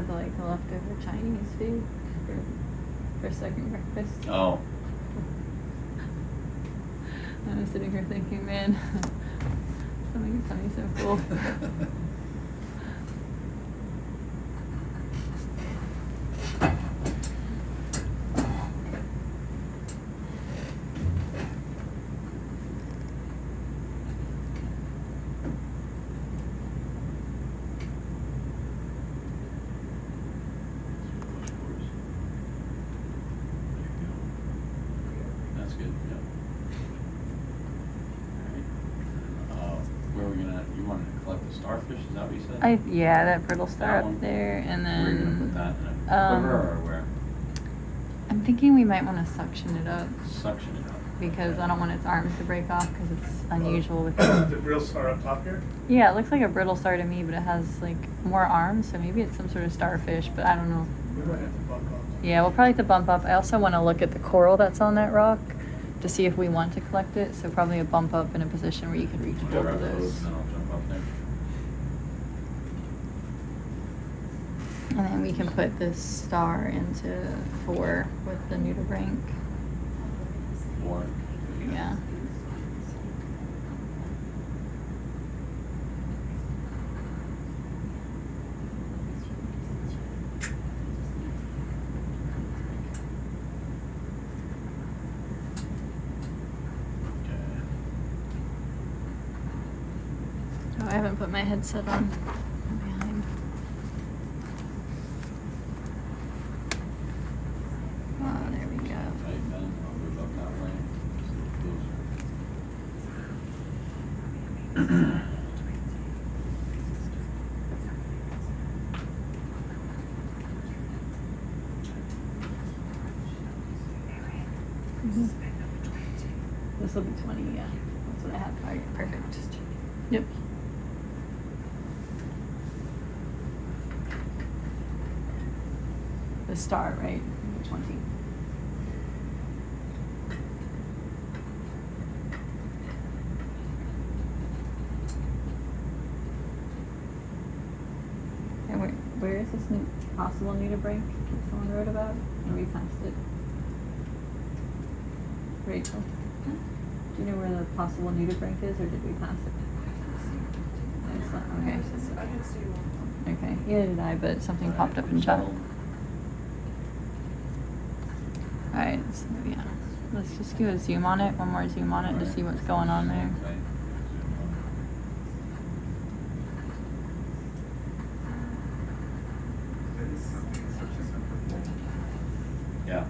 had the leftover Chinese food for second breakfast. Oh. I was sitting here thinking, man, something tummy so full. That's good, yeah. Alright. Where are we gonna, you wanted to collect the starfish, is that what you said? Yeah, that brittle star That one? up there, and Where are you gonna put that, in a quiver or where? I'm thinking we might want to suction it up Suction it up. because I don't want its arms to break off because it's unusual with The real star up top here? Yeah, it looks like a brittle star to me, but it has like more arms, so maybe it's some sort of starfish, but I don't know. We might have to bump up. Yeah, we'll probably have to bump up. I also want to look at the coral that's on that rock to see if we want to collect it, so probably a bump up in a position where you could reach both Grab of those those. and then I'll jump up there. And then we can put this star into 4 with the nudibranch. 4. Yeah. Oh, I haven't put my headset on. I'm behind. Oh, there we go. Right, then I'll move up that way. This will be 20, yeah. That's what I have. All right, perfect. Yep. The star, right? 20. And where is this possible nudibranch that someone wrote about? And we passed it. Rachel, do you know where the possible nudibranch is, or did we pass it? It's not, okay. Okay, neither did I, but something popped up in chat. Alright, so yeah. Let's just do a zoom on it, one more zoom on it to see what's going on there. Yeah.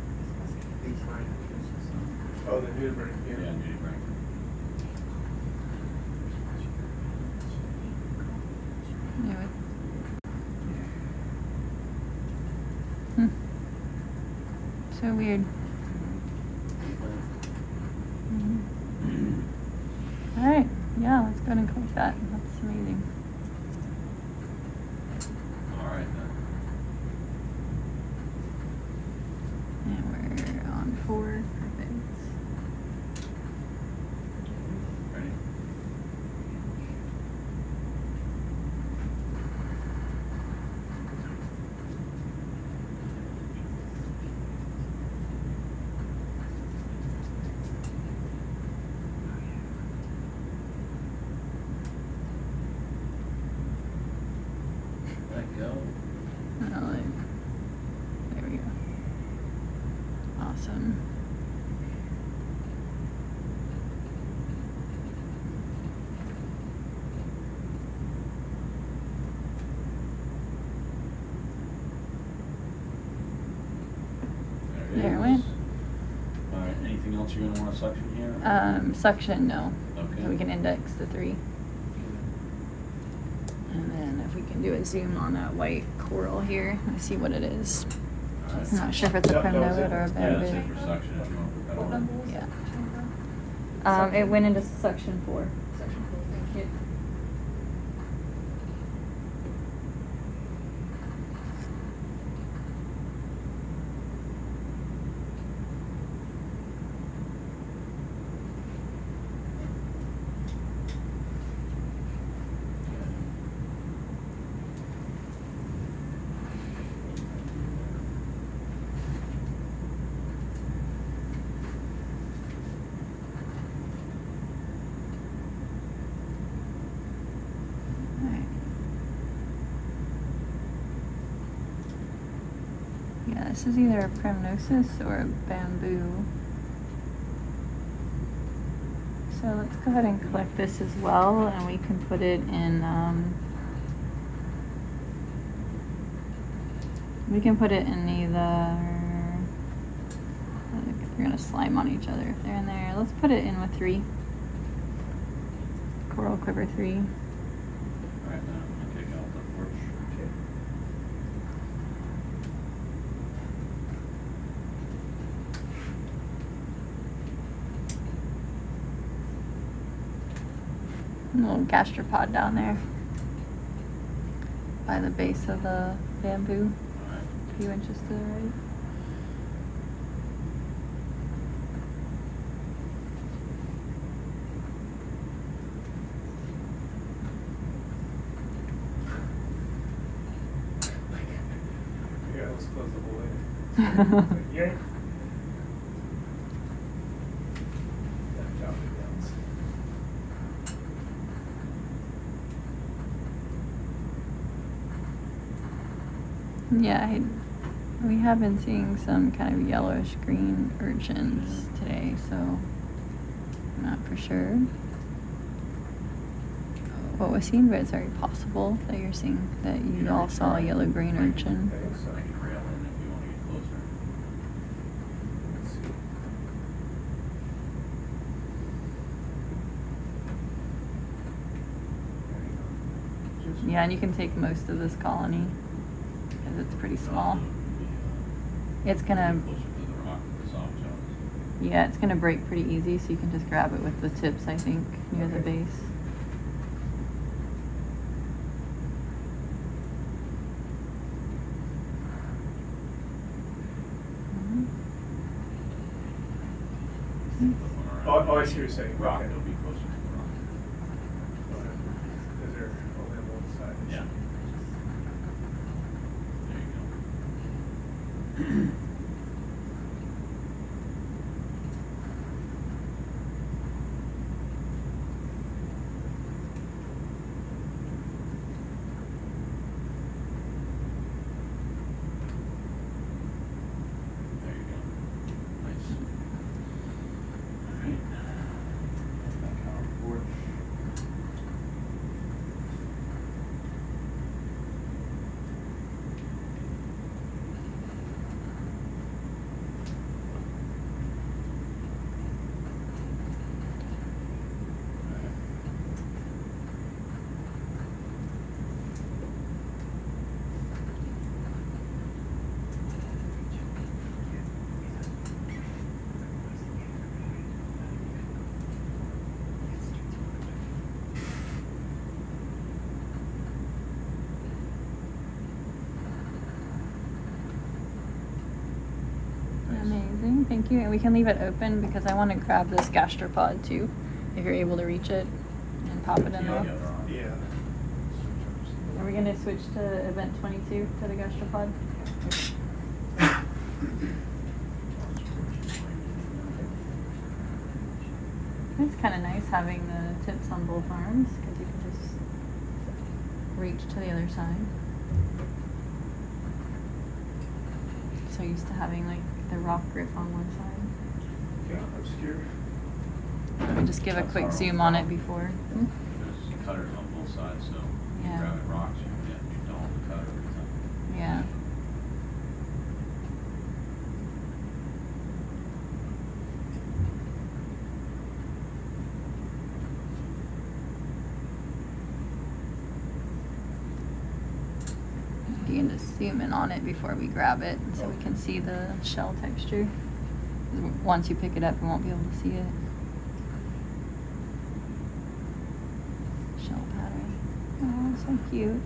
Oh, the nudibranch, yeah. Yeah, nudibranch. So weird. Alright, yeah, let's go ahead and collect that. That's amazing. Alright then. And we're on 4. Perfect. Ready? Let go. There we go. Awesome. There it went. Alright, anything else you're gonna wanna suction here? Suction, no. Okay. So we can index the 3. And then if we can do a zoom on that white coral here, let's see what it is. I'm not sure if it's a Yep, that was primnoid it. or a Yeah, that's bamboo. it for suction if you wanna put that on. Yeah. It went into section 4. Section 4, thank you. this is either a primnosis or a bamboo. So let's go ahead and collect this as well, and we can put it in, we can put it in either, they're gonna slime on each other if they're in there. Let's put it in with 3. Coral quiver 3. Alright, now I'm gonna take out the porch. Okay. Little gastropod down there by the base of the bamboo, a few inches to the right. Yeah, let's close the whole way. Yank. Yeah, drop it down. Yeah, we have been seeing some kind of yellowish green urchins today, so I'm not for sure what was seen, but it's very possible that you're seeing that you all saw a yellow green urchin. I can rail in if you want to get closer. Let's see. Yeah, and you can take most of this colony because it's pretty small. It's gonna, Closer to the rock with the soft shells. yeah, it's gonna break pretty easy, so you can just grab it with the tips, I think, near the base. Oh, I see what you're saying. Rock, Okay. it'll be closer to the rock. Okay. Is there only on one side? Yeah. There you go. There you go. Nice. Alright. Back out our porch. Amazing, thank you. And we can leave it open because I want to grab this gastropod too, if you're able to reach it, and pop it in there. Yeah. Are we gonna switch to event 22 to the gastropod? It's kind of nice having the tips on both arms because you can just reach to the other side. So used to having like the rock grip on one side. Yeah, obscure. Let me just give a quick zoom on it before. There's cutters on both sides, so Yeah. you're grabbing rocks, you can get your dome to cut every time. Yeah. You can just zoom in on it before we grab it so we can see the shell texture. 'Cause once you pick it up, we won't be able to see it. Shell pattern. Oh, so cute.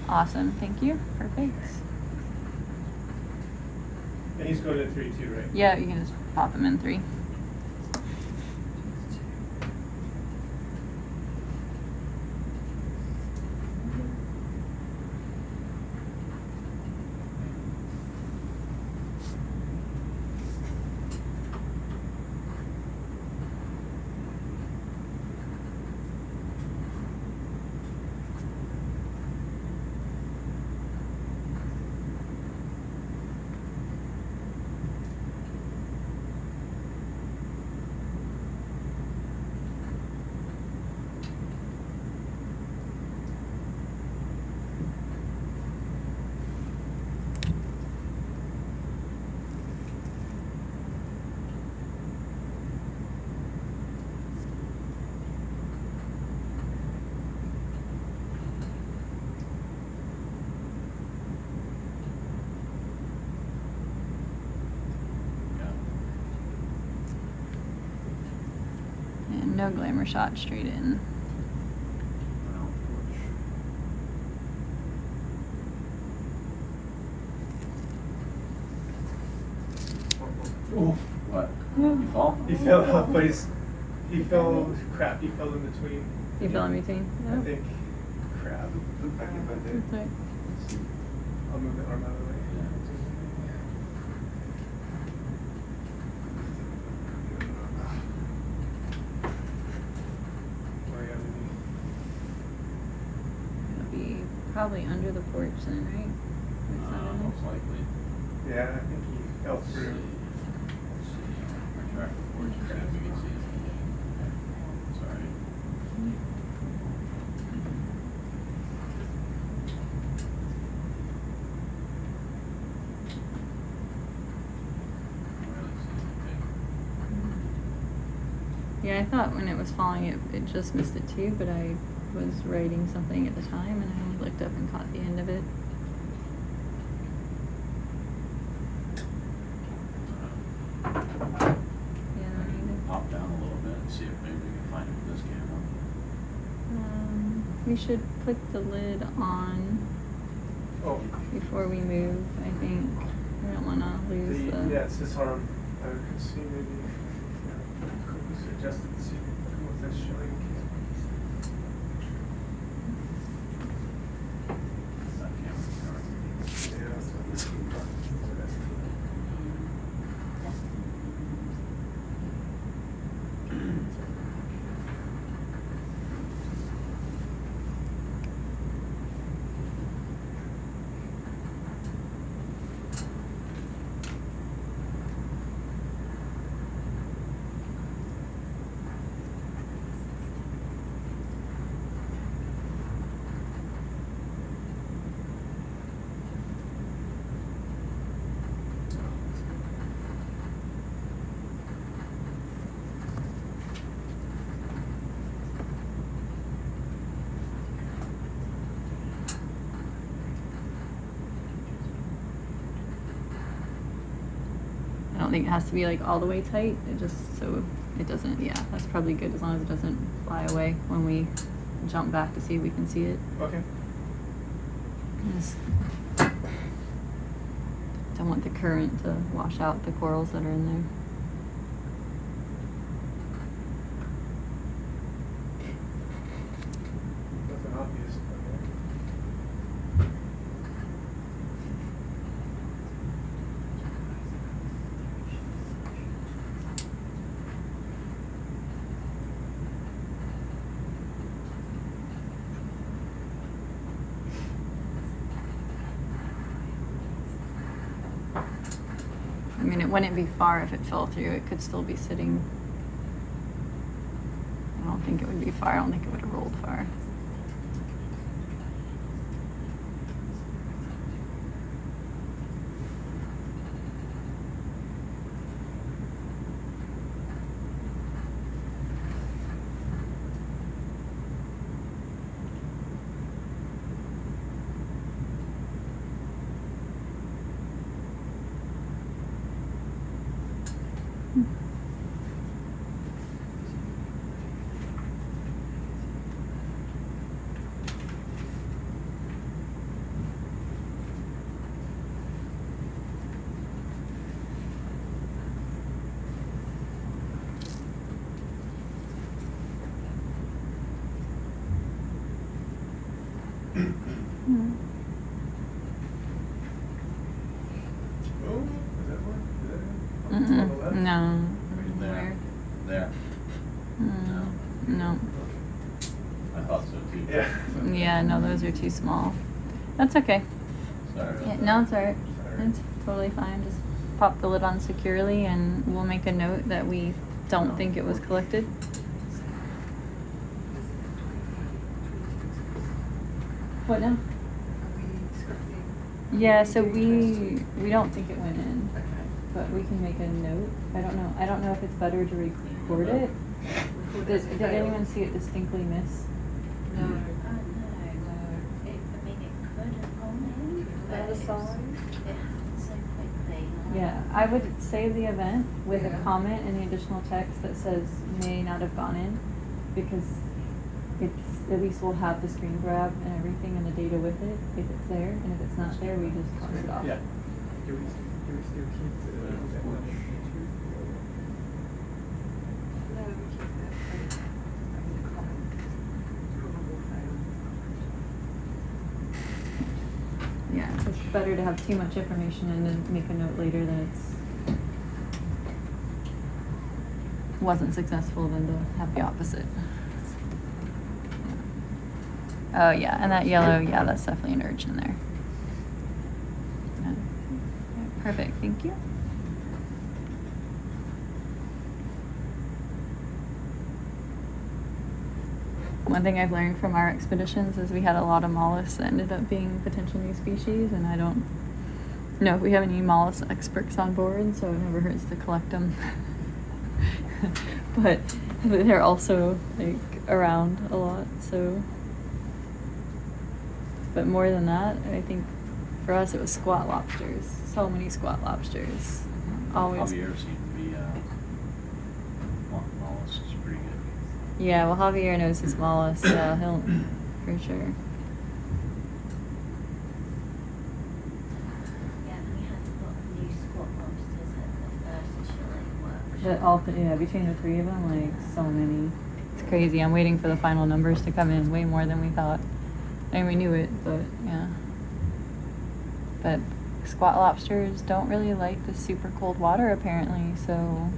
Awesome, thank you. Perfect. And he's going to 3 too, right? Yeah, you can just pop them in 3. No glamour shot straight in. Oh. What? You fall? He fell off, but he fell in between. You fell in between? I think. Crap. Look back if I did. Okay. I'll move the arm out of the way. It'll be probably under the porch then, right? It's not in there? Most likely. Yeah, I think he fell through. Let's see. Right before you grab, we can see it. Sorry. Yeah, I thought when it was falling it just missed it too, but I was writing something at the time and I looked up and caught the end of it. Pop down a little bit and see if maybe we can find it with this camera. We should put the lid on before we move, I think. I don't want to lose the... Yeah, it's this arm. I could see maybe quickly suggest it and see what that's showing. That camera's dark. Yeah, that's what this is. I don't think it has to be like all the way tight. It just so it doesn't. Yeah, that's probably good as long as it doesn't fly away when we jump back to see if we can see it. Okay. Just don't want the current to wash out the corals that are in there. Nothing obvious. I mean, it wouldn't be far if it fell through. It could still be sitting. I don't think it would be far. I don't think it would have rolled far. No. Right there. No. I thought so too. Yeah. Yeah, no, those are too small. That's okay. Sorry about Yeah, that. no, it's alright. It's totally fine. Just pop the lid on securely and we'll make a note that we don't think it was collected. What now? Yeah, so we don't think it went in, but we can make a note. I don't know if it's better to record it. Did anyone see it distinctly miss? No. No. It could have gone in. That was solid. It happened so quickly. Yeah, I would save the event with a comment and the additional text that says may not have gone in. because at least we'll have the screen grab and everything and the data with it if it's there, and if it's not there, we just toss it off. Yeah. Yeah, it's better to have too much information and then make a note later that it's wasn't successful than to have the opposite. Oh yeah, and that yellow, yeah, that's definitely an urge in there. Yeah. Perfect, thank you. One thing I've learned from our expeditions is we had a lot of mollusks that ended up being potential new species, and I don't know if we have any mollusk experts on board, so it never hurts to collect them. But they're also like around a lot, so. But more than that, I think for us it was squat lobsters. So many squat lobsters. Always. Javier seemed to be mollusks is pretty good. Yeah, well Javier knows his mollusks, yeah, he'll for sure. Yeah, we had a lot of new squat lobsters at the first Chile workshop. But yeah, between the three of them, like so many. It's crazy. I'm waiting for the final numbers to come in, way more than we thought. I mean, we knew it, but yeah. But squat lobsters don't really like the super cold water apparently, so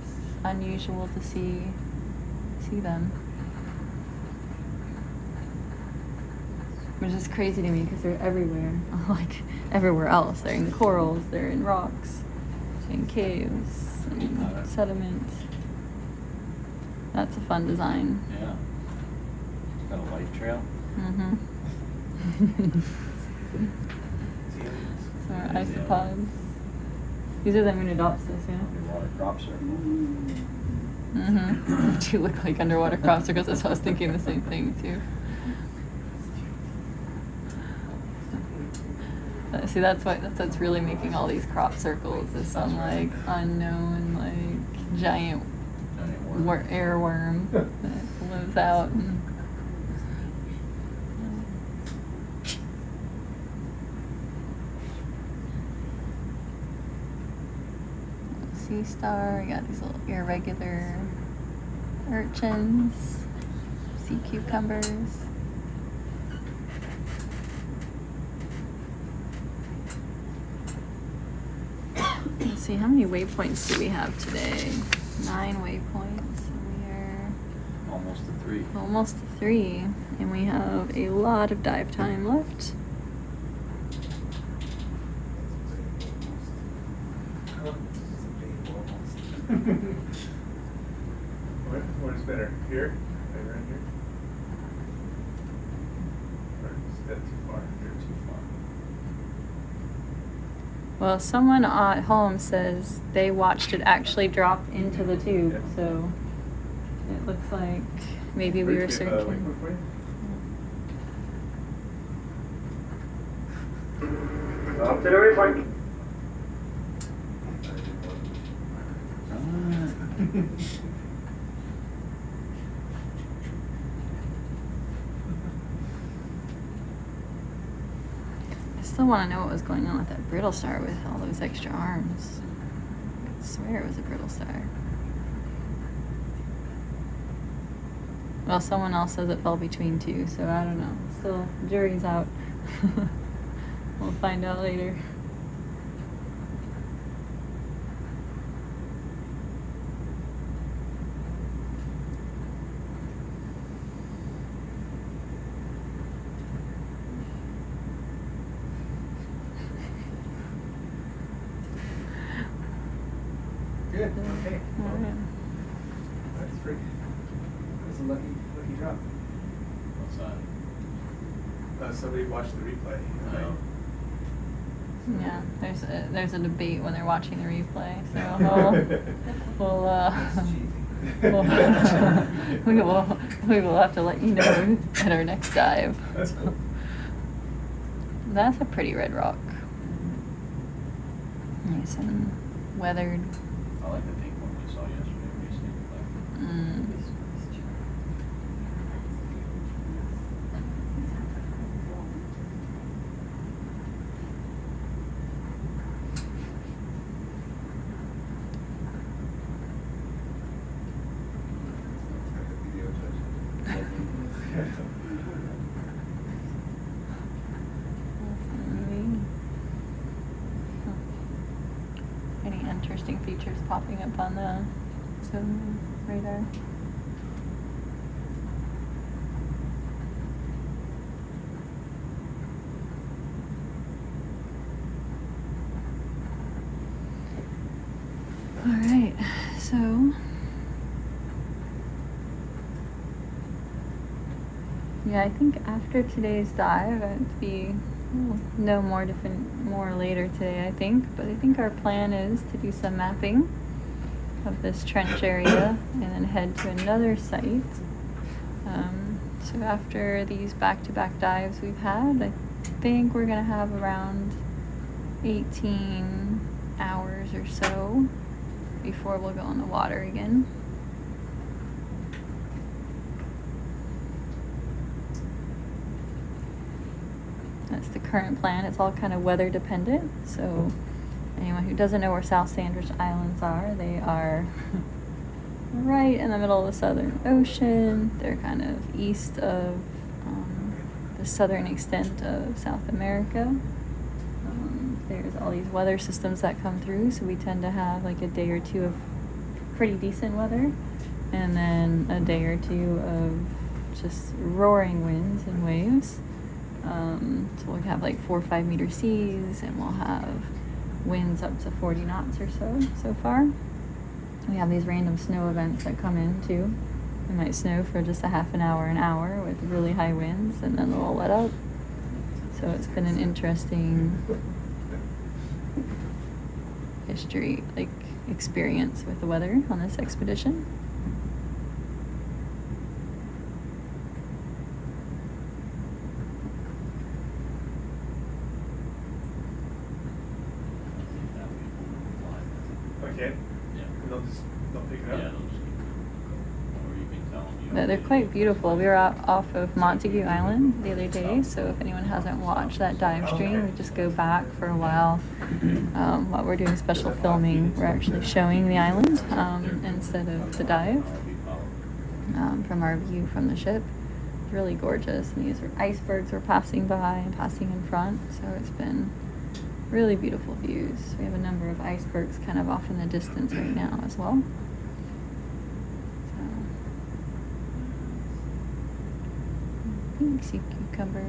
it's unusual to see them. Which is crazy to me because they're everywhere, like everywhere else. They're in corals, they're in rocks, in caves, in sediment. That's a fun design. Yeah. Got a light trail. Mm-hmm. Our isopods. These are the Munidopsis, yeah. Underwater crop circle. Mm-hmm. They do look like underwater crop circles. That's what I was thinking the same thing too. See, that's what's really making all these crop circles is some like unknown like giant airworm that lives out. And sea star, you got these little irregular urchins, sea cucumbers. Let's see, how many waypoints do we have today? 9 waypoints. We are Almost to 3. almost to 3, and we have a lot of dive time left. Where's better? Here? Right around here? Or is that too far? Here, too far. Well, someone at home says they watched it actually drop into the tube, so it looks like maybe we were searching. Up to the waypoint. I still want to know what was going on with that brittle star with all those extra arms. I swear it was a brittle star. Well, someone else says it fell between 2, so I don't know. Still, jury's out. We'll find out later. Good. Okay. All right. That's free. That's a lucky drop. What's that? Somebody watched the replay. Oh. Yeah, there's a debate when they're watching the replay, so we will have to let you know at our next dive. That's cool. That's a pretty red rock. Nice and weathered. I like the pink one we saw yesterday. Any interesting features popping up on the zoom radar? All right, so yeah, I think after today's dive, it'd be no more more later today, I think. But I think our plan is to do some mapping of this trench area and then head to another site. So after these back-to-back dives we've had, I think we're gonna have around 18 hours or so before we'll go in the water again. That's the current plan. It's all kind of weather dependent. So anyone who doesn't know where South Sandwich Islands are, they are right in the middle of the Southern Ocean. They're kind of east of the southern extent of South America. There's all these weather systems that come through, so we tend to have like a day or two of pretty decent weather, and then a day or two of just roaring winds and waves. So we'll have like 4 or 5 meter seas, and we'll have winds up to 40 knots or so far. We have these random snow events that come in too. It might snow for just a half an hour with really high winds, and then they'll let up. So it's been an interesting experience with the weather on this expedition. Okay. Yeah. They'll pick it up. Yeah, or you can tell them. But they're quite beautiful. We were out off of Montague Island the other day, so if anyone hasn't watched that dive stream, we just go back for a while. While we're doing special filming, we're actually showing the island instead of the dive from our view from the ship. It's really gorgeous, and these are icebergs we're passing by and passing in front, so it's been really beautiful views. We have a number of icebergs kind of off in the distance right now as well. Sea cucumber.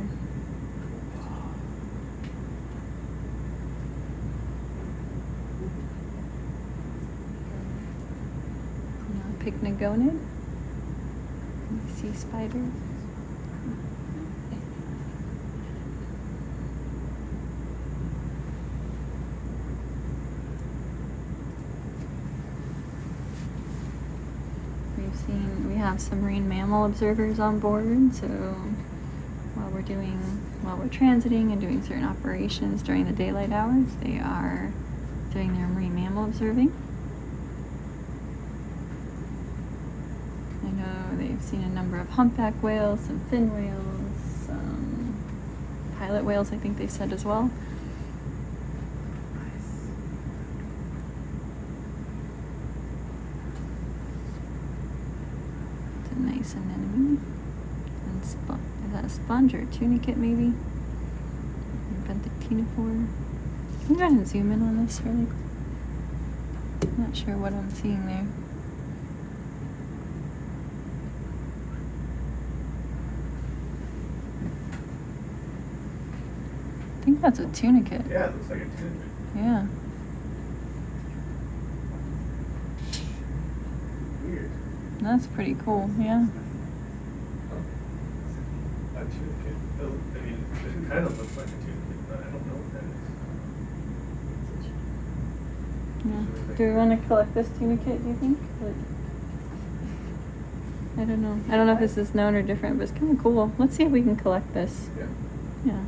Pycnogonid. Sea spider. We have some marine mammal observers on board, so while we're transiting and doing certain operations during the daylight hours, they are doing their marine mammal observing. I know they've seen a number of humpback whales, some fin whales, some pilot whales, I think they said as well. It's a nice anemone. And is that a sponge or a tunicate maybe? Siphonophore. I'm going to zoom in on this really quick. I'm not sure what I'm seeing there. I think that's a tunicate. Yeah, it looks like a tunicate. Yeah. Weird. That's pretty cool, yeah. A tunicate. I mean, it kind of looks like a tunicate, but I don't know what that is. Yeah. Do we want to collect this tunicate, do you think? I don't know. I don't know if this is known or different, but it's kind of cool. Let's see if we can collect this. Yeah. Yeah.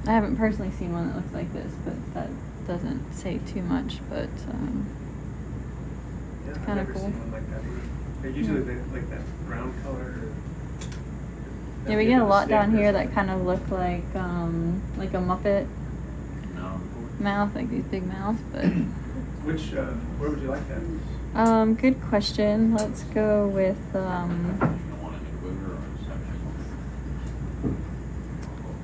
I haven't personally seen one that looks like this, but that doesn't say too much, but Yeah, it's I've kind of never cool. seen one like that either. They usually they like that brown color. Yeah, we get a lot down here that kind of look like a Muppet mouth, like these big mouths, but Which, where would you like that? good question. Let's go with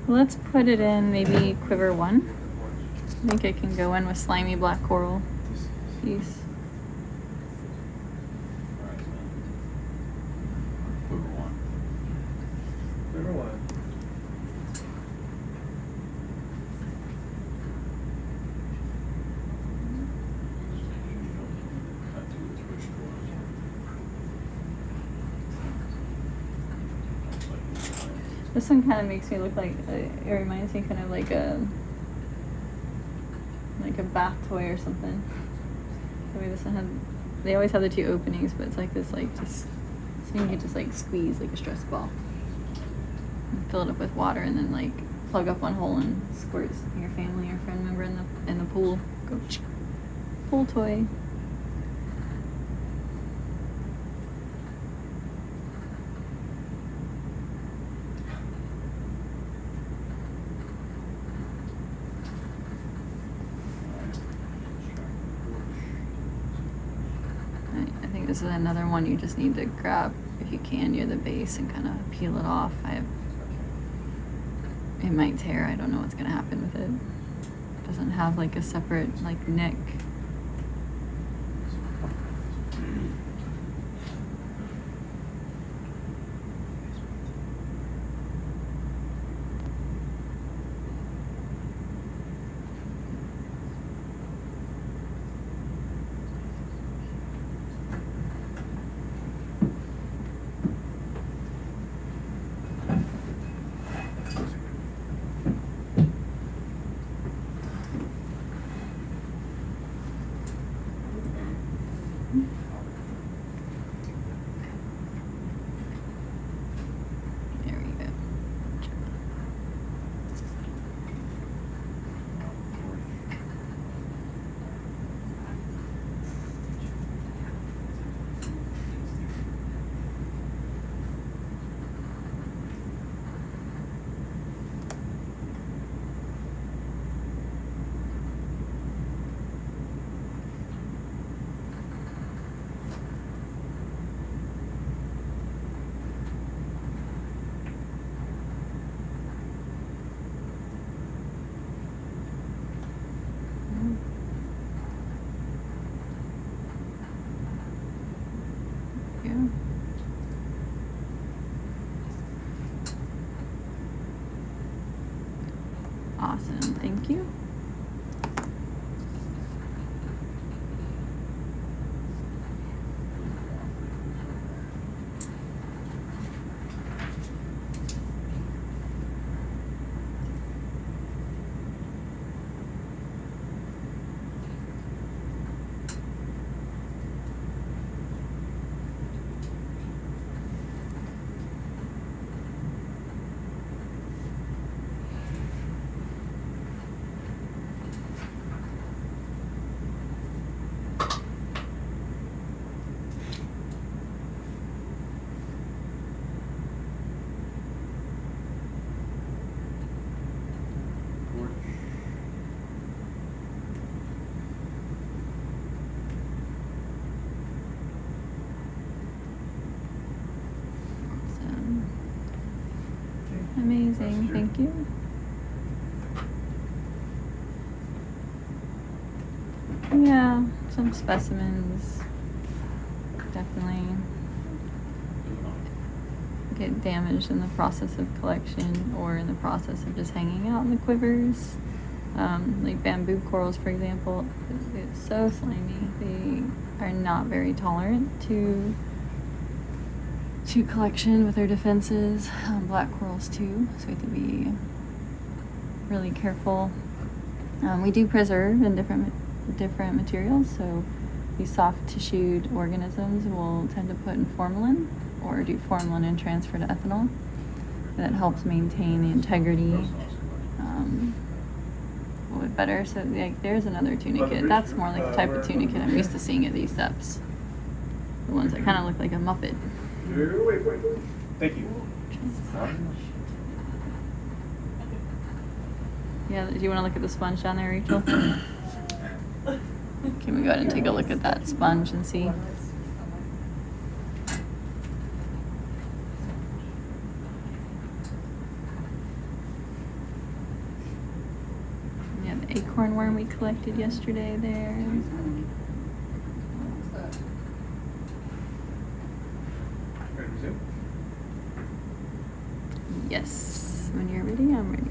let's put it in maybe quiver 1. I think it can go in with slimy black coral piece. Quiver 1. This one kind of makes me look like, it reminds me kind of like a bath toy or something. The way this one had, they always have the 2 openings, but it's like this, like just, so you can just like squeeze like a stress ball. And fill it up with water and then like plug up one hole and squirt your family or friend member in the pool. Go pool toy. I think this is another one you just need to grab if you can near the base and kind of peel it off. It might tear. I don't know what's gonna happen with it. Doesn't have like a separate like neck. Awesome, thank you. Amazing, thank you. Yeah, some specimens definitely get damaged in the process of collection or in the process of just hanging out in the quivers. Like bamboo corals, for example, it's so slimy. They are not very tolerant to collection with their defenses. Black corals too, so we have to be really careful. We do preserve in different materials, so these soft tissued organisms will tend to put in formalin or do formalin and transfer to ethanol. That helps maintain the integrity little bit better. So like, there's another tunicate. bridge, That's more like the type of where- tunicate I'm used to seeing at these depths. The ones that kind of look like a Muppet. Wait. Thank you. Yeah, do you want to look at the sponge down there, Rachel? Can we go ahead and take a look at that sponge and see? Yeah, the acorn worm we collected yesterday there. Ready to resume? Yes, when you're ready, I'm ready.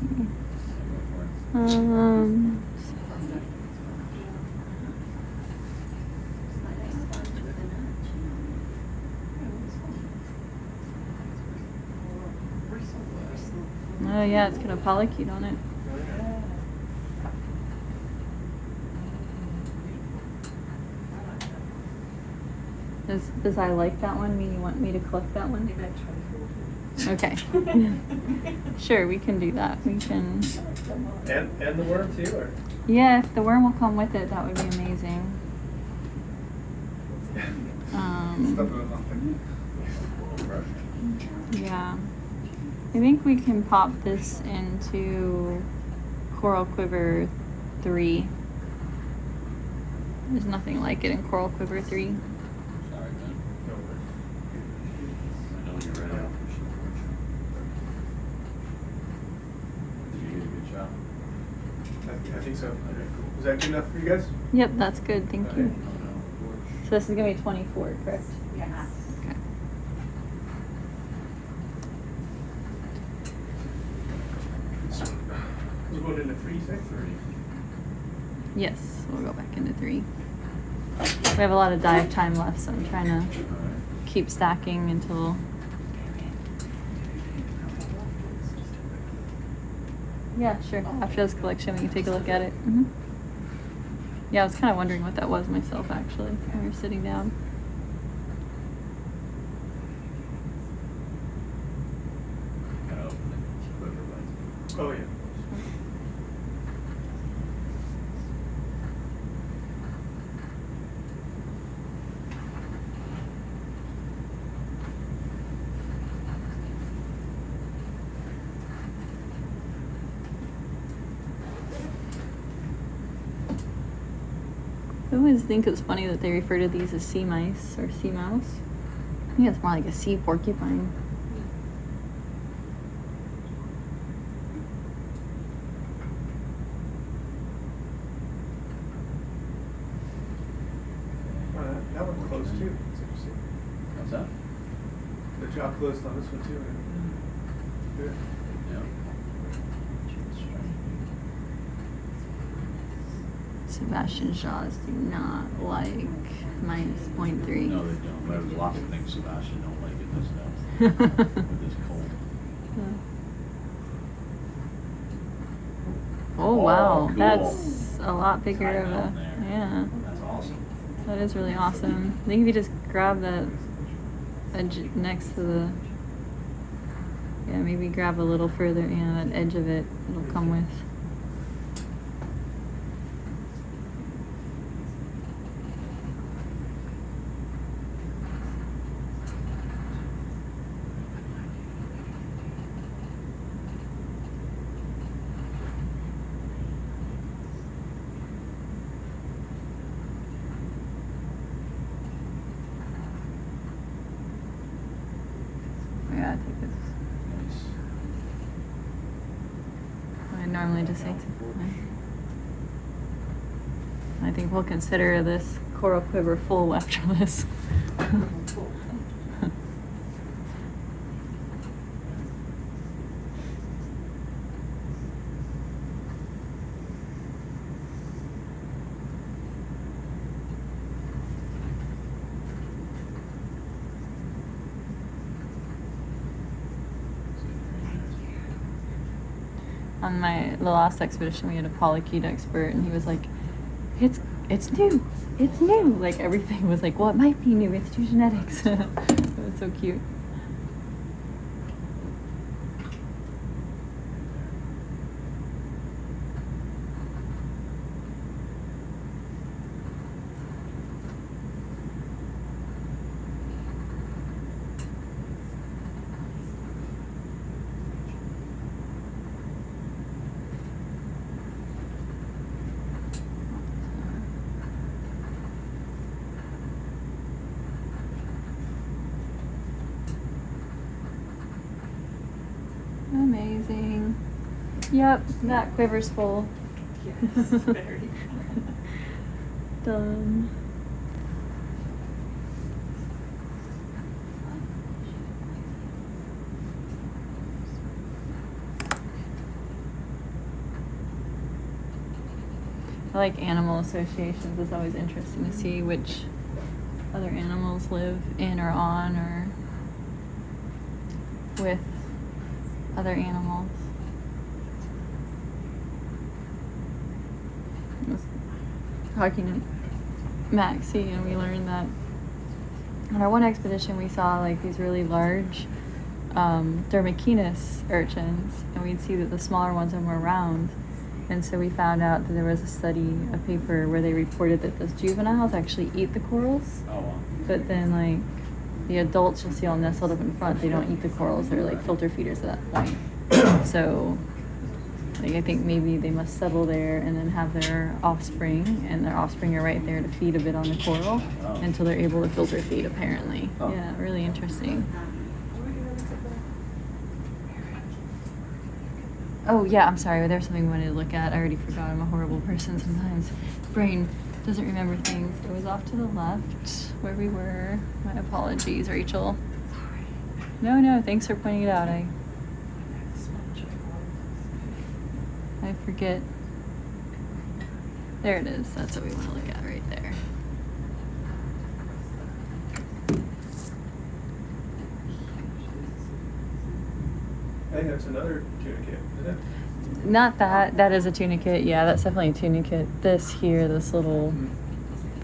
Oh yeah, it's got a polychaete on it. Does I like that one mean you want me to collect that one? Okay. Sure, we can do that. We can. And the worm too, or? Yeah, if the worm will come with it, that would be amazing. Yeah. I think we can pop this into Coral Quiver 3. There's nothing like it in Coral Quiver 3. Sorry, man. I know you're ready. Did you get a good shot? I think so. Okay, cool. Is that good enough for you guys? Yep, that's good. Thank you. No. So this is gonna be 24, correct? Yes. Okay. We're going into 3, 6? Yes, we'll go back into 3. We have a lot of dive time left, so I'm trying to keep stacking until. Yeah, sure. After this collection, we can take a look at it. Yeah, I was kind of wondering what that was myself, actually, when we were sitting down. Gotta open the quiver, but. Oh, yeah. I always think it's funny that they refer to these as sea mice or sea mouse. I think it's more like a sea porcupine. That one closed too. That's interesting. What's that? The jaw closed on this one too. Good. Yeah. Sebastian's jaws do not like -0.3. No, they don't. There's lots of things Sebastian don't like at this depth. With this cold. Oh wow, cool. that's a lot bigger Tight of a, down there. yeah. That's awesome. That is really awesome. I think if you just grab that edge next to the, yeah, maybe grab a little further, that edge of it, it'll come with. Yeah, I think it's. I normally just say. I think we'll consider this coral quiver full after this. On the last expedition, we had a polychaete expert, and he was like, "It's new, it's new." Like everything was like, "Well, it might be new. It's due to genetics." It was so cute. Amazing. Yep, that quiver's full. Yes, very. Done. I like animal associations. It's always interesting to see which other animals live in or on or with other animals. I was talking to Maxie, and we learned that on our one expedition we saw like these really large Dermacenus urchins, and we'd see that the smaller ones are more round. And so we found out that there was a study, a paper, where they reported that those juveniles actually eat the corals. Oh, wow. But then, like, the adults you'll see all nestled up in front, they don't eat the corals. They're like filter feeders at that point. So, like, I think maybe they must settle there and then have their offspring, and their offspring are right there to feed a bit on the coral until they're able to filter feed, apparently. Oh. Yeah, really interesting. Oh, yeah, I'm sorry. There's something we wanted to look at. I already forgot. I'm a horrible person sometimes. Brain doesn't remember things. It was off to the left where we were. My apologies, Rachel. No, thanks for pointing it out. I forget. There it is. That's what we want to look at right there. I think that's another tunicate, isn't it? Not that. That is a tunicate. Yeah, that's definitely a tunicate. This here, this little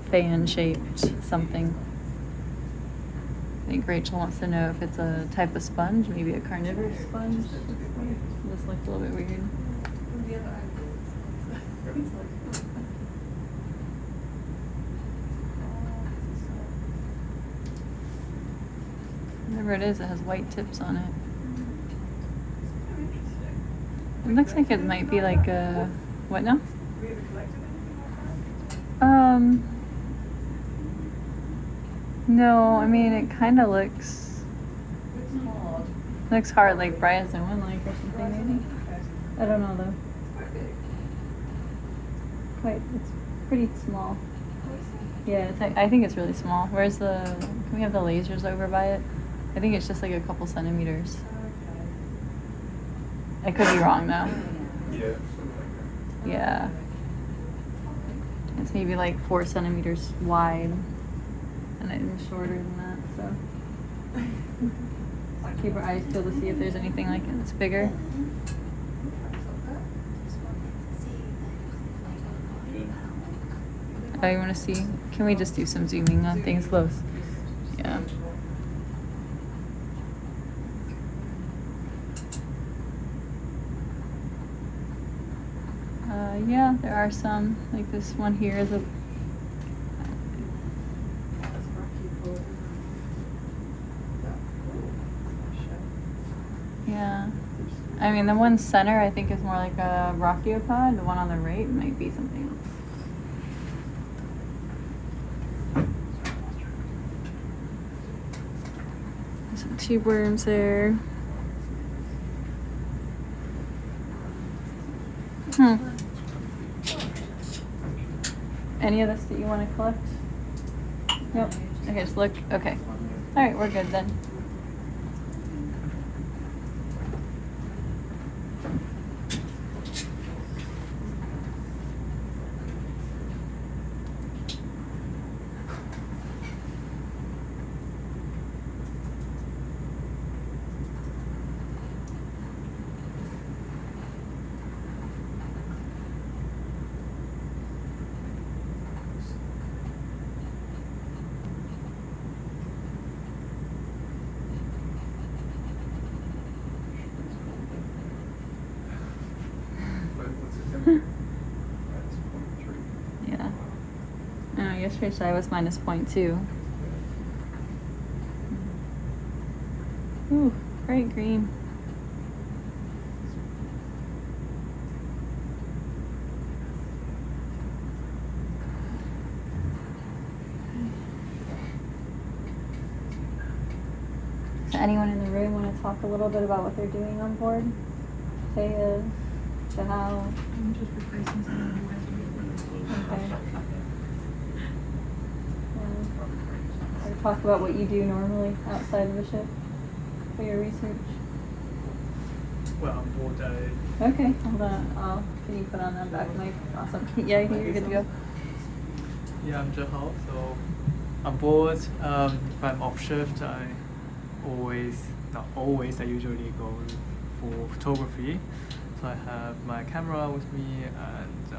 fan-shaped something. I think Rachel wants to know if it's a type of sponge, maybe a carnivorous sponge. This looks a little bit weird. Whatever it is, it has white tips on it. It looks like it might be like a, what now? No, I mean, it kind of looks hard, like bryozoan-like or something, maybe. I don't know though. It's pretty small. Yeah, I think it's really small. Where's can we have the lasers over by it? I think it's just like a couple centimeters. I could be wrong though. Yeah. Yeah. It's maybe like 4 centimeters wide, and it's shorter than that, so. Keep our eyes peeled to see if there's anything like it that's bigger. Oh, you want to see? Can we just do some zooming on things close? Yeah. Yeah, there are some. Like this one here is a. Yeah. I mean, the one center I think is more like a brachiopod. The one on the right might be something else. There's some tube worms there. Any of this that you want to collect? Nope. Okay, just look. Okay. All right, we're good then. Yeah. Oh, yesterday I was -0.2. Ooh, bright green. Does anyone in the room want to talk a little bit about what they're doing on board? Thea, Jahal. I'm just replacing some of the Okay. Or talk about what you do normally outside of the ship for your research. Well, I'm bored. Okay, hold on. Can you put on that back mic? Awesome. Yeah, you're good to go. Yeah, I'm Jahal. So I'm bored. If I'm off shift, I usually go for photography. So I have my camera with me, and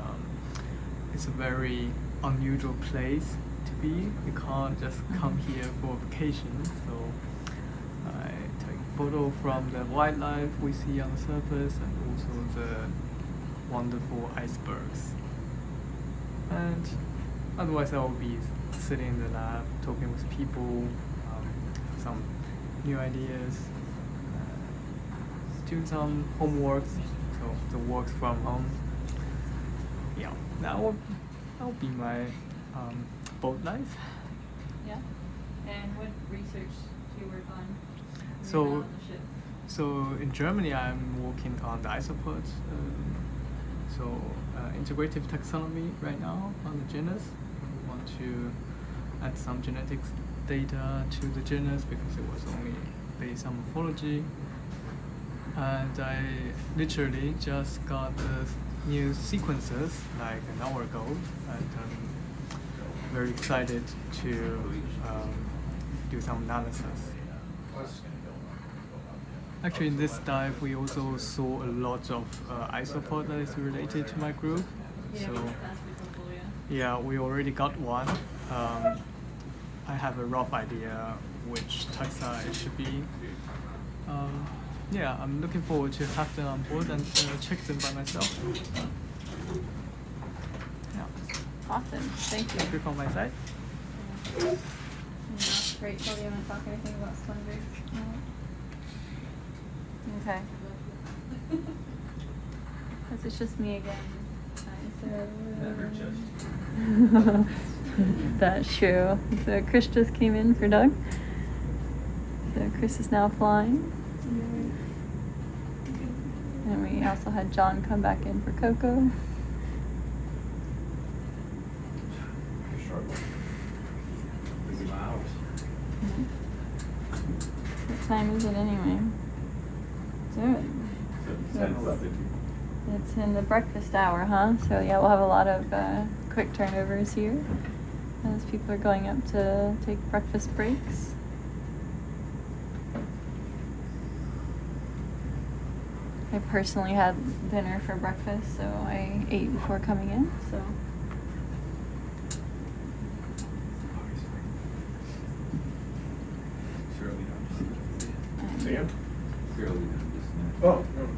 it's a very unusual place to be. You can't just come here for vacation. So I take photo from the wildlife we see on the surface and also the wonderful icebergs. And otherwise I will be sitting in the lab, talking with people, some new ideas, doing some homework, so the work from home. Yeah, that will be my boat life. Yeah. And what research do you work on? So in Germany, I'm working on the isopod. Integrative taxonomy right now on the genus. We want to add some genetics data to the genus because it was only based on morphology. And I literally just got the new sequences like an hour ago, and I'm very excited to do some analysis. Actually, in this dive, we also saw a lot of isopod that is related to my group. Yeah, we already got one. I have a rough idea which taxa it should be. Yeah, I'm looking forward to have them on board and check them by myself. Yeah. Awesome. Thank you. Thank you from my side. Rachel, do you want to talk anything about splendors? No? Okay. This is just me again. That's true. So Chris just came in for Doug. So Chris is now flying. And we also had John come back in for Coco. What time is it anyway? It's in the breakfast hour, huh? So yeah, we'll have a lot of quick turnovers here as people are going up to take breakfast breaks. I personally had dinner for breakfast, so I ate before coming in, so. Sam? Oh, no.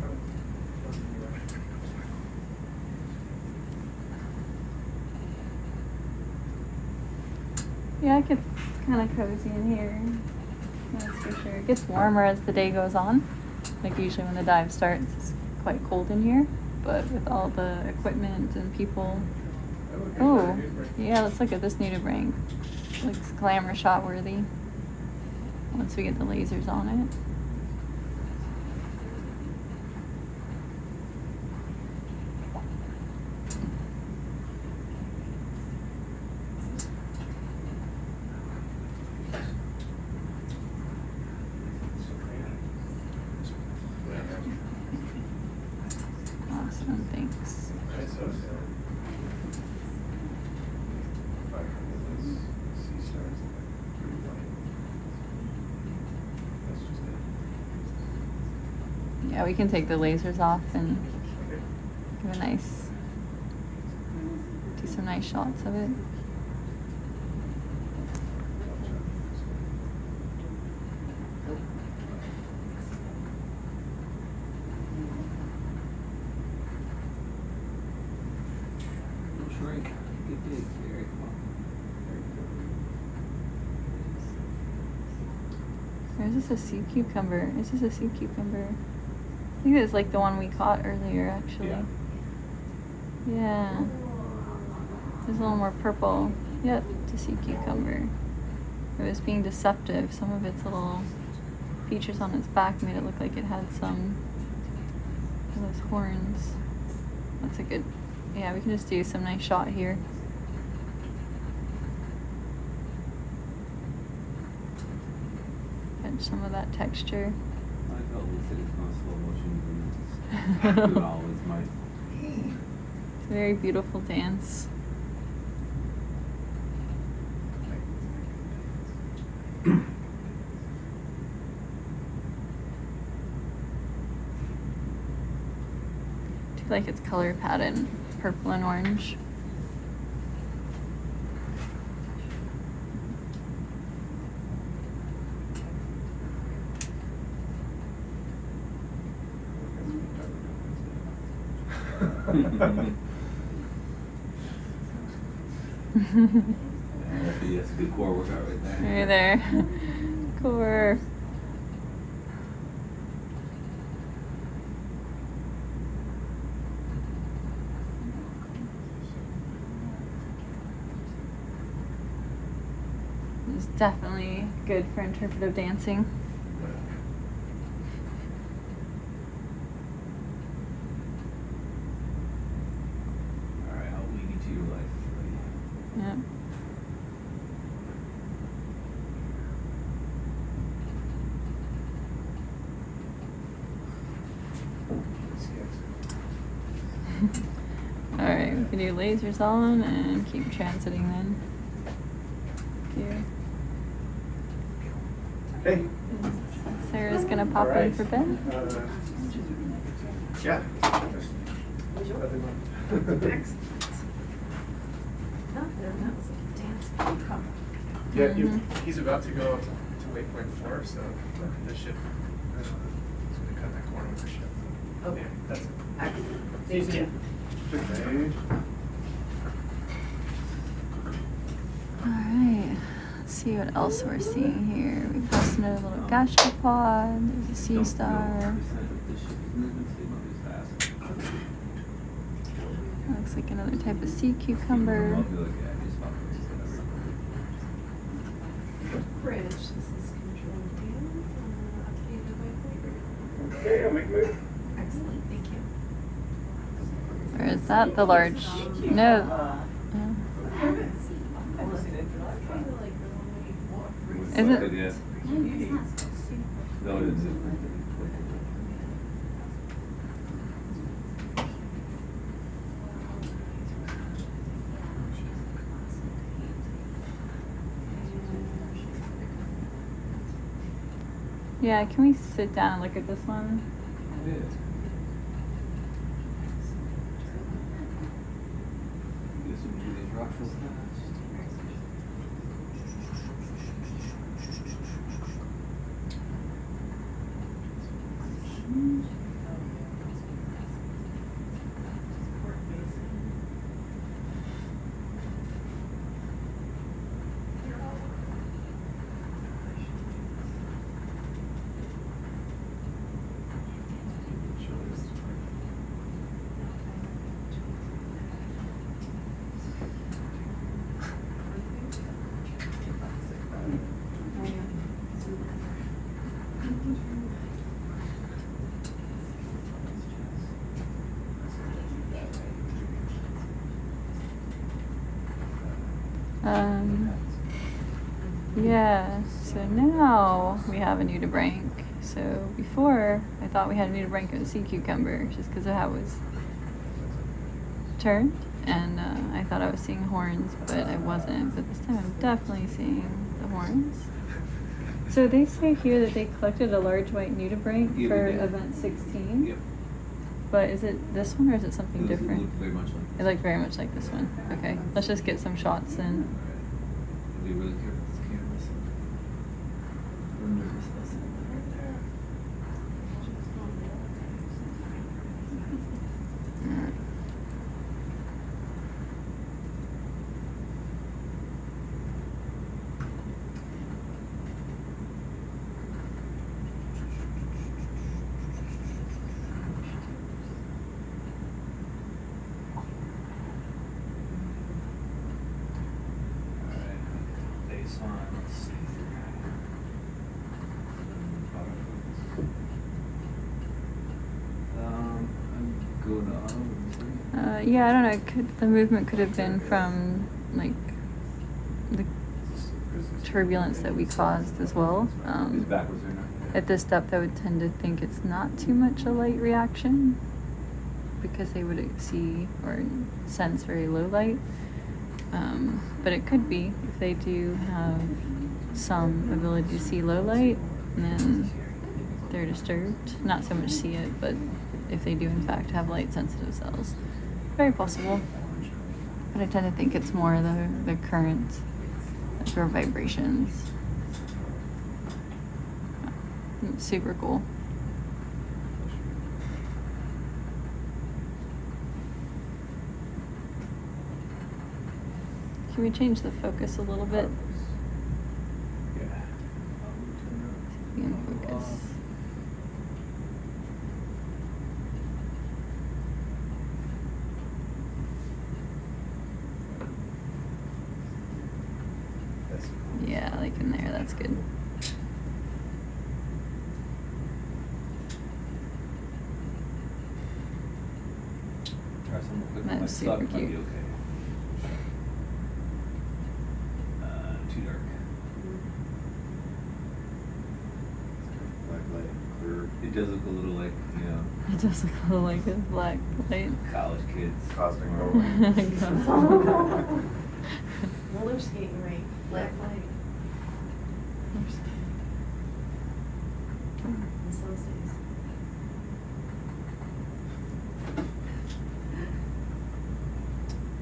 Yeah, it gets kind of cozy in here. That's for sure. It gets warmer as the day goes on. Like usually when the dive starts, it's quite cold in here. But with all the equipment and people. Oh, yeah, let's look at this nudibranch. Looks glamour shot worthy. Once we get the lasers on it. Awesome, thanks. Yeah, we can take the lasers off and give a nice, do some nice shots of it. Or is this a sea cucumber? Is this a sea cucumber? I think it's like the one we caught earlier, actually. Yeah. It's a little more purple. Yep, it's a sea cucumber. It was being deceptive. Some of its little features on its back made it look like it had some Those horns. That's a good, yeah, we can just do some nice shot here. Catch some of that texture. I felt Lucid is not slow motion movements. You always might. It's a very beautiful dance. I like its color pattern, purple and orange. That's a good core workout right there. Right there. Core. It's definitely good for interpretive dancing. Alright, I'll lead you to your life. Yep. Alright, we can do lasers on and keep transiting then. Thank you. Hey. Sarah's gonna pop in for Ben. Yeah. Yeah, he's about to go to waypoint 4, so the ship, he's gonna cut that corner with the ship. Okay. That's it. Excellent. Thank you. Okay. Alright, let's see what else we're seeing here. We passed another little gastropod, there's a sea star. Looks like another type of sea cucumber. Bridge, this is control view, updated waypoint. Okay, I'll make a move. Excellent, thank you. Or is that the large? No. Is it? Yeah. No, it isn't. Yeah, can we sit down and look at this one? Yeah, so now we have a nudibranch. So before, I thought we had a nudibranch and a sea cucumber just because of how it was turned. And I thought I was seeing horns, but I wasn't. But this time I'm definitely seeing the horns. So they say here that they collected a large white nudibranch for event 16. Yep. But is it this one or is it something different? It looked very much like It looked very much like this one. Okay, let's just get some shots then. Be really careful with this camera. Yeah, I don't know. The movement could have been from like the turbulence that we caused as well. It's backwards right now. At this depth, I would tend to think it's not too much a light reaction because they would see or sense very low light. But it could be if they do have some ability to see low light, then they're disturbed. Not so much see it, but if they do in fact have light sensitive cells. Very possible. But I tend to think it's more the current sort of vibrations. Super cool. Can we change the focus a little bit? Be in focus. Yeah, like in there, that's good. Try something quick. That's My super suck might be cute. okay. Too dark. Black light, clear. It does look a little like, you know. It does look a little like a black light. College kids. Cosmic Roller skating rink, black light. Miss those days.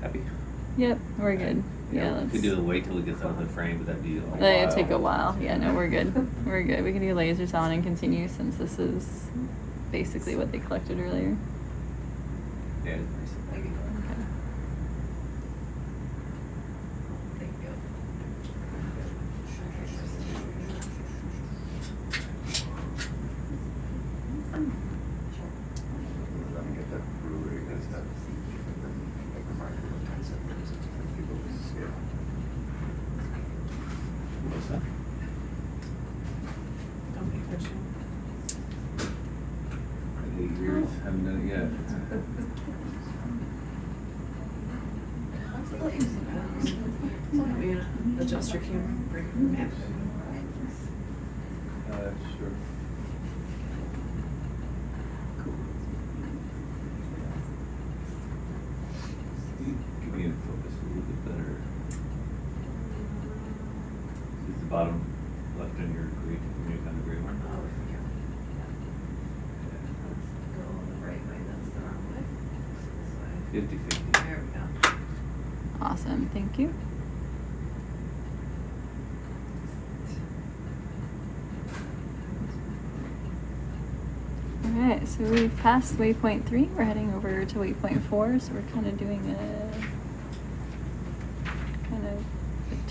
Happy? Yep, we're good. Yeah, We let's. could do a wait till it gets out of the frame, but that'd be a while. That'd take a while. Yeah, no, we're good. We're good. We can do lasers on and continue since this is basically what they collected earlier. Yeah, it's pretty simple. Okay. Thank you. Let me get that brewery because that like reminder of Transect and people scale. What's that? Don't be pushing. 8 years, haven't done it yet. Maybe adjust your camera, bring your map. Sure. Could be in focus a little bit better. Is the bottom left on your gray, when you found the gray one? Oh, yeah. Let's go the right way, that's the wrong way. This way. 50-50. There we go. Awesome. Thank you. Alright, so we've passed waypoint 3. We're heading over to waypoint 4, so we're kind of doing a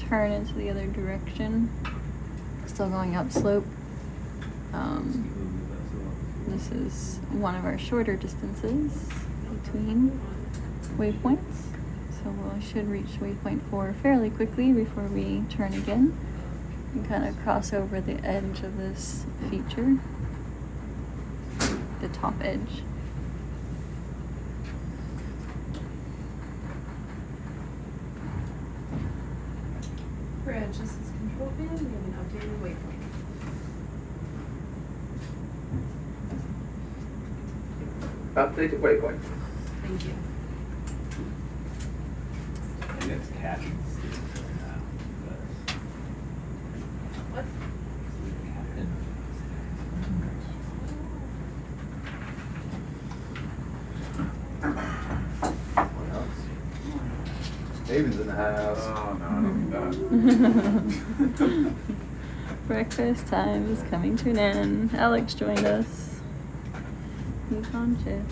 turn into the other direction. Still going upslope. This is one of our shorter distances between waypoints. So we should reach waypoint 4 fairly quickly before we turn again and kind of cross over the edge of this feature. The top edge. Bridge, this is control pan, we have an updated waypoint. Updated waypoint. Thank you. I think that's Captain. What? Captain. What else? David's in the house. Oh, no, I don't need that. Breakfast time is coming to an end. Alex joined us. He's on shift.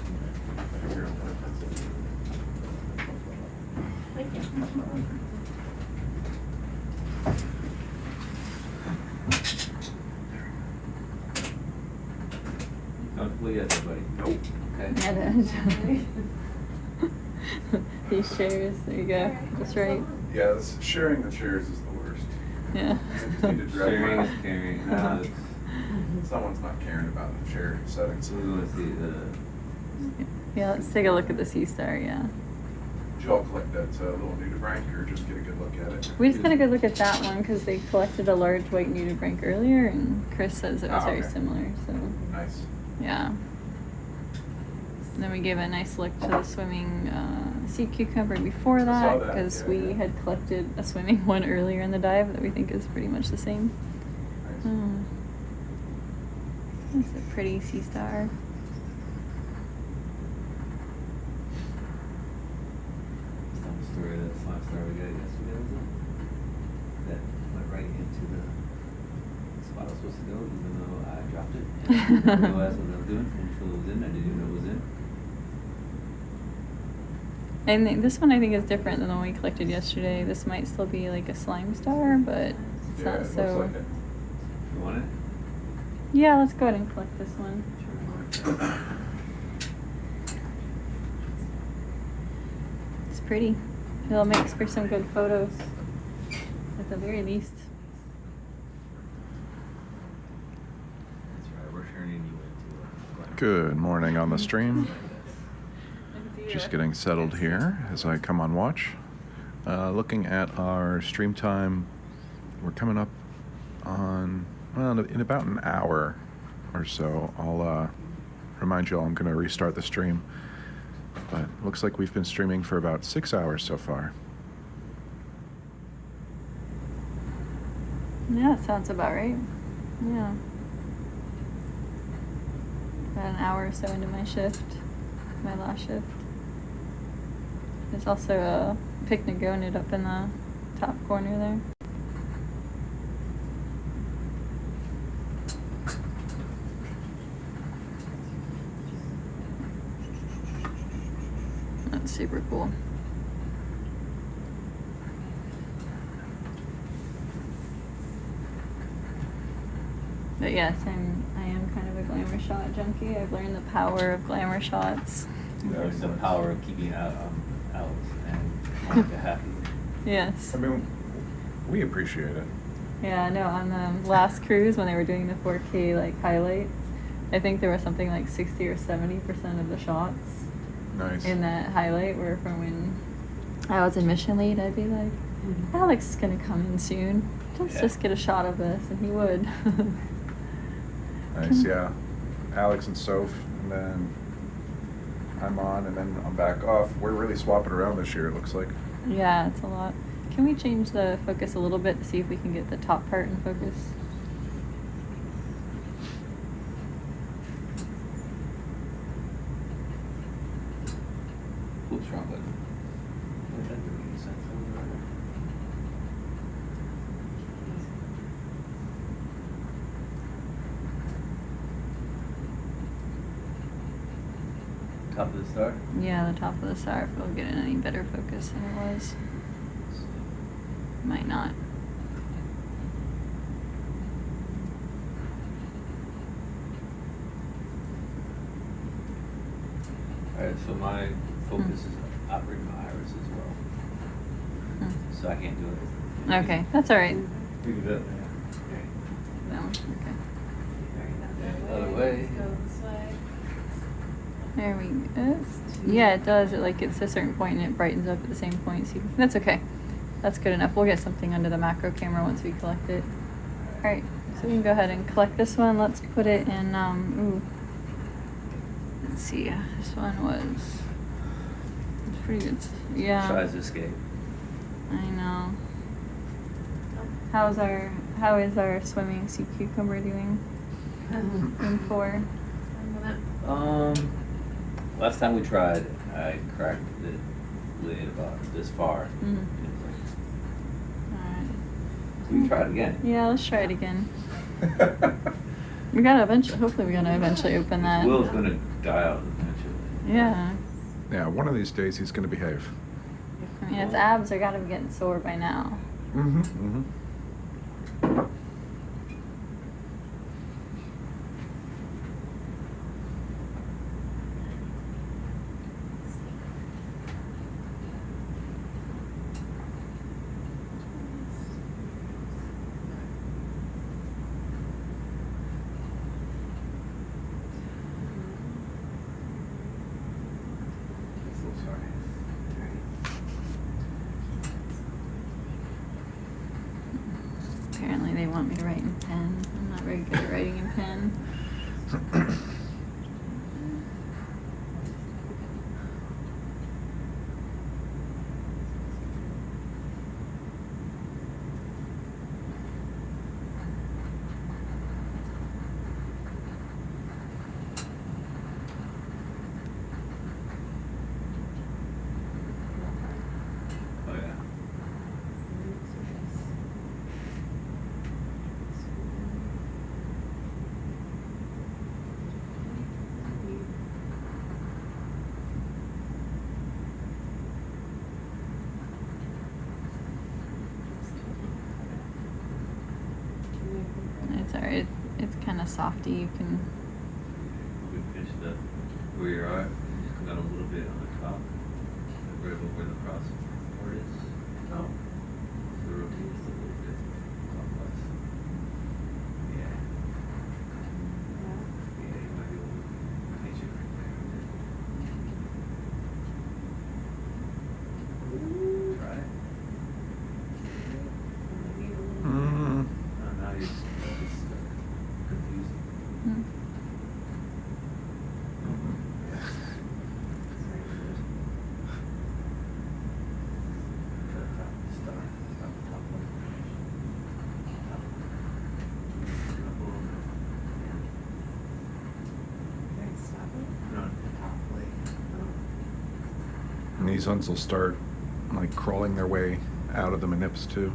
Thank you. Comfortable yet, everybody? Nope. Okay. These chairs, there you go. That's right. Yeah, sharing the chairs is the worst. Yeah. I just need to drag Sharing my- is caring. Someone's not caring about the chair settings. So we want to see the. Yeah, let's take a look at the sea star, yeah. Did you all collect that little nudibranch or just get a good look at it? We just got a good look at that one because they collected a large white nudibranch earlier, and Chris says it was very okay. similar. So Nice. yeah. And then we gave a nice look to the swimming sea cucumber before I saw that that, because yeah, we yeah. had collected a swimming one earlier in the dive that we think is pretty much the same. Nice. It's a pretty sea star. Tell the story of that slime star we got yesterday, was it? That went right into the spot I was supposed to go, even though I dropped it. And I didn't realize what I was doing until it was in. I didn't even know it was in. And this one I think is different than the one we collected yesterday. This might still be like a slime star, but it's Yeah, not it so. looks like it. You want it? Yeah, let's go ahead and collect this one. It's pretty. It'll make for some good photos, at the very least. That's right, we're turning you into Good morning on the stream. Just getting settled here as I come on watch. Looking at our stream time, we're coming up on, well, in about an hour or so. I'll remind you all I'm going to restart the stream. But it looks like we've been streaming for about 6 hours so far. Yeah, that sounds about right. Yeah. About an hour or so into my shift, my last shift. There's also a picnic unit up in the top corner there. That's super cool. But yes, I am kind of a glamour shot junkie. I've learned the power of glamour shots. There's the power of keeping Alex and Monica happy. Yes. I mean, we appreciate it. Yeah, no, on the last cruise when they were doing the 4K like highlights, I think there was something like 60 or 70% of the shots Nice. in that highlight were from when I was in mission lead. I'd be like, Alex is gonna come in soon. Just get a shot of this, and he would. Nice, yeah. Alex and Soph, and then I'm on, and then I'm back off. We're really swapping around this year, it looks like. Yeah, it's a lot. Can we change the focus a little bit to see if we can get the top part in focus? Oops, wrong button. What did that do? You sent something right there? Top of the star? Yeah, the top of the star, if we'll get in any better focus than it was. Might not. Alright, so my focus is operating my iris as well. So I can't do it. Okay, that's alright. Pick it up. No, okay. Other way. There we go. Yeah, it does. It like gets to a certain point and it brightens up at the same point. So that's okay. That's good enough. We'll get something under the macro camera once we collect it. All right, so we can go ahead and collect this one. Let's put it in. Ooh. Let's see. This one was. It's pretty good. Yeah. Tries to escape. I know. How is our swimming sea cucumber doing? In 4. Last time we tried, I cracked the lid about this far. Mm-hmm. Alright. We can try it again. Yeah, let's try it again. We gotta hopefully we're gonna eventually open that. Will's gonna die out eventually. Yeah. Yeah, one of these days he's going to behave. I mean, its abs are gotta be getting sore by now. Mm-hmm, mm-hmm. to write in pen. I'm not very good at writing in pen. Oh yeah. It's alright. It's kind of softy. You can. We pitched up where you are. Just come down a little bit on the top, like right above where the cross board is. Oh. So rotate just a little bit clockwise. Yeah. Yeah, you might be able to pitch it right there. Try it. Mm. Now you're just confusing. Mm. And these ones will start like crawling their way out of the manips too.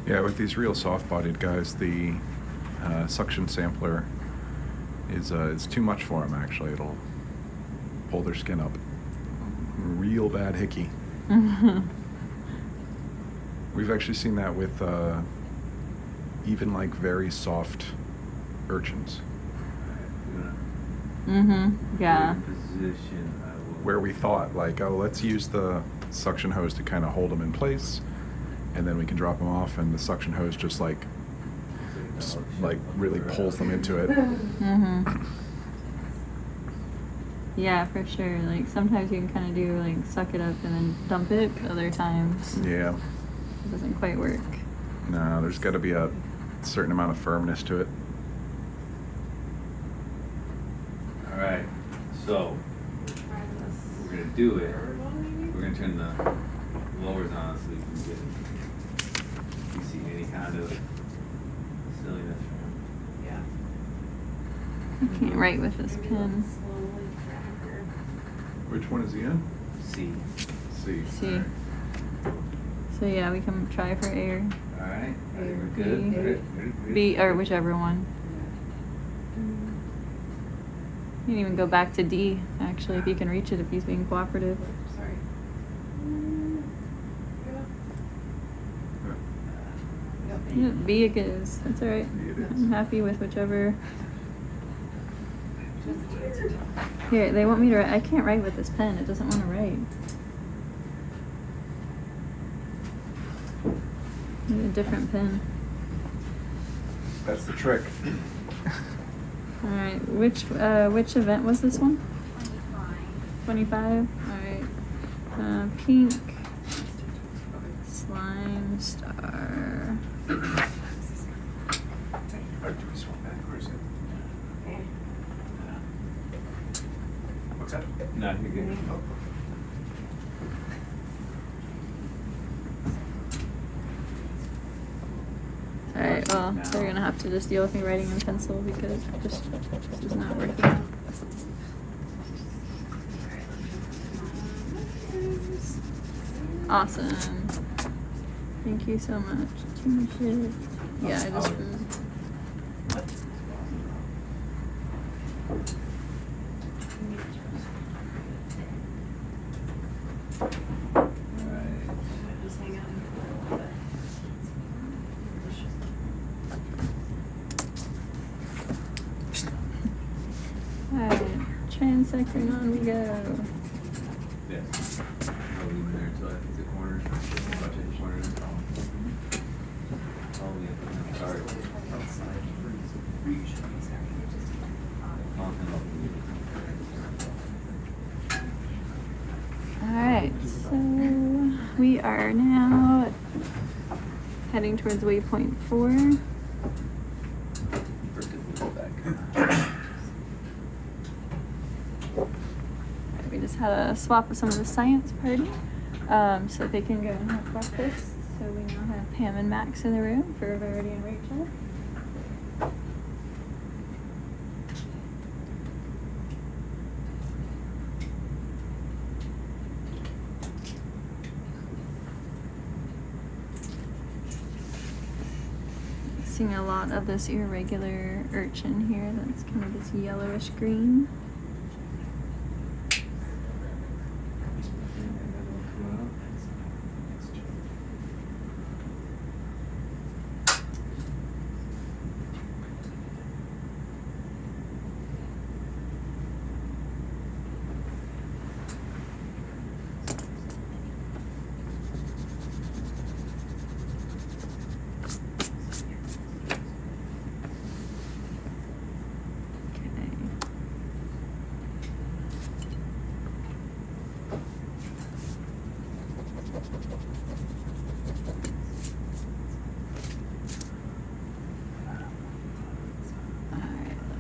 Yeah, with these real soft-bodied guys, the suction sampler is too much for them. Actually, it'll pull their skin up. Real bad hickey. We've actually seen that with even like very soft urchins. Yeah. Position. Where we thought like, oh, let's use the suction hose to kind of hold them in place, and then we can drop them off, and the suction hose just like really pulls them into it. Yeah, for sure. Like sometimes you can kind of do like suck it up and then dump it. Other times, Yeah. it doesn't quite work. No, there's got to be a certain amount of firmness to it. All right, so we're gonna do it. We're gonna turn the lowers on so we can get. If you see any kind of silliness from. Yeah. I can't write with this pen. Which one is he in? C. C. C. So yeah, we can try for air. All right, I think we're B. good. Ready? B or whichever one. You can even go back to D, actually, if you can reach it, if he's being cooperative. Sorry. Yeah, B it is. That's all right. I'm happy with whichever. Here, they want me to write. I can't write with this pen. It doesn't want to write. Need a different pen. That's the trick. All right. Which event was this one? 25. All right. Pink. Slime star. Or do we swap back, or is it? What's that? No, you're good. Oh. Alright, well, they're gonna have to just deal with me writing in pencil because this is not working. Awesome. Thank you so much. Yeah, I just. transect and on we go. Yes. I'll leave there until I think the corner. About to hit the corner. Oh, yeah. Sorry. Alright, so we are now heading towards waypoint 4. We just had a swap with some of the science party, so they can go and have breakfast. So we now have Pam and Max in the room for Verity and Rachel. Seeing a lot of this irregular urchin here that's kind of this yellowish green.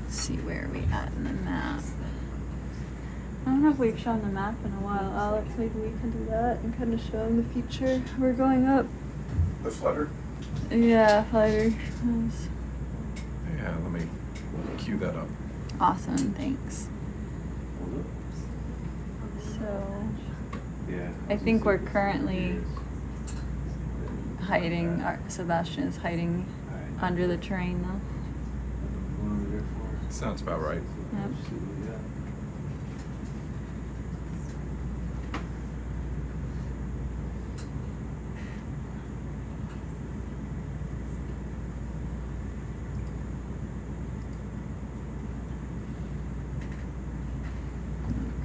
See where we at in the map. I don't know if we've shown the map in a while, Alex. Maybe we can do that and kind of show them the future. We're going up. The flutter? Yeah, flutter. Nice. Yeah, let me cue that up. Awesome, thanks. So, I think we're currently hiding, Sebastian is hiding under the terrain though. Sounds about right. Yep.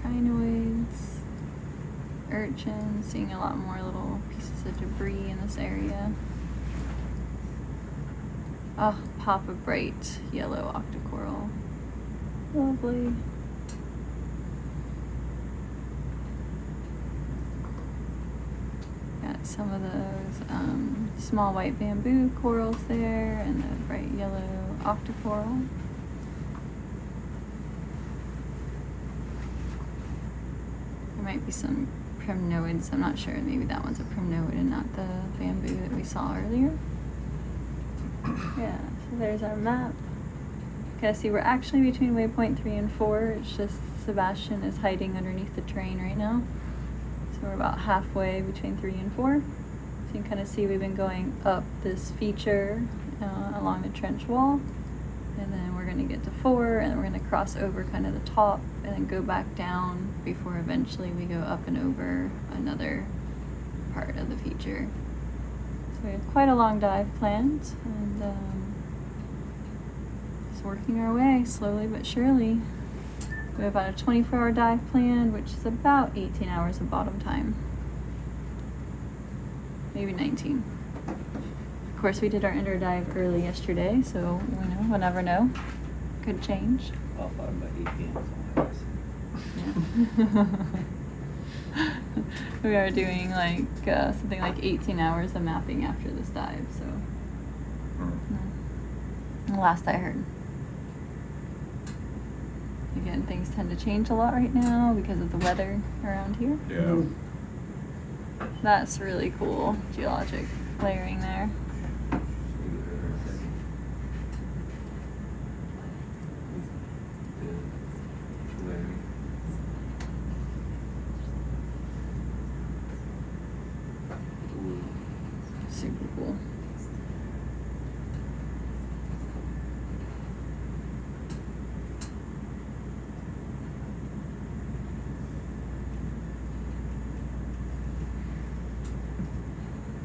Crinoids, urchins, seeing a lot more little pieces of debris in this area. Oh, pop of bright yellow octocoral. Lovely. Got some of those small white bamboo corals there and the bright yellow octocoral. There might be some primnoids, I'm not sure. Maybe that one's a primnoid and not the bamboo that we saw earlier. Yeah, so there's our map. Okay, see we're actually between waypoint 3 and 4. It's just Sebastian is hiding underneath the terrain right now. So we're about halfway between 3 and 4. So you can kind of see we've been going up this feature along the trench wall. And then we're going to get to 4 and we're going to cross over kind of the top and then go back down before eventually we go up and over another part of the feature. So we have quite a long dive planned and just working our way slowly but surely. We have about a 24-hour dive planned, which is about 18 hours of bottom time. Maybe 19. Of course, we did our indoor dive early yesterday, so we'll never know. Could change. Off on by 8 p.m. Yeah. We are doing like something like 18 hours of mapping after this dive, so the last I heard. Again, things tend to change a lot right now because of the weather around here. Yeah. That's really cool, geologic layering there. Super cool.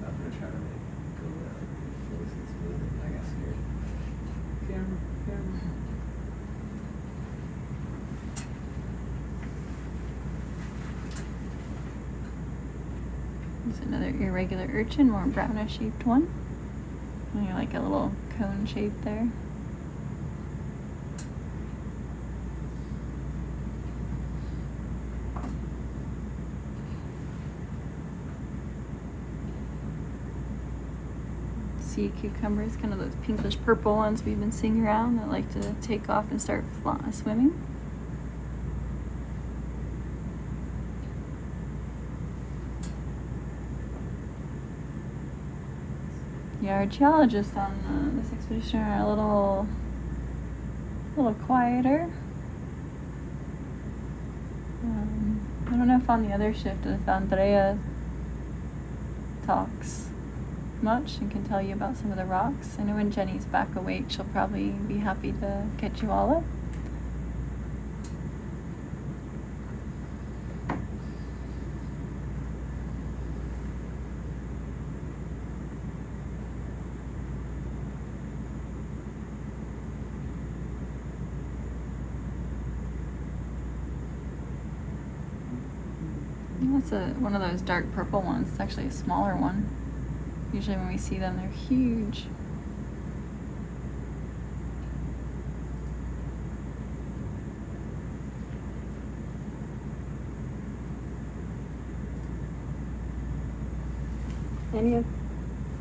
I'm gonna try to go force and smooth and I got scared. Camera. There's another irregular urchin, more brownish shaped one. And you're like a little cone shape there. Sea cucumbers, kind of those pinkish purple ones we've been seeing around that like to take off and start swimming. Yeah, our geologists on this expedition are a little quieter. I don't know if on the other shift if Andrea talks much and can tell you about some of the rocks. I know when Jenny's back awake, she'll probably be happy to catch you all up. That's one of those dark purple ones. It's actually a smaller one. Usually when we see them, they're huge.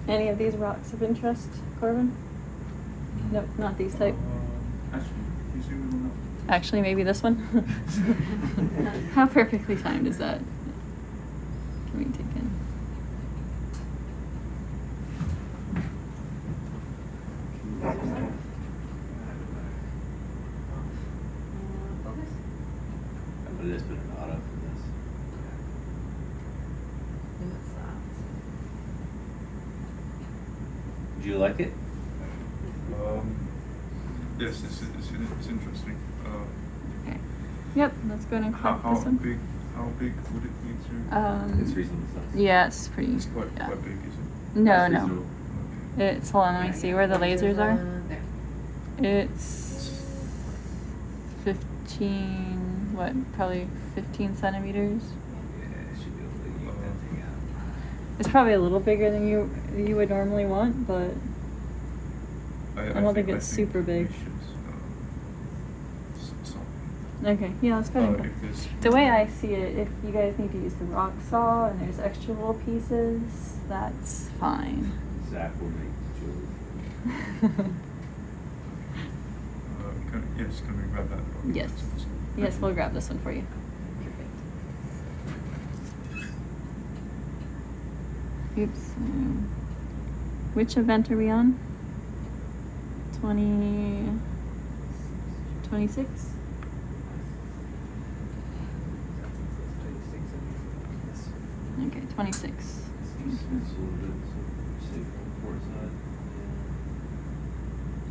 Any of these rocks of interest, Corbin? Nope, not these type. Actually, maybe this one. How perfectly timed is that? Can we take in? But it has been an auto for this. Do you like it? Yes, it's interesting. Okay. Yep, let's go ahead and collect this one. How big would it need to? It's reasonable size. Yeah, it's pretty. It's quite big, is it? No, That's no. reasonable. It's, hold on, let me see where the lasers are. It's 15, what, probably 15 centimeters. Yeah, it should be able to yank that thing out. It's probably a little bigger than you would normally want, but I don't think it's super big. Okay, yeah, let's go ahead. The way I see it, if you guys need to use the rock saw and there's extra little pieces, that's fine. Zach will make the jewelry. Yes, can we grab that? Yes. Yes, we'll grab this one for you. Oops. Which event are we on? 26? Okay, 26. It's a little bit safer on the port side.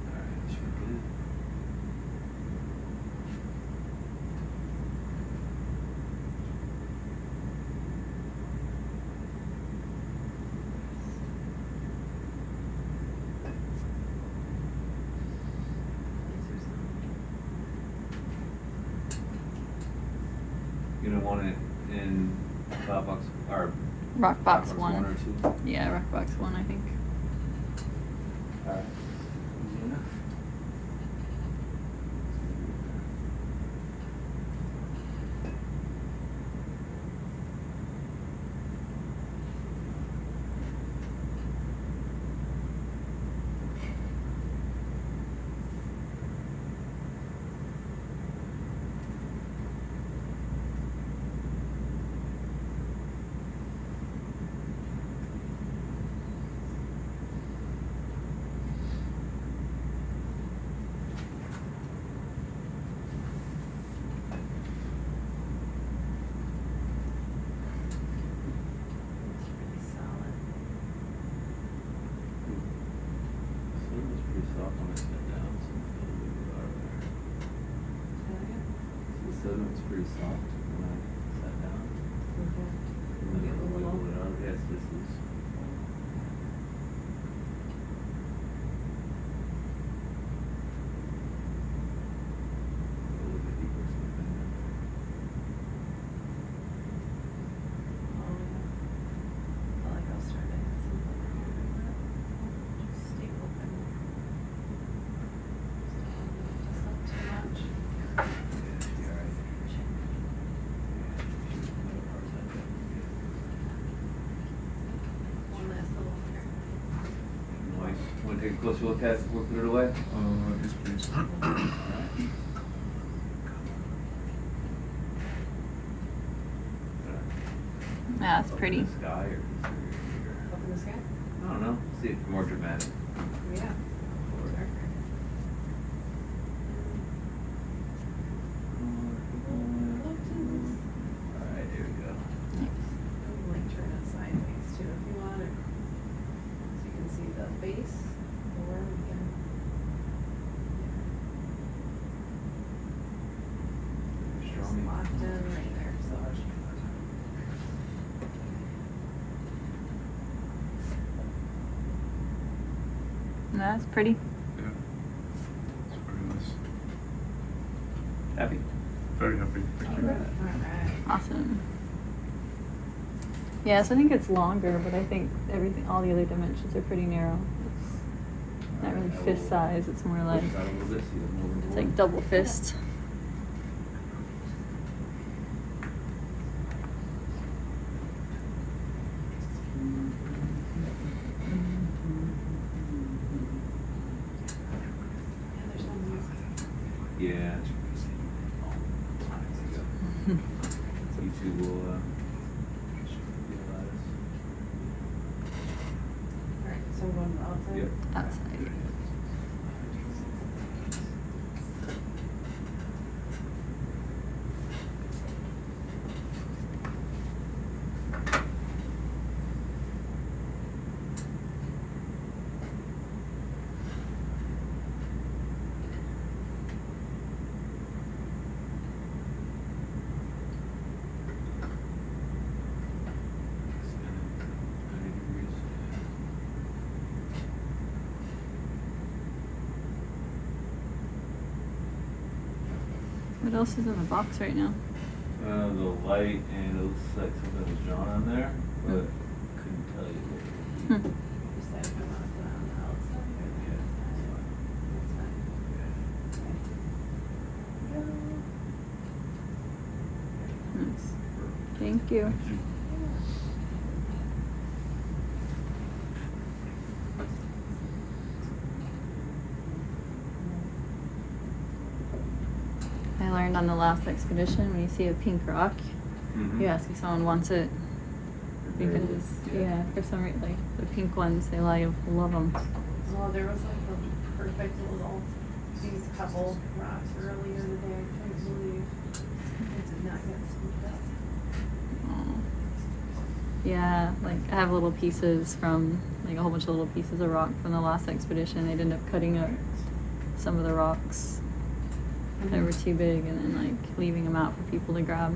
Alright, should be good. You don't want it in cloud box or Rock box one. or two? Yeah, rock box one, I think. Alright. Easy enough. It's pretty soft when I sat down. And then I wiggle it out. Yeah, it's this loose. A little bit deeper slip in there. closer look at it before we put it away? Yes, please. Yeah, it's Up in pretty. the sky or Up in the sky? I don't know. See it more dramatic. Yeah. Alright, here we go. You might turn it sideways too if you want it. So you can see the base, or we can. Just locked in right there, so. That's pretty. Yeah. It's very nice. Happy? Very happy. Thank you. Alright. Awesome. Yeah, so I think it's longer, but I think all the other dimensions are pretty narrow. It's not really fist size, it's more like, Push it out a little bit, see it moving it's more. like double fist. Yeah, there's no music. Yeah. YouTube will, realize. Alright, so we're going outside? Yep. Outside. What else is in the box right now? The light, and it looks like something was drawn on there, but couldn't tell you what it was. You said we want to put it on the outside or the inside? Nice. Thank you. I learned on the last expedition, when you see a pink rock, you ask if someone wants it. Because, yeah, for some reason, like, the pink ones, they love them. Well, there was like a perfect little, these couple rocks earlier in the day, I couldn't believe it did not get scooped up. Yeah, like, I have little pieces from, like, a whole bunch of little pieces of rock from the last expedition. They'd end up cutting up some of the rocks that were too big and then, like, leaving them out for people to grab.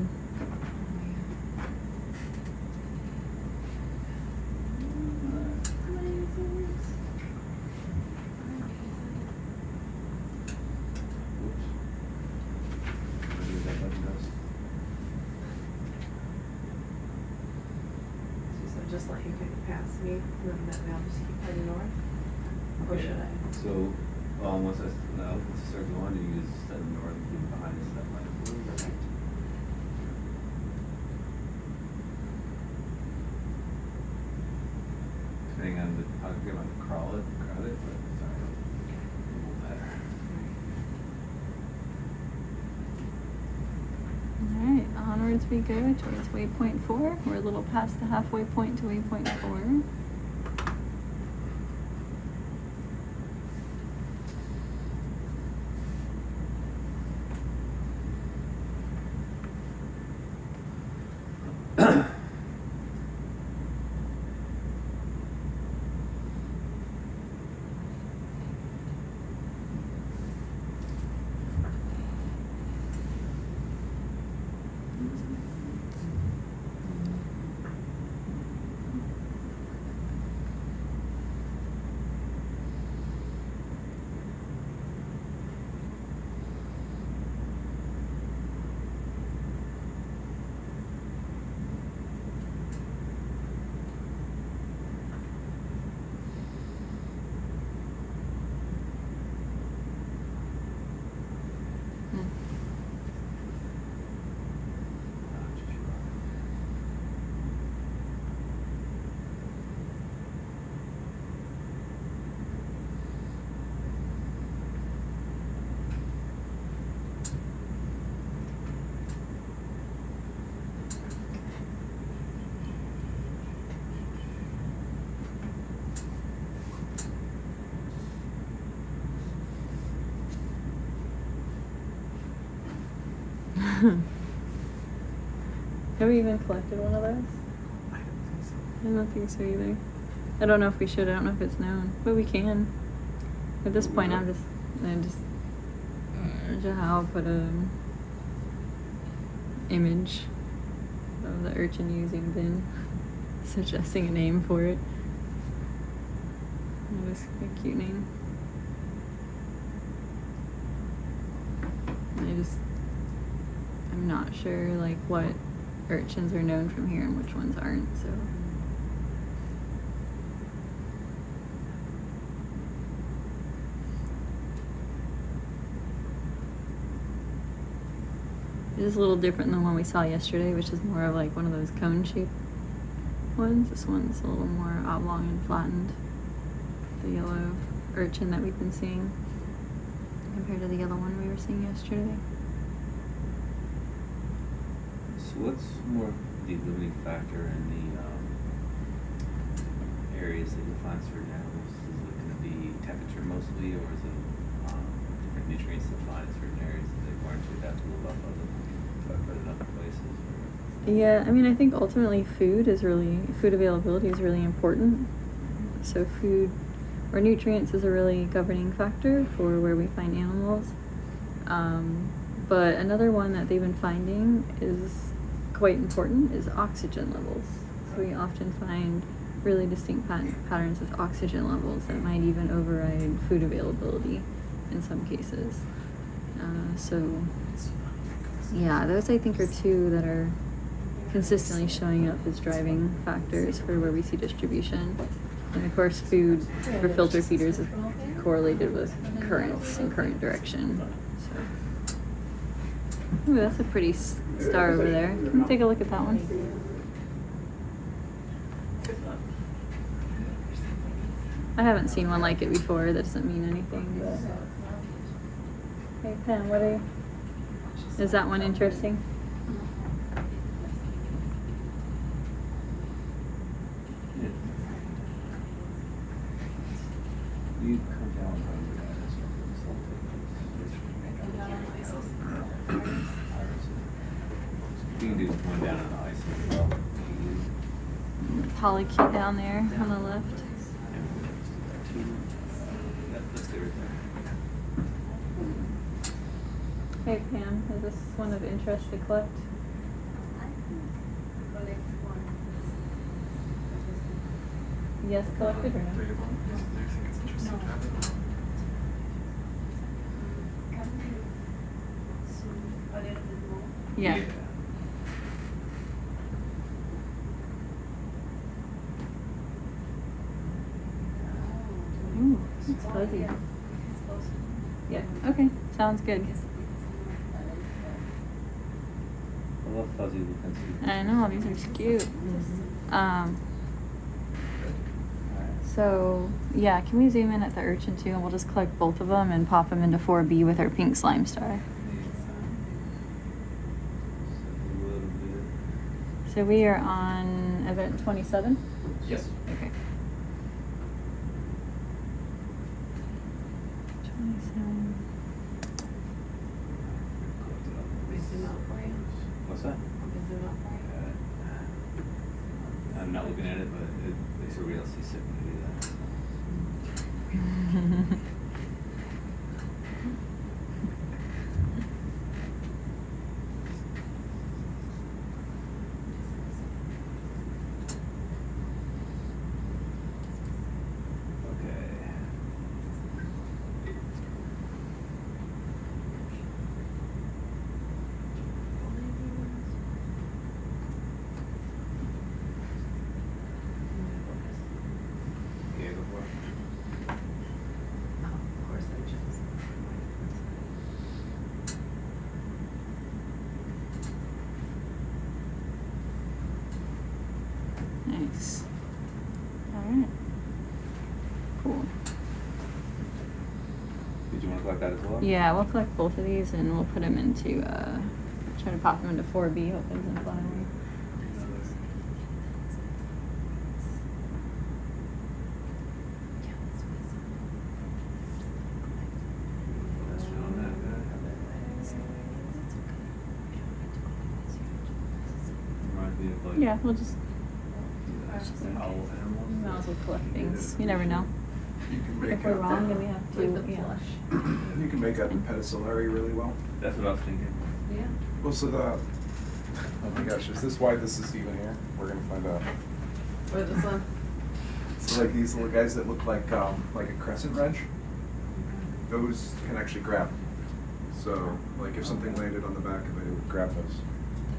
So just let you pick it past me, and then I'll just keep heading north? Or should I? So, once I start going, you just head north and keep behind us that way. Depending on how you want to crawl it, but it's alright. It won't matter. Alright, onwards we go towards waypoint 4. We're a little past the halfway point to waypoint 4. Have we even collected one of those? I don't think so either. I don't know if we should. I don't know if it's known, but we can. At this point, I'll put a image of the urchin using bin, suggesting a name for it. That was a cute name. I'm not sure like what urchins are known from here and which ones aren't, so. It is a little different than the one we saw yesterday, which is more of like one of those cone-shaped ones. This one's a little more oblong and flattened. The yellow urchin that we've been seeing compared to the yellow one we were seeing yesterday. So what's more the limiting factor in the areas that you find certain animals? Is it going to be temperature mostly, or is it different nutrients that find in certain areas that they learn to adapt to live off of them, but in other places? Yeah, I mean, I think ultimately food availability is really important. So food or nutrients is a really governing factor for where we find animals. But another one that they've been finding is quite important is oxygen levels. So we often find really distinct patterns with oxygen levels that might even override food availability in some cases. So yeah, those I think are two that are consistently showing up as driving factors for where we see distribution. And of course food for filter feeders is correlated with currents and current direction. So. Ooh, that's a pretty star over there. Can we take a look at that one? I haven't seen one like it before. That doesn't mean anything. But... Hey, Pam, is that one interesting? You come down you can do one down on the ice as well. Polycute down there on the left. Let's get right there. Hey Pam, is this one of interest to collect? Yes, collected or no? Do you think it's interesting to have it? Yeah. Ooh, it's fuzzy. Yeah, okay, sounds good. I love fuzzy looking. I know, these are cute. So, yeah, can we zoom in at the urchin too, and we'll just collect both of them and pop them into 4B with our pink slime star. So we are on event 27? Yes. Okay. 27. What's that? I'm not looking at it, but it's a real seasick when you do that. Nice. Alright. Cool. Did you want to collect that as well? Yeah, we'll collect both of these and we'll put them into, try to pop them into 4B, hope it doesn't fly away. Yeah, we'll just Owl animals. might as well collect things. You never know. You can make If we're a- wrong, then we have to. Like the yeah. plush. You can make a pedicellary really well. That's what I was thinking. Yeah. Well, so oh my gosh, is this why this is even here? We're gonna find out. Or this one. So like these little guys that look like a crescent wrench, those can actually grab. So like if something landed on the back of it, it would grab those.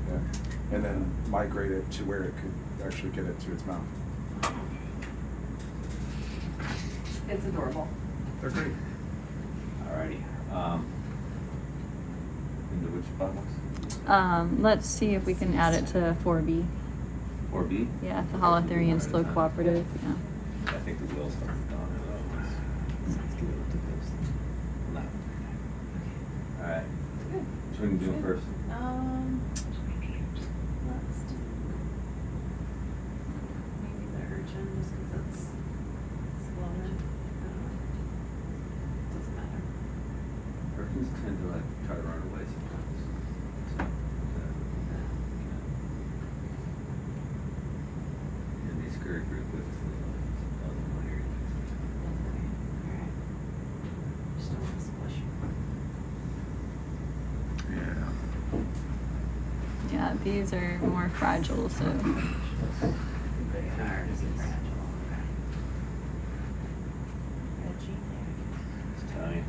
Yeah. And then migrate it to where it could actually get it to its mouth. It's adorable. They're great. Alrighty. Into which box? Let's see if we can add it to 4B. 4B? Yeah, the Holothurian Slow Cooperative. Yeah. I think the wheels are gone. Alright. Which one are you doing first? Let's do maybe the urchin just because it's slower. Doesn't matter. Urchins tend to like try to run away sometimes. So, and they scurry pretty quick. Just don't want to squish. Yeah. Yeah, these are more fragile, so. They are fragile. Reggie. Just tell you.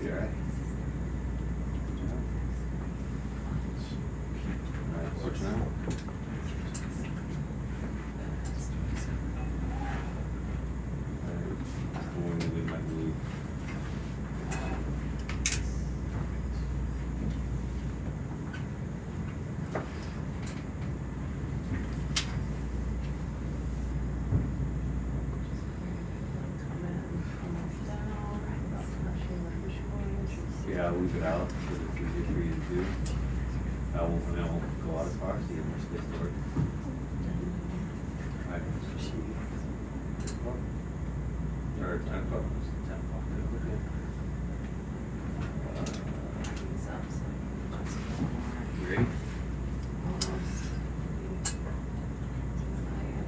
You alright? Alright, watch now. Alright, that's the one that we might move. Yeah, I'll leave it out because it's easier for you to do. I won't go out as far, so you have more space to work. Alright. Or 10 o'clock. 10 o'clock. Okay.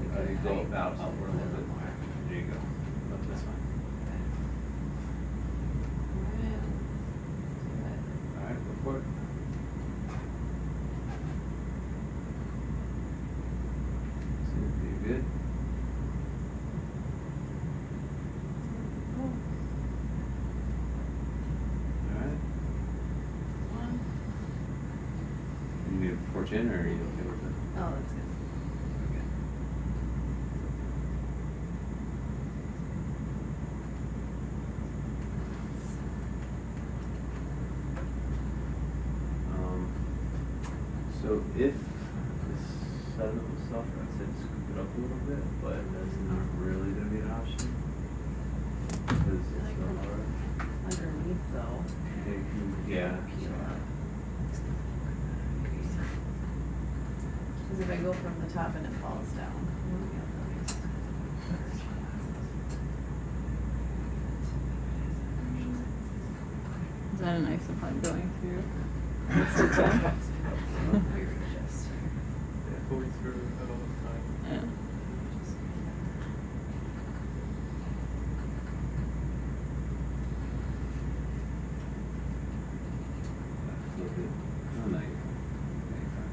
You ready? You go about outward a little bit more. There you go. Oh, that's fine. Alright, go for it. Seems to be good. Alright. You need a porch in, or are you okay with it? Oh, that's good. Okay. So if this sediment was softer, I'd say scoop it up a little bit, but that's not really gonna be an option. Because it's Like so hard. underneath though. Yeah. Because if I go from the top and it falls down. Is that an isopod going through? Going through a lot of time. Yeah. Oh, no, you're fine.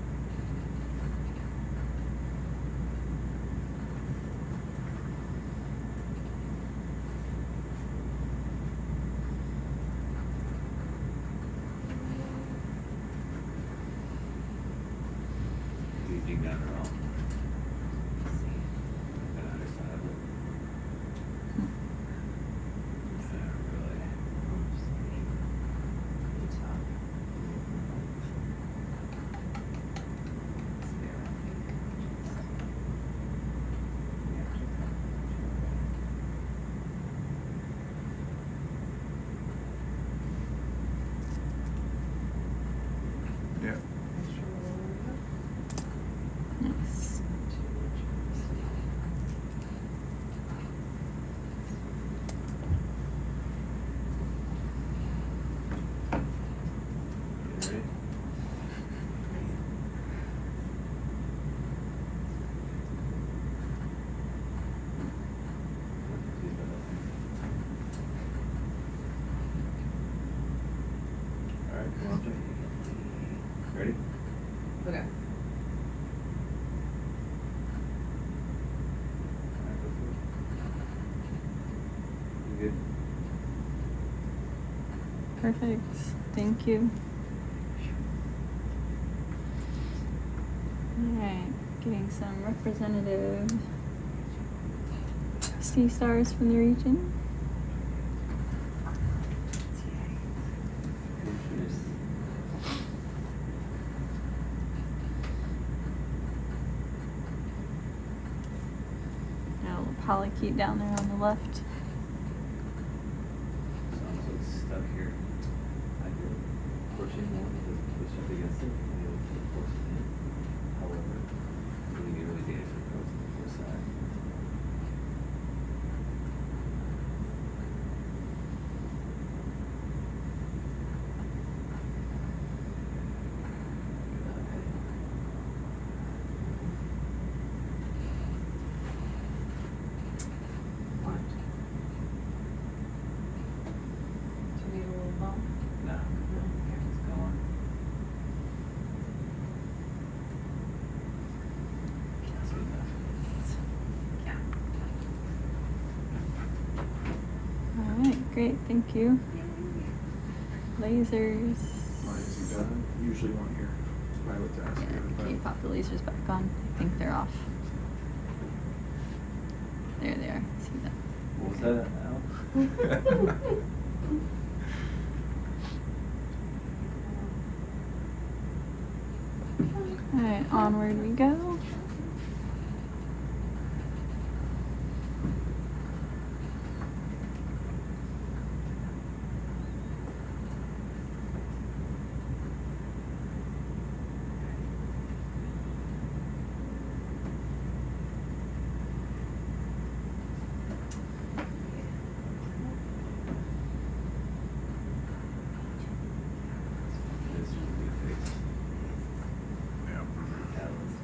Do you dig down at all? On either side of it? Not really. Okay. You good? Perfect. Thank you. Alright, getting some representative sea stars from the region. Got a little polychaete down there on the left. Sounds like it's stuck here. I did pushing one, it doesn't push up against it, and the other foot forces it in. However, really get really dangerous if it goes to the full side. Do we need a little bump? No, it's going. That's good enough. Alright, great, thank you. Lasers. Mine's you done. Usually one here. Pilot task. Yeah, can you pop the lasers back on? I think they're off. There they are. See that? What was that, Al? Alright, onward we go. This is really fixed. Catalyze.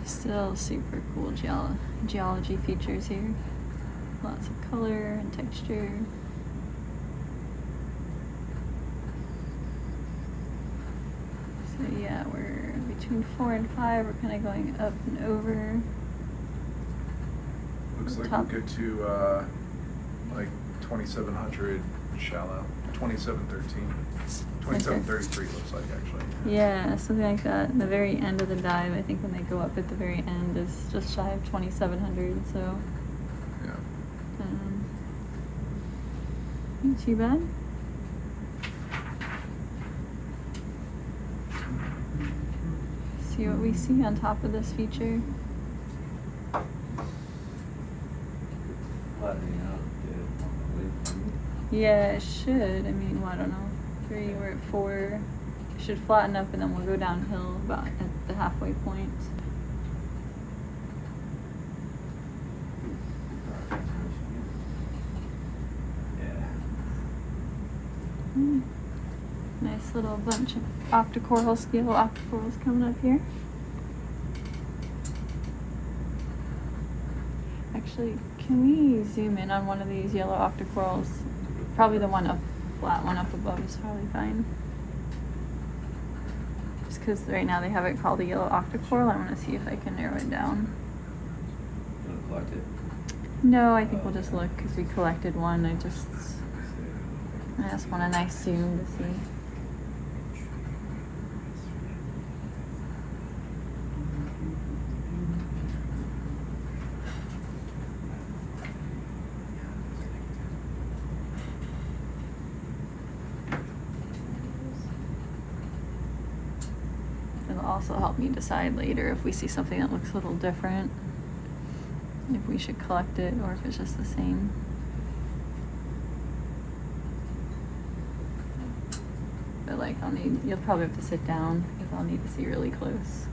Still super cool geology features here. Lots of color and texture. So yeah, we're between 4 and 5. We're kind of going up and over. Looks like Top. we'll get to like 2700 shallow, 2713, 2733 looks like actually. Yeah, something like that. The very end of the dive, I think when they go up at the very end, is just shy of 2,700. So, Yeah. Not too bad. See what we see on top of this feature. Flattening out, away from you. Yeah, it should. I mean, well, I don't know. 3, we're at 4. It should flatten up and then we'll go downhill about at the halfway point. Nice little bunch of octocorals, yellow octocorals coming up here. Actually, can we zoom in on one of these yellow octocorals? Probably the one up, flat one up above is probably fine. Just because right now they have it called a yellow octocoral, I want to see if I can narrow it down. You wanna collect it? No, I think we'll just look because we collected one. I just want a nice zoom to see. It'll also help me decide later if we see something that looks a little different, if we should collect it or if it's just the same. But like you'll probably have to sit down because I'll need to see really close.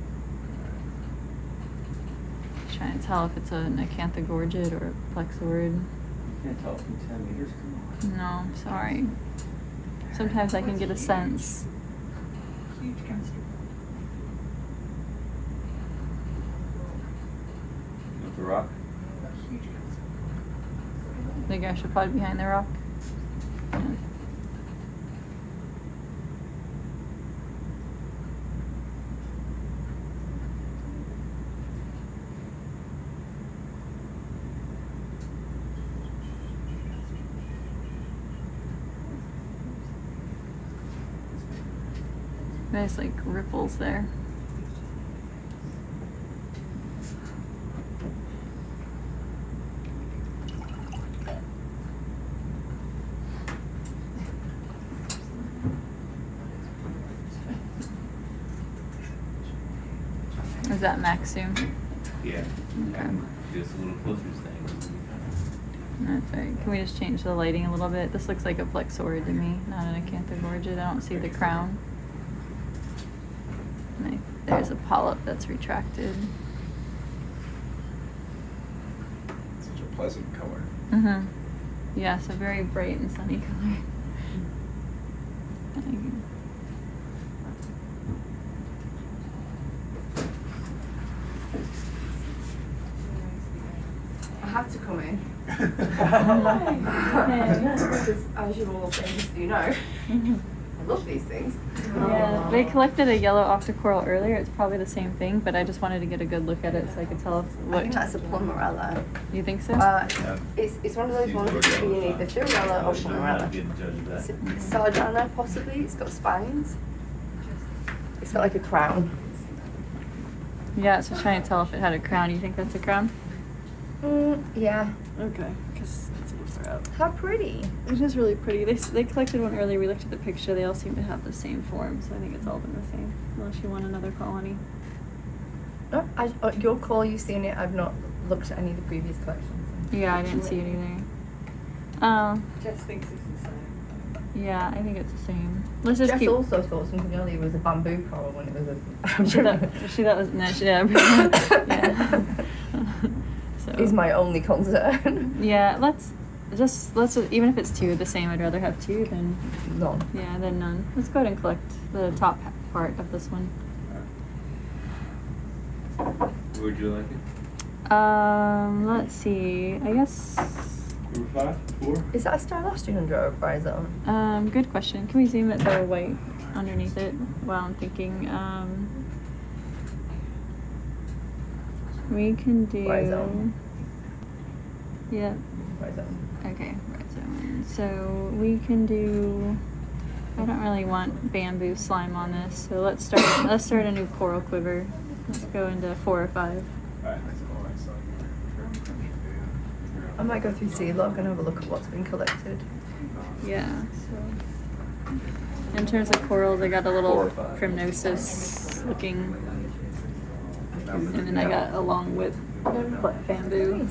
Try and tell if it's an acanthogorgid or a plexaurid. You can't tell from 10 meters, come on. No, sorry. Sometimes I can get a sense. Up the rock? The gastropod behind the rock. Yeah. Nice like ripples there. Is that max zoom? Yeah. Okay. Just a little closer thing. That's alright. Can we just change the lighting a little bit? This looks like a flexorid to me, not an acanthogorgid. I don't see the crown. There's a polyp that's retracted. Such a pleasant color. Mm-hmm. Yeah, so very bright and sunny color. I had to come in. Yeah. Because as you all things you know, I love these things. Yeah, they collected a yellow octocoral earlier. It's probably the same thing, but I just wanted to get a good look at it so I could tell what. I think that's a plumberella. You think so? It's one of those ones that could be in either Thurella or plumberella. Sardana, possibly. It's got spines. It's got like a crown. Yeah, so trying to tell if it had a crown. You think that's a crown? Yeah. Okay, because it's a throw out. How pretty. It's just really pretty. They collected one earlier. We looked at the picture. They all seem to have the same form, so I think it's all been the same. Unless you want another colony. No, your call, you've seen it. I've not looked at any of the previous collections. Yeah, I didn't see it either. Jess thinks it's the same. Yeah, I think it's the same. Let's just Jess keep. also thought something earlier was a bamboo coral when it was a. She thought was no. Yeah. So. Is my only concern. Yeah, let's even if it's two the same, I'd rather have two than none. Yeah, than none. Let's go ahead and collect the top part of this one. Where would you like it? Let's see. I guess. Number 5, 4. Is that a Stylostian or a rhizome? Good question. Can we zoom it so white underneath it while I'm thinking? We can do. Rhizome. Yeah. Rhizome. Okay, rhizome. So we can do. I don't really want bamboo slime on this, so let's start a new coral quiver. Let's go into 4 or 5. I might go through Sea Log and have a look at what's been collected. Yeah. So in terms of corals, I got a little primnosus looking. And then I got a long width bamboo.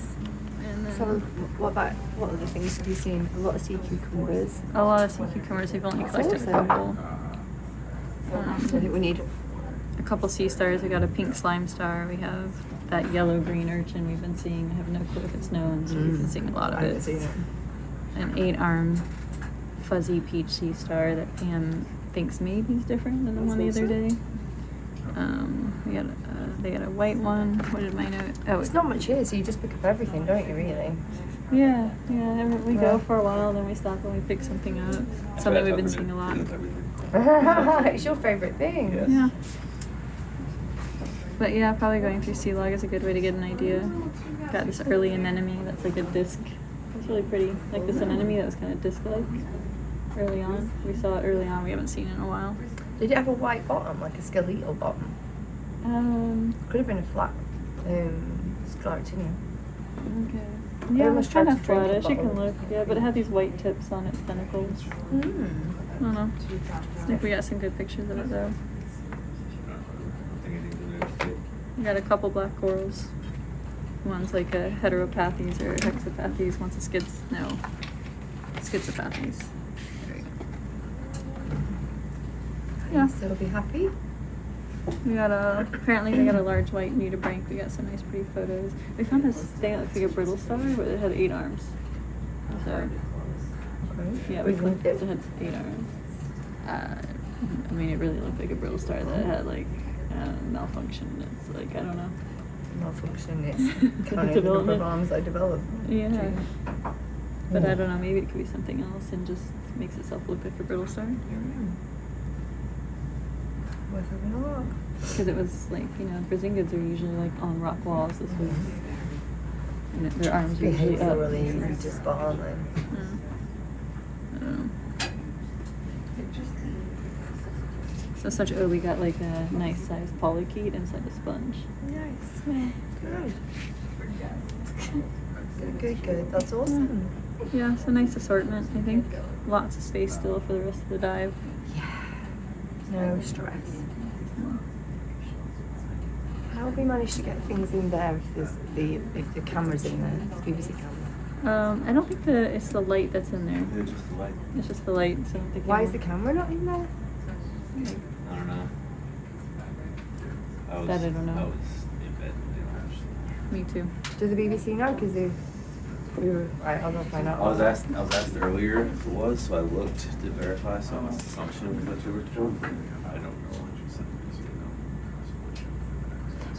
And then So what other things have you seen? A lot of sea cucumbers. a lot of sea cucumbers. We've only collected a couple. I think we need A couple sea stars. We got a pink slime star. We have that yellow green urchin we've been seeing. I have no clue if it's known, so we've been seeing a lot of I it. haven't seen it. An 8-arm fuzzy peach sea star that Pam thinks maybe is different than the one the other day. They got a white one. What did my note? Oh, It's not much here, so you just pick up everything, don't you, really? Yeah. We go for a while, then we stop and we pick something up. Something we've been seeing a lot. It's your favourite thing. Yeah. But yeah, probably going through sea log is a good way to get an idea. Got this early anemone that's like a disc. It's really pretty. Like this anemone that was kind of disc-like early on. We saw it early on. We haven't seen it in a while. Did it have a white bottom, like a skeletal bottom? Could have been a flat sclerotinia. Okay. Yeah, it was kind of flattish. You can look. Yeah, but it had these white tips on its tentacles. I don't know. I think we got some good pictures of it though. We got a couple black corals. One's like a heteropathes or hexapathes. One's a schizopathes. Yeah. So be happy. We got apparently they got a large white nudibranch. We got some nice pretty photos. We found this thing that looks like a brittle star, but it had 8 arms. So, yeah, we collected it. It had 8 arms. I mean, it really looked like a brittle star that had like malfunction. It's like, I don't know. Malfunction, it's kind of the number of arms I developed. Yeah. But I don't know, maybe it could be something else and just makes itself look like a brittle star. Worth having a look. Because it was like, you know, Brazingans are usually like on rock walls. This was, and their arms are usually up. Really easy to spot, aren't they? I don't know. So we got like a nice sized polychaete inside the sponge. Nice. Yeah. Good. That's awesome. Yeah, it's a nice assortment, I think. Lots of space still for the rest of the dive. No stress. How have we managed to get things in there if the camera's in there, the BBC camera? I don't think it's the light that's in there. It's just the light. It's just the light. So I don't think Why is the camera not in there? I don't know. That I don't know. I was in bed. Me too. Do the BBC know? Because I'll go find out. I was asked earlier if it was, so I looked to verify. So my assumption was that you were told. I don't know.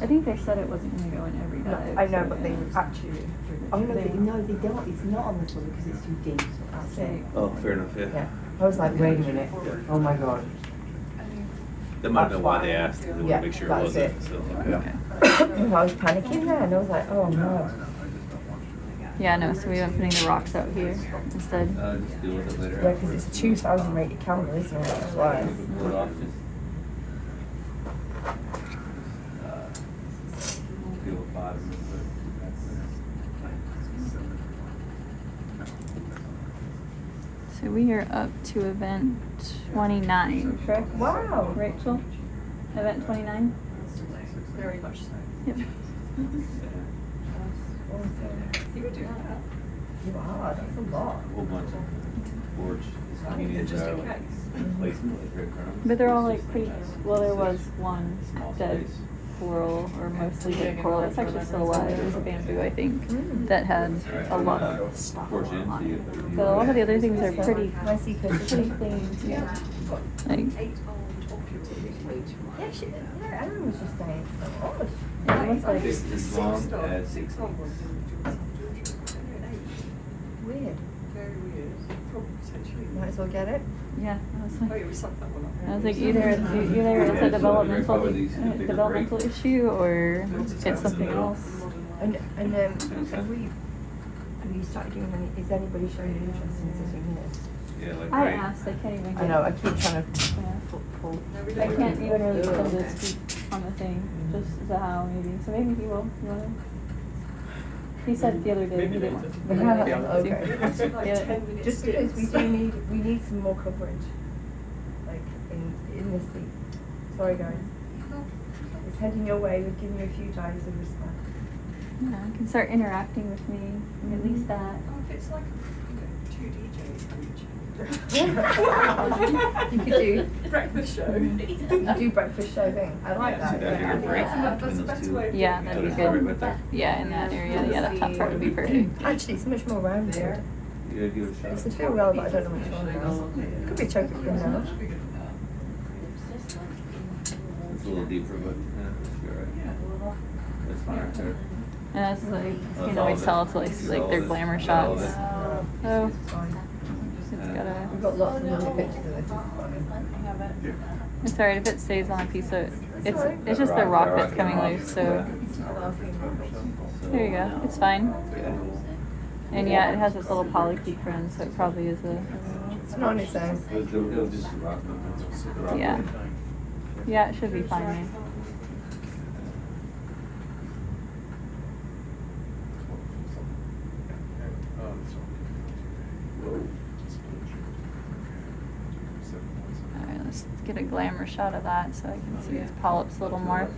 I think they said it wasn't going to go in every dive. I know, but they actually. Oh no, they don't. It's not on this one because it's too deep. That's it. Oh, fair enough. Yeah. I was like, wait a minute. Oh my god. That might have been why they asked. They wanted to make sure it wasn't. So, I was panicking there, and I was like, oh no. Yeah, no. So we went putting the rocks out here instead. just deal with it later. Yeah, because it's a 2,000 rated camera, isn't it? That's why. Pull it off, just, deal with bottom real quick. So we are up to event 29, correct? Wow. Rachel? Event 29? Very much so. Yep. Wow, that's a lot. A whole bunch of boards. Meetings Just are in like case. placement, like breadcrumbs. But they're all like pretty, well there was one Small dead space. coral, or mostly dead coral, that's actually still alive, it was a bamboo I think, that had a lot of stuff Porch in, so on you it. have to review But a lot of the it. other things are pretty Pretty clean too. Like, Yeah, Aaron was just saying so odd. yeah, it looks like, It's as long as 6 weeks. Weird. Very weird. Probably potentially. Might as well get it. yeah, I was Oh, like, yeah, we sucked that one up. I was like either it's a developmental issue or it's something else. And have you started doing any? Is anybody showing an interest in sitting here? Yeah, like I right. asked, I can't even get. I know. I keep trying to pull. I can't even really get them to speak on the thing, just as a how maybe. So maybe he will. You want to? He said the other day he didn't want to. Okay. Yeah. Just because we need some more coverage, like in this seat. Sorry guys. It's heading your way. We've given you a few dives of respect. Yeah, you can start interacting with me. At least that. Oh, if it's like, two DJs, You could do breakfast show. You do breakfast show thing. I like that. See that bigger break That's between the those best two? way. Yeah, that'd be Put it right good. there. Yeah, in that area. Yeah, that top part would be perfect. Actually, it's much more round here. You gotta give it a shot. It's a feel well, but I don't know which one now. Could be a choker pin now. It's a little deeper, but yeah, it's alright. That's fine right there. And that's like, That's you can all always of it. tell it's like That's all their of it. glamour That's all of shots. it. Oh, Fine. it's gotta. We've got lots of lovely pictures of this. It's fine. It's alright if it stays on a piece of. It's alright. it's just the rock that's coming loose. So there you go. It's fine. And yeah, it has this little polychaete friend, so it probably is a. It's not on its own. It'll just rock. Yeah. Yeah, it should be fine. Man. Alright, let's get a glamour shot of that so I can see its polyps a little more.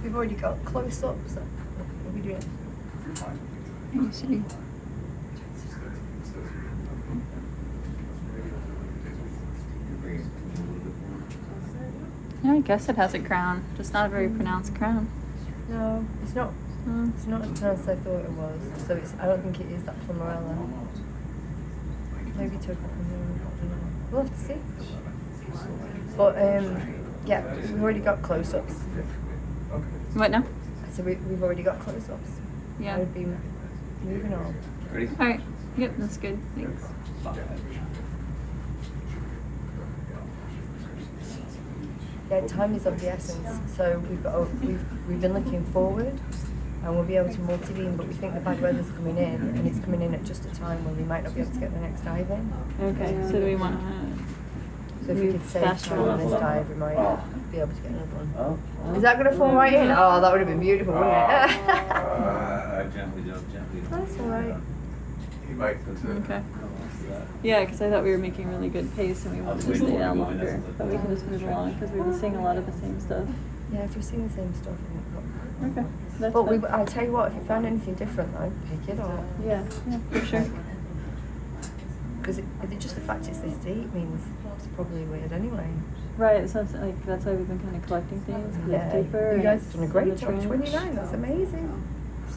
We've already got close-ups. So what are we doing? Let me see. Yeah, I guess it has a crown, just not a very pronounced crown. No, it's not. It's not as pronounced as I thought it was. So it's. I don't think it is that Pomerella. Maybe took it from here. I don't know. We'll have to see. But Yeah, we've already got close-ups. Okay. What now? So we've already got close-ups. Yeah. I would be moving on. Ready? All right. Yep, that's good. Thanks. Yeah, time is of the essence. So we've been looking forward, and we'll be able to multi-beam, but we think the bad weather's coming in, and it's coming in at just a time where we might not be able to get the next dive in. Okay. So do we want to? So if we could save faster time on on this this? dive, we might be able to get another one. Is that going to fall right in? Oh, that would have been beautiful, wouldn't it? Gently jump, gently. That's all right. He might. Okay. Yeah, because I thought we were making really good pace and we wanted to stay down longer, but we can just move along because we've been seeing a lot of the same stuff. Yeah, if you're seeing the same stuff. Okay. That's But fine. I tell you what, if you found anything different though, pick it up. Yeah, for sure. Because just the fact it's this deep means it's probably weird anyway. Right, so it's like that's why we've been kind of collecting things. 'Cause it's deeper. You and guys it's have done a in great the job. trench. 29, that's amazing.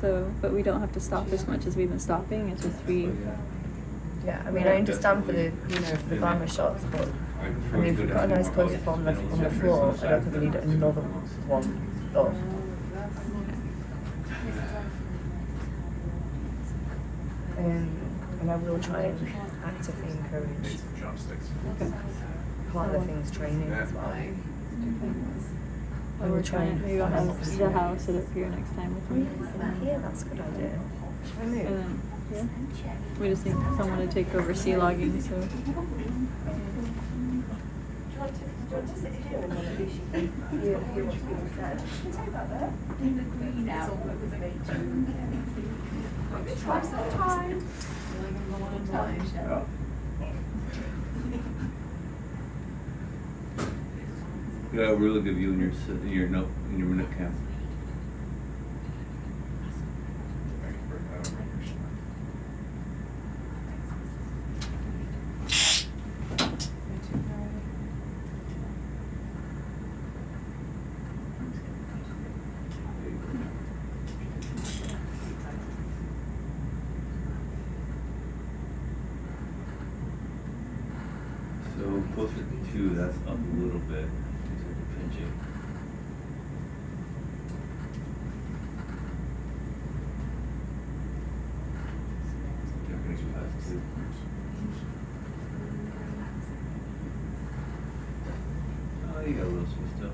So, but we don't have to stop as much as we've been stopping. It's just we. Yeah, I mean, I understand for the for the glamour shots, but I mean, if we've got a nice close up on the floor, I don't think we need another one up. And I will try and actively encourage part of the thing's training as well. Well, we're trying. Maybe I'll have Zaha sit up here next time with me. Yeah, that's a good idea. Should I move? And then, yeah. We just need someone to take over sea logging, so. You got a really good view in your minute cam. So closer to 2, that's up a little bit. Pinching. Oh, you got a little switched up.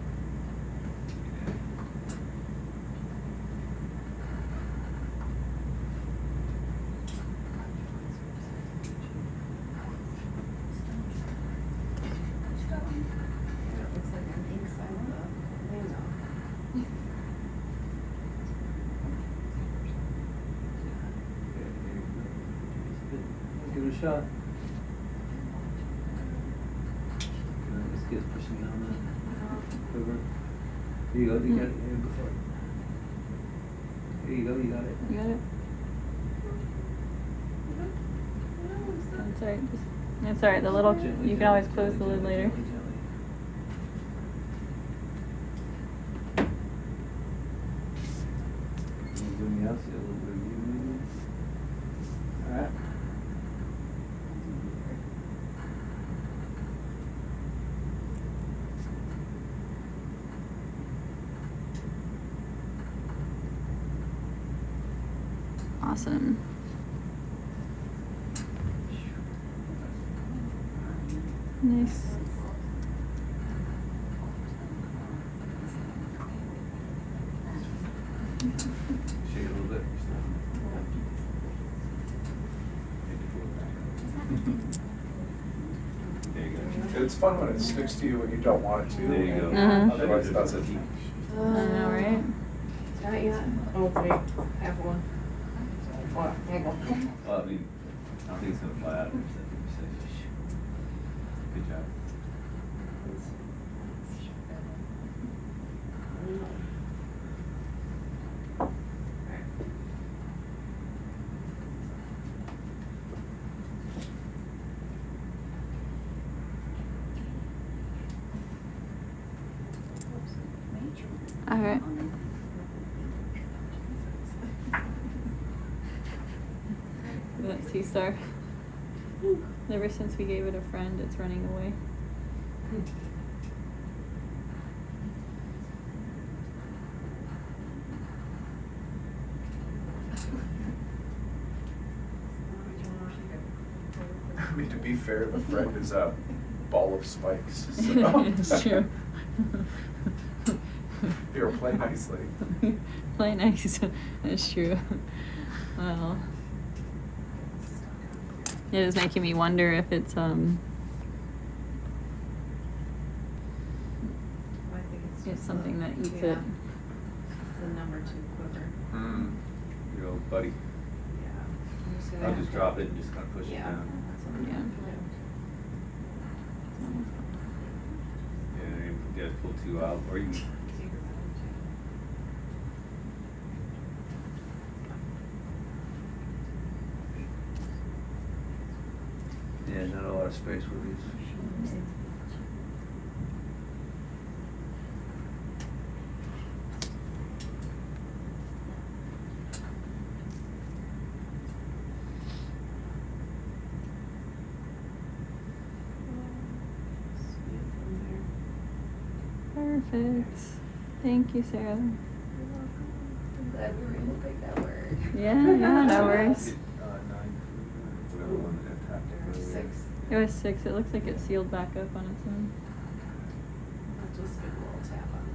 Give it a shot. This kid's pushing down the river. Here you go, you got it. Here, go for it. Here you go, you got it. You got it? That's alright. It's alright. The little. You can always close the lid later. Zoom out, see a little bit of view maybe. Alright. Awesome. Nice. Shake it a little bit. There you go. It's fun when it sticks to you when you don't want it to. There you go. and Otherwise it doesn't. I know, right? Not yet. Oh, wait, I have one. Oh, there you go. Well, I mean, I don't think it's gonna fly out of it. I think it's safe. Good job. All right. That sea star. Ever since we gave it a friend, it's running away. I mean, to be fair, the friend is a ball of spikes. So. It's true. Here, play nicely. Play nice. That's true. Well, it is making me wonder if it's I think it's it's just something that eats yeah, it. the number 2 quiver. Your old buddy. Yeah. I'll just drop it and just kind of push it Yeah. down. That's what Yeah. Yeah, and you guys pull 2 out, or you can. Yeah, not a lot of space with these. Perfect. Thank you, Sarah. I'm glad we were able to make that work. Yeah, no worries. Whatever one that tapped earlier. 6. It was 6. It looks like it sealed back up on its own. I'll just give a little tap on this.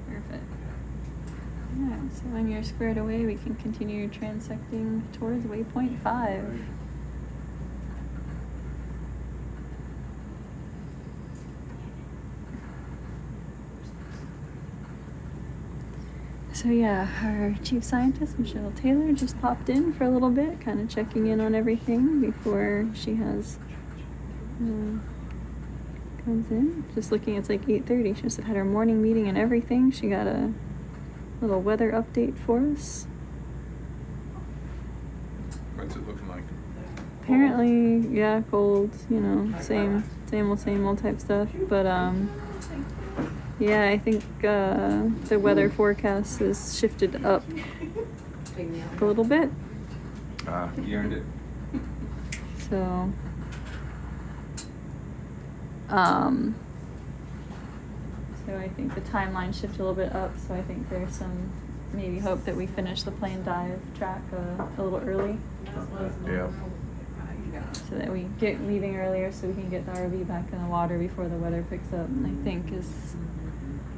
Perfect. Yeah, so when you're squared away, we can continue transecting towards waypoint 5. So yeah, our chief scientist, Michelle Taylor, just popped in for a little bit, kind of checking in on everything before she has comes in. Just looking, it's like 8:30. She just had her morning meeting and everything. She got a little weather update for us. What's it looking like? Apparently, yeah, cold, you know, same old type stuff. But yeah, I think the weather forecast has shifted up a little bit. You earned it. So, so I think the timeline shifted a little bit up. So I think there's some maybe hope that we finish the plane dive track a little early. Yeah. So that we get leaving earlier, so we can get the RV back in the water before the weather picks up. And I think is,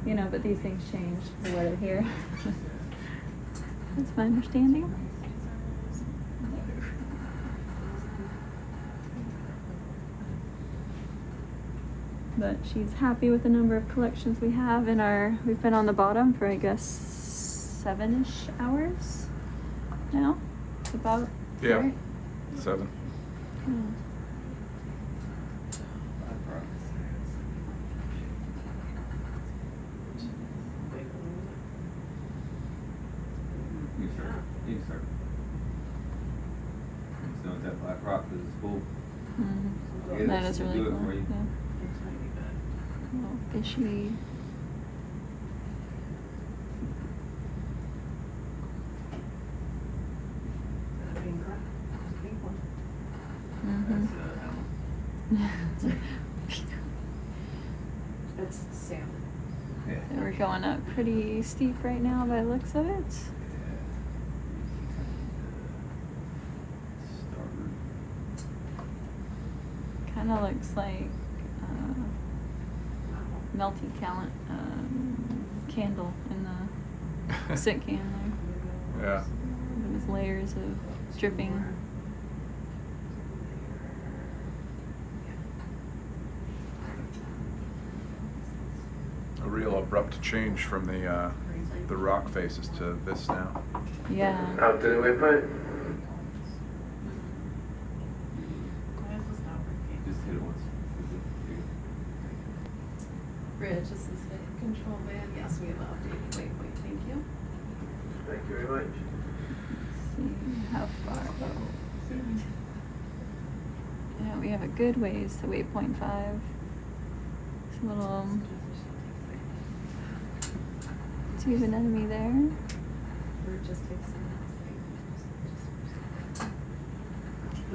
you know, but these things change the weather here. That's my understanding. But she's happy with the number of collections we have in our. We've been on the bottom for I guess 7-ish hours now. It's about. Yeah. Right? 7. You start. You start. So it's that black rock because it's full. Mm-hmm. Yeah, That is really do it cool. for you. Yeah. Little fishy. It's salmon. Yeah. So we're going up pretty steep right now by the looks of it. Kind of looks like melty candle in the sit can there. Yeah. Those layers of dripping. A real abrupt change from the rock faces to this now. Yeah. Out to the waypoint. Just hit it once. Bridge, this is the control band. Yes, we have updated waypoint. Thank you. Thank you very much. See how far. Yeah, we have a good ways to waypoint 5. It's a little. Do you have an enemy there? Bridge just takes some. I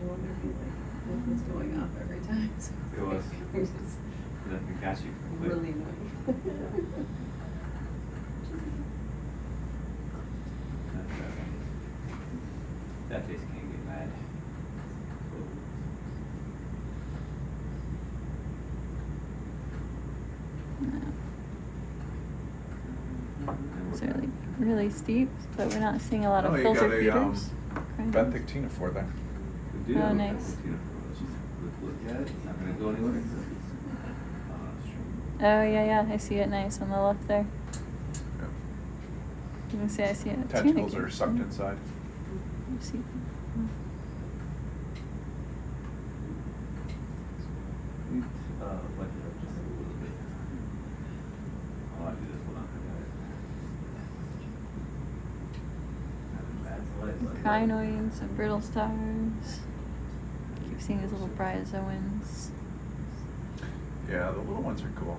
wonder if you like what was going off every time. So It was. It was just Nothing got you. really annoying. That face can't get mad. It's really steep, but we're not seeing a lot of Oh, you filter got a feeders. benthic Siphonophore there. Good deal. Oh, nice. Let's just look at it. It's not gonna go anywhere. Oh yeah, I see it nice on the left there. You can see I see it. Tentacles are sucked inside. You see. Light it up just a little bit. Oh, I do this one. Crinoids and brittle stars. Keep seeing these little bryozoans. Yeah, the little ones are cool.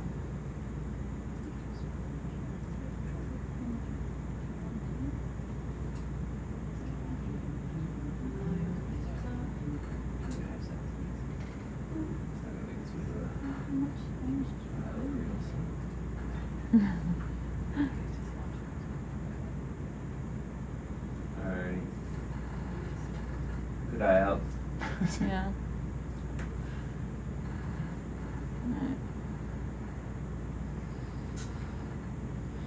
Alright. Good eye out. Yeah. Alright.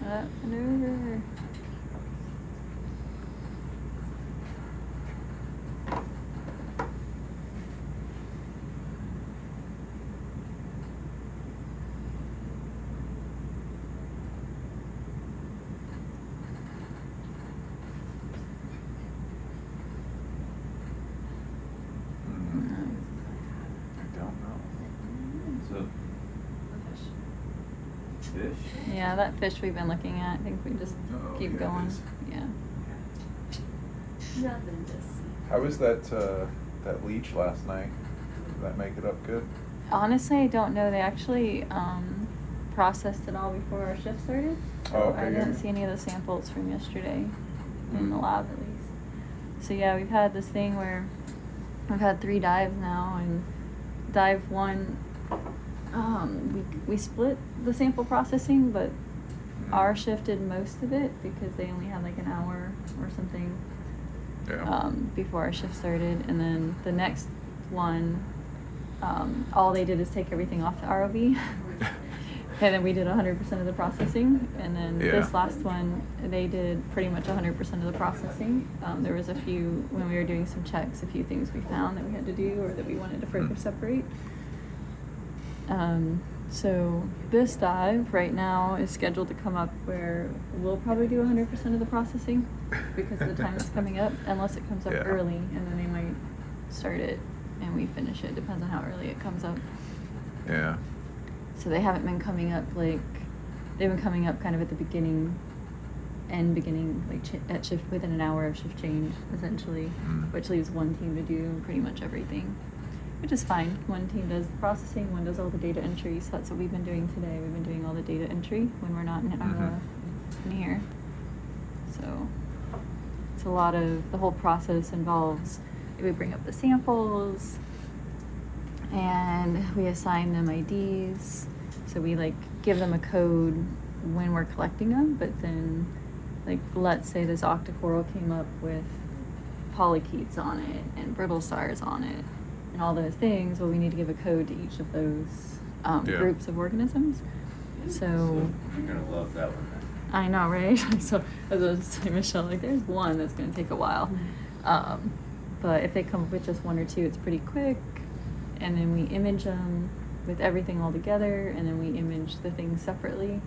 Up and over. Fish? Yeah, that fish we've been looking at. I think we just keep yeah, it going. is. Yeah. Nothing to see. How was that that leech last night? Did that make it up good? Honestly, I don't know. They actually processed it all before our shift started. Oh, okay, I didn't yeah. see any of the samples from yesterday, in the lab at least. So yeah, we've had this thing where we've had 3 dives now, and dive 1, we split the sample processing, but our shift did most of it because they only had like an hour or something before our shift started, and then the next one, all they did is take everything off the ROV. And then we did 100% of the processing, and then this last one, they did pretty much 100% of the processing. There was a few, when we were doing some checks, a few things we found that we had to do or that we wanted to further separate. So this dive right now is scheduled to come up where we'll probably do 100% of the processing because of the time it's coming up, unless it comes up early, and then they might start it and we finish it. Depends on how early it comes up. Yeah. So they haven't been coming up they've been coming up kind of at the beginning, like at shift within an hour of shift change, essentially, which leaves one team to do pretty much everything, which is fine. One team does the processing, one does all the data entry. So that's what we've been doing today. We've been doing all the data entry when we're not in here. So it's a lot of, the whole process involves, we bring up the samples, and we assign them IDs. So we like give them a code when we're collecting them, but then like let's say this octocoral came up with polychaetes on it and brittle stars on it and all those things. Well, we need to give a code to each of those groups of organisms. So you're gonna love that one then. I know, right? So as I was saying, Michelle, like there's one that's gonna take a while. But if they come up with just 1 or 2, it's pretty quick. And then we image them with everything all together, and then we image the things separately,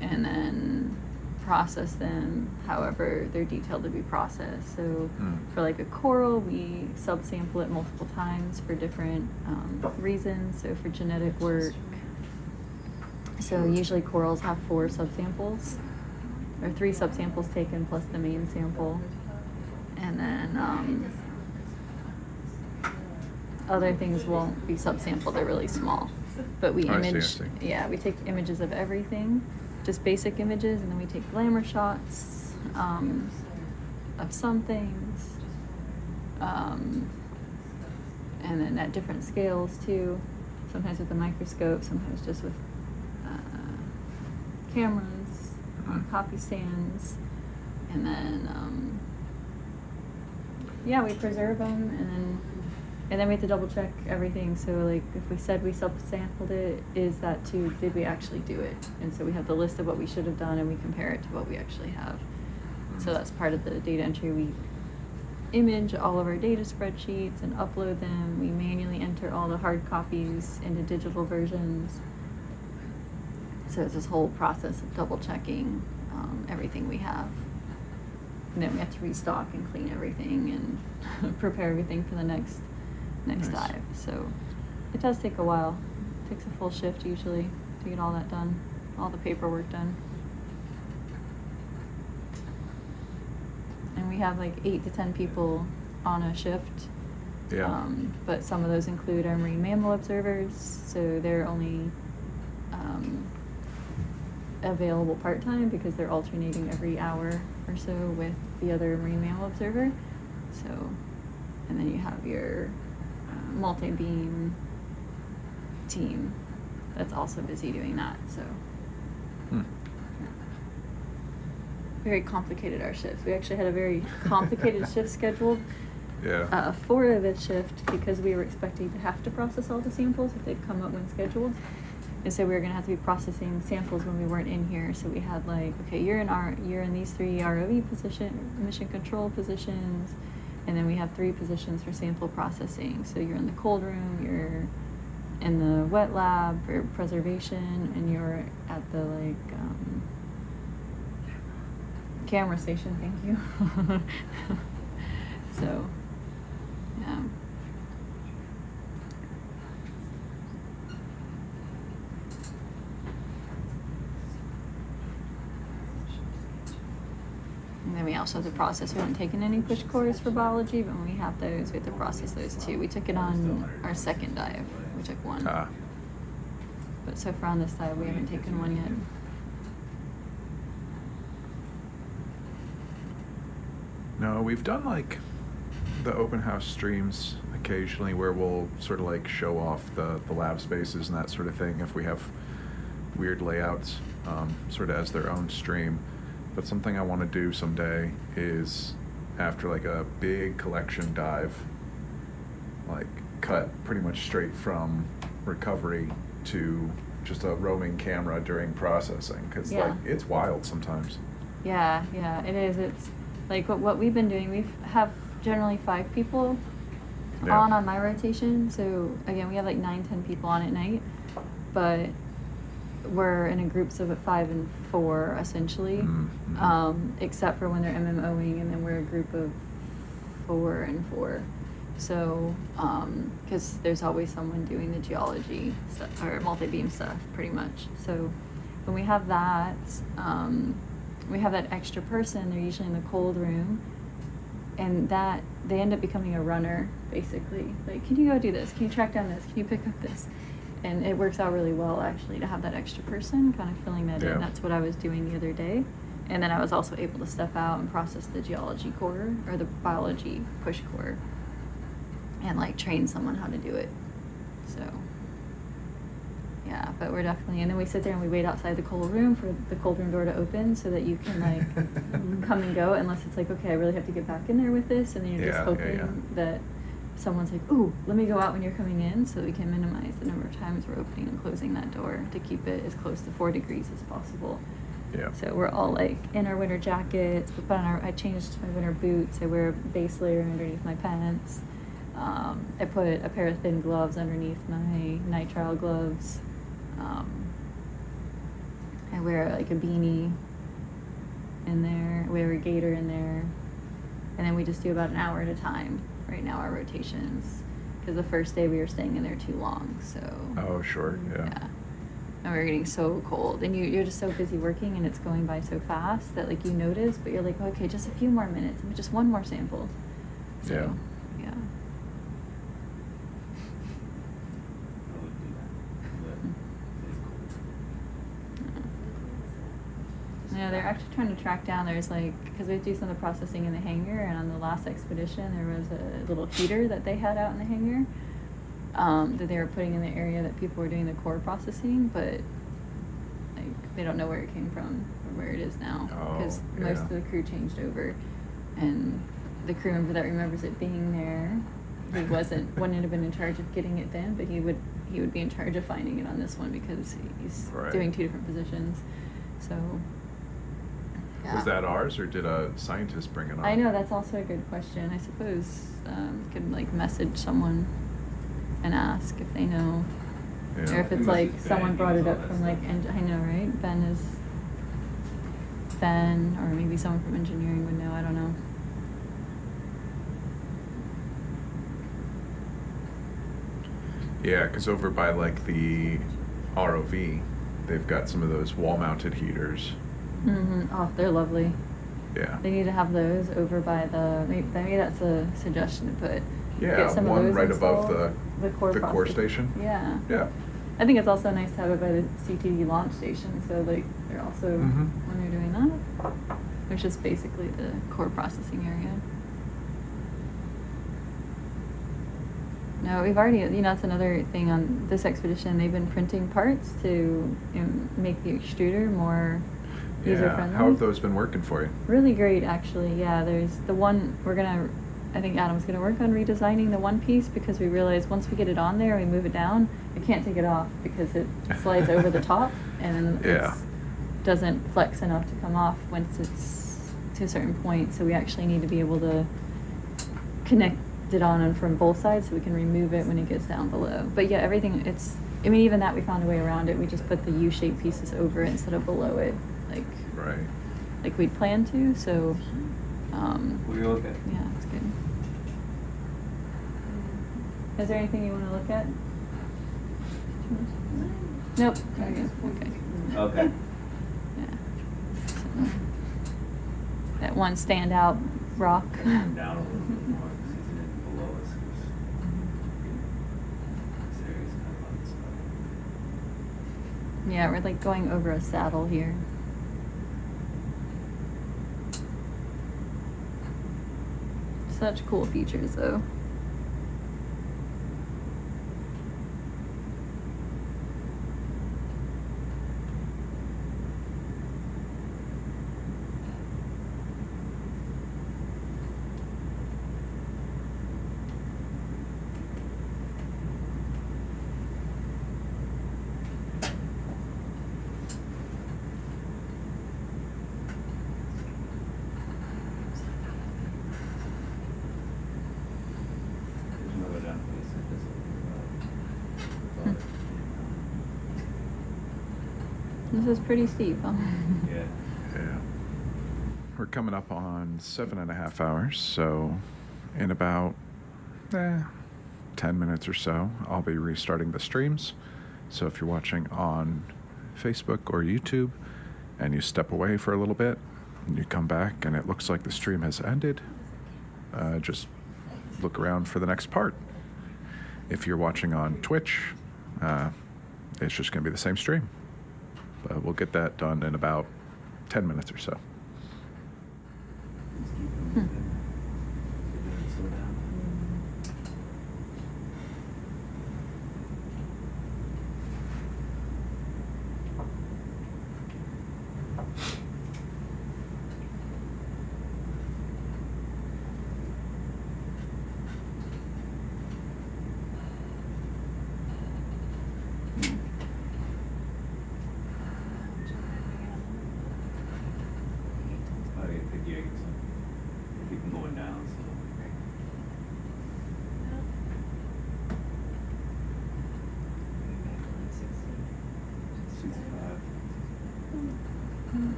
and then process them however they're detailed to be processed. So for like a coral, we subsample it multiple times for different reasons. So for genetic work, so usually corals have 4 subsamples, or 3 subsamples taken plus the main sample, and then other things won't be subsampled, they're really small. but we I see, I image. see. Yeah, we take images of everything, just basic images, and then we take glamour shots of some things, and then at different scales too. Sometimes with a microscope, sometimes just with cameras on copy stands, and then yeah, we preserve them, and then we have to double check everything. So like if we said we sampled it, is that too, did we actually do it? And so we have the list of what we should have done, and we compare it to what we actually have. So that's part of the data entry. We image all of our data spreadsheets and upload them. We manually enter all the hard copies into digital versions. So it's this whole process of double checking everything we have. And then we have to restock and clean everything and prepare everything for the next Nice. dive. So it does take a while. It takes a full shift usually to get all that done, all the paperwork done. And we have like 8 to 10 people on a shift. Yeah. But some of those include our marine mammal observers, so they're only available part-time because they're alternating every hour or so with the other marine mammal observer. So, and then you have your multi-beam team that's also busy doing that. So, very complicated, our shifts. We actually had a very complicated shift scheduled. Yeah. For this shift, because we were expecting to have to process all the samples if they'd come up when scheduled. And so we were going to have to be processing samples when we weren't in here. So we had like, okay, you're in these 3 ROV mission control positions, and then we have 3 positions for sample processing. So you're in the cold room, you're in the wet lab for preservation, and you're at the like camera station. Thank you. So, yeah. And then we also have to process. We haven't taken any push cores for biology, but when we have those, we have to process those too. We took it on our second dive. We took one. But so far on this dive, we haven't taken one yet. No, we've done like the open house streams occasionally where we'll sort of like show off the lab spaces and that sort of thing if we have weird layouts sort of as their own stream. But something I want to do someday is after like a big collection dive, like cut pretty much straight from recovery to just a roaming camera during processing, because like it's wild sometimes. Yeah, it is. It's like what we've been doing. We have generally 5 people on my rotation. So again, we have like 9-10 people on at night, but we're in a groups of 5 and 4 essentially, except for when they're MMOing, and then we're a group of 4 and 4. So, because there's always someone doing the geology stuff, or multi-beam stuff, pretty much. So when we have that extra person, they're usually in the cold room, and that they end up becoming a runner, basically. Like, can you go do this? Can you track down this? Can you pick up this? And it works out really well, actually, to have that extra person kind of filling that in. That's what I was doing the other day. And then I was also able to step out and process the geology core, or the biology push core, and like train someone how to do it. So, yeah, but we're definitely, and then we sit there and we wait outside the cold room for the cold room door to open so that you can like come and go, unless it's like, okay, I really have to get back in there with this, and then you're just hoping that someone's like, ooh, let me go out when you're coming in, so we can minimize the number of times we're opening and closing that door to keep it as close to 4 degrees as possible. Yeah. So we're all like in our winter jackets. We put on I changed my winter boots. I wear a base layer underneath my pants. I put a pair of thin gloves underneath my nitrile gloves. I wear like a beanie in there. I wear a gaiter in there, and then we just do about an hour at a time. Right now, our rotations, because the first day we were staying in there too long. So. Oh sure, yeah. And we were getting so cold, and you're just so busy working, and it's going by so fast that like you notice, but you're like, okay, just a few more minutes, and just one more sample. So, yeah. Yeah, they're actually trying to track down. There's like, because we do some of the processing in the hangar, and on the last expedition, there was a little heater that they had out in the hangar that they were putting in the area that people were doing the core processing, but like they don't know where it came from or where it is now because most of the crew changed over, and the crew member that remembers it being there, he wouldn't have been in charge of getting it then, but he would be in charge of finding it on this one because he's doing 2 different positions. So. Yeah. Was that ours, or did a scientist bring it on? I know, that's also a good question. I suppose could like message someone and ask if they know, or if it's like someone brought it up from like I know, right? Ben, or maybe someone from engineering would know. I don't know. Yeah, because over by like the ROV, they've got some of those wall-mounted heaters. Mm-hmm. Oh, they're lovely. Yeah. They need to have those over by the. Maybe that's a suggestion to put. Yeah, get some one of those right above the core station. Yeah. Yeah. I think it's also nice to have it by the CTD launch station, so like they're also when they're doing that, which is basically the core processing area. No, we've already, that's another thing on this expedition. They've been printing parts to make the extruder more user-friendly. How have those been working for you? Really great, actually. Yeah, there's the one I think Adam's going to work on redesigning the one piece because we realized once we get it on there and we move it down, you can't take it off because it slides over the top and it doesn't flex enough to come off once it's to a certain point. So we actually need to be able to connect it on and from both sides so we can remove it when it gets down below. But yeah, everything, even that we found a way around it. We just put the U-shaped pieces over it instead of below it, like we'd planned to. So we look at. Yeah, it's good. Is there anything you want to look at? Nope. Okay. Yeah. So, that one standout rock. Down a little bit more because he's in below us. This area's kind of unspecial. Yeah, we're like going over a saddle here. Such cool features though. This is pretty steep, huh? Yeah. We're coming up on 7.5 hours, so in about 10 minutes or so, I'll be restarting the streams. So if you're watching on Facebook or YouTube and you step away for a little bit and you come back and it looks like the stream has ended, just look around for the next part. If you're watching on Twitch, it's just going to be the same stream. But we'll get that done in about 10 minutes or so.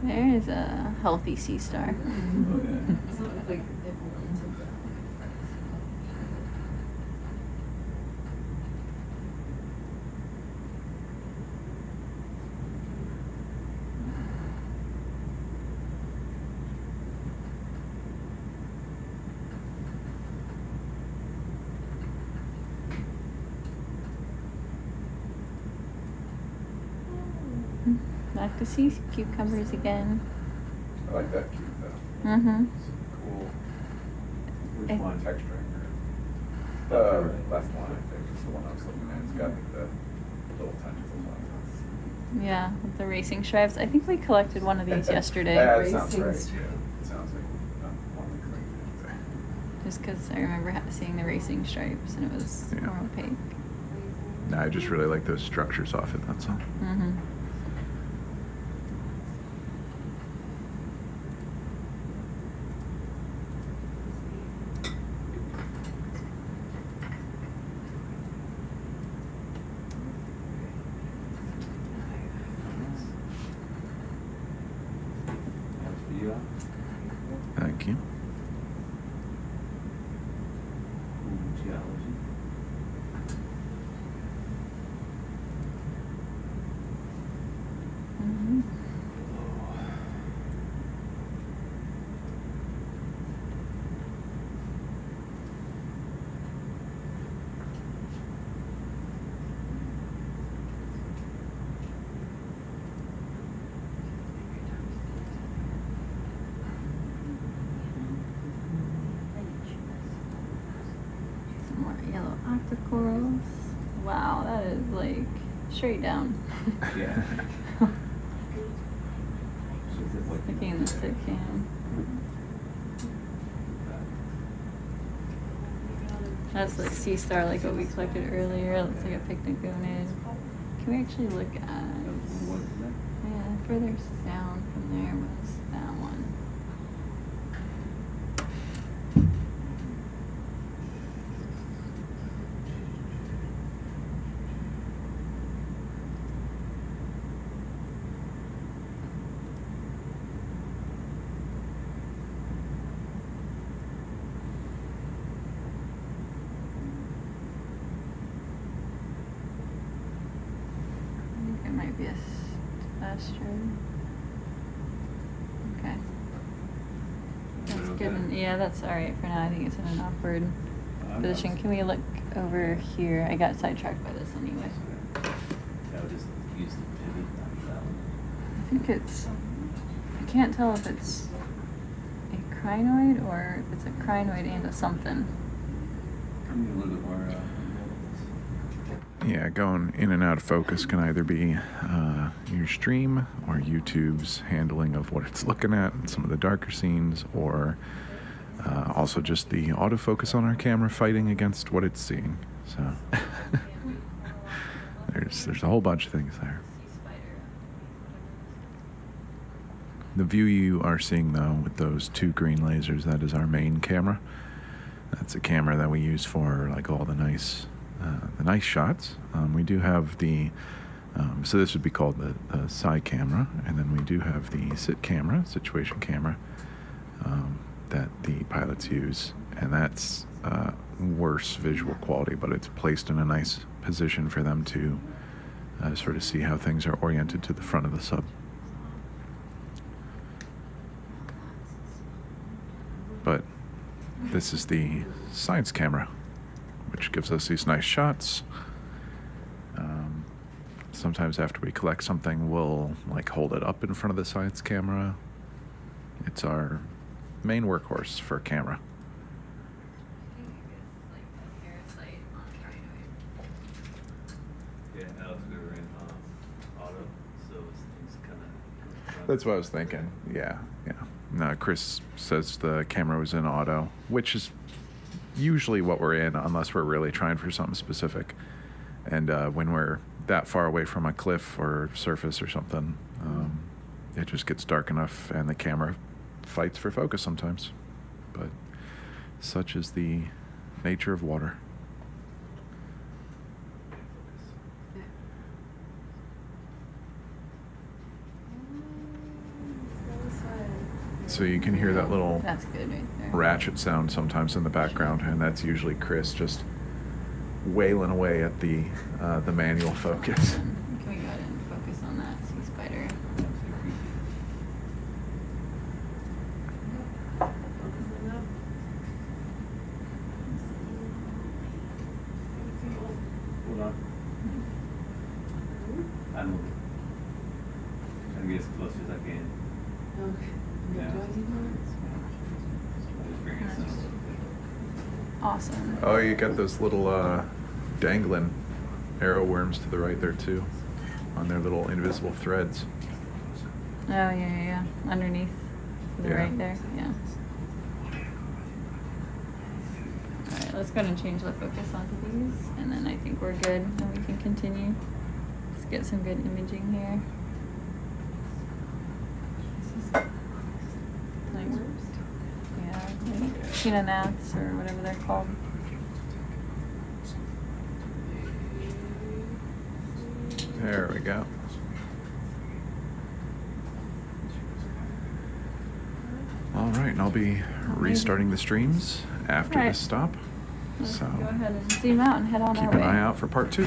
There is a healthy sea star. Back to sea cucumbers again. I like that cube though. Mm-hmm. Cool. Which I- one? Texturing. The left one, I think, is the one I was looking at. It's got like the little tentacles on it. Yeah, with the racing stripes. I think we collected one of these yesterday. Yeah, that sounds right. Yeah, it sounds like one we collected. Just because I remember seeing the racing stripes and it was Yeah. more opaque. No, I just really like those structures off it, that's all. Mm-hmm. Thank you. Geology. Mm-hmm. Some more yellow octocorals. Wow, that is like straight down. Yeah. Looking in the sit cam. That's like sea star, like what we collected earlier. It looks like a picnic gonid. Can we actually look at? Yeah, further down from there was that one. I think it might be a astrid. Okay. That's good. Yeah, that's alright for now. I think it's in an awkward position. Can we look over here? I got sidetracked by this anyway. I would just use the pivot on that one. I think it's, I can't tell if it's a crinoid or if it's a crinoid and a something. I need a little bit more. Yeah, going in and out of focus can either be your stream or YouTube's handling of what it's looking at and some of the darker scenes, or also just the autofocus on our camera fighting against what it's seeing. So there's a whole bunch of things there. The view you are seeing though with those two green lasers, that is our main camera. That's a camera that we use for like all the nice shots. We do have the so this would be called the side camera, and then we do have the sit camera, situation camera, that the pilots use, and that's worse visual quality, but it's placed in a nice position for them to sort of see how things are oriented to the front of the sub. But this is the science camera, which gives us these nice shots. Sometimes after we collect something, we'll like hold it up in front of the science camera. It's our main workhorse for camera. Yeah, Alex, we were in auto, so it's kind of. That's what I was thinking. Yeah. No, Chris says the camera was in auto, which is usually what we're in unless we're really trying for something specific. And when we're that far away from a cliff or surface or something, it just gets dark enough and the camera fights for focus sometimes. But such is the nature of water. So you can hear that little That's good right there. ratchet sound sometimes in the background, and that's usually Chris just wailing away at the manual focus. Can we go ahead and focus on that sea spider? Hold on. I'm moving. Awesome. Oh, you got those little dangling arrow worms to the right there too, on their little invisible threads. Oh, yeah. Underneath. To the Yeah. right there. Yeah. Alright, let's go ahead and change the focus onto these, and then I think we're good, and we can continue. Let's get some good imaging here. Like, Siphonophores or whatever they're called. There we go. All right, and I'll be restarting the streams after Right. this stop. Let's So go ahead and zoom out and head on keep our an way. eye out for part 2.